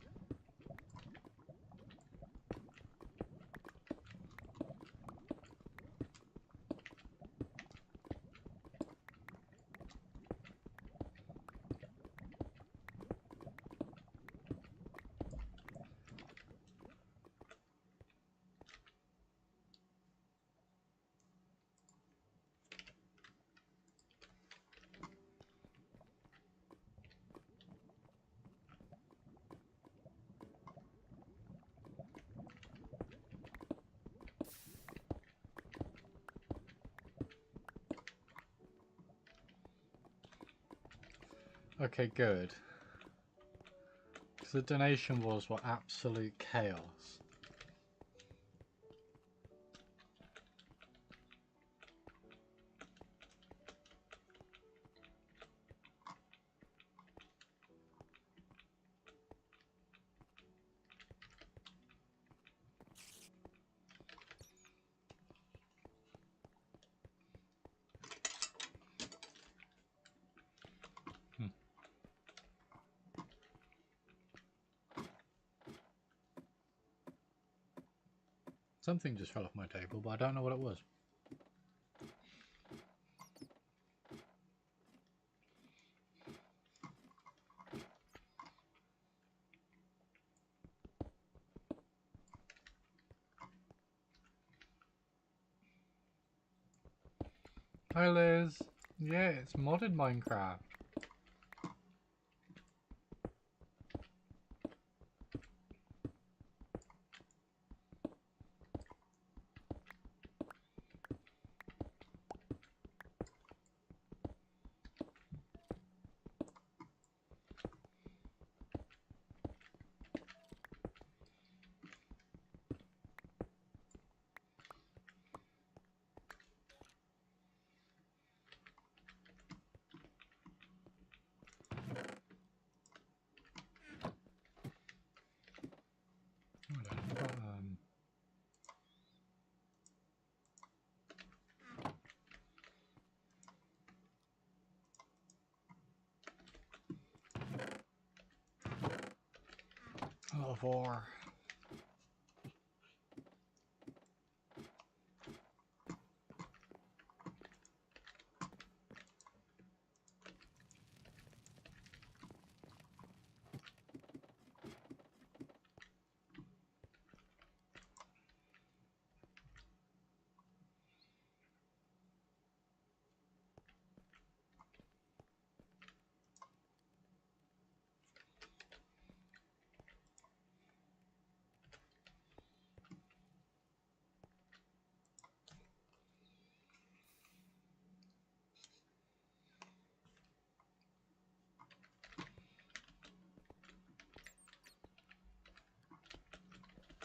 Okay, good. Because the donation wars were absolute chaos. Something just fell off my table, but I don't know what it was. Hi Liz. Yeah, it's modded Minecraft. I've got, a lot of ore.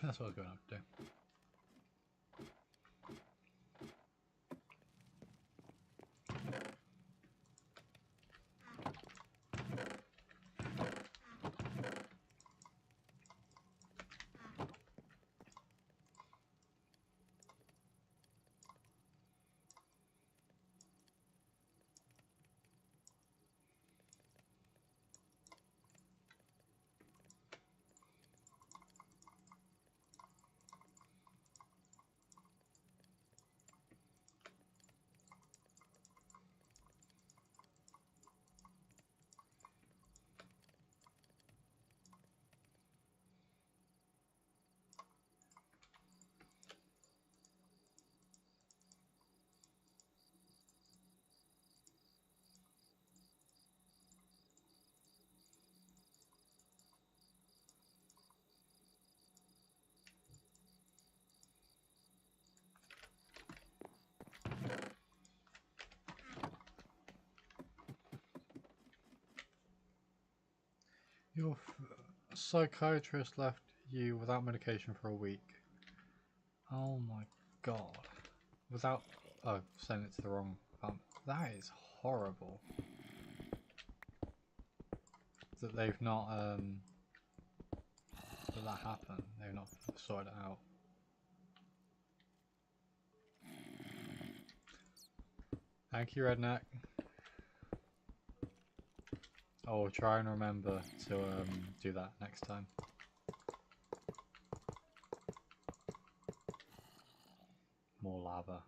That's what I was going to do. Your psychiatrist left you without medication for a week. Oh my god. Without... Oh, sent it to the wrong... that is horrible. That they've not, that happened. They've not sorted it out. Thank you, Redneck. I'll try and remember to do that next time. More lava.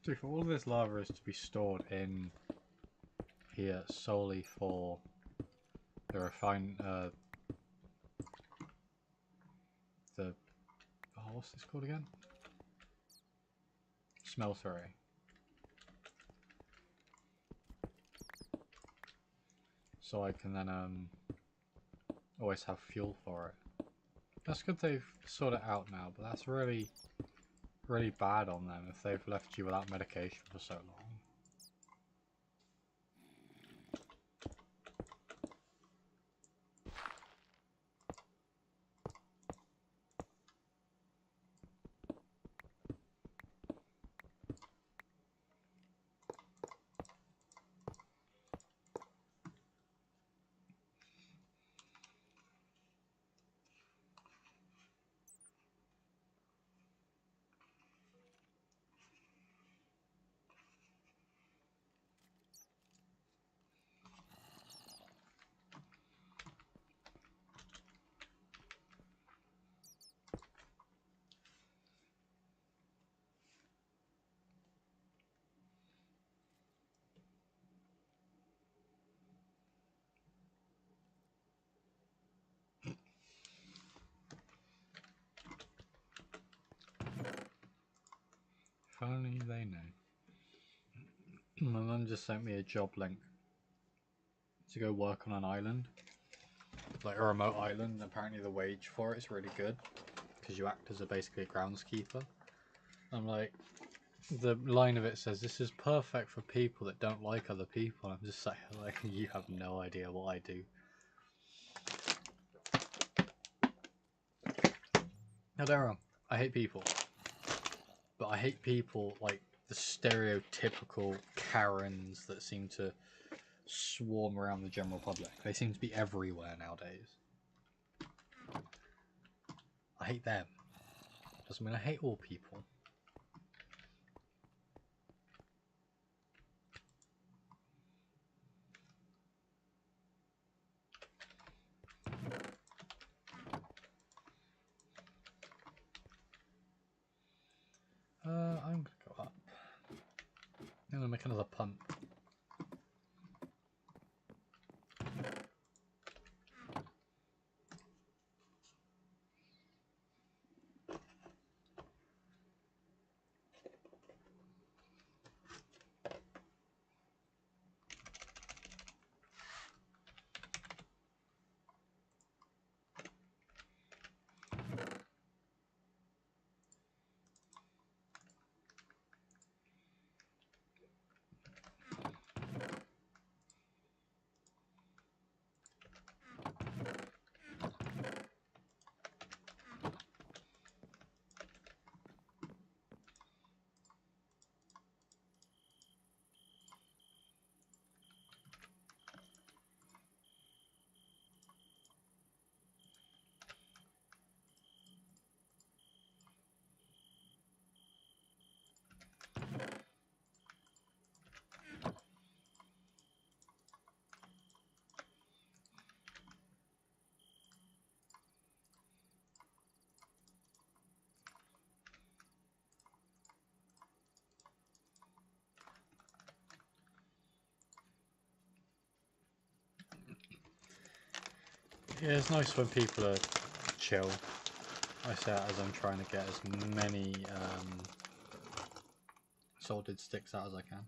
So if all of this lava is to be stored in here solely for the what's this called again? Smeltery. So I can then always have fuel for it. That's good they've sorted it out now, but that's really bad on them if they've left you without medication for so long. If only they know. My mum just sent me a job link to go work on an island, like a remote island. Apparently the wage for it is really good because you act as basically a groundskeeper. I'm like, the line of it says this is perfect for people that don't like other people. I'm just like you have no idea what I do. Now don't get me wrong, I hate people, but I hate people like the stereotypical Karens that seem to swarm around the general public. They seem to be everywhere nowadays. I hate them. Doesn't mean I hate all people. I'm gonna go up. I'm gonna make another pump. Yeah, it's nice when people are chill. I say that as I'm trying to get as many salted sticks out as I can.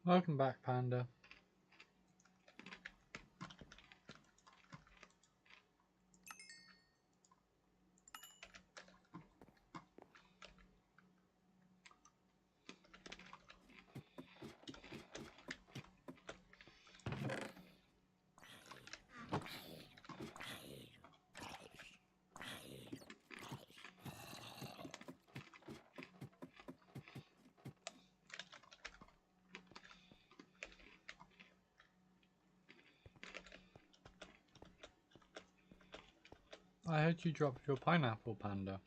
Welcome back, Panda. I heard you dropped your pineapple, Panda.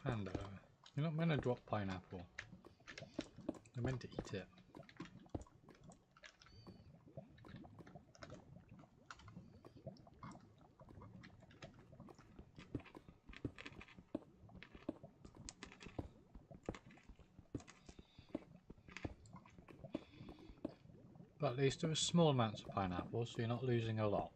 Panda, you're not meant to drop pineapple. You're meant to eat it. But at least it was small amounts of pineapple, so you're not losing a lot.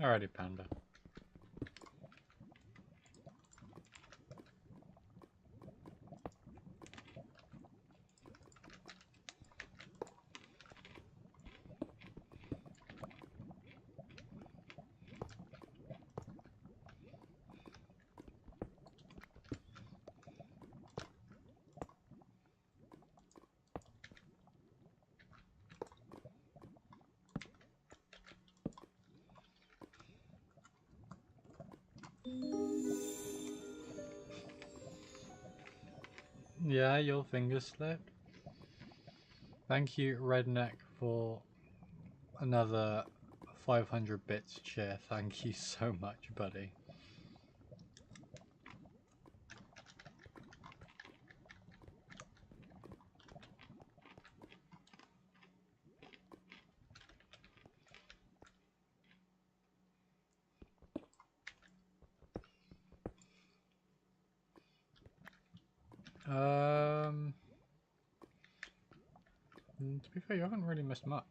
Alrighty, Panda. Yeah, your finger slipped. Thank you, Redneck, for another 500 bits share. Thank you so much, buddy. To be fair, you haven't really missed much.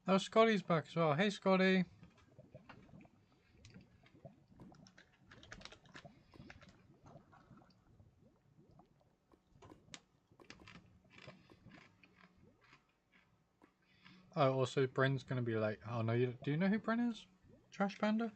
Oh, Scotty's back as well. Hey, Scotty. Oh, also, Bryn's gonna be late. Oh, no, do you know who Bryn is? Trash Panda?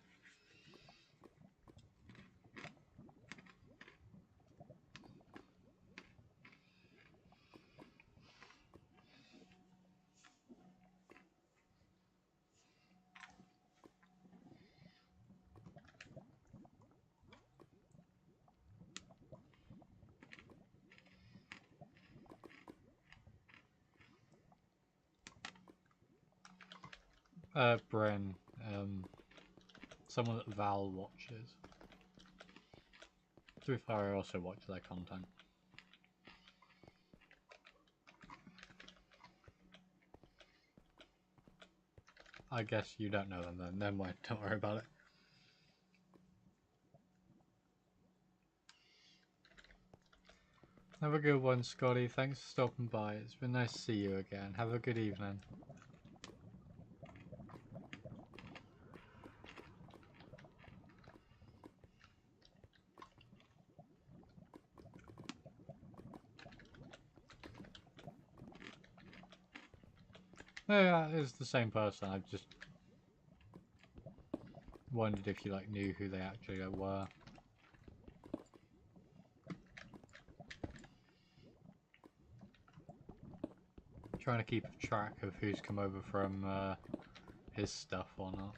Bryn. Someone that Val watches. To be fair, I also watch their content. I guess you don't know them then. Never mind, don't worry about it. Have a good one, Scotty. Thanks for stopping by. It's been nice to see you again. Have a good evening. Yeah, it's the same person. I just wondered if you like knew who they actually were. Trying to keep track of who's come over from his stuff or not.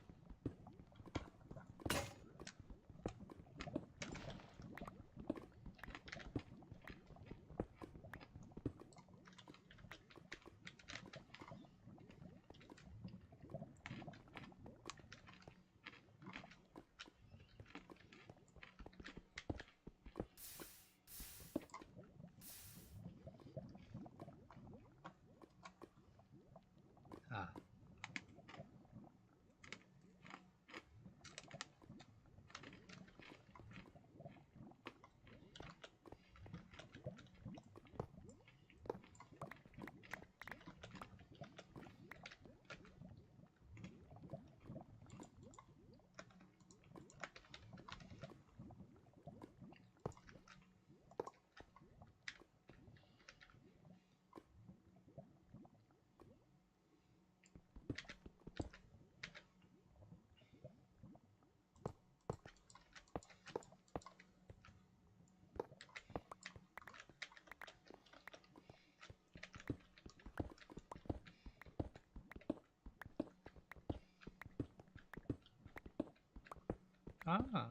Ah. Ah.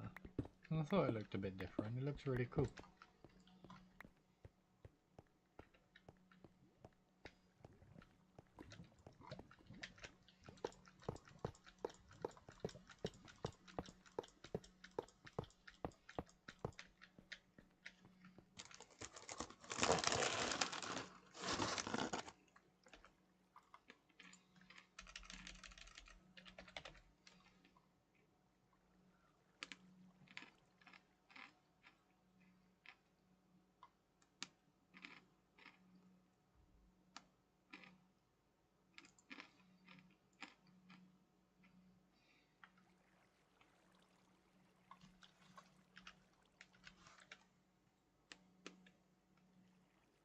I thought it looked a bit different. It looks really cool.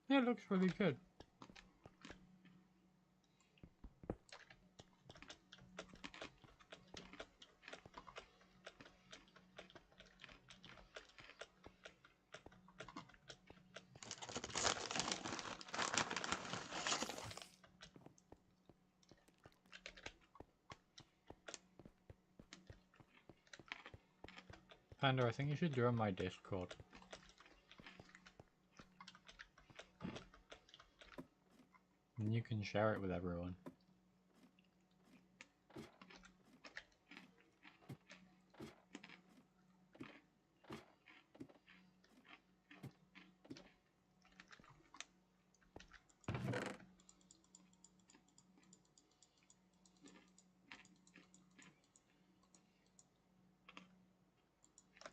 Yeah, it looks really good. Panda, I think you should join my Discord. And you can share it with everyone.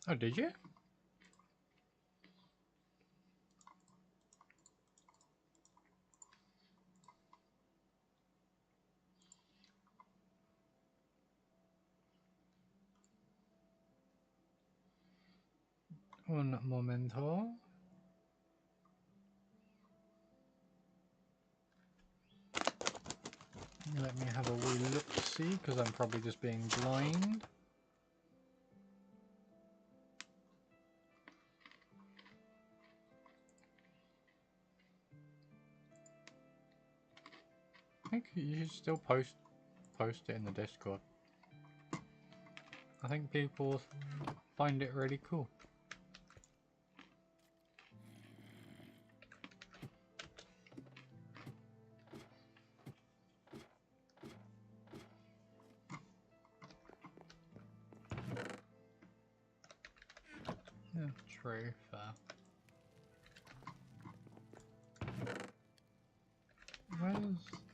Oh, did you? Un momento. Let me have a wee look-see, because I'm probably just being blind. I think you should still post it in the Discord. I think people find it really cool. Yeah, true, fair. Where's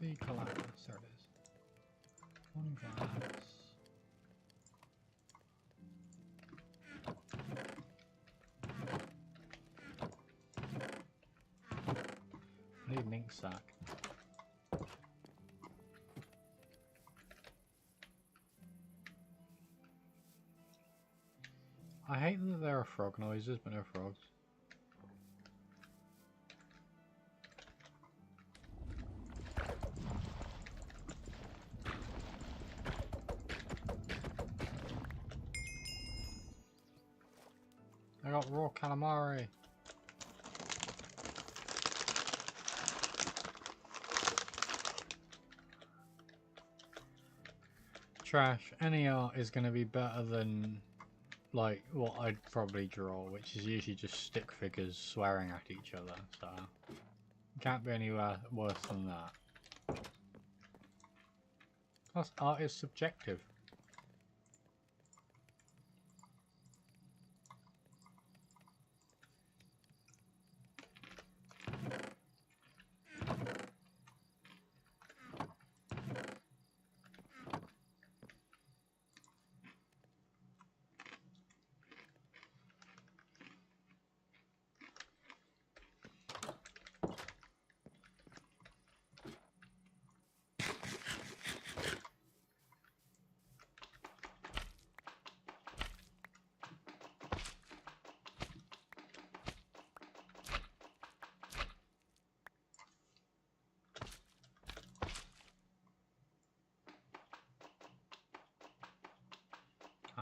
the collapse? There it is. glass. I need an ink sac. I hate that there are frog noises, but no frogs. I got raw calamari. Trash. Any art is going to be better than like what I'd probably draw, which is usually just stick figures swearing at each other. So can't be any worse than that. Plus, art is subjective.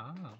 Ah.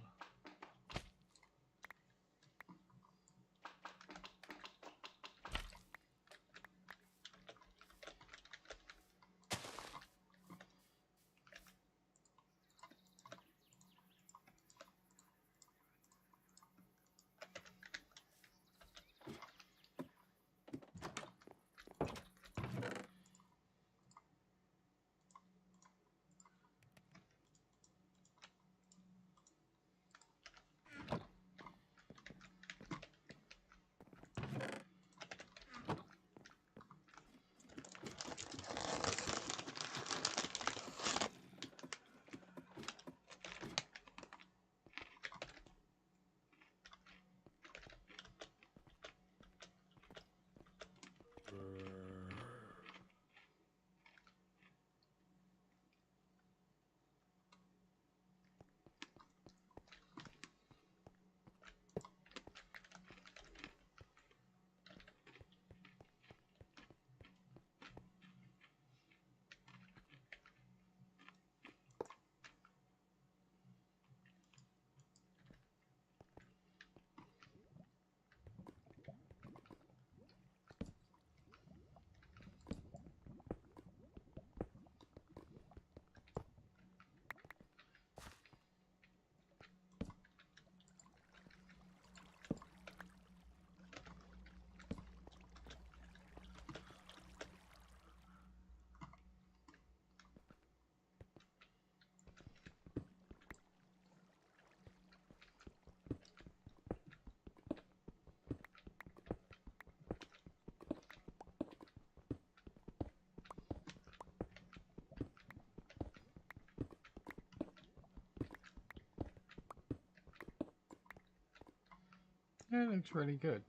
Yeah, it looks really good.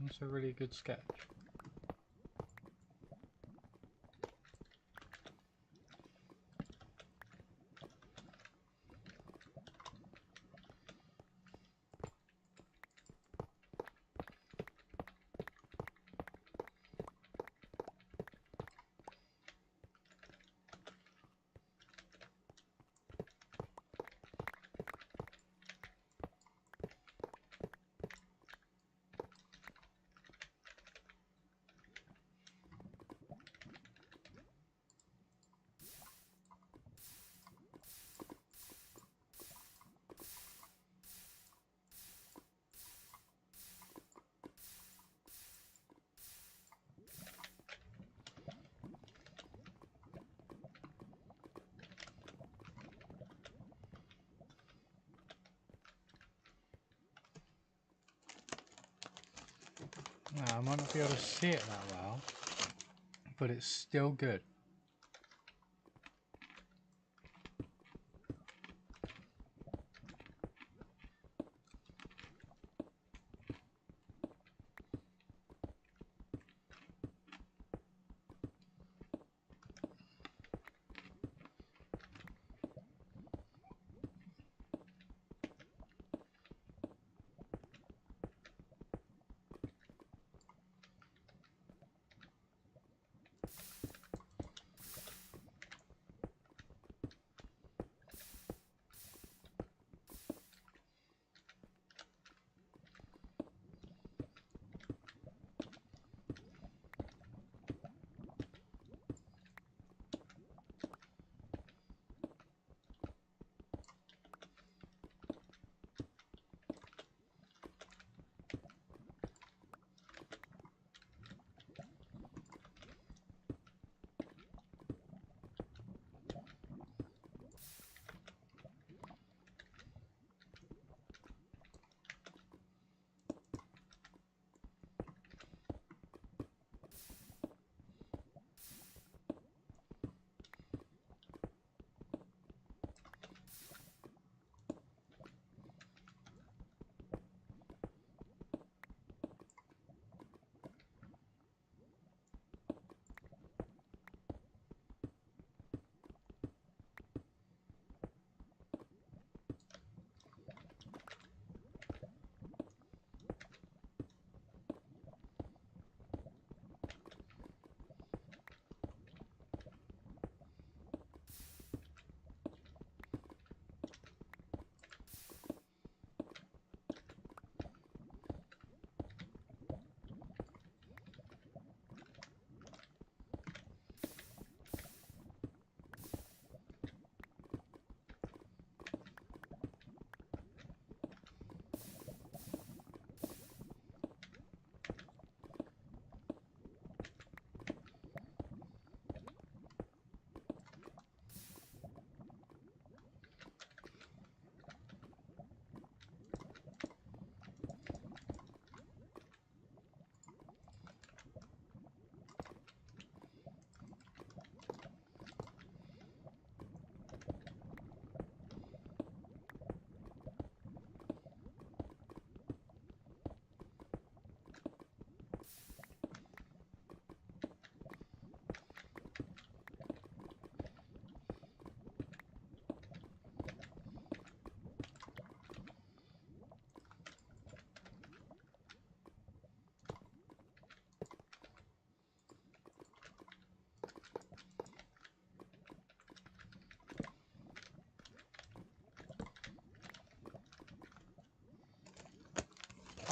It's a really good sketch. Now, I might not be able to see it that well, but it's still good.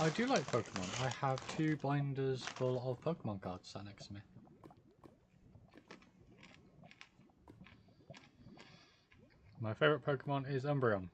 I do like Pokemon. I have 2 binders full of Pokemon cards sat next to me. My favourite Pokemon is Umbreon.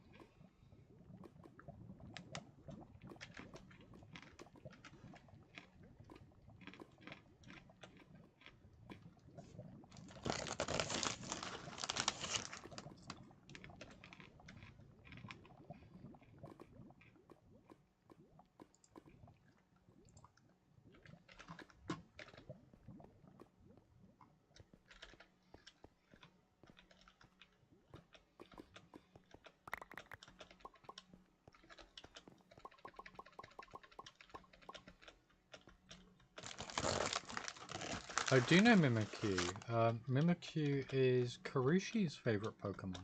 I do know Mimikyu. Mimikyu is Karushi's favourite Pokemon.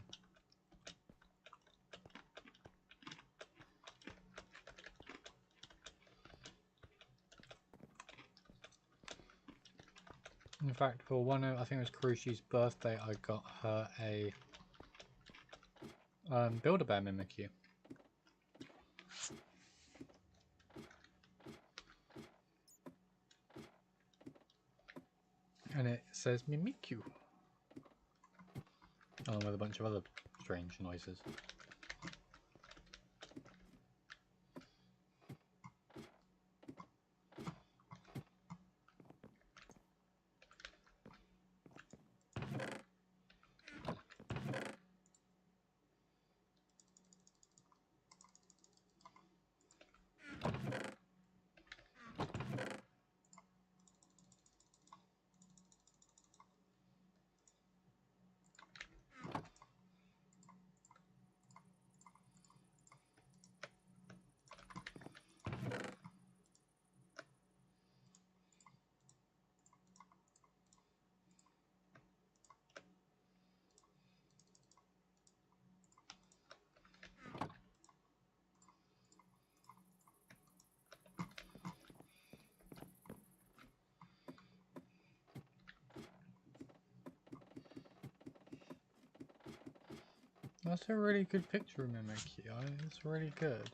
In fact, for one of, I think it was Karushi's birthday, I got her a Build-A-Bear Mimikyu. And it says Mimikyu. Along with a bunch of other strange noises. That's a really good picture of Mimikyu. It's really good.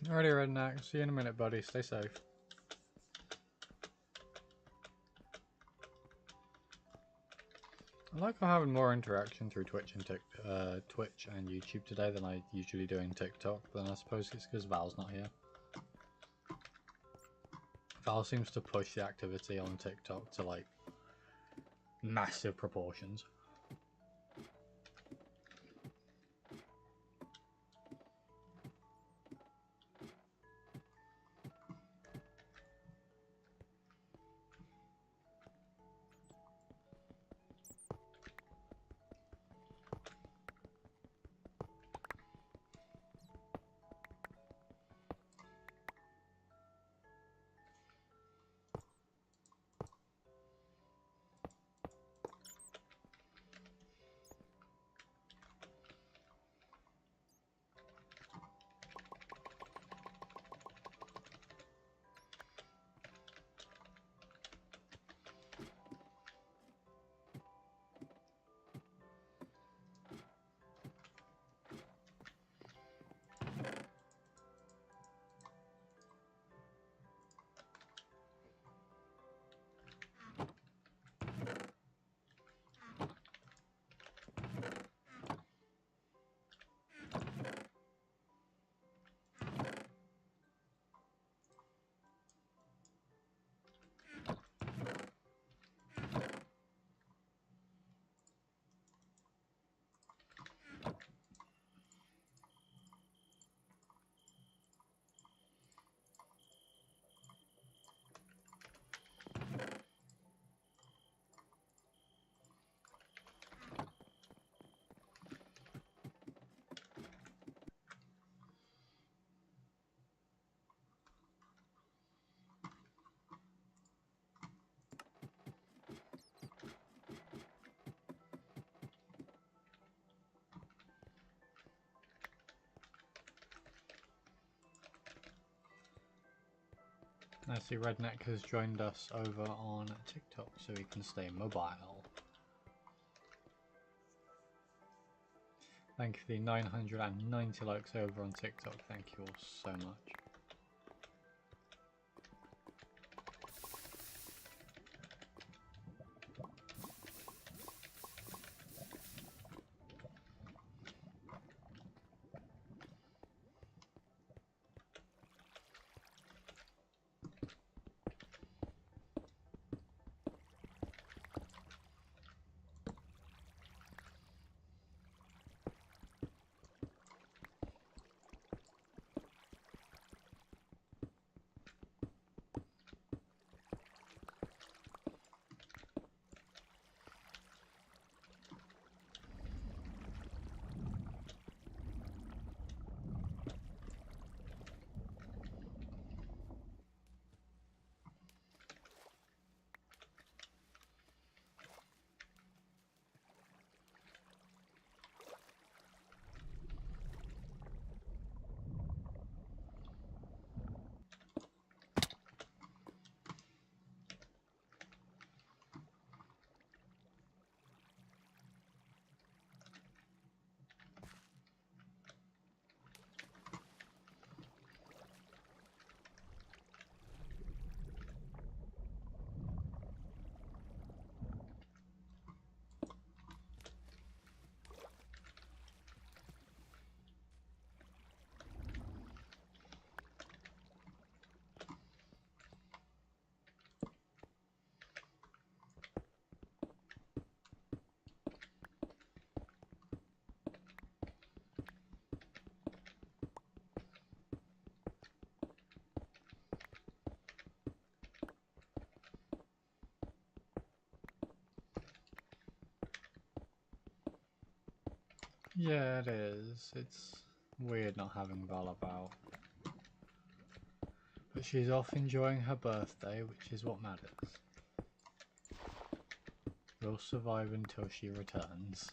Alrighty, Redneck. See you in a minute, buddy. Stay safe. I like having more interaction through Twitch and YouTube today than I usually do in TikTok, but I suppose it's because Val's not here. Val seems to push the activity on TikTok to like massive proportions. I see Redneck has joined us over on TikTok so he can stay mobile. Thank you for the 990 likes over on TikTok. Thank you all so much. Yeah, it is. It's weird not having Val about. But she's off enjoying her birthday, which is what matters. We'll survive until she returns.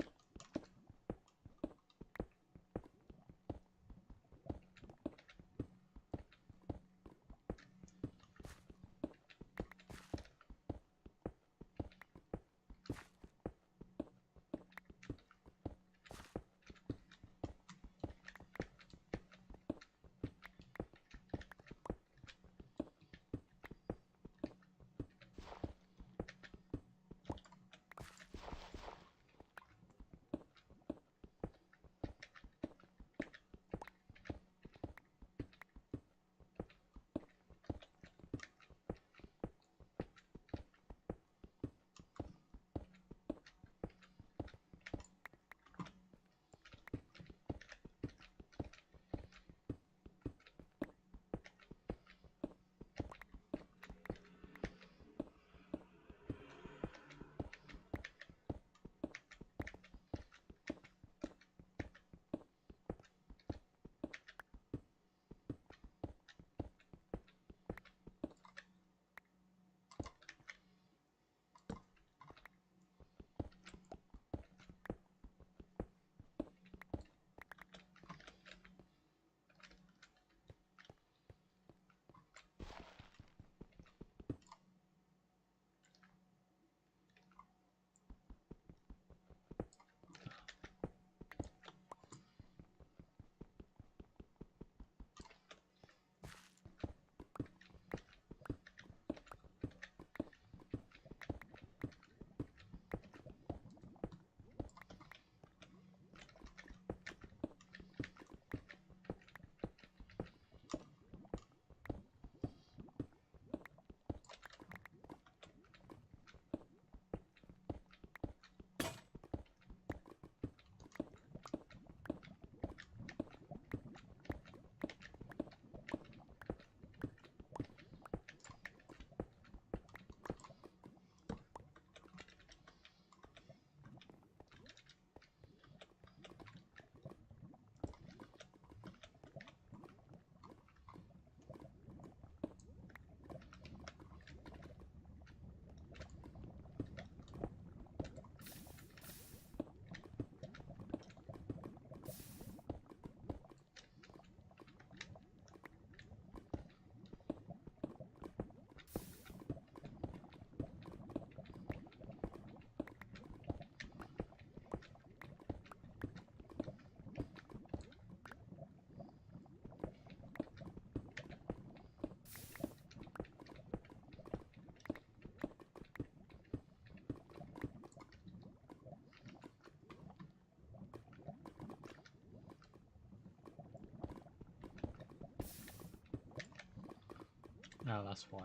Oh, that's why.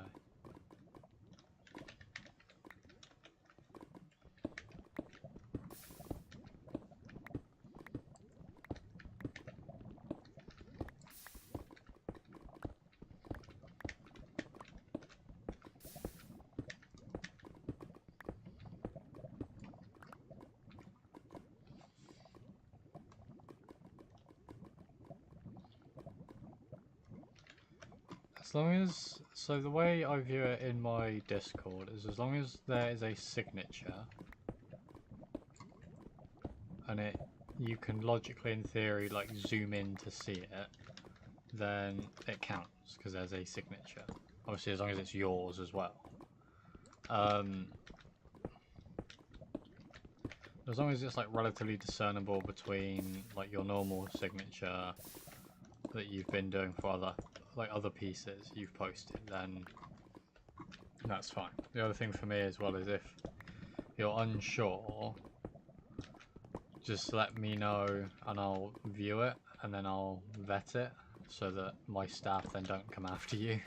As long as, so the way I view it in my Discord is as long as there is a signature and you can logically in theory like zoom in to see it, then it counts because there's a signature. Obviously as long as it's yours as well. As long as it's like relatively discernible between like your normal signature that you've been doing for other pieces you've posted, then that's fine. The other thing for me as well is if you're unsure, just let me know and I'll view it and then I'll vet it so that my staff then don't come after you.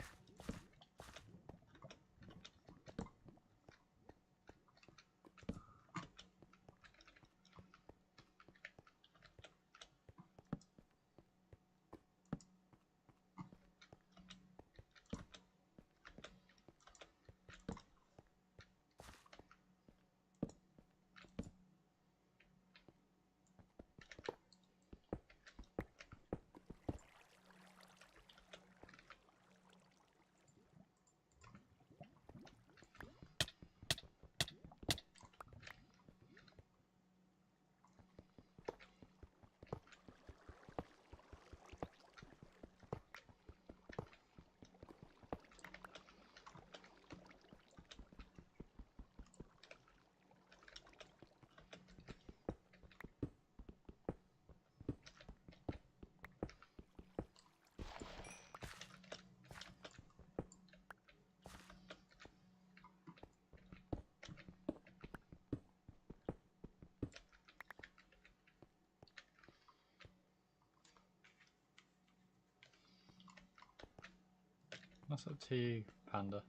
That's up to you, Panda.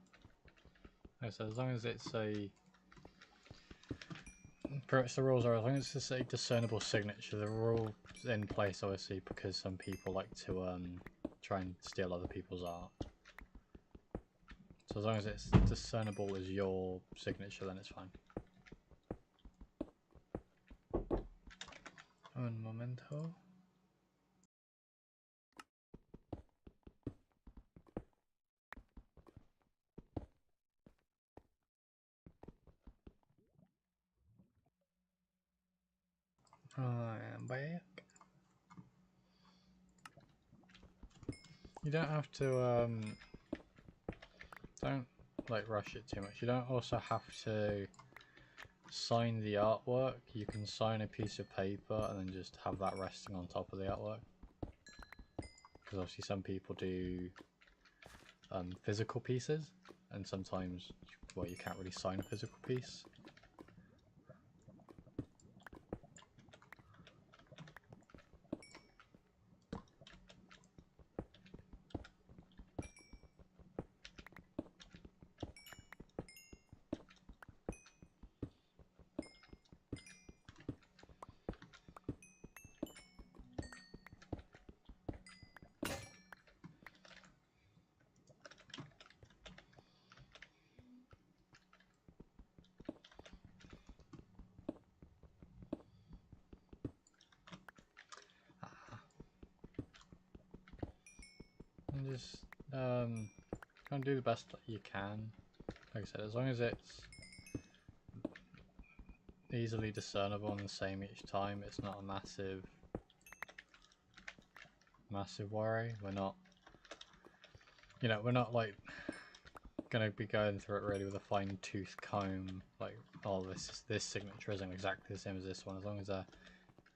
Like I said, as long as it's a... Pretty much the rules are, as long as it's a discernible signature, the rule's in place obviously because some people like to try and steal other people's art. So as long as it's discernible as your signature, then it's fine. Un momento. I am back. You don't have to don't like rush it too much. You don't also have to sign the artwork. You can sign a piece of paper and then just have that resting on top of the artwork. Because obviously some people do physical pieces, and sometimes, well, you can't really sign a physical piece. And just kind of do the best that you can. Like I said, as long as it's easily discernible and the same each time, it's not a massive worry. We're not, you know, we're not like gonna be going through it really with a fine-tooth comb, like, oh, this signature isn't exactly the same as this one. As long as they're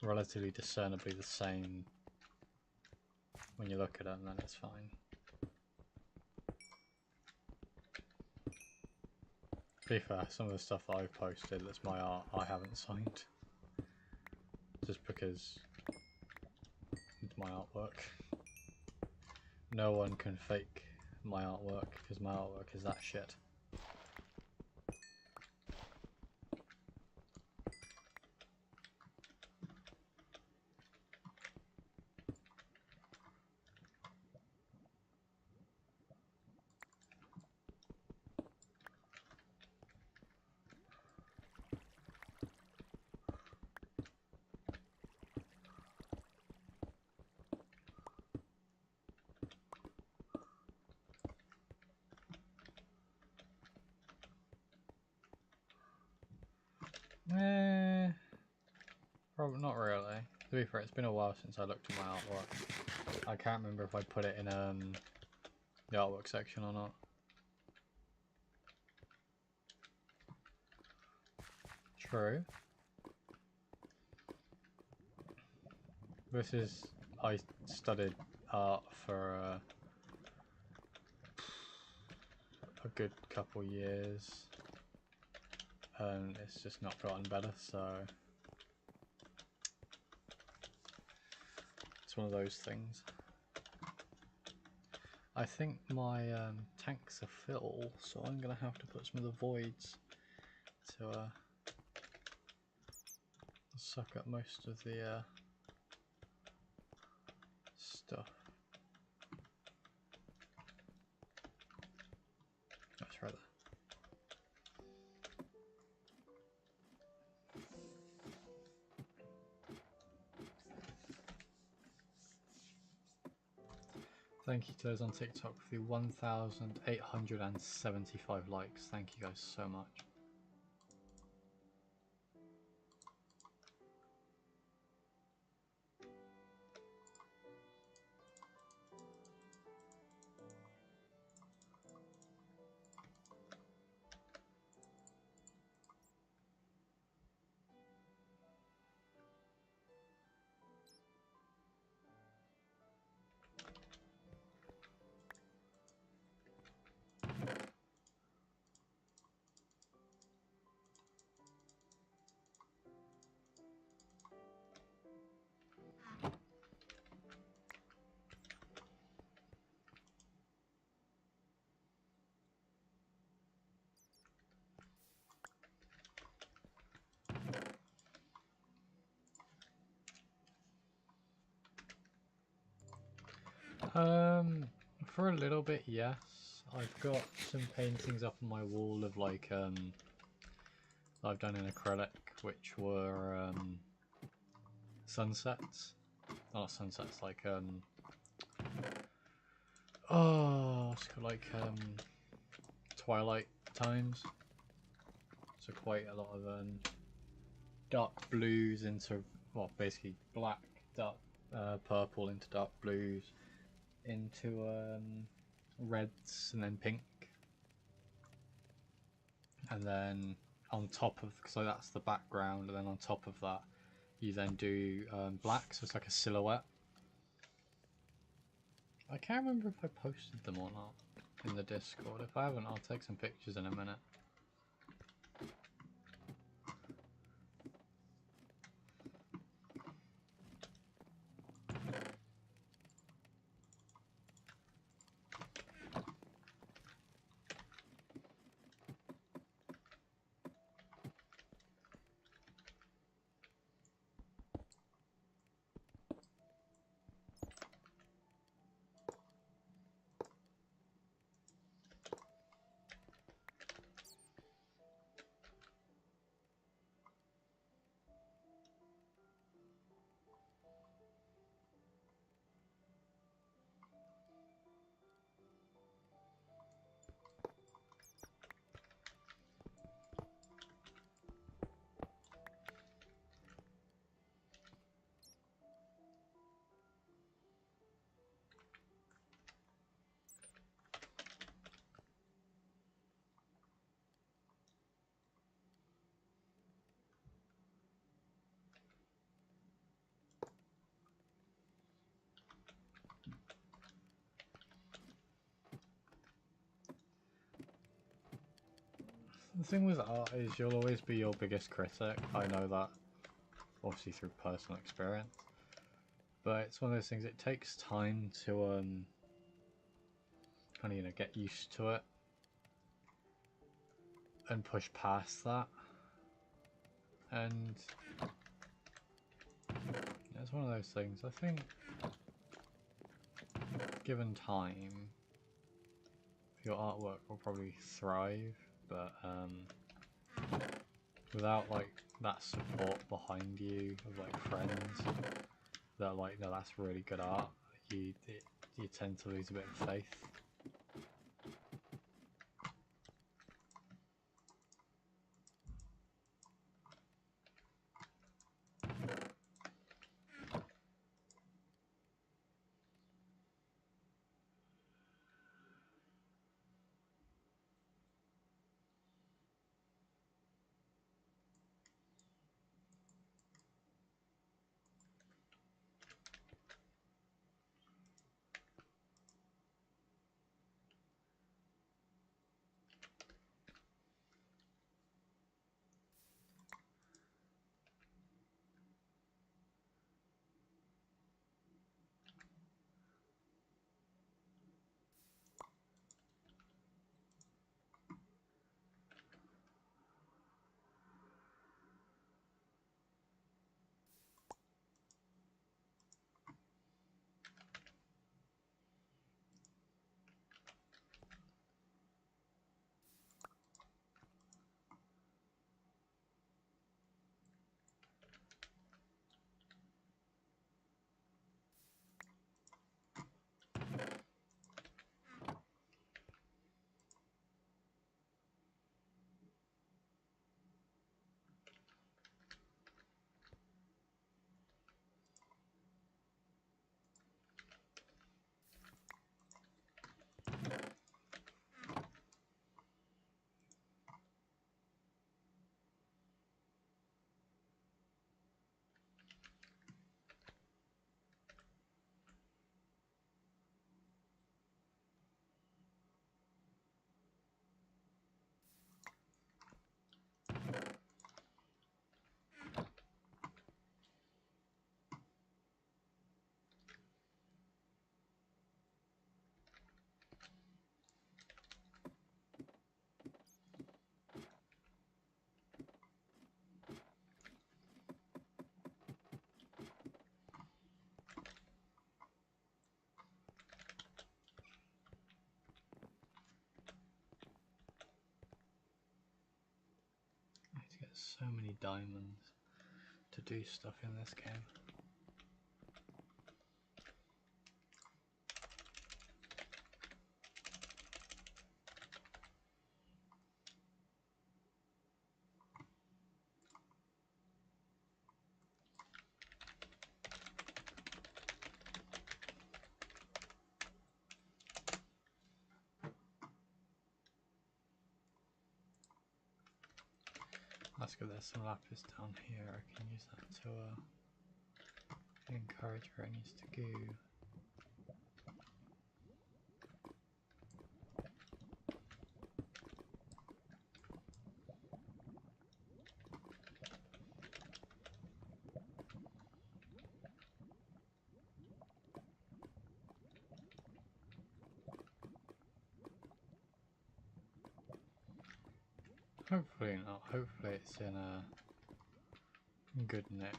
relatively discernibly the same when you look at them, then it's fine. To be fair, some of the stuff that I've posted that's my art I haven't signed, just because it's my artwork. No one can fake my artwork, because my artwork is that shit. Probably not really. To be fair, it's been a while since I looked at my artwork. I can't remember if I put it in the artwork section or not. True. I studied art for a good couple years, and it's just not gotten better, so it's one of those things. I think my tanks are full, so I'm gonna have to put some of the voids to suck up most of the stuff. That's right there. Thank you to those on TikTok for the 1,875 likes. Thank you guys so much. For a little bit, yes. I've got some paintings up on my wall of like I've done in acrylic, which were sunsets. Not sunsets, like oh, it's called like twilight times. So quite a lot of dark blues into, well, basically black, dark purple into dark blues, into reds and then pink, and then on top of, so that's the background, and then on top of that you then do black, so it's like a silhouette. I can't remember if I posted them or not in the Discord. If I haven't, I'll take some pictures in a minute. The thing with art is you'll always be your biggest critic. I know that, obviously through personal experience. But it's one of those things, it takes time to kind of, you know, get used to it and push past that. And yeah, it's one of those things. I think, given time, your artwork will probably thrive, but without like that support behind you of like friends that are like, no, that's really good art, you tend to lose a bit of faith. I need to get so many diamonds to do stuff in this game. That's good, there's some lapis down here. I can use that to encourage where it needs to go. Hopefully not. Hopefully it's in a good nick.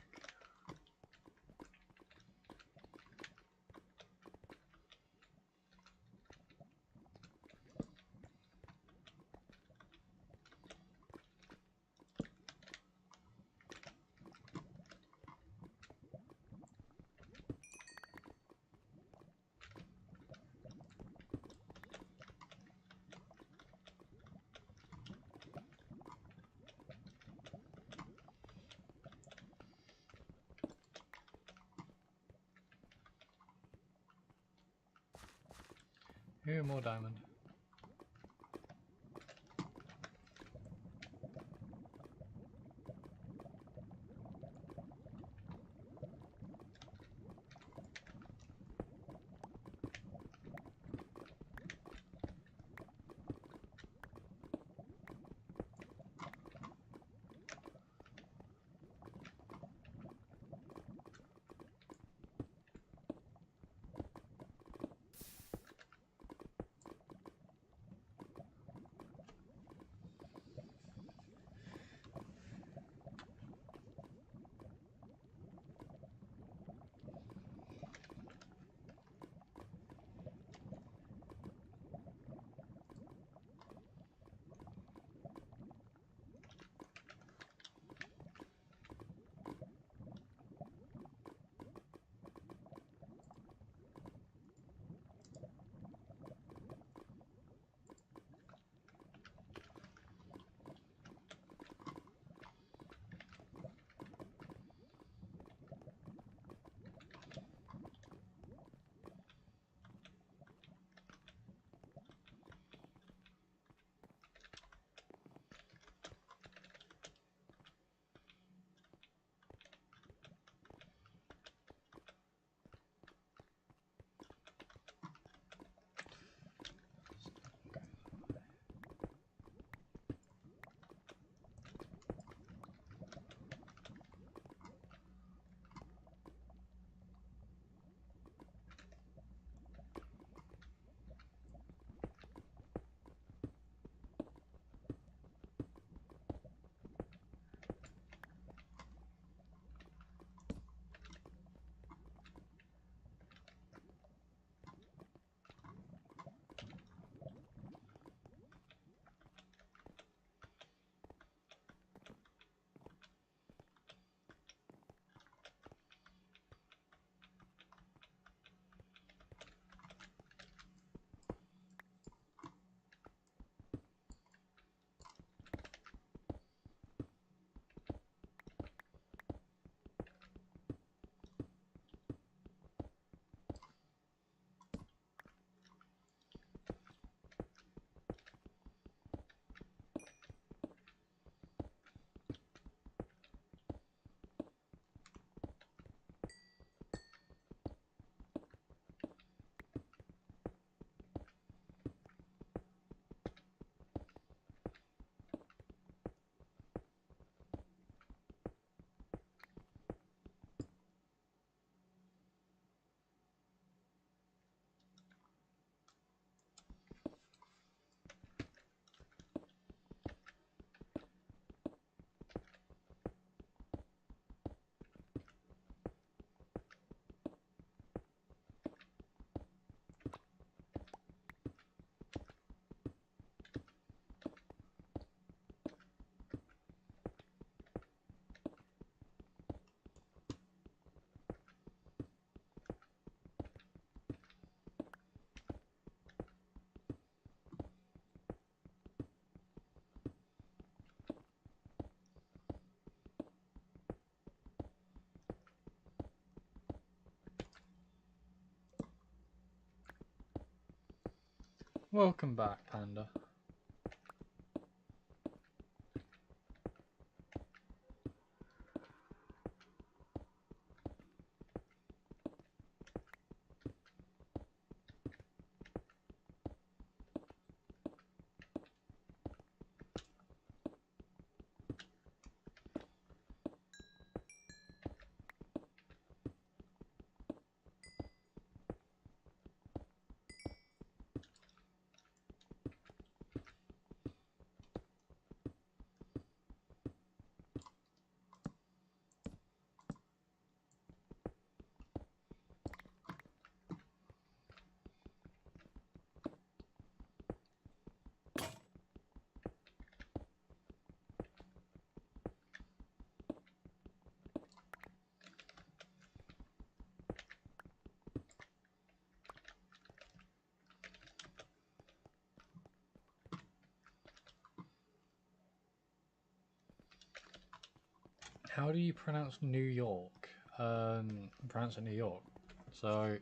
Ooh, more diamond. Welcome back, Panda. How do you pronounce New York? Pronounce it New York. So,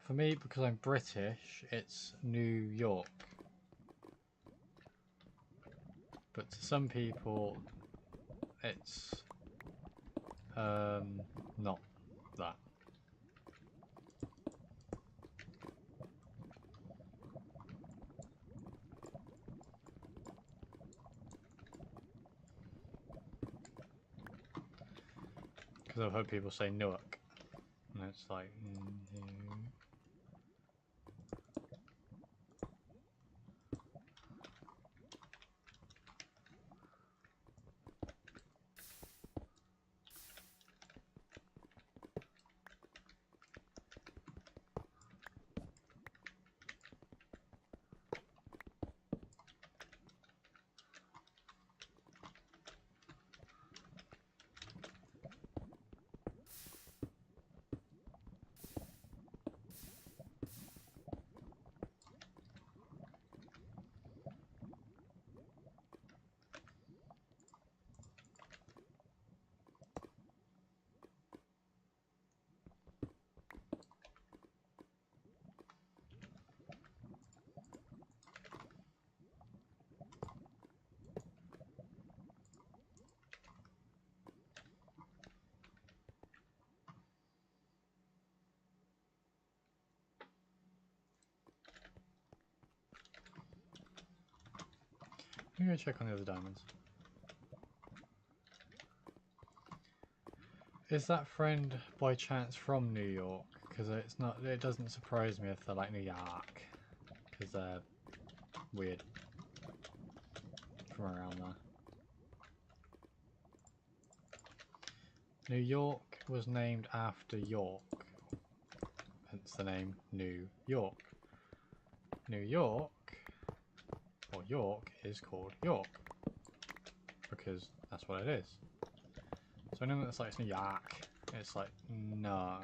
for me, because I'm British, it's New York. But to some people, it's not that. Because I've heard people say Newark, and it's like I'm gonna check on the other diamonds. Is that friend by chance from New York? Because it's not. It doesn't surprise me if they're like New York, because they're weird from around there. New York was named after York, hence the name New York. New York, or York, is called York because that's what it is. So anyone that's like it's New York, it's like no,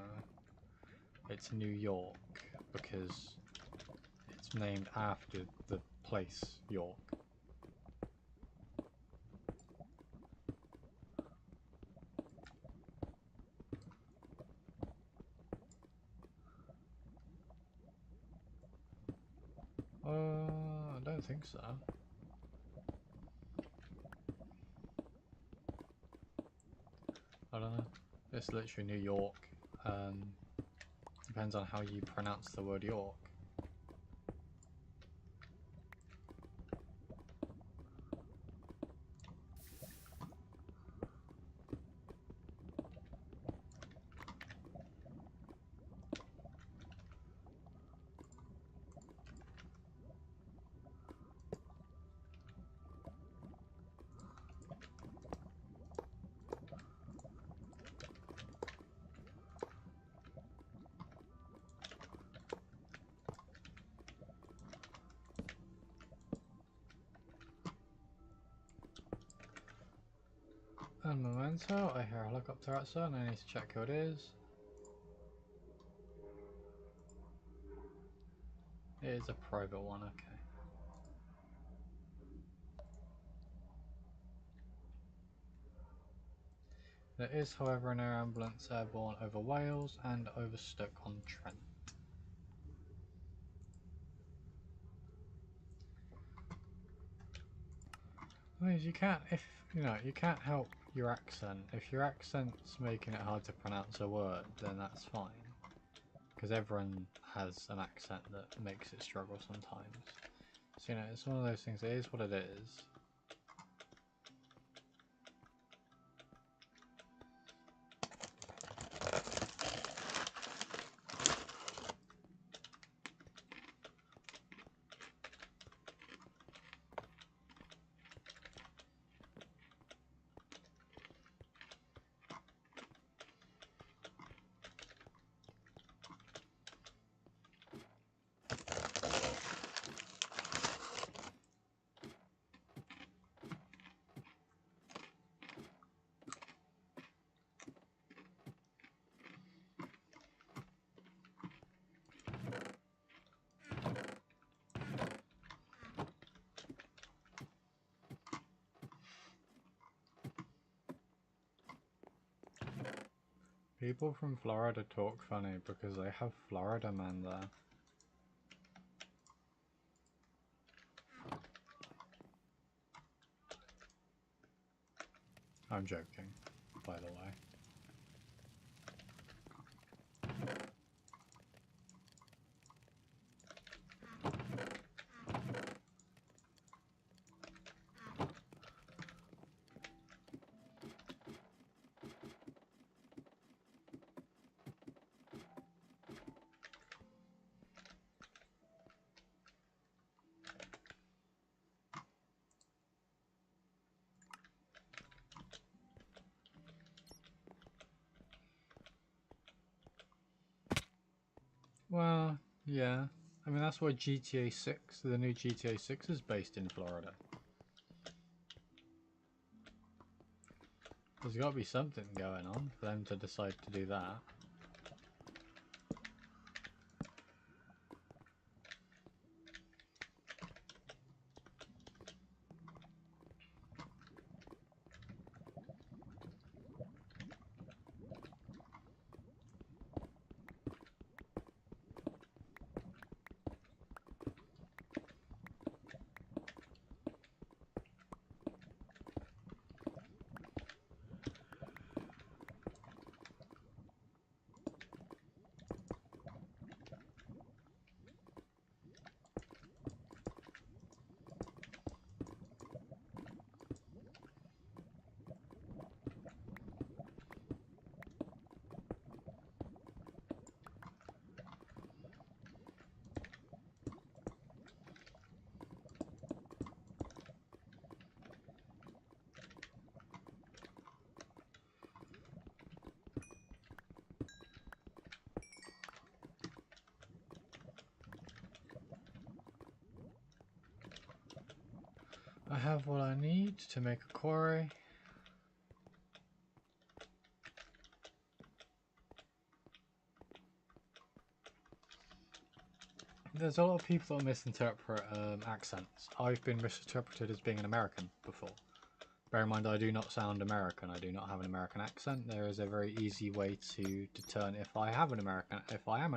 it's New York because it's named after the place York. I don't think so. I don't know. It's literally New York. Depends on how you pronounce the word York. And memento, I hear a helicopter outside and I need to check who it is. It is a private one, okay. There is, however, an air ambulance airborne over Wales and over Stoke-on-Trent. Well, you can't, if, you know, you can't help your accent. If your accent's making it hard to pronounce a word, then that's fine. Because everyone has an accent that makes it struggle sometimes. So, you know, it's one of those things, it is what it is. People from Florida talk funny because they have Florida man there. I'm joking, by the way. Well, yeah. I mean, that's why GTA 6, the new GTA 6 is based in Florida. There's got to be something going on for them to decide to do that. I have what I need to make a quarry. There's a lot of people that misinterpret accents. I've been misinterpreted as being an American before. Bear in mind, I do not sound American. I do not have an American accent. There is a very easy way to determine if I am an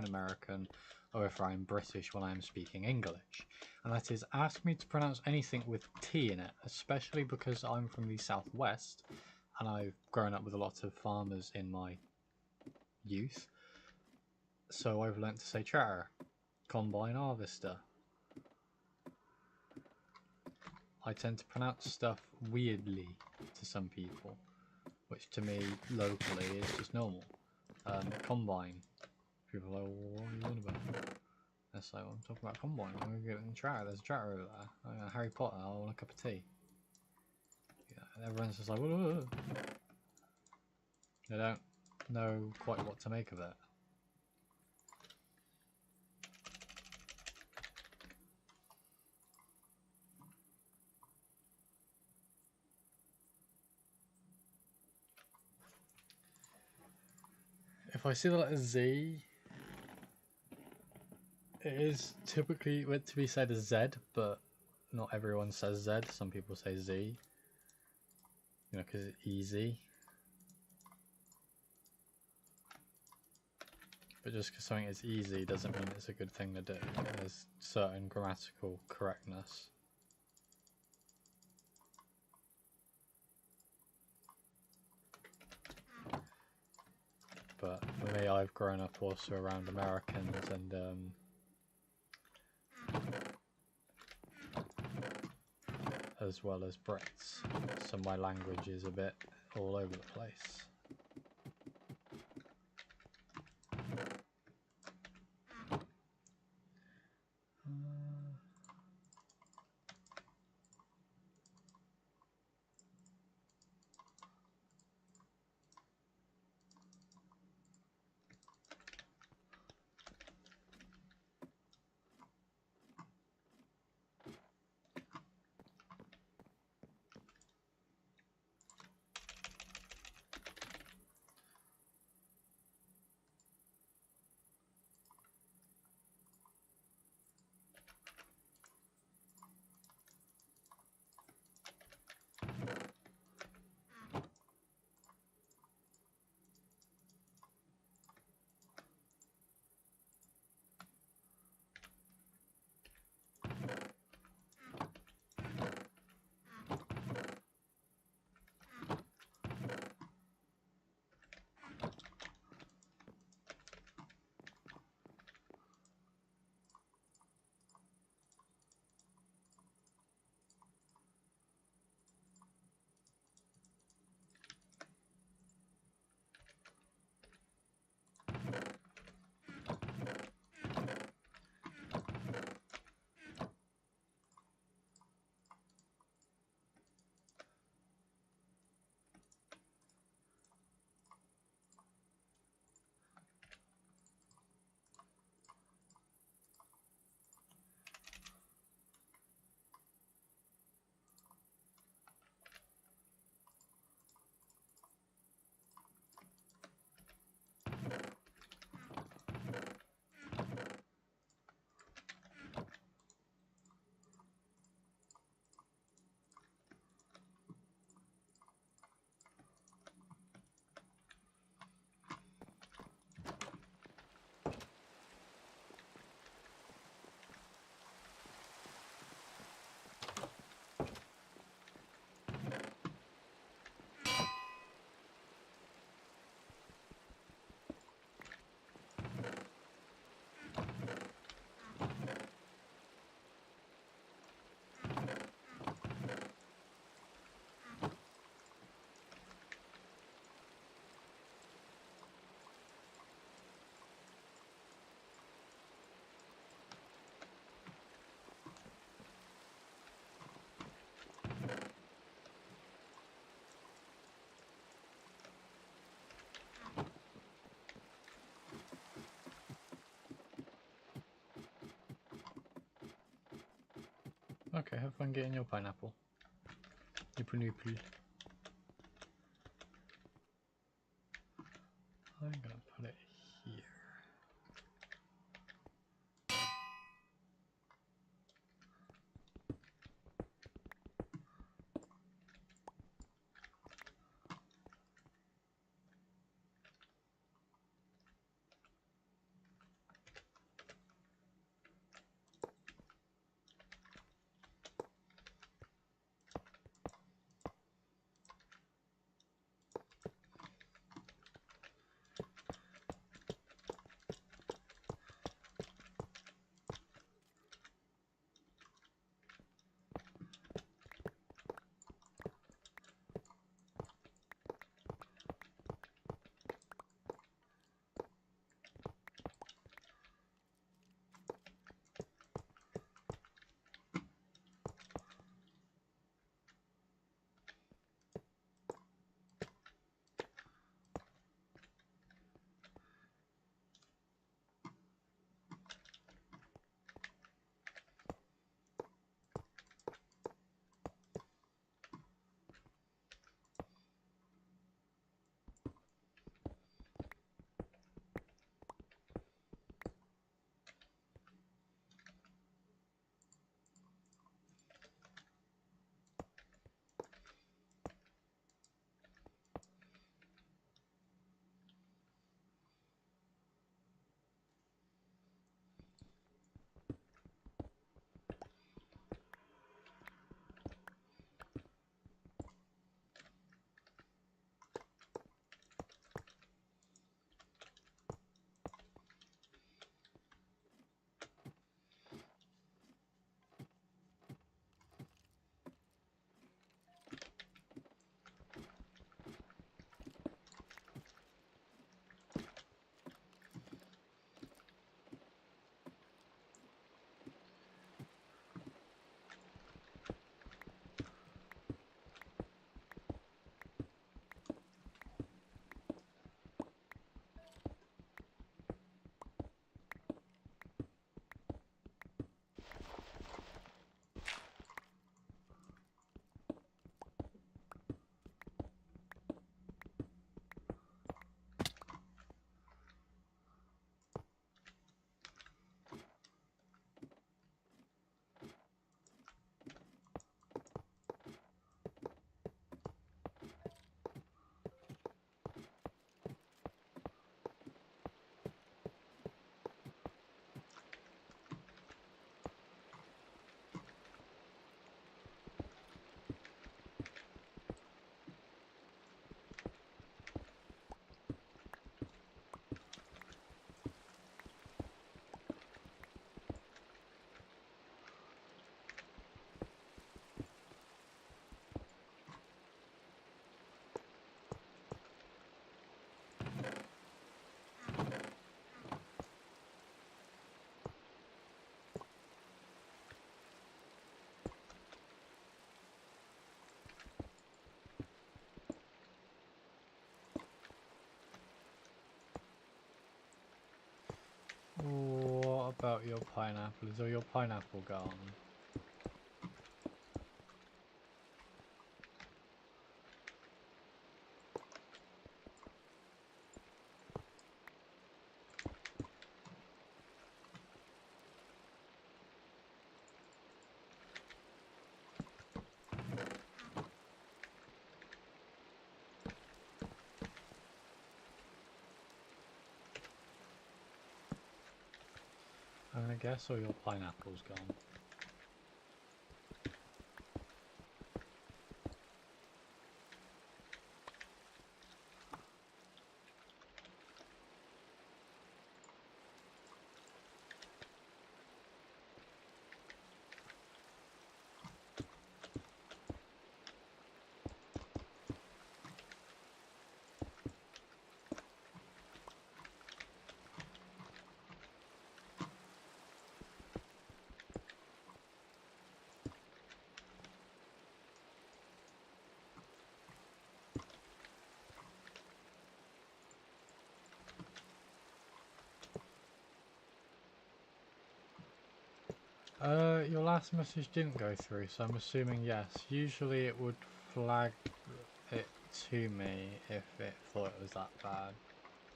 American, or if I'm British when I'm speaking English. And that is, ask me to pronounce anything with T in it, especially because I'm from the Southwest, and I've grown up with a lot of farmers in my youth. So I've learnt to say tractor, combine harvester. I tend to pronounce stuff weirdly to some people, which to me, locally, is just normal. Combine. People are like, what are you on about? That's like, I'm talking about combine. I'm going to get in the tractor. There's a tractor over there. Oh, yeah, Harry Potter, I want a cup of tea. Yeah, everyone's just like, whoa. They don't know quite what to make of it. If I see the letter Z, it is typically meant to be said as Z, but not everyone says Z. Some people say Z, you know, because it's easy. But just because something is easy doesn't mean it's a good thing to do. There's certain grammatical correctness. but for me, I've grown up also around Americans and as well as Brits, so my language is a bit all over the place. Okay, have fun getting your pineapple. Nipple nipple. I'm gonna put it here. got your pineapple. Is all your pineapple gone? I'm gonna guess all your pineapple's gone. Your last message didn't go through, so I'm assuming yes. Usually it would flag it to me if it thought it was that bad.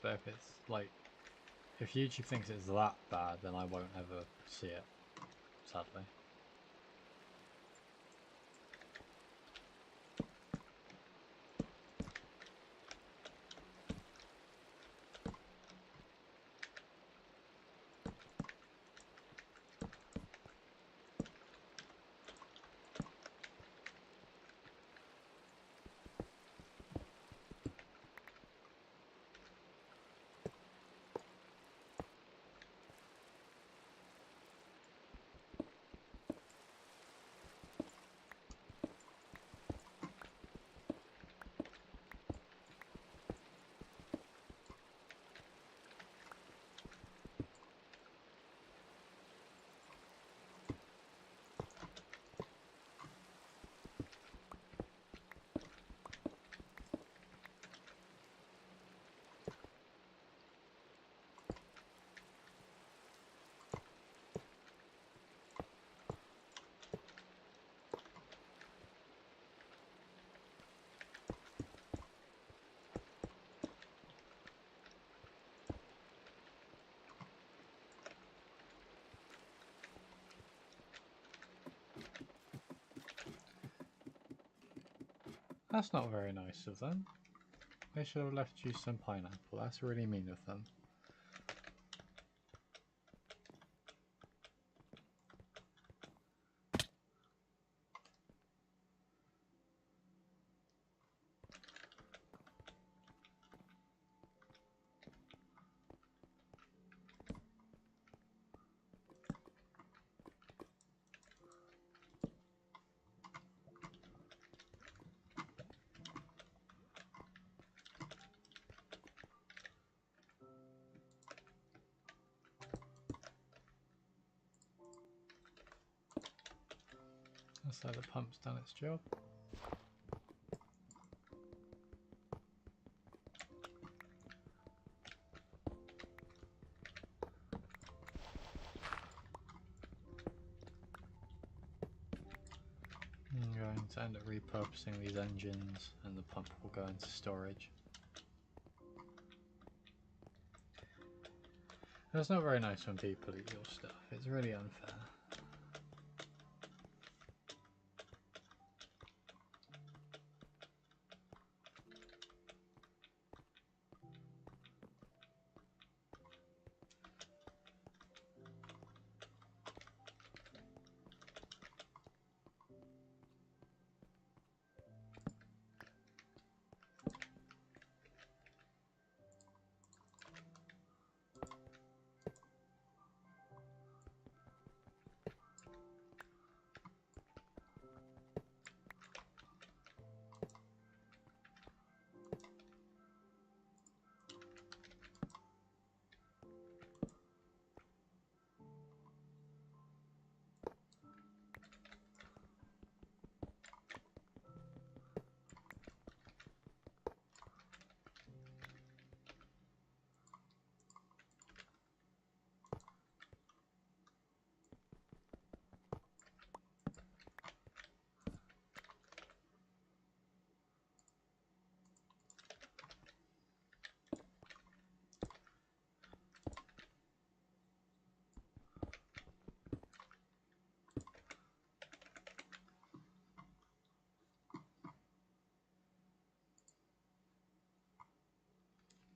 But if it's like, if YouTube thinks it's that bad, then I won't ever see it, sadly. That's not very nice of them. They should have left you some pineapple. That's really mean of them. Looks like the pump's done its job. I'm going to end up repurposing these engines and the pump will go into storage. It's not very nice when people eat your stuff, it's really unfair.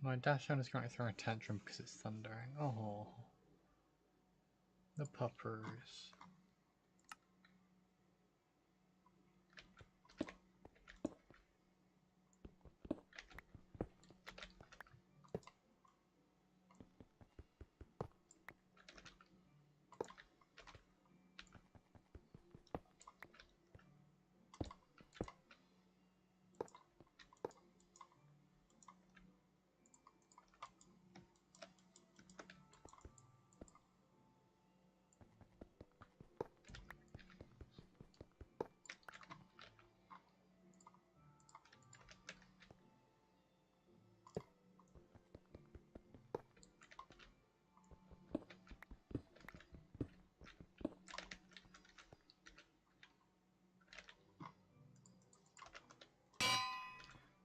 My dash is currently throwing a tantrum because it's thundering. Oh, the puppers.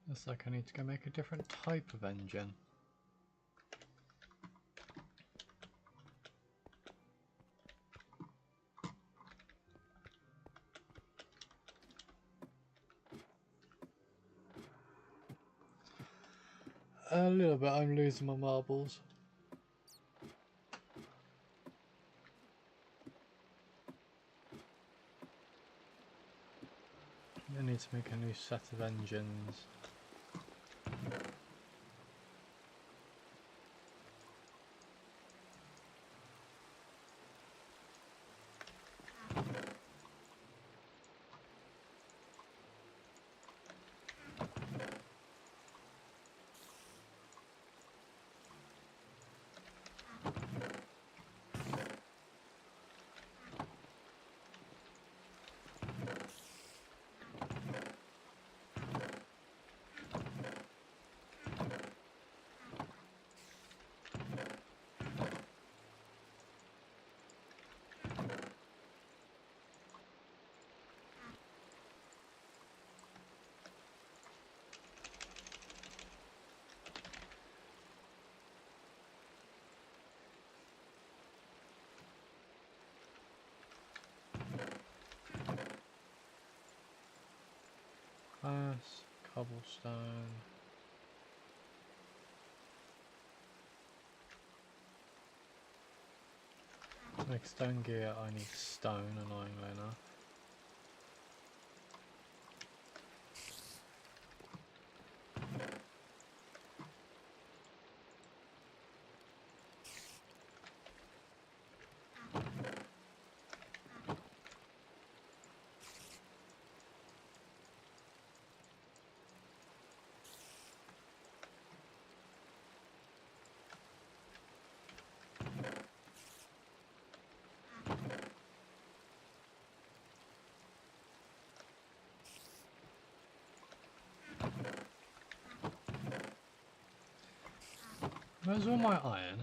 Looks like I need to go make a different type of engine. A little bit, I'm losing my marbles. I need to make a new set of engines. Glass, cobblestone. To make stone gear I need stone, annoyingly enough. Where's all my iron?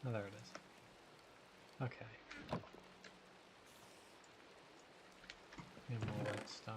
Oh, there it is. Okay. Need more redstone.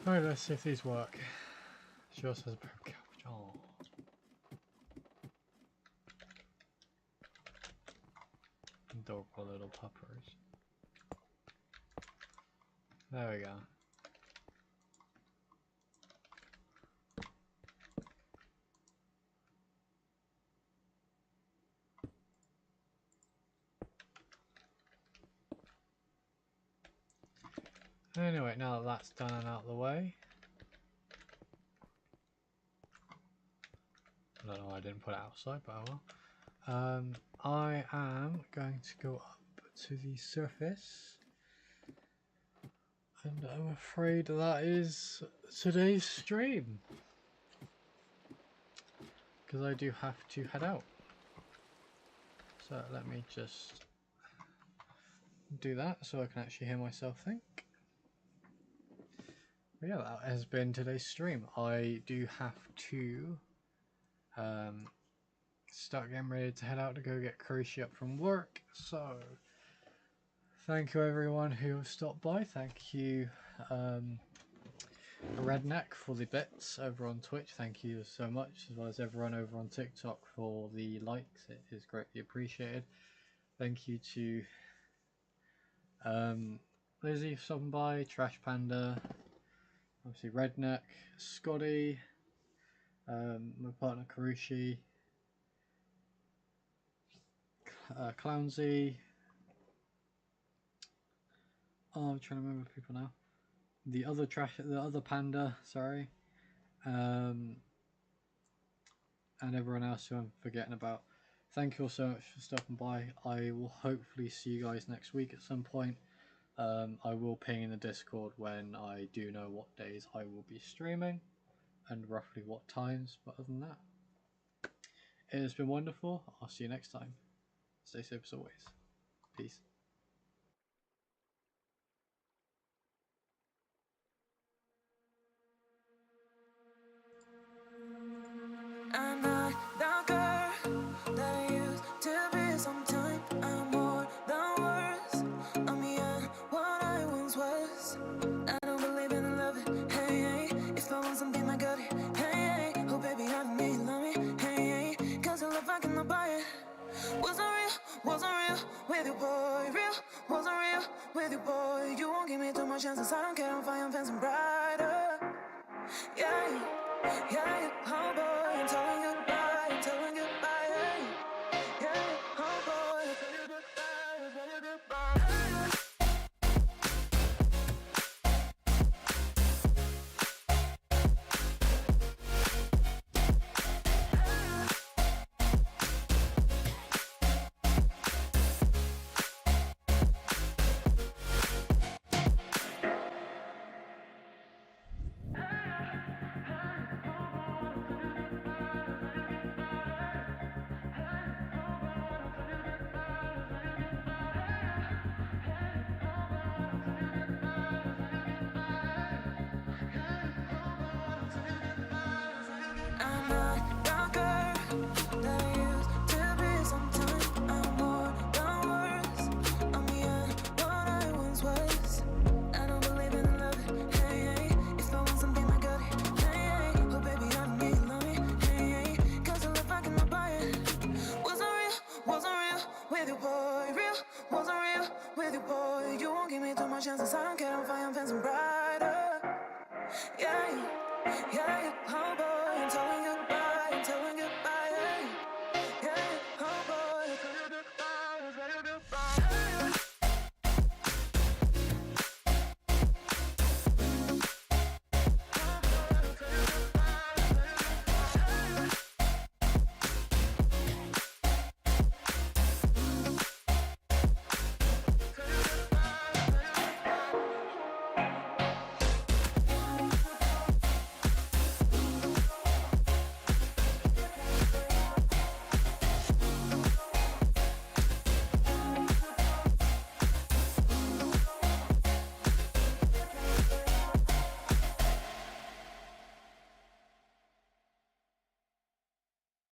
Alright, let's see if these work. She also has a pair of cabbage. Oh. Adorable little puppers. There we go. Anyway, now that that's done and out of the way. I don't know why I didn't put it outside, but oh well. I am going to go up to the surface. And I'm afraid that is today's stream. Because I do have to head out. So let me just do that so I can actually hear myself think. But yeah, that has been today's stream. I do have to start getting ready to head out to go get Kurishi up from work. So thank you everyone who stopped by. Thank you Redneck for the bits over on Twitch. Thank you so much, as well as everyone over on TikTok for the likes. It is greatly appreciated. Thank you to Lizzie for stopping by, Trash Panda, obviously Redneck, Scotty, my partner Karushi, Clownsy. Oh, I'm trying to remember people now. The other panda, sorry, and everyone else who I'm forgetting about. Thank you all so much for stopping by. I will hopefully see you guys next week at some point. I will ping in the Discord when I do know what days I will be streaming and roughly what times, but other than that, it has been wonderful. I'll see you next time. Stay safe as always. Peace. I'm not the girl that I used to be. Sometime I'm more than words. I'm beyond what I once was. I don't believe in love it. Hey, hey. If I want something, I got it. Hey, hey. Oh, baby, I don't need love me. Hey, hey. Cause I love I cannot buy it. Wasn't real with you, boy. Real, wasn't real with you, boy. You won't give me too much chances. I don't care, I'm fine, I'm fancy brighter. Yeah, yeah, oh boy, I'm telling goodbye, yeah, oh boy, I'm telling goodbye. I'm not the girl that I used to be. Sometimes I'm more than words. I'm beyond what I once was. I don't believe in love it. Hey, hey. If I want something, I got it. Hey, hey. Oh, baby, I don't need love me. Hey, hey. Cause I love I cannot buy it. Wasn't real with you, boy. Real, wasn't real with you, boy. You won't give me too much chances. I don't care, I'm fine, I'm fancy brighter. Yeah, yeah, oh boy, I'm telling goodbye, yeah, oh boy, I'm telling goodbye.